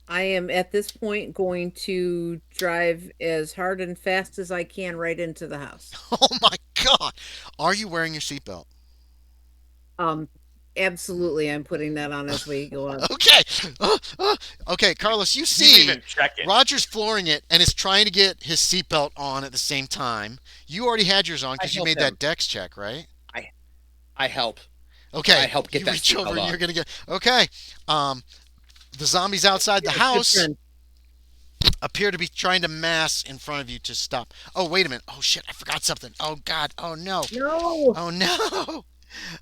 I am at this point going to drive as hard and fast as I can right into the house. Oh my God! Are you wearing your seatbelt? Um, Absolutely, I'm putting that on as we go on. Okay. Okay, Carlos, you You see even check it. Roger's flooring it and is trying to get his seatbelt on at the same time. You already had yours on I because you help made him. that dex check, right? I I help. Okay. I help get You that reach over seatbelt and you're on. gonna get. Okay. The zombies outside the Good house friend. appear to be trying to mass in front of you to stop. Oh, wait a minute. Oh shit! I forgot something. Oh God. Oh no. No. Oh no.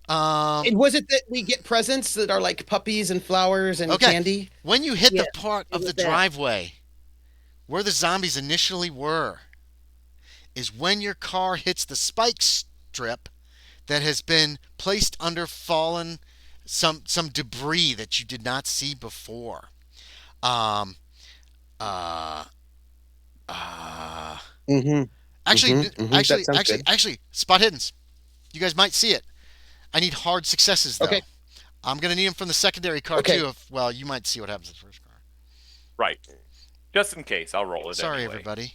And was it that we get presents that are like puppies and flowers and Okay. candy? When you hit Yeah, the part it of was the that. driveway where the zombies initially were, is when your car hits the spike strip that has been placed under fallen some debris that you did not see before. Um, uh, uh, Mm-hmm. actually, That sounds good. actually, spot hiddens. You guys might see it. I need hard successes though. Okay. I'm gonna need them from the secondary car Okay. too. If, well, you might see what happens in the first car. Right. Just in case, I'll roll it Sorry, anyway. everybody.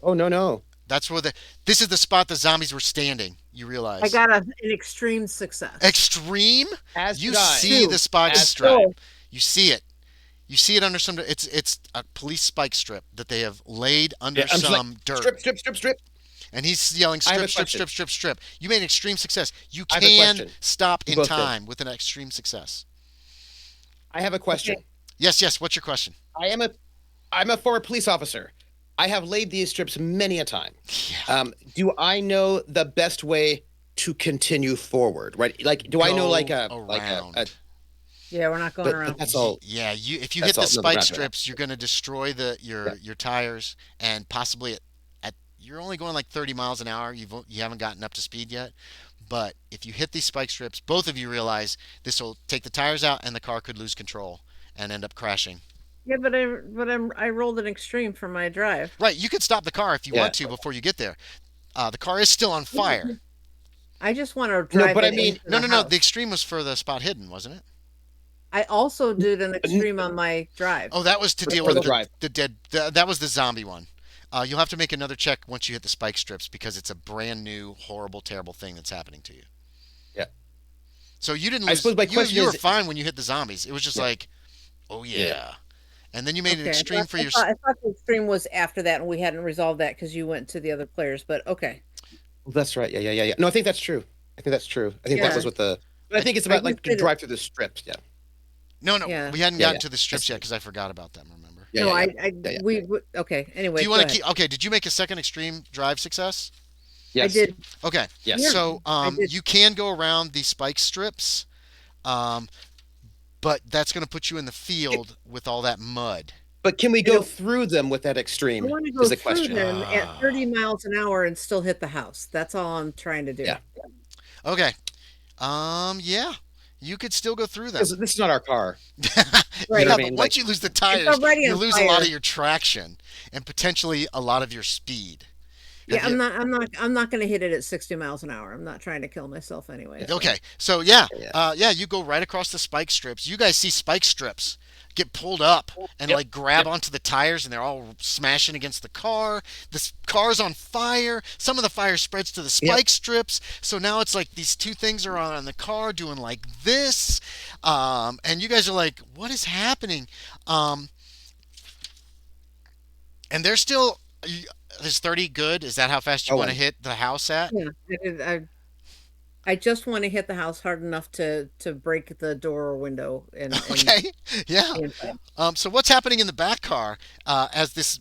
Oh no. That's where the. This is the spot the zombies were standing. You realize? I got an extreme success. Extreme. As You did I. see the spike As strip. So, You see it. You see it under some. It's a police spike strip that they have laid under Yeah, I'm just like, some dirt. strip. And he's yelling, I have strip, a strip, question. strip, strip, strip. You made an extreme success. You I have a can question. stop You in both did. time with an extreme success. I have a question. Okay. Yes. What's your question? I'm a former police officer. I have laid these strips many a time. Yeah. Do I know the best way to continue forward? Right? Like, do I know Go like a around. yeah, we're not going but around. that's all. Yeah, if you That's hit the all- no, we're spike not doing strips, you're going to destroy your tires and possibly at you're only going like 30 miles an hour. You haven't gotten up to speed yet. But if you hit these spike strips, both of you realize this will take the tires out and the car could lose control and end up crashing. Yeah, I rolled an extreme for my drive. Right, you could stop the car if you Yeah. want to before you get there. The car is still on fire. I just want to drive but I it mean- into No, the no. house. The extreme was for the spot hidden, wasn't it? I also did an extreme on my drive. Oh, that was to deal For the with drive. the dead. That was the zombie one. You'll have to make another check once you hit the spike strips because it's a brand new, horrible, terrible thing that's happening to you. Yeah. So you didn't I lose. suppose my question You were is, fine when you hit the zombies. It was just yeah, like, oh yeah. yeah. And then you made an Okay, extreme for your. I thought the extreme was after that, and we hadn't resolved that because you went to the other players. But okay, Well, that's right. Yeah. No, I think that's true. I think that's true. I think that yeah, was what the. But I think it's I about just like to did it. drive through the strips. Yeah. No, no, Yeah. we hadn't Yeah. gotten Yeah. to the I strips yet see. because I forgot about them. Remember? Yeah. no, Yeah. I Yeah. we okay. Do Anyway, you go want to ahead. keep? Okay. Did you make a second extreme drive success? I Yes. did. Okay. Yes. Yeah, So I did. you can go around the spike strips, um, but that's going to put you in the field with all that mud. But can we I go don't. through them with that I extreme? want to go Is the through question. them at Ah. 30 miles an hour and still hit the house. That's all I'm trying to do. Yeah. Okay. Yeah, you could still go through them. Because this is not our car. Right. You know Yeah, what I but mean? once Like, you lose the It's tires, already you on lose a lot fire. of your traction and potentially a lot of your speed. Have Yeah, you? I'm not going to hit it at 60 miles an hour. I'm not trying to kill myself anyway. So. Okay, so yeah, yeah. you go right across the spike strips. You guys see spike strips get pulled up and Yep. like grab Yep. onto the tires, and they're all smashing against the car. This car's on fire. Some of the fire spreads to the Yep. spike strips. So now it's like these two things are on the car doing like this, and you guys are like, "What is happening?" Um, and they're still. Is 30 good? Is that how fast you Oh, want to and hit the house at? Yeah, I just want to hit the house hard enough to break the door or window and Okay, yeah. be inside. So what's happening in the back car as this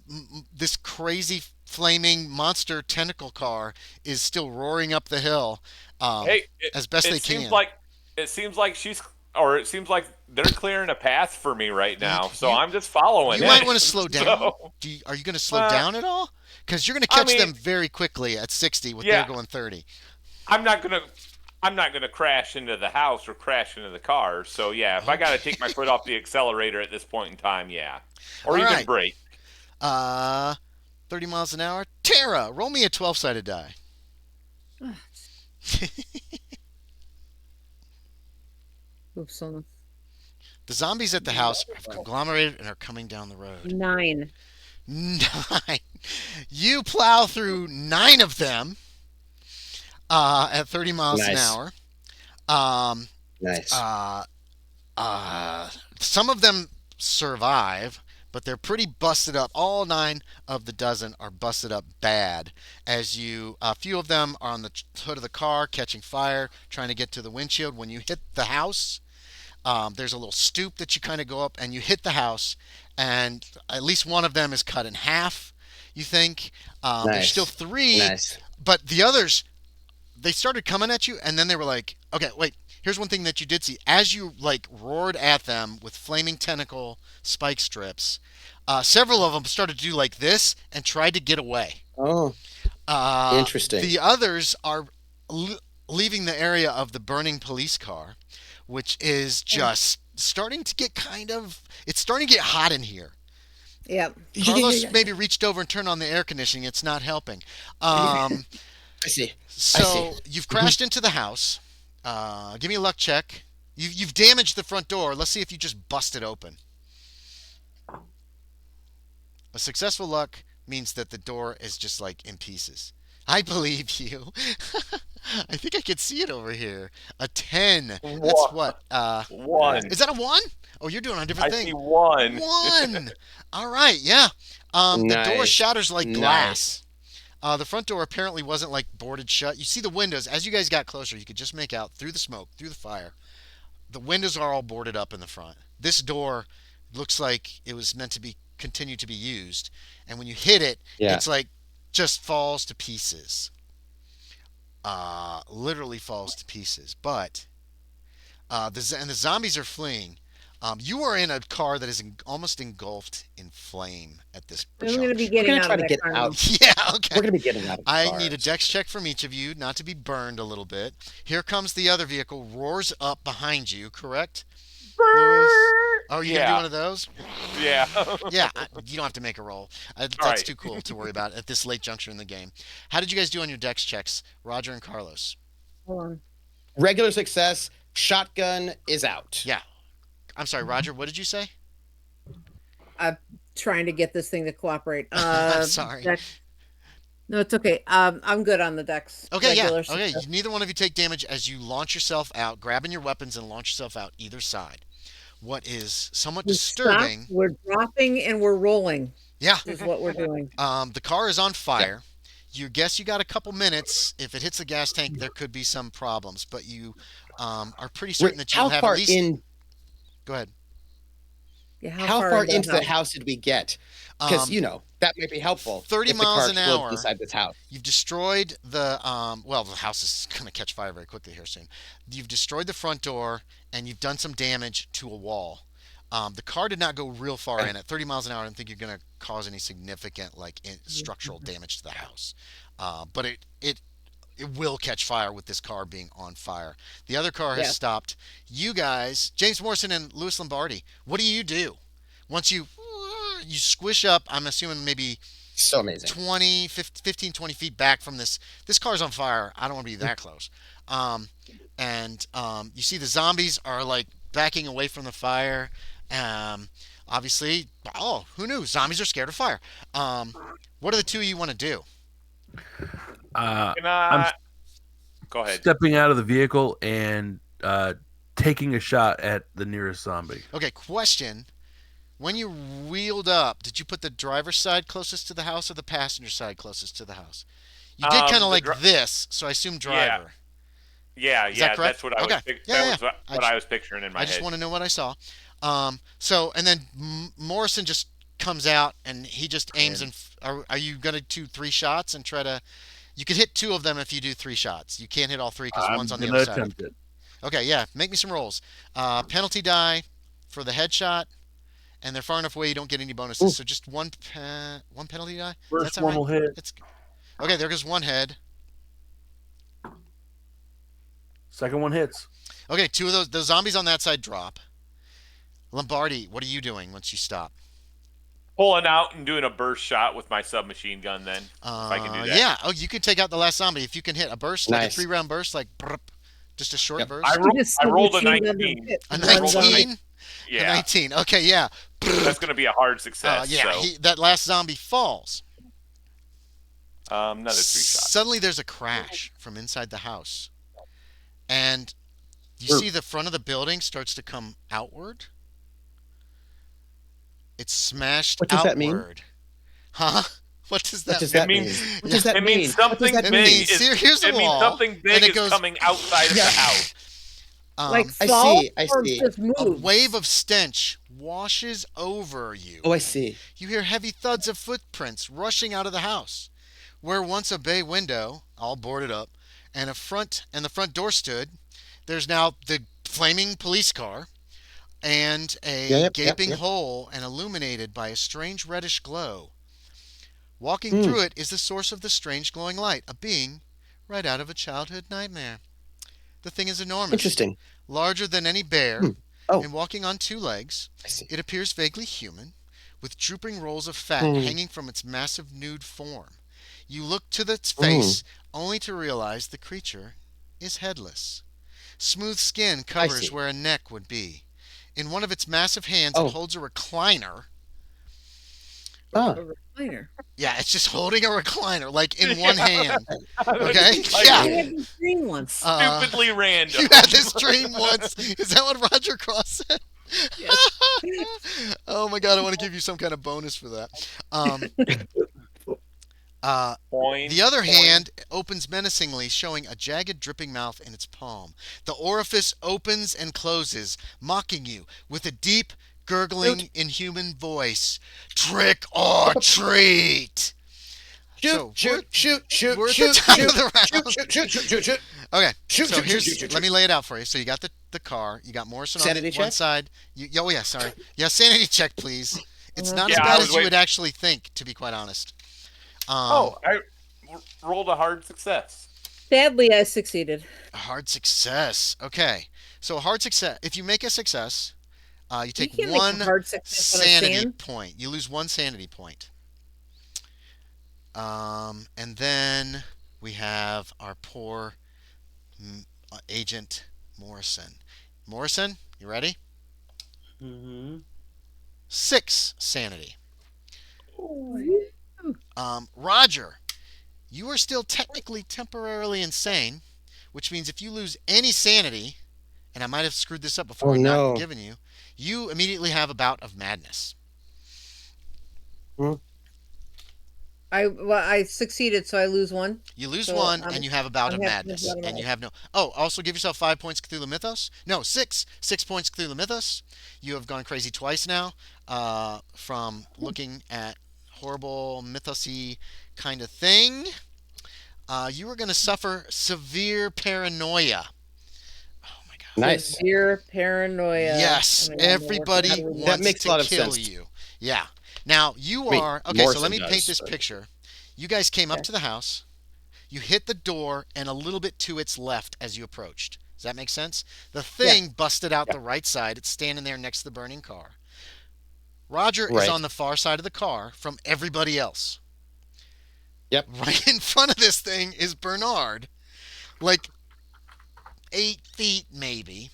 crazy flaming monster tentacle car is still roaring up the hill Hey, as best it they seems can? like it seems like it seems like they're clearing a path for me right You, now. So you, I'm just following you it. might want to slow down. So, Are you going to slow uh, down at all? Because you're going to I catch mean, them very quickly at 60 with they're yeah, going 30. I'm not gonna I'm not gonna crash into the house or crash into the car. So yeah, if I got to Okay. take my foot off the accelerator at this point in time, yeah, or All even right. brake. Uh, 30 miles an hour. Tara, roll me a 12-sided die. Oops, hold on. The zombies at the house have conglomerated and are coming down the road. 9. 9. You plow through 9 of them at 30 miles an nice. hour. Um, Nice. uh, some of them survive, but they're pretty busted up. All 9 of the dozen are busted up bad. A few of them are on the hood of the car catching fire, trying to get to the windshield. When you hit the house, there's a little stoop that you kind of go up and you hit the house, and at least one of them is cut in half, you think. There's still Nice. 3, Nice. but the others, they started coming at you, and then they were like, okay, wait, here's one thing that you did see. As you like roared at them with flaming tentacle spike strips, several of them started to do like this and tried to get away. Oh, interesting. The others are leaving the area of the burning police car, which is just starting to get it's starting to get hot in here. Yep. Carlos maybe reached over and turned on the air conditioning. It's not helping. Um, I see. so you've crashed into the house. Give me a luck check. You've damaged the front door. Let's see if you just bust it open. A successful luck means that the door is just like in pieces. I believe you. I think I could see it over here. A 10. That's One. what? One. Is that a 1? Oh, you're doing a different I thing. see one. 1. All right, yeah. The door Nice. shatters like Nice. glass. The front door apparently wasn't like boarded shut. You see the windows. As you guys got closer, you could just make out through the smoke, through the fire. The windows are all boarded up in the front. This door looks like it was meant to be continue to be used, and when you hit it, Yeah. it's like just falls to pieces. Literally falls to pieces. But the zombies are fleeing. You are in a car that is almost engulfed in flame at this I'm going to be juncture. We're getting gonna out try of to that get car now. out. Yeah, okay. We're gonna be getting out of the I car. need a dex check from each of you, not to be burned a little bit. Here comes the other vehicle, roars up behind you, correct? Louis? Oh, you gonna do Yeah. one of those? Yeah. Yeah, you don't have to make a roll. That's right. too cool to worry about at this late juncture in the game. How did you guys do on your dex checks, Roger and Carlos? Hold on. Regular success. Shotgun is out. Yeah, I'm sorry, Roger. What did you say? I'm trying to get this thing to cooperate. I'm sorry. Dex. No, it's okay. I'm good on the Dex Okay, yeah. regular Okay, success. neither one of you take damage as you launch yourself out, grabbing your weapons and launch yourself out either side. What is somewhat We stop. disturbing? We're dropping and we're rolling. Yeah. Is what we're doing. The car is on Yeah. fire. You guess you got a couple minutes. If it hits the gas tank, there could be some problems, but you are pretty certain that you How have at far least. in? Go ahead. Yeah, How far into into the house did we get? Because Um, that might be helpful 30 if the miles car an explodes hour. inside this house. You've destroyed the well, the house is going to catch fire very quickly here soon. You've destroyed the front door and you've done some damage to a wall. The car did not go real far Okay. in. At 30 miles an hour, I don't think you're going to cause any significant structural damage to the house. But it will catch fire with this car being on fire. The other car has Yeah. stopped. You guys, James Morrison and Louis Lombardi, what do you do? Once you squish up, I'm assuming maybe So amazing. 20, 15, 20 feet back from this car's on fire. I don't want to be that close. And you see the zombies are like backing away from the fire. Um, Obviously, oh, who knew? Zombies are scared of fire. What are the two you want to do? Can I'm I go ahead? stepping out of the vehicle and taking a shot at the nearest zombie. Okay, question. When you wheeled up, did you put the driver's side closest to the house or the passenger side closest to the house? You did kind of like this, so I assume driver. Yeah, Is that correct? that's what I was. Okay. Yeah, That yeah, was what, I what just- I was picturing in my I just head. want to know what I saw. So and then Morrison just comes out and he just aims and are you gonna do three shots and try to? You could hit two of them if you do three shots. You can't hit all three because I'm one's on the gonna other side. attempt it. Okay, yeah. Make me some rolls. Penalty die for the headshot, and they're far enough away you don't get any bonuses. Ooh. So just one penalty die. Does that First sound one will right? hit. It's okay. There goes one head. Second one hits. Okay, two of those zombies on that side drop. Lombardi, what are you doing once you stop? Pulling out and doing a burst shot with my submachine gun. Then if I can do that. Yeah. Oh, you could take out the last zombie if you can hit a burst, like a Nice. 3-round burst, like brrp, just a short Yep. burst. I rolled a Machine gun 19. hit A one zombie. 19. A Yeah, 19. Okay, yeah. that's going to be a hard success. Yeah. So That last zombie falls. another 3 shots. Suddenly, there's a crash from inside the house, and you Sure. see the front of the building starts to come outward. It's smashed What does that mean? outward. Huh? What does What that does mean? that mean? means- What does that It mean? means What does something that It big mean? means, is. here's the It means wall, something and big it is goes- coming outside of Yeah. the house. Like I salt see, I or see. just A moves? wave of stench washes over you. Oh, I see. You hear heavy thuds of footprints rushing out of the house, where once a bay window, all boarded up, and the front door stood. There's now the flaming police car and a Yep, gaping yep. hole and illuminated by a strange reddish glow. Walking Hmm. through it is the source of the strange glowing light, a being right out of a childhood nightmare. The thing is enormous, Interesting. larger than any bear, Hmm. Oh. and walking on two legs. I see. It appears vaguely human, with drooping rolls of fat Hmm. hanging from its massive nude form. You look to its face, only to realize the creature is headless. Smooth skin covers see. where a neck would be. In one of its massive hands, Oh. it holds a recliner. Ah. A recliner. Yeah, it's just holding a recliner, like in one hand. Okay? Like, Yeah. I had this dream once. Stupidly random. You had this dream once. Is that what Roger Cross said? Oh my god, I want to give you some kind of bonus for that. Point, The other point. hand opens menacingly, showing a jagged, dripping mouth in its palm. The orifice opens and closes, mocking you with a deep, gurgling, inhuman voice. Trick or treat! So, we're at the top of the round. Shoot. Okay, Shoot, so shoot, here's, shoot, shoot, let me lay it out for you. So you got the car, you got Morrison Sanity on one check? side. Oh yeah, sorry. Yeah, sanity check, please. It's not as Yeah, I bad was as you would waiting. actually think, to be quite honest. I rolled a hard success. Sadly, I succeeded. A hard success. Okay, so a hard success. If you make a success, you take can't make a one hard success on a sanity sand. point. You lose one sanity point. And then we have our poor Agent Morrison. Morrison, you ready? Mm-hmm. 6 sanity. Ooh. Roger, you are still technically temporarily insane, which means if you lose any sanity, and I might have screwed this up before Oh and not no. given you, you immediately have a bout of madness. Hmm. I succeeded, so I lose one. You lose So one, and you have a bout I'm of happy with madness, that and you amount. have no. Oh, also give yourself 5 points Cthulhu Mythos. No, 6. 6 points Cthulhu Mythos. You have gone crazy twice now, from looking at horrible mythosy kind of thing. You are going to suffer severe paranoia. Oh my god. Nice. Severe paranoia. Yes, I mean, I don't know what that everybody would mean. That wants makes a to lot of kill sense. you. Yeah. Now you I mean, are okay. So let Morrison me paint does, this but- picture. You guys came up Okay. to the house. You hit the door and a little bit to its left as you approached. Does that make sense? The thing busted out Yeah. the right side. It's standing there next to the burning car. Roger is Right. on the far side of the car from everybody else. Yep. Right in front of this thing is Bernard, like 8 feet maybe.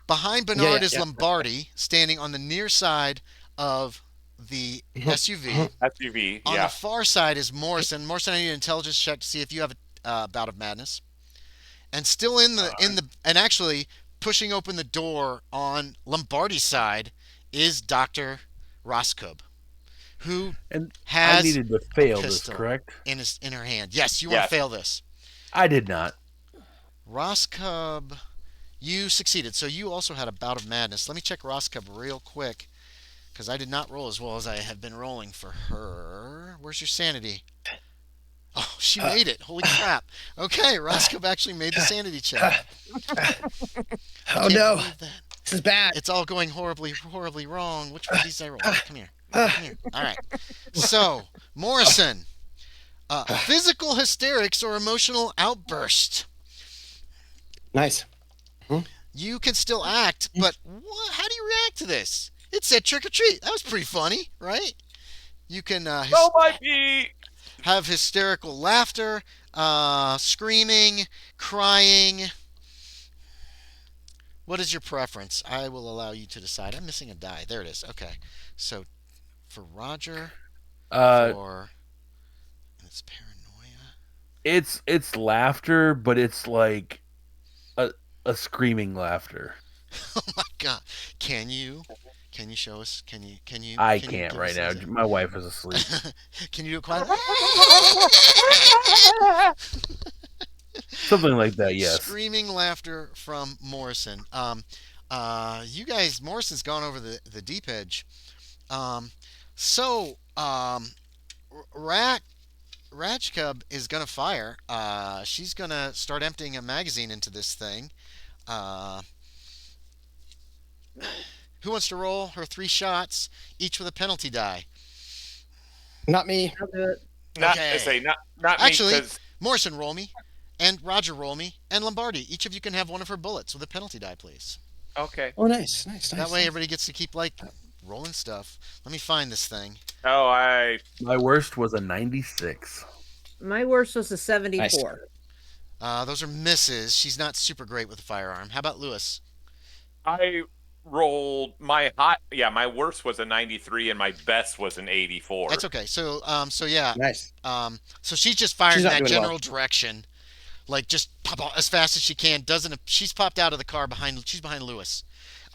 Behind Bernard is Yeah. Lombardi, standing on the near side of the SUV. SUV. On the Yeah. far side is Morrison. Morrison, I need an intelligence check to see if you have a bout of madness. And still and actually pushing open the door on Lombardi's side is Dr. Roskub, who And I has needed to fail this, pistol correct? in her hand. Yes, you want to Yes. fail this. I did not. Roskub, you succeeded. So you also had a bout of madness. Let me check Roskub real quick, because I did not roll as well as I have been rolling for her. Where's your sanity? Oh, she made it. Holy crap. Okay, Roskub actually made the sanity check. Oh Can't no. believe that. This is bad. It's all going horribly, horribly wrong. Which one of these did I roll? Come here. Come here. All right. So, Morrison, physical hysterics or emotional outburst. Nice. You can still act, but how do you react to this? It said trick or treat. That was pretty funny, right? You can Oh my feet. have hysterical laughter, screaming, crying. What is your preference? I will allow you to decide. I'm missing a die. There it is. Okay. So for Roger, for it's paranoia. It's laughter, but it's like a screaming laughter. Oh my god. Can you show us? I can you can't give right us now. something? My wife is asleep. Can you do it quietly? Something like that, yes. Screaming laughter from Morrison. You guys, Morrison's gone over the deep edge. So, Rajkub is gonna fire. She's gonna start emptying a magazine into this thing. Who wants to roll her 3 shots, each with a penalty die? Not me. I'll do it. Not Okay. I say not me Actually, because Morrison, roll me, and Roger, roll me, and Lombardi. Each of you can have one of her bullets with a penalty die, please. okay. Oh, nice. That way, everybody gets to keep rolling stuff. Let me find this thing. Oh, I My worst was a 96. My worst was a 74. Those are misses. She's not super great with a firearm. How about Lewis? rolled my worst was a 93 and my best was an 84. That's okay. So, yeah. Nice. So she's just firing She's in not that doing general well. direction, like just pop out as fast as she can. She's popped out of the car she's behind Lewis,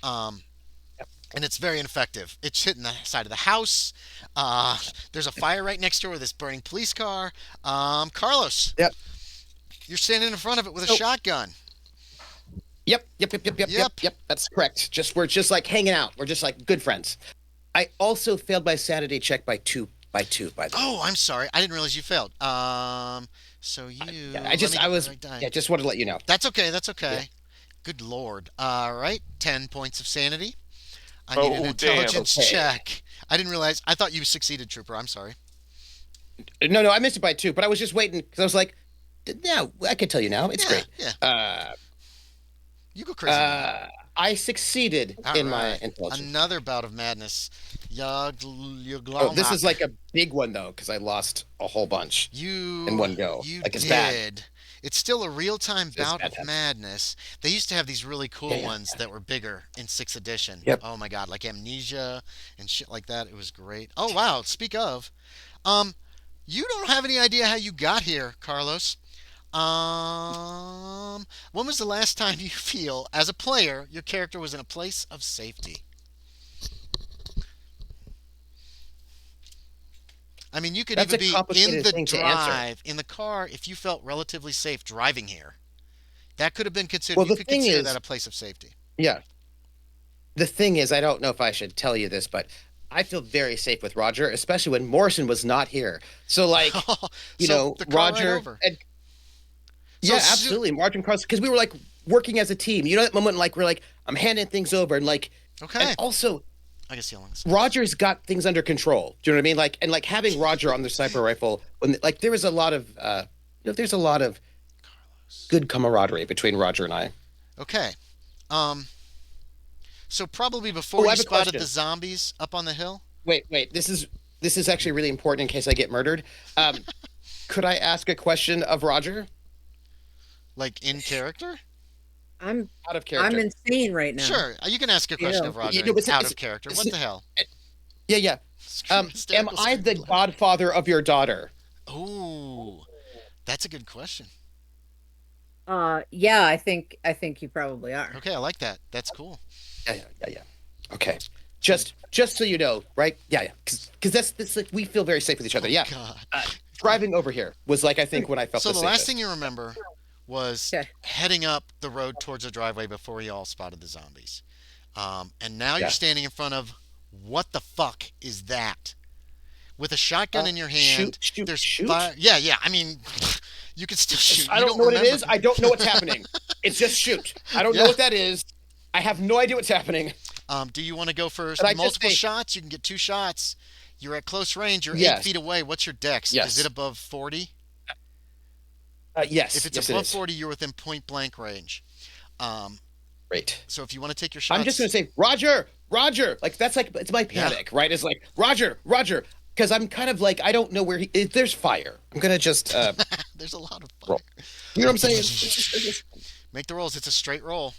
and it's very ineffective. It's hitting the side of the house. There's a fire right next to her with this burning police car. Carlos. Yep. You're standing in front of it with a Oh. shotgun. Yep. Yep. That's correct. We're just like hanging out. We're just like good friends. I also failed my sanity check by two. By the way. Oh, I'm sorry. I didn't realize you failed. So you. Yeah, I just wanted to let you know. That's okay. That's okay. Yeah. Good lord. All right. 10 points of sanity. I Oh, need an damn. intelligence Okay. check. I didn't realize. I thought you succeeded, Trooper. I'm sorry. No, I missed it by 2, but I was just waiting because I was like, no, I can tell you now. It's Yeah, great. Yeah. You go crazy. I succeeded All in my right. intelligence. Another bout of madness. Oh, this is like a big one though, because I lost a whole bunch you in one go. You Like, it's did. bad. It's still a real-time It's bout of fantastic. madness. They used to have these really cool Yeah, yeah. ones that were bigger in 6th edition. Yep. Oh my god, like Amnesia and shit like that. It was great. Oh wow, speak of. Um, you don't have any idea how you got here, Carlos. When was the last time you feel, as a player, your character was in a place of safety? I mean, you could That's even a be in complicated the thing to answer. drive, in the car, if you felt relatively safe driving here. That could have been considered, Well, you the could thing consider is, that a place of safety. yeah, the thing is, I don't know if I should tell you this, but I feel very safe with Roger, especially when Morrison was not here. So, like, So the car right Roger over. and So yeah, absolutely, Roger and Carlos, because we were like working as a team. You know that moment, like we're like, I'm handing things over, and like, okay. and also I guess yelling. Roger's got things under control. Do you know what I mean? Like, and like having Roger on the sniper rifle, when like there was a lot of, there's a lot of good camaraderie between Roger and I. Okay. Um. So probably Oh, before I you have a spotted question. the zombies up on the hill. Wait. This is actually really important in case I get murdered. Could I ask a question of Roger? Like in character? I'm Out of I'm character. insane right now. Sure, you can ask a question Yeah. of Roger You know, out of character. What the hell? Yeah. Am Hysterical I the screenplay. godfather of your daughter? Ooh, that's a good question. Yeah, I think you probably are. Okay, I like that. That's cool. Yeah. Okay. Just so you know, right? Yeah. Because that's like we feel very safe with each other. Yeah. God. Driving over here was like I think when I felt So the the last safest. thing you remember was Okay. heading up the road towards the driveway before you all spotted the zombies. And now you're Yeah. standing in front of what the fuck is that? With a shotgun in your hand. Shoot. There's Shoot. fire. Yeah. I mean, you can still shoot. I You don't know what it remember. is. I don't know what's happening. It's just shoot. I don't know Yeah. what that is. I have no idea what's happening. Do you want to go for But I just multiple say- shots? You can get 2 shots. You're at close range. You're 8 Yes. feet away. What's your dex? Yes. Is it above 40? Yes. If it's yes, it above is. 40, you're within point blank range. Great. So if you want to take your shots, I'm just gonna say Roger. Like that's like it's my panic, right? It's like Roger, because I'm kind of like I don't know where there's fire. I'm gonna just there's a lot of fire. roll. You know what I'm saying? It's just- Make the rolls. It's a straight roll.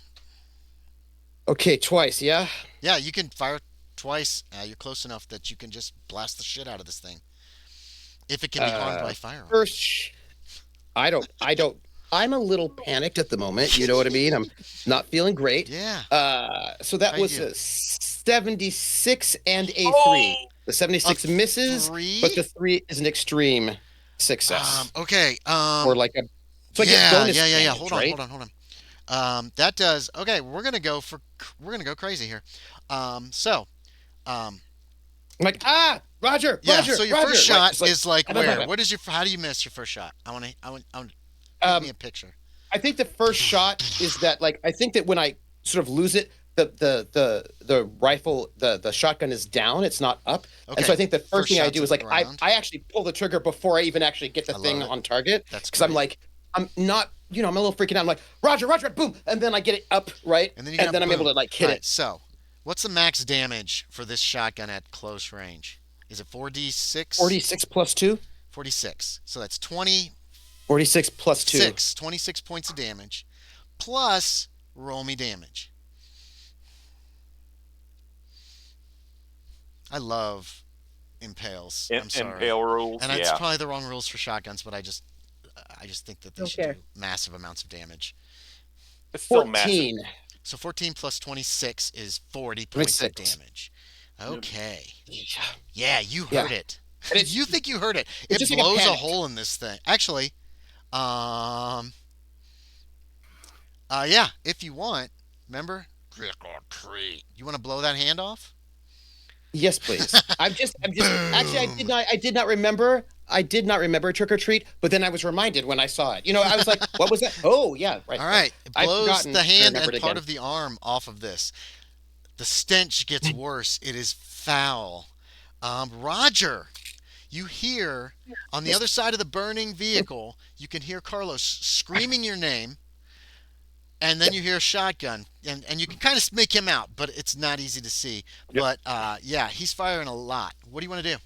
okay, twice, yeah. Yeah, you can fire twice. You're close enough that you can just blast the shit out of this thing. If it can be harmed by fire. First, I don't. I'm a little panicked at the moment. You know what I mean? I'm not feeling great. Yeah. So that How was you? a 76 and a Oh! 3. The 76 misses, 3? but the 3 is an extreme success. Okay. Or like a it's like a yeah. bonus Yeah. damage, Hold right? on. That does. Okay, we're gonna go crazy here. So. I'm like, Roger, Yeah. Roger, So your Roger. first Right, shot just like, is like blah, blah, where? blah. What is your? How do you miss your first shot? I want. Give me a picture. I think the first shot is that like I think that when I sort of lose it, the rifle, the shotgun is down, it's not up. Okay. And so I think the first First thing I shot's do on is the like I ground. actually pull the trigger before I even actually get the I love thing it. on target. That's because I'm great. like I'm not, I'm a little freaking out. I'm like, Roger, boom, and then I get it up, right? And then you and got then I'm boom. able to like hit Right, it. So, what's the max damage for this shotgun at close range? Is it 4d6? 46 plus 2? 46. So that's 26, 46 plus 2. 26 points of damage. Plus, roll me damage. I love impales. I'm sorry. Impale rules. And that's Yeah. probably the wrong rules for shotguns, but I just think that they should Okay. do massive amounts of damage. It's still massive. 14. So 14 plus 26 is 40 points of 26. damage. Okay. Yeah. Yeah, you Yeah. heard it. And it's- You think you heard it? it's It just like a blows a panic. hole in this thing. Actually, yeah. If you want, remember, trick or treat. You want to blow that hand off? Yes, please. I'm just actually I did not remember trick or treat, but then I was reminded when I saw it. I was like, what was that? Oh yeah, right. All right. It I've blows forgotten. the I hand remembered and part again. of the arm off of this. The stench gets worse. It is foul. Roger, you hear on the other side of the burning vehicle, you can hear Carlos screaming your name, and then you hear a shotgun, and you can kind of make him out, but it's not easy to see. Yep. But yeah, he's firing a lot. What do you want to do?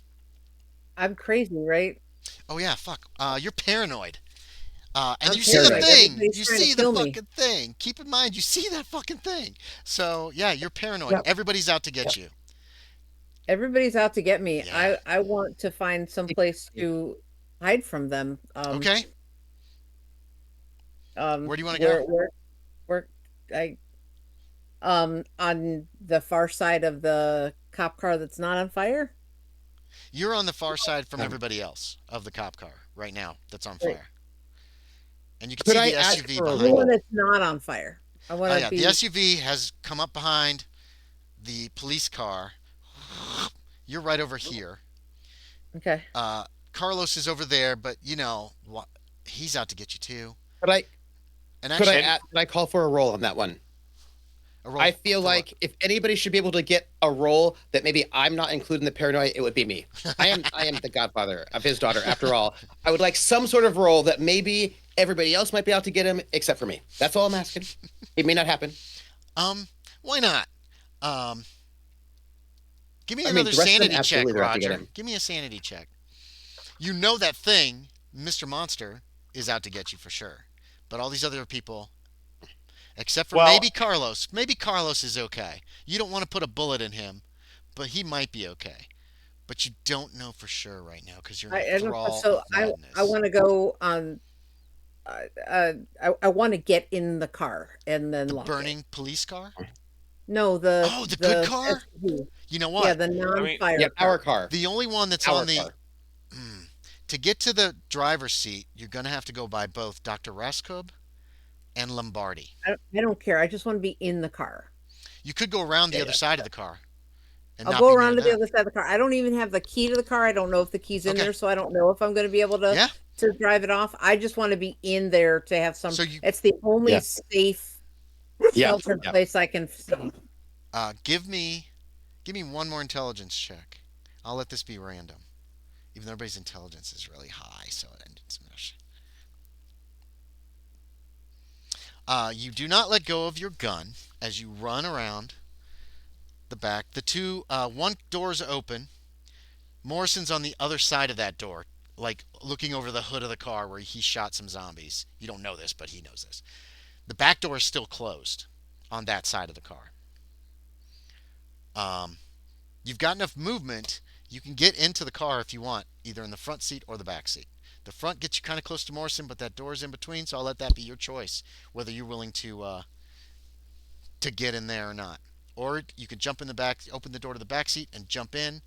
I'm crazy, right? Oh yeah, fuck. You're paranoid. And I'm you see the paranoid. thing. Everybody's You trying to see the kill me. fucking thing. Keep in mind, you see that fucking thing. So yeah, you're paranoid. Yep. Everybody's out to get Yep. you. Everybody's out to get me. Yeah. I want to find some place to hide from them. Okay. Where do you want to go? Where I on the far side of the cop car that's not on fire. You're on the far side from Um, everybody else of the cop car right now that's on Right. fire. And you can Could see I the ask SUV for a The behind roll? one it. that's not on fire. I want Oh to yeah, be the SUV has come up behind the police car. You're right over here. okay. Carlos is over there, but he's out to get you too. Could I And could I actually, And could I call for a roll on that one? a roll I feel for what? like if anybody should be able to get a role that maybe I'm not including the paranoia, it would be me. I am the godfather of his daughter. After all, I would like some sort of role that maybe everybody else might be out to get him, except for me. That's all I'm asking. It may not happen. Why not? Um, give me I mean, another the rest of them sanity check, absolutely they're out to get Roger. him. Give me a sanity check. You know that thing, Mr. Monster, is out to get you for sure. But all these other people, except for Well- maybe Carlos. Maybe Carlos is okay. You don't want to put a bullet in him, but he might be okay. But you don't know for sure right now because you're in I the don't. thrall So of madness. I want to go on. I want to get in the car and then the lock it. burning police car. No, Oh, the good car? SUV. You know Yeah, what? the non-fire Yeah, car. our car. The only one that's Our on the car. to get to the driver's seat, you're gonna have to go by both Dr. Raskob and Lombardi. I don't care. I just want to be in the car. You could go around the Yeah, other yeah. side of the car and I'll not go be around near to the them. other side of the car. I don't even have the key to the car. I don't know if the key's in Okay. there, so I don't know if I'm going to be able to Yeah. drive it off. I just want to be in there to have some. So you It's the only Yeah. safe Yeah. sheltered Yeah. place I can see. give me one more intelligence check. I'll let this be random, even though everybody's intelligence is really high, so it ended smash. You do not let go of your gun as you run around the back. One door's open. Morrison's on the other side of that door, like looking over the hood of the car where he shot some zombies. You don't know this, but he knows this. The back door is still closed on that side of the car. You've got enough movement. You can get into the car if you want, either in the front seat or the back seat. The front gets you kind of close to Morrison, but that door's in between, so I'll let that be your choice, whether you're willing to get in there or not. Or you could jump in the back, open the door to the back seat, and jump in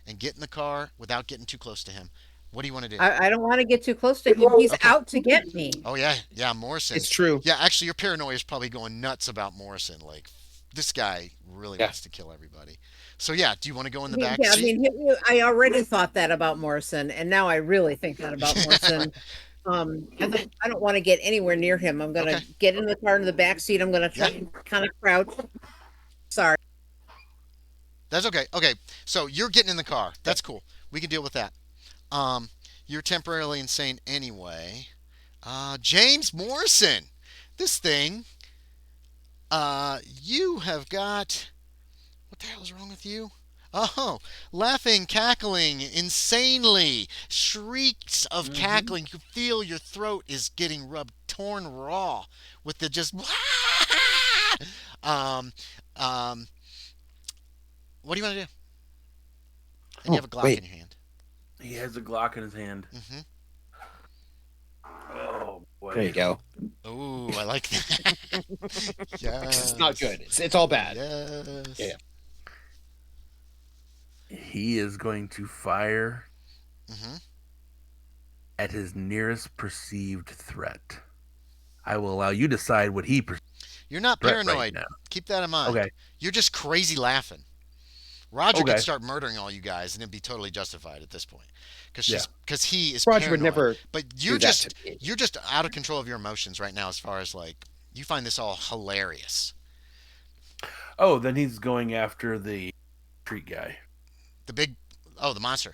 and get in the car without getting too close to him. What do you want to do? I don't want to get too close to him. He's Okay. out to get me. Oh yeah, Morrison. It's true. Yeah, actually, your paranoia is probably going nuts about Morrison. Like, this guy really Yeah. wants to kill everybody. So yeah, do you want to go in the back Yeah, I seat? mean, I already thought that about Morrison, and now I really think that about Morrison. I don't want to get anywhere near him. I'm gonna Okay. get in the car in the back seat. I'm gonna try and kind of crouch. Sorry. That's okay. Okay, so you're getting in the car. That's cool. We can deal with that. You're temporarily insane anyway. James Morrison, this thing. You have got. What the hell is wrong with you? Oh, laughing, cackling, insanely, shrieks of cackling. You feel your throat is getting torn raw with the just. um, um, what do you want to do? And you have a Glock wait. in your hand. He has a Glock in his hand. Mm-hmm. Oh boy. There you go. Ooh, I like that. Yes. It's not good. It's all bad. Yes. Yeah. He is going to fire Mm-hmm. at his nearest perceived threat. I will allow you to decide what he perceives You're not right paranoid. now. Keep that in mind. Okay. You're just crazy laughing. Roger Okay. could start murdering all you guys and it'd be totally justified at this point. Because he is Roger would paranoid. never But do you're that just to me. you're just out of control of your emotions right now as far as like you find this all hilarious. Oh, then he's going after the street guy. The monster.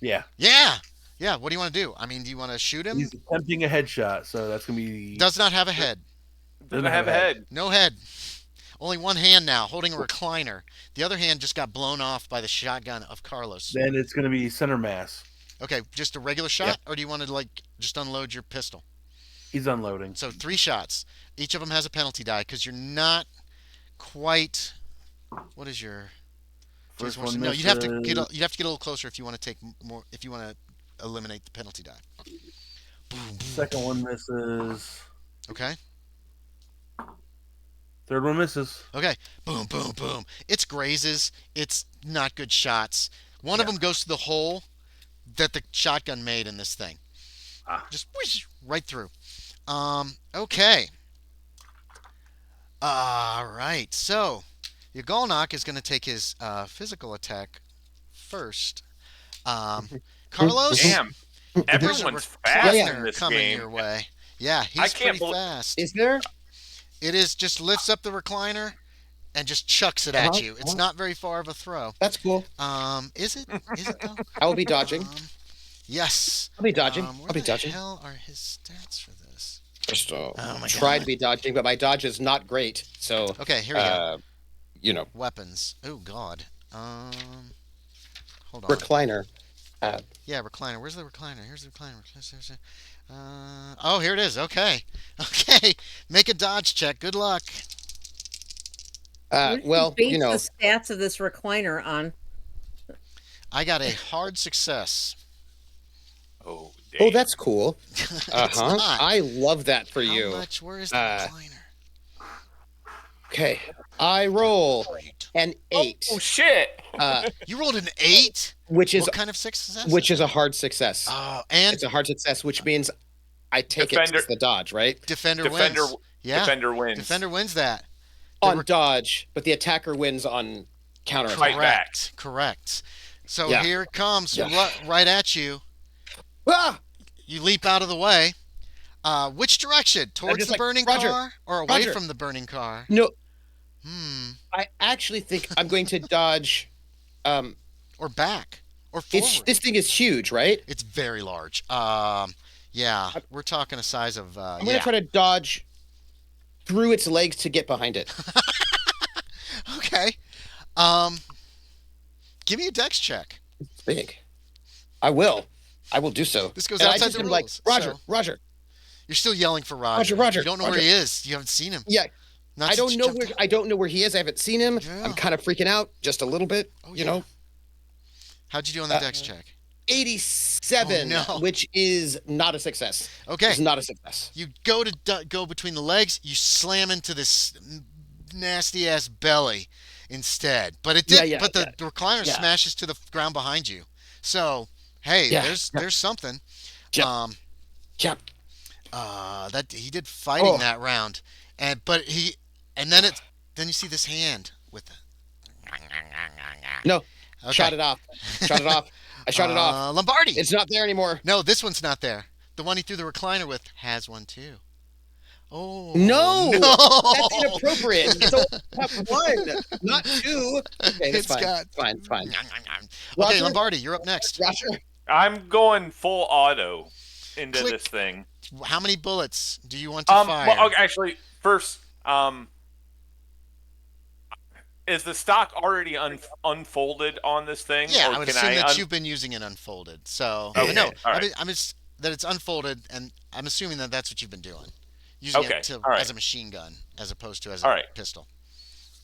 Yeah. Yeah. Yeah, what do you want to do? I mean, do you want to shoot him? He's attempting a headshot, so that's going to be... Does not have a head. Doesn't have a head. No head. Only one hand now, holding a recliner. The other hand just got blown off by the shotgun of Carlos. Then it's going to be center mass. Okay, just a regular shot, or do you want to like just unload your pistol? He's unloading. So 3 shots. Each of them has a penalty die because you're not quite. What is your? First No, one you'd have to get misses. you'd have to get a little closer if you want to take more. If you want to eliminate the penalty die. Boom, boom. Second one misses. Okay. Third one misses. Okay. Boom, boom, boom. It's grazes. It's not good shots. One of them goes to the hole that the shotgun made in this thing. Ah. Just whoosh, right through. Okay. All right. So, your Golnock is going to take his physical attack first. Carlos, Damn. there's a Everyone's fast Yeah, in this coming game. your way. Yeah, I he's can't pretty believe- fast. Is there? It is just lifts up the recliner and just chucks it at Uh-huh, you. It's uh-huh. not very far of a throw. That's cool. Is it? Is it though? I will be dodging. Yes. I'll be dodging. Where I'll be the dodging. hell are his stats for this? Just my try God. to be dodging, but my dodge is not great. So, Okay, here we go. you know, Weapons. Oh God. Hold on. recliner. Yeah, recliner. Where's the recliner? Here's the recliner. Oh, here it is. Okay. Okay. Make a dodge check. Good luck. What did Well, base you know, the stats of this recliner on. I got a hard success. Oh, damn. oh, that's cool. It's Uh-huh. not. I love that for How you. much? Where is the Uh, recliner? Okay. I roll Great. an 8, Oh, shit. You rolled an 8? which is What kind of success? a hard success. Oh, and It's a hard success, which means I take Defender- it as the dodge, right? defender Defender, wins. Yeah. defender wins. Defender wins that. On dodge, but the attacker wins on counterattack. Fight back. Correct. So Yeah. here it comes, Yeah. right at you. Ah! You leap out of the way. Which direction? Towards just the like, burning Roger, car or away Roger. from the burning car? No, I I actually think I'm going to dodge. Or back or forward. This thing is huge, right? It's very large. Yeah, we're talking a size of. I'm going to try to dodge through its legs to get behind it. Okay. Give me a dex check. It's big. I will. I will do so. This goes And I outside just the am like, rules, Roger, so- Roger. You're still yelling for Roger. Roger, You don't know where Roger. he is. You haven't seen him. Yeah, Not I since don't you know jumped where out. I don't know where he is. I haven't seen him. Yeah. I'm kind of freaking out just a little bit. Oh, You yeah. know, How'd you do on the dex check? 87, Oh, no. which is not a success. Okay. It's not a success. You go to go between the legs. You slam into this nasty ass belly instead. But it did. Yeah, but the recliner Yeah. smashes to the ground behind you. So hey, Yeah, there's something. Yeah. Yeah. That he did fighting Oh. that round, then then you see this hand with the. No. Okay. Shot it off. Shot it off. I shot it off. Lombardi. It's not there anymore. No, this one's not there. The one he threw the recliner with has one too. Oh No, no! that's inappropriate. It's only have one, not two. Okay, that's It's fine. got- Fine, fine. Okay, Roger? Lombardi, you're up next. Roger. I'm going full auto into Click. this thing. How many bullets do you want to fire? Well, okay, actually, first, is the stock already unfolded on this thing? Yeah, or I would can assume that you've been using it unfolded. So Okay, no, all right. I'm just that it's unfolded, and I'm assuming that that's what you've been doing, using Okay, it all right. as a machine gun as opposed to as All a right. pistol.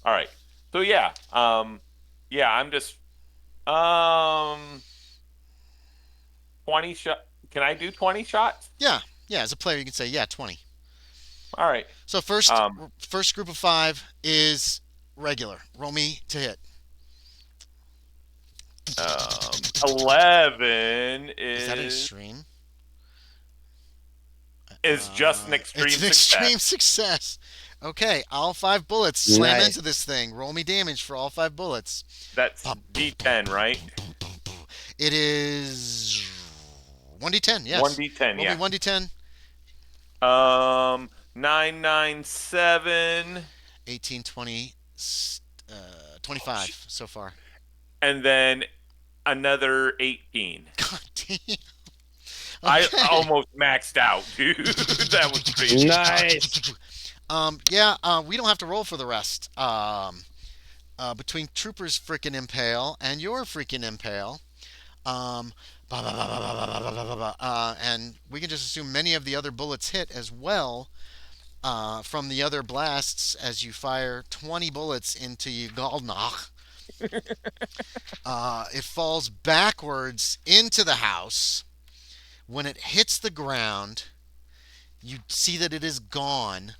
All right. So yeah, I'm just 20 shot. Can I do 20 shots? Yeah, as a player you can say 20. All right. So first Um, first group of 5 is regular. Roll me to hit. 11 Is that an extreme? is just an extreme It's an success. extreme success. Okay, all 5 bullets slam Nice. into this thing. Roll me damage for all 5 bullets. That's D10, right? It is 1d10, yes. 1d10, Roll yeah. me 1d10, 9, 9, 7, 18, 20, 25 so far. and then another 18. God damn. I Okay. almost maxed out, dude. That was crazy. Nice. We don't have to roll for the rest. Between Trooper's freaking impale and your freaking impale, Bah, bah, bah, bah, bah, bah, bah, bah, bah, bah. And we can just assume many of the other bullets hit as well from the other blasts as you fire 20 bullets into Ygalnach. It falls backwards into the house. When it hits the ground, you see that it is gone.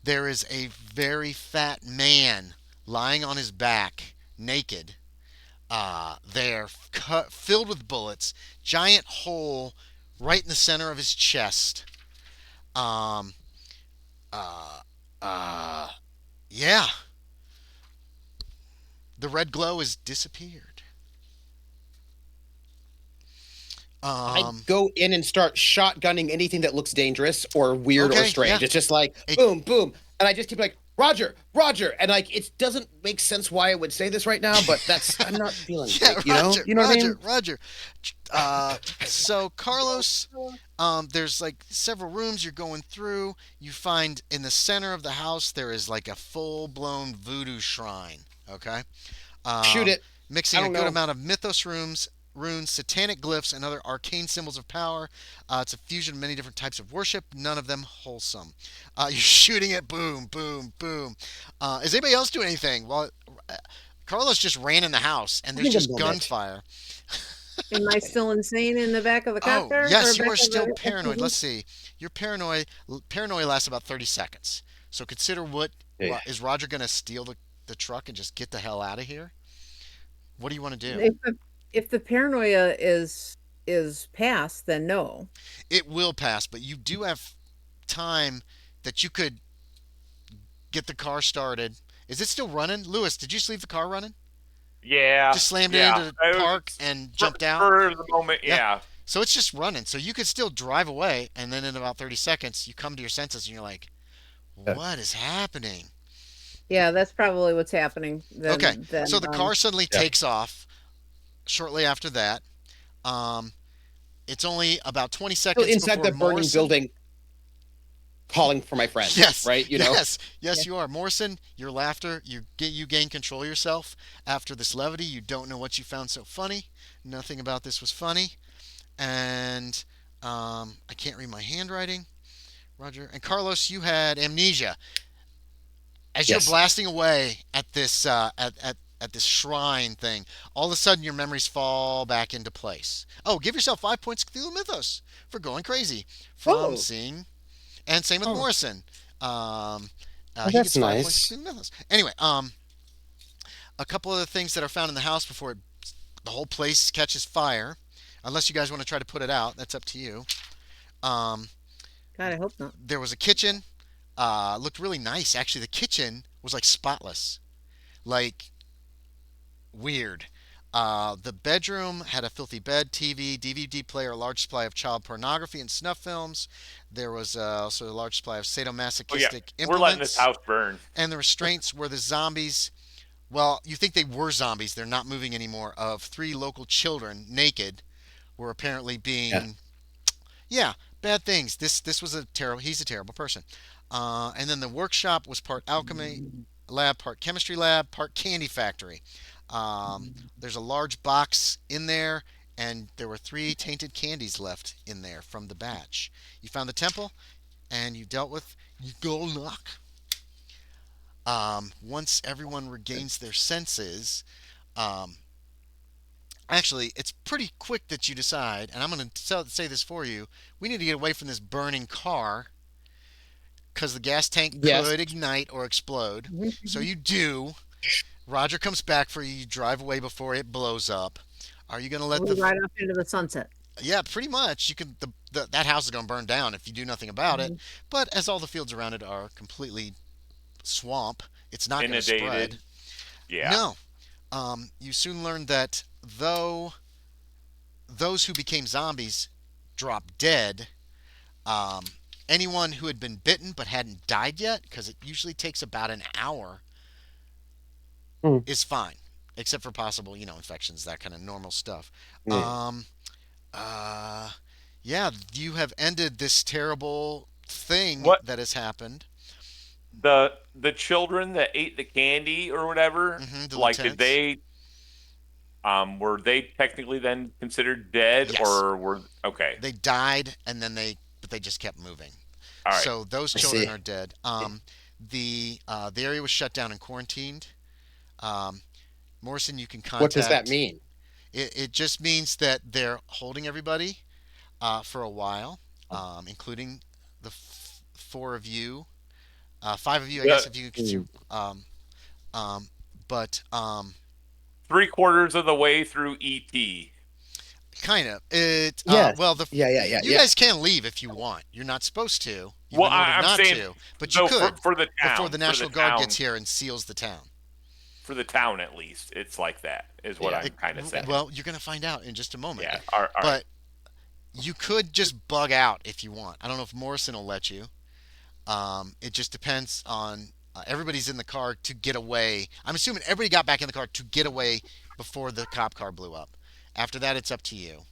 There is a very fat man lying on his back, naked, there, filled with bullets, giant hole right in the center of his chest. Um, uh, uh, yeah, the red glow has disappeared. I Um, go in and start shotgunning anything that looks dangerous or weird or okay, yeah. strange. It's just like boom, boom, and I just keep like Roger, Roger, and like it doesn't make sense why I would say this right now, but that's I'm not feeling Yeah, great, Roger, you know what I Roger, mean? Roger. So Carlos, there's like several rooms you're going through. You find in the center of the house there is like a full-blown voodoo shrine. Okay, Shoot um, it. I mixing a don't good know. amount of mythos runes, satanic glyphs, and other arcane symbols of power. It's a fusion of many different types of worship, none of them wholesome. You're shooting it, boom, boom, boom. Is anybody else doing anything? Well, Carlos just ran in the house, and there's Give it a just moment. gunfire. Am I still insane in the back of the cop Oh, car or yes, you back are of still the paranoid. SUV? Let's see. Your paranoia lasts about 30 seconds. So consider Yeah. is Roger going to steal the truck and just get the hell out of here? What do you want to do? If the paranoia is past, then no. It will pass, but you do have time that you could get the car started. Is it still running? Lewis, did you just leave the car running? Yeah, Just slammed it yeah. into the park and jumped out? For the moment, Yeah. yeah. So it's just running. So you could still drive away, and then in about 30 seconds, you come to your senses and you're like, what is happening? Yeah, that's probably what's happening. Okay, Then so the car suddenly Yeah. takes off shortly after that. Um, it's only about 20 Still seconds inside before the burning Morrison. building calling for my friend, Yes, right? You know? yes, yes, you are. Morrison, your laughter, you gain control of yourself. After this levity, you don't know what you found so funny. Nothing about this was funny. And I can't read my handwriting. Roger. And Carlos, you had amnesia. As you're Yes. blasting away at this at this shrine thing, all of a sudden your memories fall back into place. Oh, give yourself 5 points Cthulhu Mythos for going crazy from Oh, seeing, and same with oh, Morrison. Um, he that's gets 5 points nice. Cthulhu Mythos. Anyway, a couple of the things that are found in the house before the whole place catches fire. Unless you guys want to try to put it out, that's up to you. Um, God, I hope not. there was a kitchen. Looked really nice. Actually, the kitchen was like spotless, like weird. The bedroom had a filthy bed, TV, DVD player, a large supply of child pornography and snuff films. There was also a large supply of Oh yeah, sadomasochistic we're letting this implements. house burn. And the restraints were the zombies. Well, you think they were zombies. They're not moving anymore. Of three local children, naked, were apparently Yeah. being, yeah, bad things. This was a terrible. He's a terrible person. And then the workshop was part alchemy lab, part chemistry lab, part candy factory. There's a large box in there, and there were three tainted candies left in there from the batch. You found the temple, and you dealt with Golnok. Once everyone regains their senses, um, actually, it's pretty quick that you decide, and I'm going to say this for you. We need to get away from this burning car because the gas tank Yes. could ignite or explode. So Mhm. you do. Roger comes back for you. You drive away before it blows up. Are you going to let We the? ride off into the sunset. Yeah, pretty much. You can. That house is going to burn down if you do nothing about it. Mhm. But as all the fields around it are completely swamp, it's not going to spread. Inundated. Yeah. No. You soon learn that though those who became zombies drop dead, um, anyone who had been bitten but hadn't died yet, because it usually takes about an hour, Mm, is fine, except for possible, infections, that kind of normal stuff. yeah. Um, uh, yeah, you have ended this terrible thing What that has happened. the children that ate the candy or whatever? The Like, did lieutenants. they? Were they technically then considered dead, Yes. or were okay? They died, and then but they just kept moving. All right. So those I children see. are dead. The area was shut down and quarantined. Um, Morrison, you can What does that contact. mean? It just means that they're holding everybody for a while, including the four of you, five of you, I Yeah. guess, if you consider. Um, but 3/4 of the way through ET. kind of it. Yes. Well, you Yeah. guys can leave if you want. You're not supposed to. You've Well, been ordered I'm not saying to, but you no could for the before town. the National Guard gets here and seals the town. For the town, at least, it's like that. Is what I'm kind of saying. Well, you're gonna find out in just a moment. Yeah. All right. But you could just bug out if you want. I don't know if Morrison will let you. It just depends on everybody's in the car to get away. I'm assuming everybody got back in the car to get away before the cop car blew up. After that, it's up to you.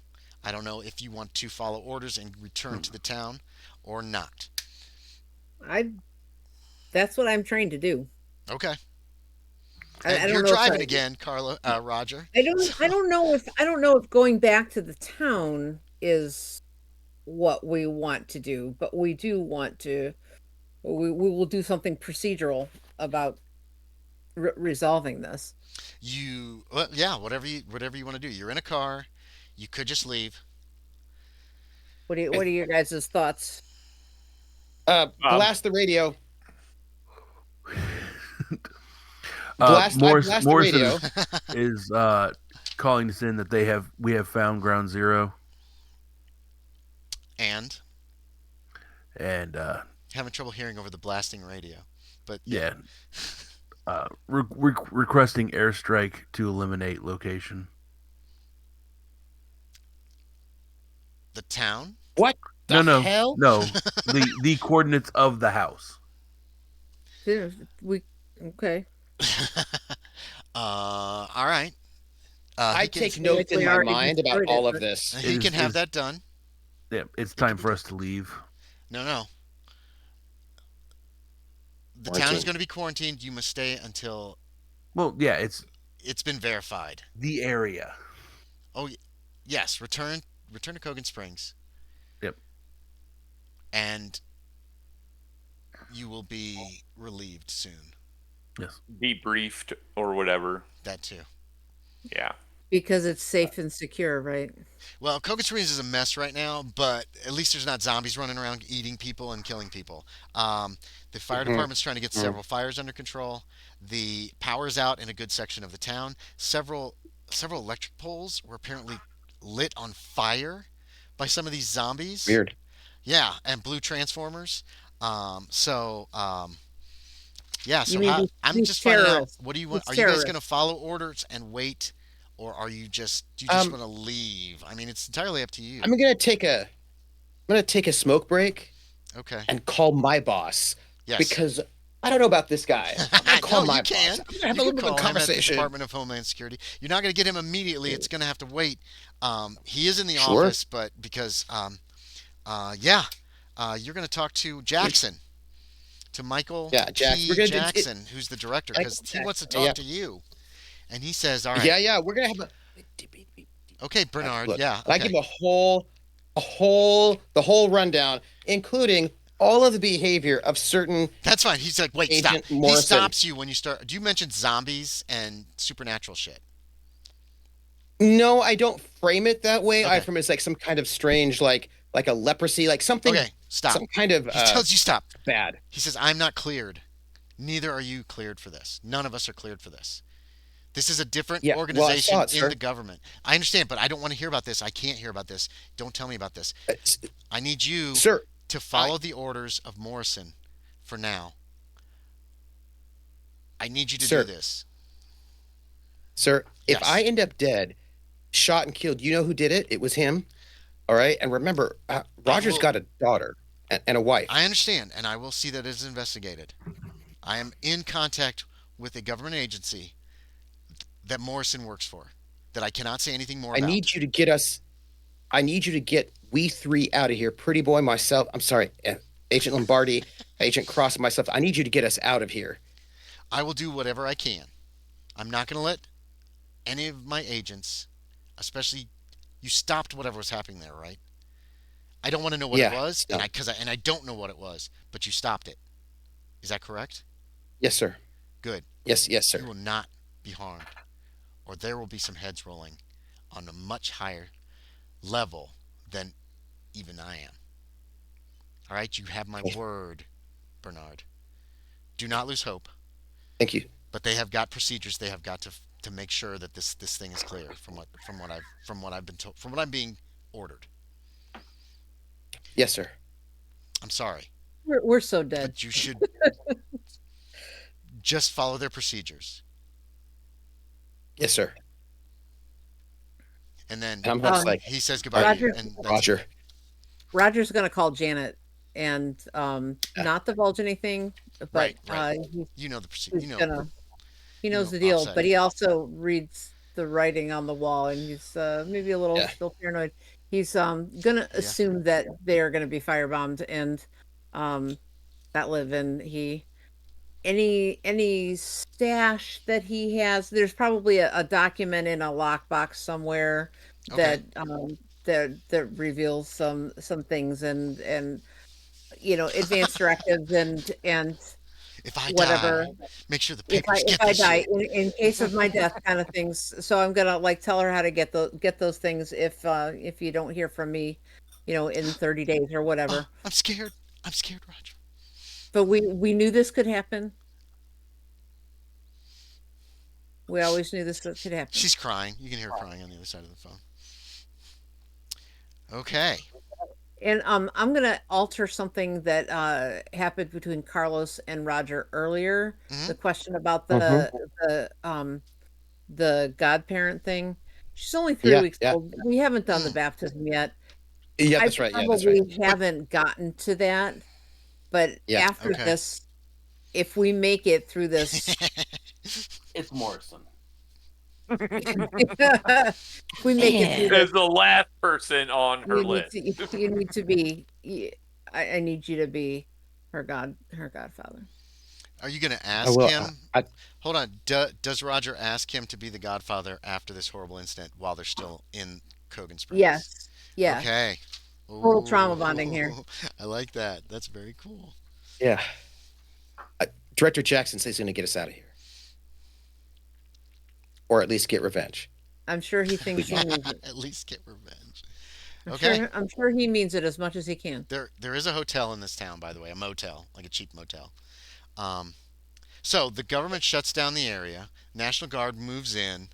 I don't know if you want to follow orders and return to the town or not. That's what I'm trying to do. Okay. I And don't you're know if driving again, Carla, Roger. I don't know if going back to the town is what we want to do, but we do want to. We will do something procedural about resolving this. Yeah, whatever you want to do. You're in a car. You could just leave. What are your guys' thoughts? Blast the radio. Blast the Morrison radio. is calling us in that we have found ground zero, And and having trouble hearing over the blasting radio. But yeah, requesting airstrike to eliminate location. the town. What the No, hell? no, the coordinates of the house. We okay. All right. I take notes in we my already mind about destroyed all it, of but- this. He can have that done. Yeah, it's time for us to leave. No. The town is Quarantine. going to be quarantined. You must stay until Well, yeah, it's been verified. the area. Oh, yes. Return to Cogan Springs. Yep. And you will be relieved soon. Yes. Debriefed or whatever. That too. Yeah. Because it's safe and secure, right? Well, Cogan Springs is a mess right now, but at least there's not zombies running around eating people and killing people. The fire department's trying to get several fires under control. The power's out in a good section of the town. Several electric poles were apparently lit on fire by some of these zombies. Weird. Yeah, and blue transformers. Yeah. So You mean I'm these just finding out. terrorists. What do you want? These Are you guys terrorists. going to follow orders and wait, or do you just want to leave? I mean, it's entirely up to you. I'm gonna take a smoke break Okay. and call my boss Yes. because I don't know about this guy. I'm gonna call No, my you can. boss. I'm gonna have You a can little bit call of him at the conversation. Department of Homeland Security. You're not going to get him immediately. It's going to have to wait. He is in the Sure. office, but because you're going to talk to Jackson, to Michael Yeah, Jackson. P. We're gonna do- Jackson, who's the director, Michael because he wants to Jackson, talk yeah. to you, and he says, "All right, Yeah, we're gonna have a. okay, Bernard, Look, yeah, I okay. give him the whole rundown, including all of the behavior of certain. That's fine." He's like, "Wait, Agent stop." He Morrison. stops you when you start. Do you mention zombies and supernatural shit? No, I don't frame it that way. I Okay. frame it as like some kind of strange, like a leprosy, like something. Okay, stop. Some kind of He tells you stop. bad. He says, "I'm not cleared. Neither are you cleared for this. None of us are cleared for this. This is a different Yeah, well, I organization saw it, in sir. the government. I understand, but I don't want to hear about this. I can't hear about this. Don't tell me about this. I need you Sir, to follow the orders of Morrison for now. I need you to Sir. do this." Sir, Yes. if I end up dead, shot and killed, you know who did it? It was him. All right, and remember, Roger's will- got a daughter and a wife. I understand, and I will see that it is investigated. I am in contact with a government agency that Morrison works for, that I cannot say anything more I about. need you to get us. I need you to get we three out of here. Pretty boy, myself. I'm sorry, Agent Lombardi, Agent Cross, and myself. I need you to get us out of here. I will do whatever I can. I'm not going to let any of my agents, especially you stopped whatever was happening there, right? I don't want to know what it Yeah. was, and No. I don't know what it was, but you stopped it. Is that correct? Yes, sir. Good. Yes, yes, You sir. will not be harmed, or there will be some heads rolling on a much higher level than even I am. All right, you have my word, Bernard. Do not lose hope. Thank you. But they have got procedures. They have got to make sure that this thing is clear from what I've been told, from what I'm being ordered. Yes, sir. I'm sorry, We're so dead. but you should just follow their procedures. Yes, sir. And then And I'm just like, he says all goodbye to right, you, Roger, and that's it. Roger. Roger's gonna call Janet and Yeah. not divulge anything, but Right, right. he's, You know the procedure. he's gonna he You knows know the deal, offset but it. he also reads the writing on the wall, and he's maybe a little Yeah. still paranoid. He's gonna Yeah. assume that they are gonna be firebombed and um that live in he any stash that he has. There's probably a document in a lockbox somewhere Okay. that that reveals some things and advanced directives and If I whatever. die, make sure the papers If get I this die shit. in case of my death, kind of things. So I'm gonna like tell her how to get those things if you don't hear from me, in 30 days or Oh, whatever. I'm scared. I'm scared, Roger. But we knew this could happen. We always knew this could happen. She's crying. You can hear her crying on the other side of the phone. Okay. And I'm gonna alter something that happened between Carlos and Roger earlier. Hmm. The question about Hmm. the godparent thing. She's only three Yeah, weeks yeah. old. We haven't done the Mm. baptism yet. Yeah, I that's right. Yeah, that's right. probably But haven't gotten to that, but Yeah. after okay. this, if we make it through this, It's Morrison. if we make it through Man. this, Is the last person on her you need list. to you need to be. I need you to be her godfather. Are you going to I ask will. him? I Hold on. Does Roger ask him to be the godfather after this horrible incident while they're still in Cogan Springs? Yes, yeah, Okay. total trauma bonding here. Ooh, I like that. That's very cool. yeah. Director Jackson says he's going to get us out of here, or at least get revenge. I'm sure he thinks he means it. At least get revenge. I'm Okay. sure. I'm sure he means it as much as he can. There is a hotel in this town, by the way, a motel, like a cheap motel. Um, so the government shuts down the area. National Guard moves in,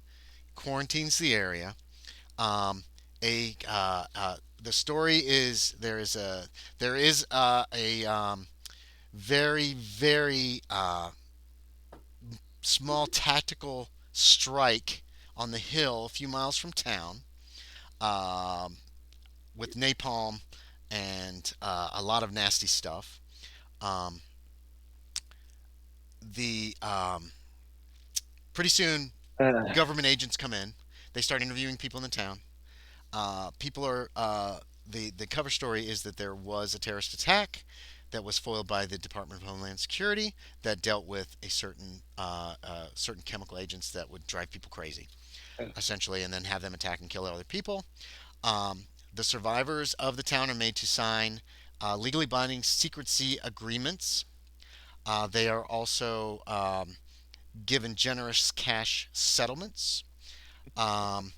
quarantines the area. Um, a The story is there is a very very small tactical strike on the hill a few miles from town, um, with napalm and a lot of nasty stuff. Um, the Pretty soon, Uh, government agents come in. They start interviewing people in the town. People are The cover story is that there was a terrorist attack that was foiled by the Department of Homeland Security that dealt with a certain chemical agents that would drive people crazy, essentially, and then have them attack and kill other people. The survivors of the town are made to sign legally binding secrecy agreements. They are also given generous cash settlements. Um,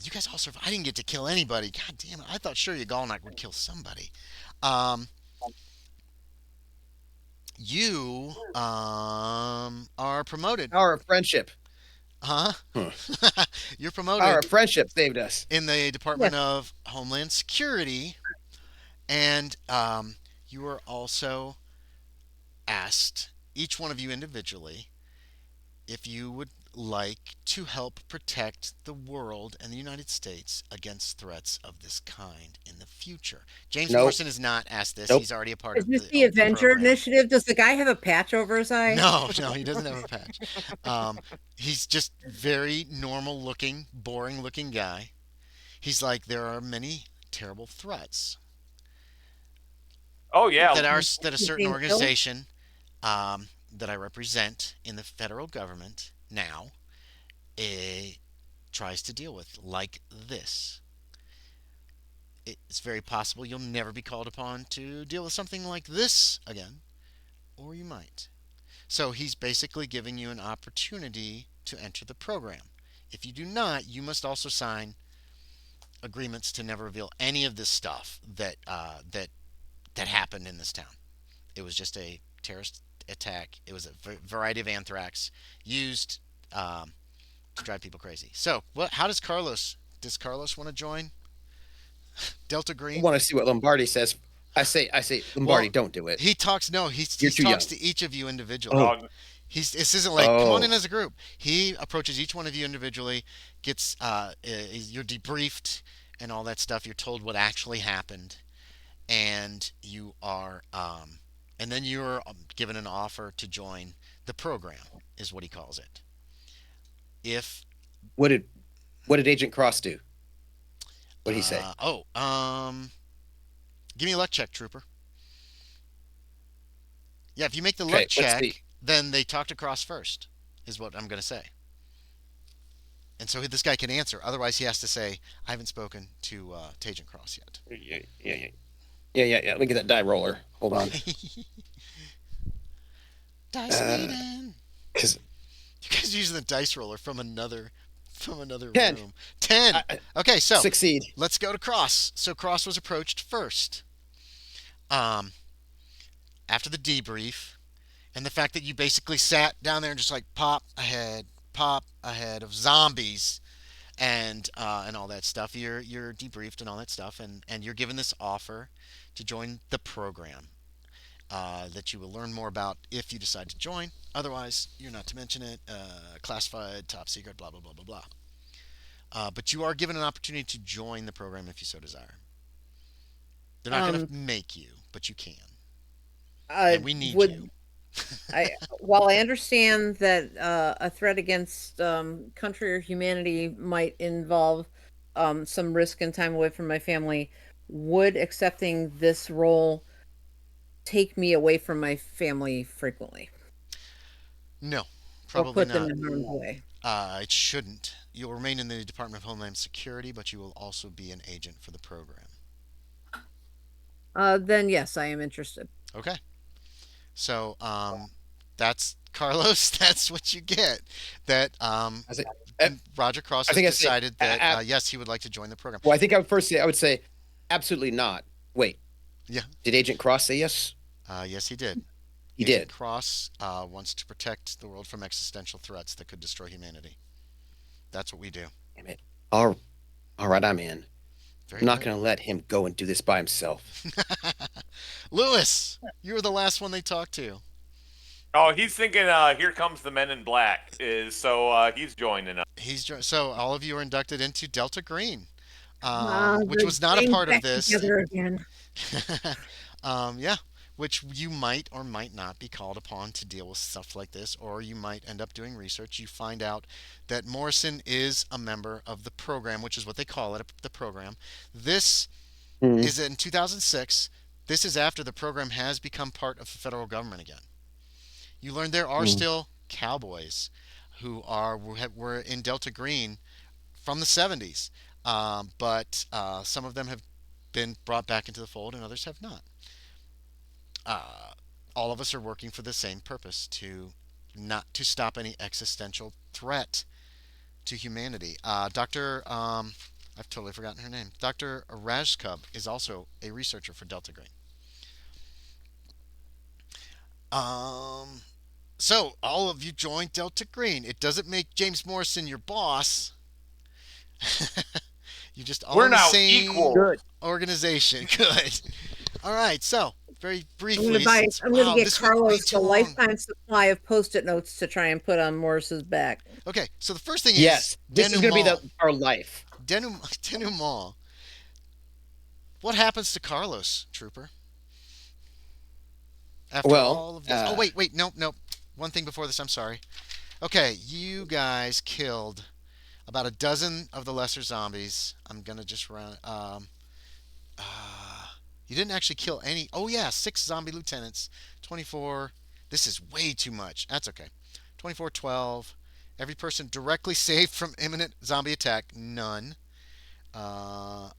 you guys all survived. I didn't get to kill anybody. God damn it! I thought sure you Galnak would kill somebody. Um, you are promoted, our friendship. huh? Huh. You're Our promoted friendship saved us. in the Yes. Department of Homeland Security, and you are also asked, each one of you individually, if you would like to help protect the world and the United States against threats of this kind in the future. James Nope. Morrison has not asked this. Nope. He's already a part Is of this the, the of the Avenger program. Initiative? Does the guy have a patch over his eye? No, no, he doesn't have a patch. He's just very normal looking, boring looking guy. He's like, there are many terrible threats Oh yeah, that a certain Being killed? organization that I represent in the federal government now tries to deal with, like this. It's very possible you'll never be called upon to deal with something like this again, or you might. So he's basically giving you an opportunity to enter the program. If you do not, you must also sign agreements to never reveal any of this stuff that happened in this town. It was just a terrorist attack. It was a variety of anthrax used to drive people crazy. So, what? How does Carlos? Does Carlos want to join Delta I Green? want to see what Lombardi says. I say, Lombardi, Well, don't do it. he talks. No, You're he too young. talks to each of you individually. Oh, Oh, This isn't like come on in oh, as a group. He approaches each one of you individually. Gets you're debriefed and all that stuff. You're told what actually happened, and and then you're given an offer to join the program. Is what he calls it. If what did what did Agent Cross do? What did he say? uh, oh give me a luck check, Trooper. Yeah, if you make the luck Okay, let's see. check, then they talked across first. Is what I'm gonna say. And so this guy can answer. Otherwise, he has to say, "I haven't spoken to Agent Cross yet." Yeah, yeah, yeah, yeah. Let me get that die roller. Hold on. Dice Maiden. Because You guys are using the dice roller from another 10. room. 10. I Okay, so succeed. let's go to Cross. So Cross was approached first. Um, After the debrief, and the fact that you basically sat down there and just like pop ahead of zombies and all that stuff. You're debriefed and all that stuff, and you're given this offer to join the program that you will learn more about if you decide to join. Otherwise, you're not to mention it. Classified, top secret, blah blah blah blah blah. But you are given an opportunity to join the program if you so desire. They're not going Um, to make you, but you can, and I we need you. would I while I understand that a threat against country or humanity might involve some risk and time away from my family, would accepting this role take me away from my family frequently No, or probably put them not. in harm's way? It shouldn't. You'll remain in the Department of Homeland Security, but you will also be an agent for the program. Then yes, I am interested. Okay. So that's Carlos. That's what you get. That I say, uh, Roger Cross I has think I say, decided that yes, he would like to join the program. well, I think I would say, absolutely not. Wait, Yeah. did Agent Cross say yes? Yes, he did. He Agent did. Cross wants to protect the world from existential threats that could destroy humanity. That's what we do. Damn it. All, all right, I'm in. Very I'm not good. going to let him go and do this by himself. Lewis, you were the last one they talked to. oh, he's thinking. Here comes the Men in Black. He's joining us. So all of you are inducted into Delta Green, which The was not a gang part of back this. together again. Yeah, which you might or might not be called upon to deal with stuff like this, or you might end up doing research. You find out that Morrison is a member of the program, which is what they call it, the program. This Hmm. is in 2006. This is after the program has become part of the federal government again. You learn there are Hmm. still cowboys were in Delta Green from the 70s, but some of them have been brought back into the fold, and others have not. uh, all of us are working for the same purpose to not to stop any existential threat to humanity. Dr. I've totally forgotten her name. Dr. Rajkub is also a researcher for Delta Green. Um, so all of you joined Delta Green. It doesn't make James Morrison your boss. You're just all We're in the now same equal. Good. organization. Good. All right. So very I'm gonna briefly, buy. since I'm gonna wow, get this went way Carlos too a long. lifetime supply of Post-it notes to try and put on Morris's back. Okay, so the first thing is Yes, this is going to be denouement. our life. Denouement. What happens to Carlos, Trooper? After Well, all of this. Oh wait, nope, nope. One thing before this. I'm sorry. Okay, you guys killed about a dozen of the lesser zombies. I'm gonna just run. You didn't actually kill any. Oh yeah, 6 zombie lieutenants. 24. This is way too much. That's okay. 24, 12, Every person directly saved from imminent zombie attack, none. Uh,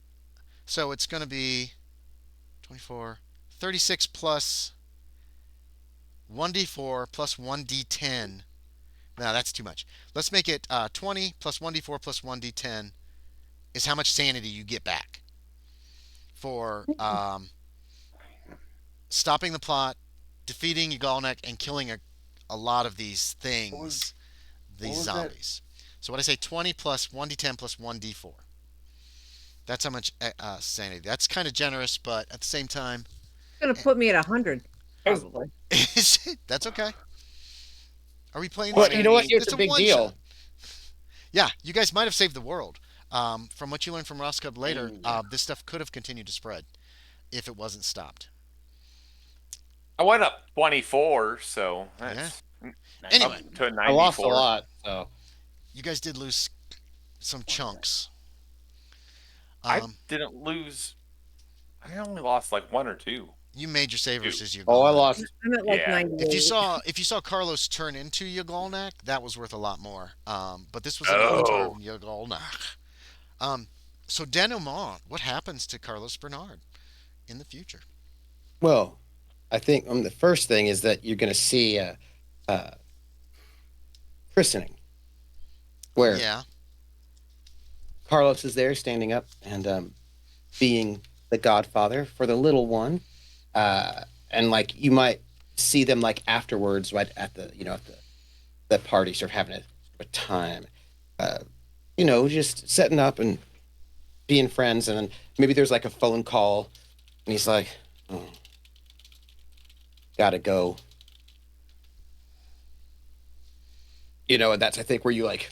so it's going to be 24, 36 plus 1d4 plus 1d10. No, that's too much. Let's make it 20 plus 1d4 plus 1d10 is how much sanity you get back for stopping the plot, defeating Yagalnek, and killing a lot of these things, these zombies. So what I say, 20 plus 1d10 plus 1d4. That's how much sanity. That's kind of generous, but at the same time, It's gonna put me at 100, probably. that's okay. Are we playing this But you game? know what? It's It's a a big one deal. shot. Yeah, you guys might have saved the world. From what you learned from Ross Cub later, this stuff could have continued to spread if it wasn't stopped. I went up 24, so Yeah. that's Anyway, up to 94. I lost a lot, so you guys did lose some chunks. I didn't lose. I only lost like one or two. You made your save versus Yagalnek. I lost. I'm at like Yeah. 98. If you saw Carlos turn into Yagalnek, that was worth a lot more. But this was an Oh. unturn Yagalnek. So denouement, what happens to Carlos Bernard in the future? Well, I think the first thing is that you're going to see christening, where Yeah. Carlos is there standing up and being the godfather for the little one, and like you might see them like afterwards, right at the at the party, sort of having a time, just setting up and being friends, and then maybe there's like a phone call, and he's like, oh, gotta go. And that's I think where you like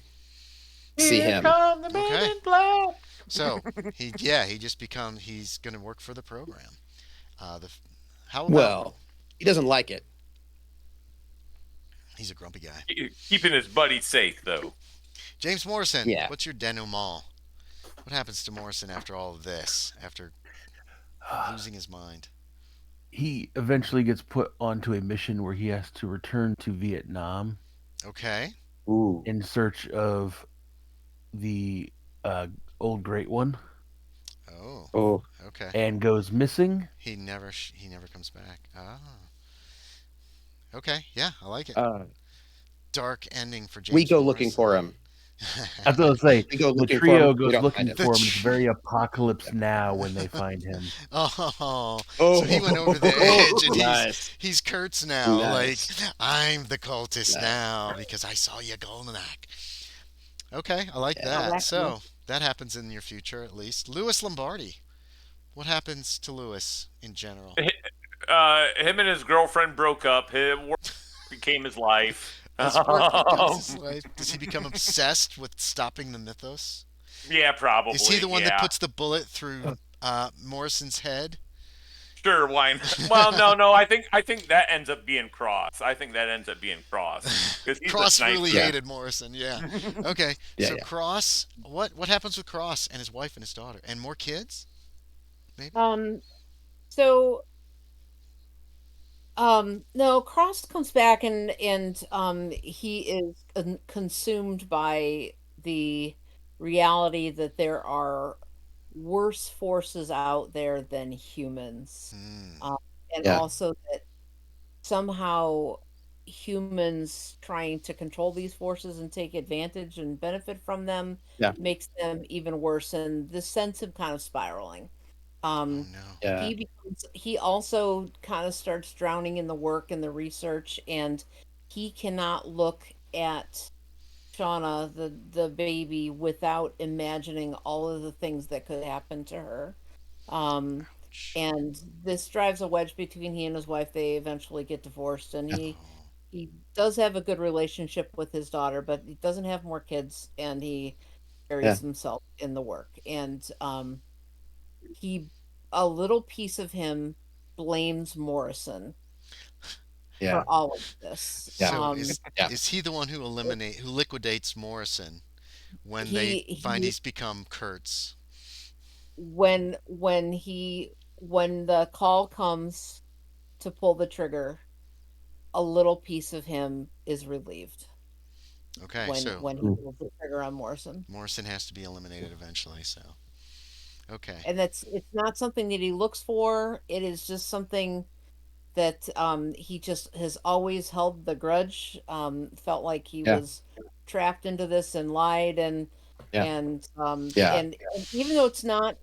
see him. Come the Okay. men in black. So he's going to work for the program. How about Well, he doesn't like it. he's a grumpy guy. Keeping his buddy safe, though. James Morrison, Yeah. what's your denouement? What happens to Morrison after all of this? After losing his mind? He eventually gets put onto a mission where he has to return to Vietnam Okay. Ooh. in search of the old Great One, Oh. Oh. Okay. and goes missing. He never comes back. Ah. Okay. Yeah, I like it. Dark ending for James. We go looking for him. I was going to say, We go the looking for trio him. We goes don't looking find him. for him. It's very apocalypse now when they find him. Oh, so he went over the edge, and Nice. he's Kurtz now. Nice. Like, I'm the cultist Nice. now because I saw you Goldenak. Okay, I like Yeah. that. So that happens in your future, at least. Louis Lombardi. What happens to Louis in general? Him and his girlfriend broke up. His work became his life. His work becomes his life. Does he become obsessed with stopping the mythos? Yeah, probably. Is he the one yeah. that puts the bullet through Morrison's head? Sure, why not? Well, no. I think that ends up being Cross. I think that ends up being Cross. 'Cause he's Cross a nice really guy. hated Morrison. Yeah. Okay. Yeah, So yeah. Cross, what happens with Cross and his wife and his daughter and more kids? Maybe. So no, Cross comes back and he is consumed by the reality that there are worse forces out there than humans. Hmm. And Yeah. also that somehow humans trying to control these forces and take advantage and benefit from them Yeah. makes them even worse, and this sends him kind of spiraling. Oh no. Yeah. He also kind of starts drowning in the work and the research, and he cannot look at Shauna, the baby, without imagining all of the things that could happen to her. Ouch. And this drives a wedge between he and his wife. They eventually get divorced, and he does have a good relationship with his daughter, but he doesn't have more kids, and he buries Yeah. himself in the work. And he, a little piece of him blames Morrison Yeah. for all of this. Yeah. So Yeah. is he the one who liquidates Morrison when they find he's become Kurtz? When the call comes to pull the trigger, a little piece of him is relieved. Okay, so when he pulls the trigger on Morrison. Morrison has to be eliminated eventually. So okay, And it's not something that he looks for. It is just something that he just has always held the grudge. Felt like he Yeah. was trapped into this and lied Yeah. Yeah. and even though it's not,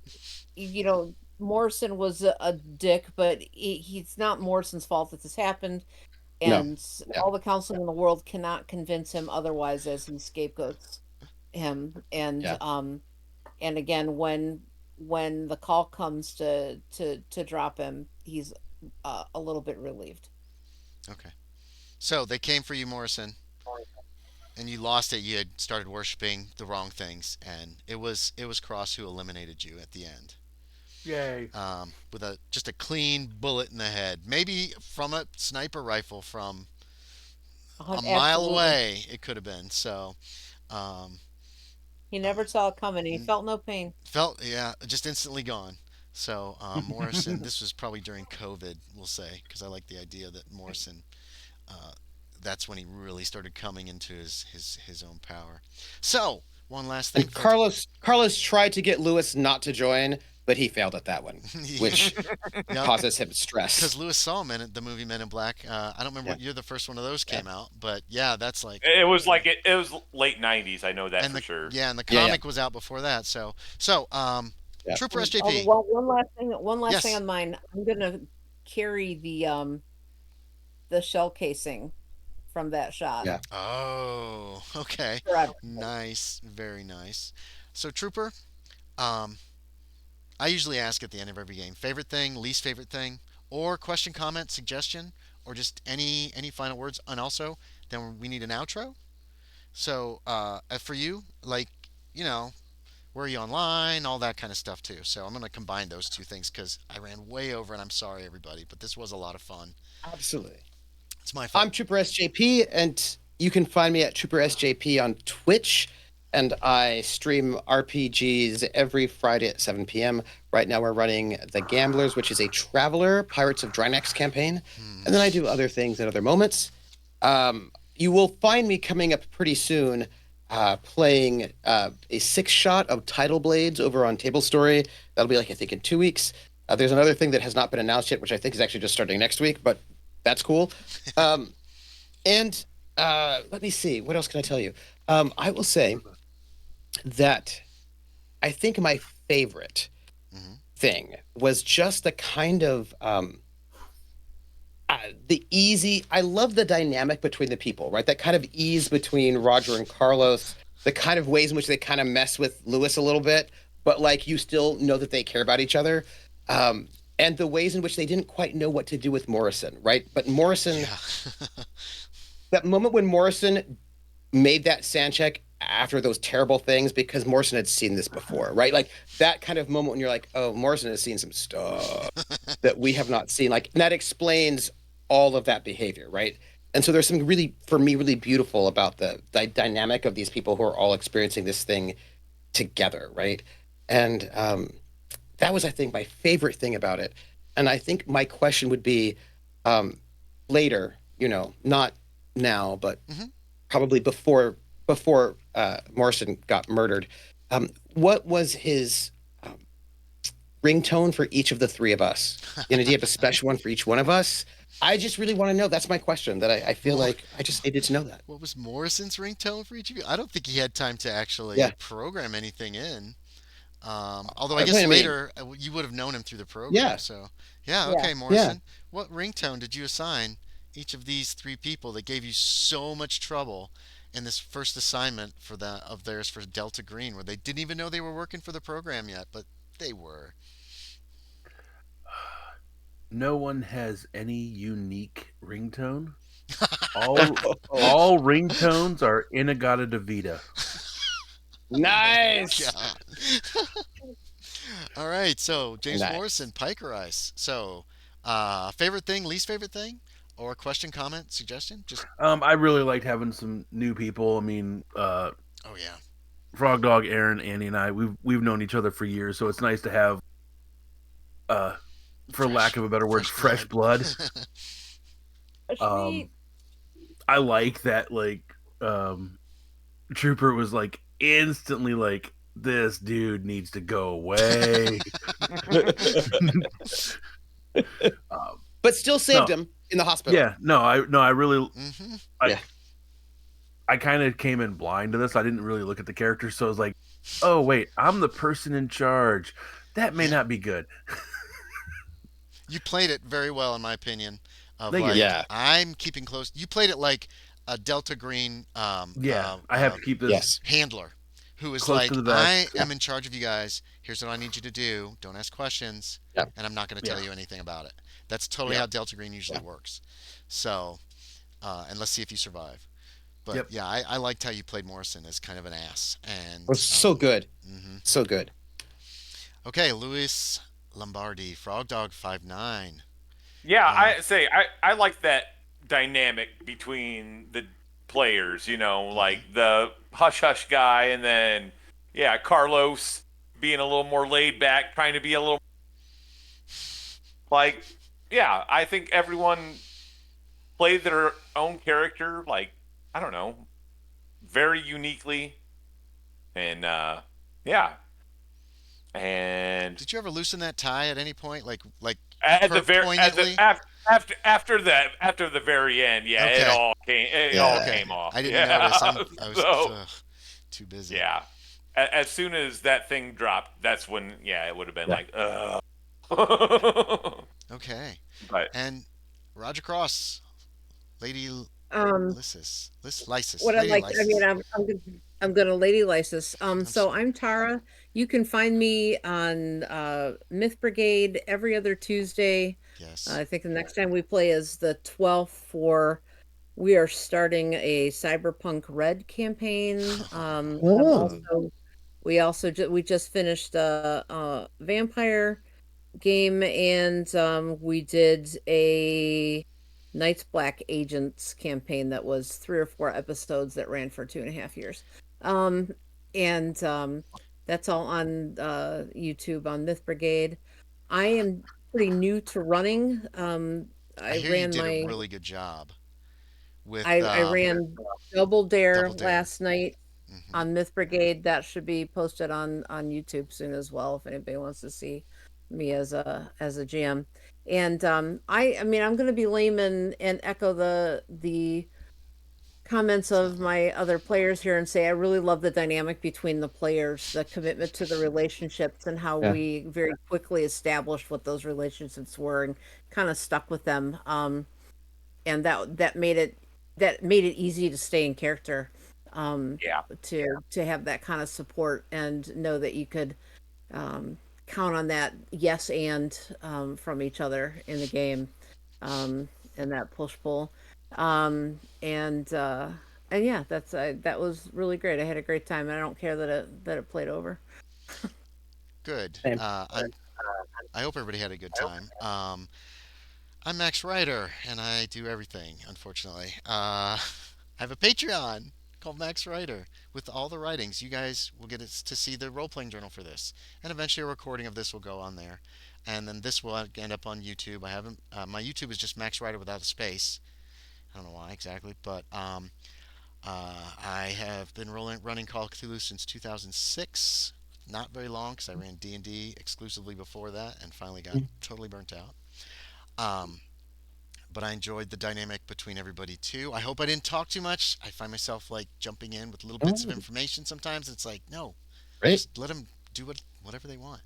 Morrison was a dick, but he's not Morrison's fault that this happened, No. and Yeah. all the counseling in the world cannot convince him otherwise as he scapegoats him. Yeah. And again, when the call comes to drop him, he's a little bit relieved. okay. So they came for you, Morrison, and you lost it. You had started worshiping the wrong things, and it was Cross who eliminated you at the end. Yay. With a just a clean bullet in the head, maybe from a sniper rifle from a mile Absolutely. away. It could have been. So um, He uh, never saw it coming. He n- felt no pain. felt yeah, just instantly gone. So Morrison, this was probably during COVID, we'll say, because I like the idea that Morrison, uh, that's when he really started coming into his own power. So one last thing, And Carlos tried to get Lewis not to join, but he failed at that one, which yeah, causes him because stress. Lewis saw the movie Men in Black. I don't remember Yeah. what year the first one of those Yeah. came out, but yeah, that's like It was like it was late '90s. I know that and for the sure. yeah, and the Yeah. Yeah. comic was out before that. So Yeah. Trooper Oh, SJP. well, one last thing Yes. on mine. I'm gonna carry the shell casing from that shot Yeah. Oh, okay. forever. Nice, very nice. So Trooper, um, I usually ask at the end of every game, favorite thing, least favorite thing, or question, comment, suggestion, or just any final words. And also, then we need an outro. So for you, like you know, where are you online, all that kind of stuff too. So I'm gonna combine those two things because I ran way over, and I'm sorry everybody, but this was a lot of fun. Absolutely. It's my fault. I'm Trooper SJP, and you can find me at Trooper SJP on Twitch. And I stream RPGs every Friday at 7 p.m. Right now, we're running The Gamblers, which is a Traveler Pirates of Drynex campaign. Hmm. And then I do other things at other moments. You will find me coming up pretty soon playing a 6-shot of Tidal Blades over on Table Story. That'll be like, I think, in 2 weeks. There's another thing that has not been announced yet, which I think is actually just starting next week, but that's cool. Um, and let me see, what else can I tell you? I will say that I think my favorite Hmm. thing was just the kind of the easy. I love the dynamic between the people, right? That kind of ease between Roger and Carlos, the kind of ways in which they kind of mess with Lewis a little bit, but like you still know that they care about each other. Um, and the ways in which they didn't quite know what to do with Morrison, right? But Morrison, Yeah. that moment when Morrison made that sand check after those terrible things because Morrison had seen this before, right? Like that kind of moment when you're like, oh, Morrison has seen some stuff that we have not seen. Like that explains all of that behavior, right? And so there's something really, for me, really beautiful about the dynamic of these people who are all experiencing this thing together, right? And that was, I think, my favorite thing about it. And I think my question would be um, later, not now, but Hmm. probably before Morrison got murdered. What was his um, ringtone for each of the three of us? Do you have a special one for each one of us? I just really want to know. That's my question. That I feel More, like I just needed to know that. what was Morrison's ringtone for each of you? I don't think he had time to actually Yeah, program anything in. Although I I guess mean, later you would have known him through the program. yeah, So, yeah, Yeah. okay, yeah. Morrison. What ringtone did you assign each of these three people that gave you so much trouble in this first assignment of theirs for Delta Green, where they didn't even know they were working for the program yet, but they were. No one has any unique ringtone. All ringtones are Inagata Davida. Oh my Nice, God. All right, so James Morrison, nice. Piker Ice. So, favorite thing, least favorite thing, or question, comment, suggestion? Just I really liked having some new people. I mean, oh yeah, Frog Dog, Aaron, Andy, and I we've known each other for years, so it's nice to have, uh, for lack fresh, of a better word, fresh fresh blood. blood. Fresh Um, meat. I like that, like, um, Trooper was like instantly like, this dude needs to go away. um, But still saved no, him in the hospital. yeah, I really Mm-hmm. Yeah. I kind of came in blind to this. I didn't really look at the character, so I was like, oh wait, I'm the person in charge. That may Yeah. not be good. You played it very well, in my opinion. Of Thank you. like, Yeah. I'm keeping close. You played it like a Delta Green Yeah, I have to keep this Yes. handler who is close to like, the I vest. am in charge of you guys. Here's what I need you to do. Don't ask questions, Yeah. and I'm not going to tell Yeah, you anything about it. That's totally yeah, how Delta Green usually Yeah. works. So, and let's see if you survive. But yep. yeah, I liked how you played Morrison as kind of an ass. It was so good. Mhm. So good. Okay, Luis Lombardi, Frog Dog 59. Yeah, Uh, I like that dynamic between the players. mhm. Like the hush hush guy, and then yeah, Carlos being a little more laid back, trying to be a little like yeah. I think everyone played their own character, like I don't know, very uniquely, and yeah, and Did you ever loosen that tie at any point, like at the very poignantly? after the very end, yeah, Okay, it all Yeah. okay. came off. I didn't notice. Yeah, I was so too busy. yeah, as soon as that thing dropped, that's when yeah, it would have been Yeah. like Okay, but and Roger Cross, Lady Um, Lysis, what I Lady like, I mean, Lysis. I'm gonna lady license. I'm So sorry. I'm Tara. You can find me on Myth Brigade every other Tuesday. Yes. I think the next time we play is the 12th for we are starting a Cyberpunk Red campaign. I've Oh. also we just finished a vampire game, and we did a Night's Black Agents campaign that was 3 or 4 episodes that ran for 2.5 years. Um, and That's all on YouTube on Myth Brigade. I am pretty new to running. I I hear you ran did a my really good job with I ran Double Dare Double Dare. last night Hmm. on Myth Brigade. That should be posted on YouTube soon as well if anybody wants to see me as a GM. And I mean I'm going to be lame and echo the comments It's not of like my other players here and say I really love the dynamic between the players, the commitment to the relationships and how Yeah. we very quickly established what those relationships were and kind of stuck with them. And that made it easy to stay in character, um yeah, to have that kind of support and know that you could um count on that yes and from each other in the game, um and that push pull, and yeah, that was really great. I had a great time and I don't care that it played over. good. Same. I hope everybody had a good time. I'm Max Ryder, and I do everything. Unfortunately, I have a Patreon called Max Ryder with all the writings. You guys will get to see the role playing journal for this, and eventually a recording of this will go on there, and then this will end up on YouTube. I haven't. My YouTube is just Max Ryder without a space. I don't know why exactly, but I have been running Call of Cthulhu since 2006. Not very long because I ran D&D exclusively before that, and finally got totally burnt out. Um, but I enjoyed the dynamic between everybody too. I hope I didn't talk too much. I find myself like jumping in with little bits of Oh, information sometimes. It's like, no, great. just let them do whatever they want.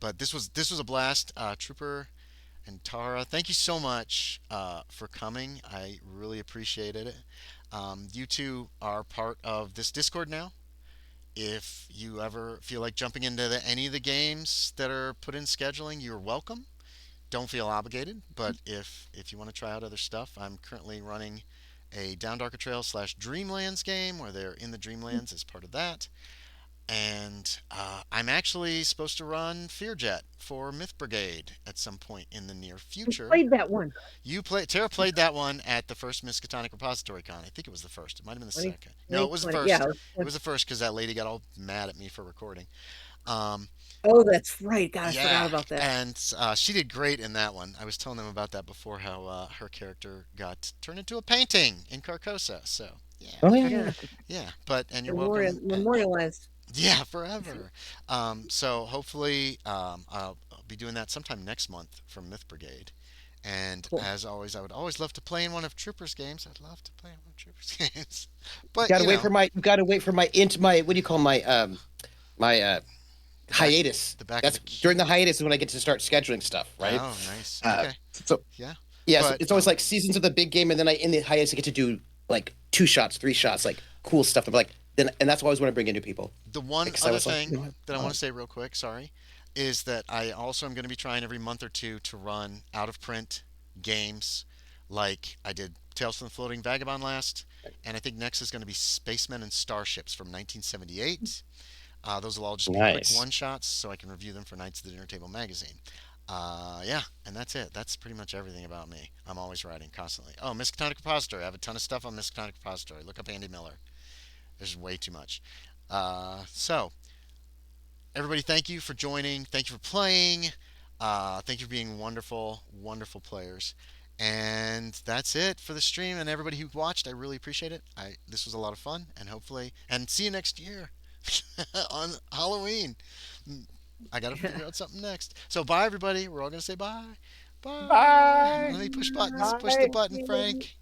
But this was a blast. Trooper and Tara, thank you so much for coming. I really appreciated it. You two are part of this Discord now. If you ever feel like jumping into any of the games that are put in scheduling, you're welcome. Don't feel obligated, but if you want to try out other stuff, I'm currently running a Down Darker Trail slash Dreamlands game where they're in the Dreamlands as part of that. And I'm actually supposed to run Fearjet for Myth Brigade at some point in the near future. Played that one Tara played that one at the first Miskatonic Repository Con. I think it was the first. It might have been the 20, second. No, it was the 2020. Yeah, first. it It was was the first because that lady got all mad at me for recording. Um, oh, that's right. God, I forgot yeah, about that. and she did great in that one. I was telling them about that before, how her character got turned into a painting in Carcosa. So Yeah, Oh yeah, Yeah, yeah. yeah. But and you're welcome. memorialized. Yeah, forever. So hopefully, I'll be doing that sometime next month from Myth Brigade. And Cool. as always, I would always love to play in one of Troopers' games. I'd love to play in one of Troopers' games. But Got to wait for my. Got to wait for my int my. What do you call my the back, hiatus? the back of That's the queue. during the hiatus is when I get to start scheduling stuff, right? Oh, nice. Uh, Okay. so Yeah. yeah, so But it's always like seasons of the big game, and then I in the hiatus I get to do like 2 shots, 3 shots, like cool stuff. I'm like then, and that's always when I bring in new people the one because I other was like, thing what? that I want to say real quick, sorry, is that I also am going to be trying every month or two to run out of print games like I did Tales from the Floating Vagabond last, and I think next is going to be Spacemen and Starships from 1978. Those will all just be quick Nice. one shots so I can review them for Knights of the Dinner Table magazine. Yeah, and that's it. That's pretty much everything about me. I'm always writing constantly. Oh, Miskatonic Repository. I have a ton of stuff on Miskatonic Repository. Look up Andy Miller. There's way too much. So, everybody, thank you for joining. Thank you for playing. Thank you for being wonderful, wonderful players. And that's it for the stream. And everybody who watched, I really appreciate it. This was a lot of fun, and hopefully, and see you next year on Halloween. I gotta figure out something next. So bye, everybody. We're all gonna say bye. Bye. Bye. Let me push buttons. Push the Bye. button, Frank.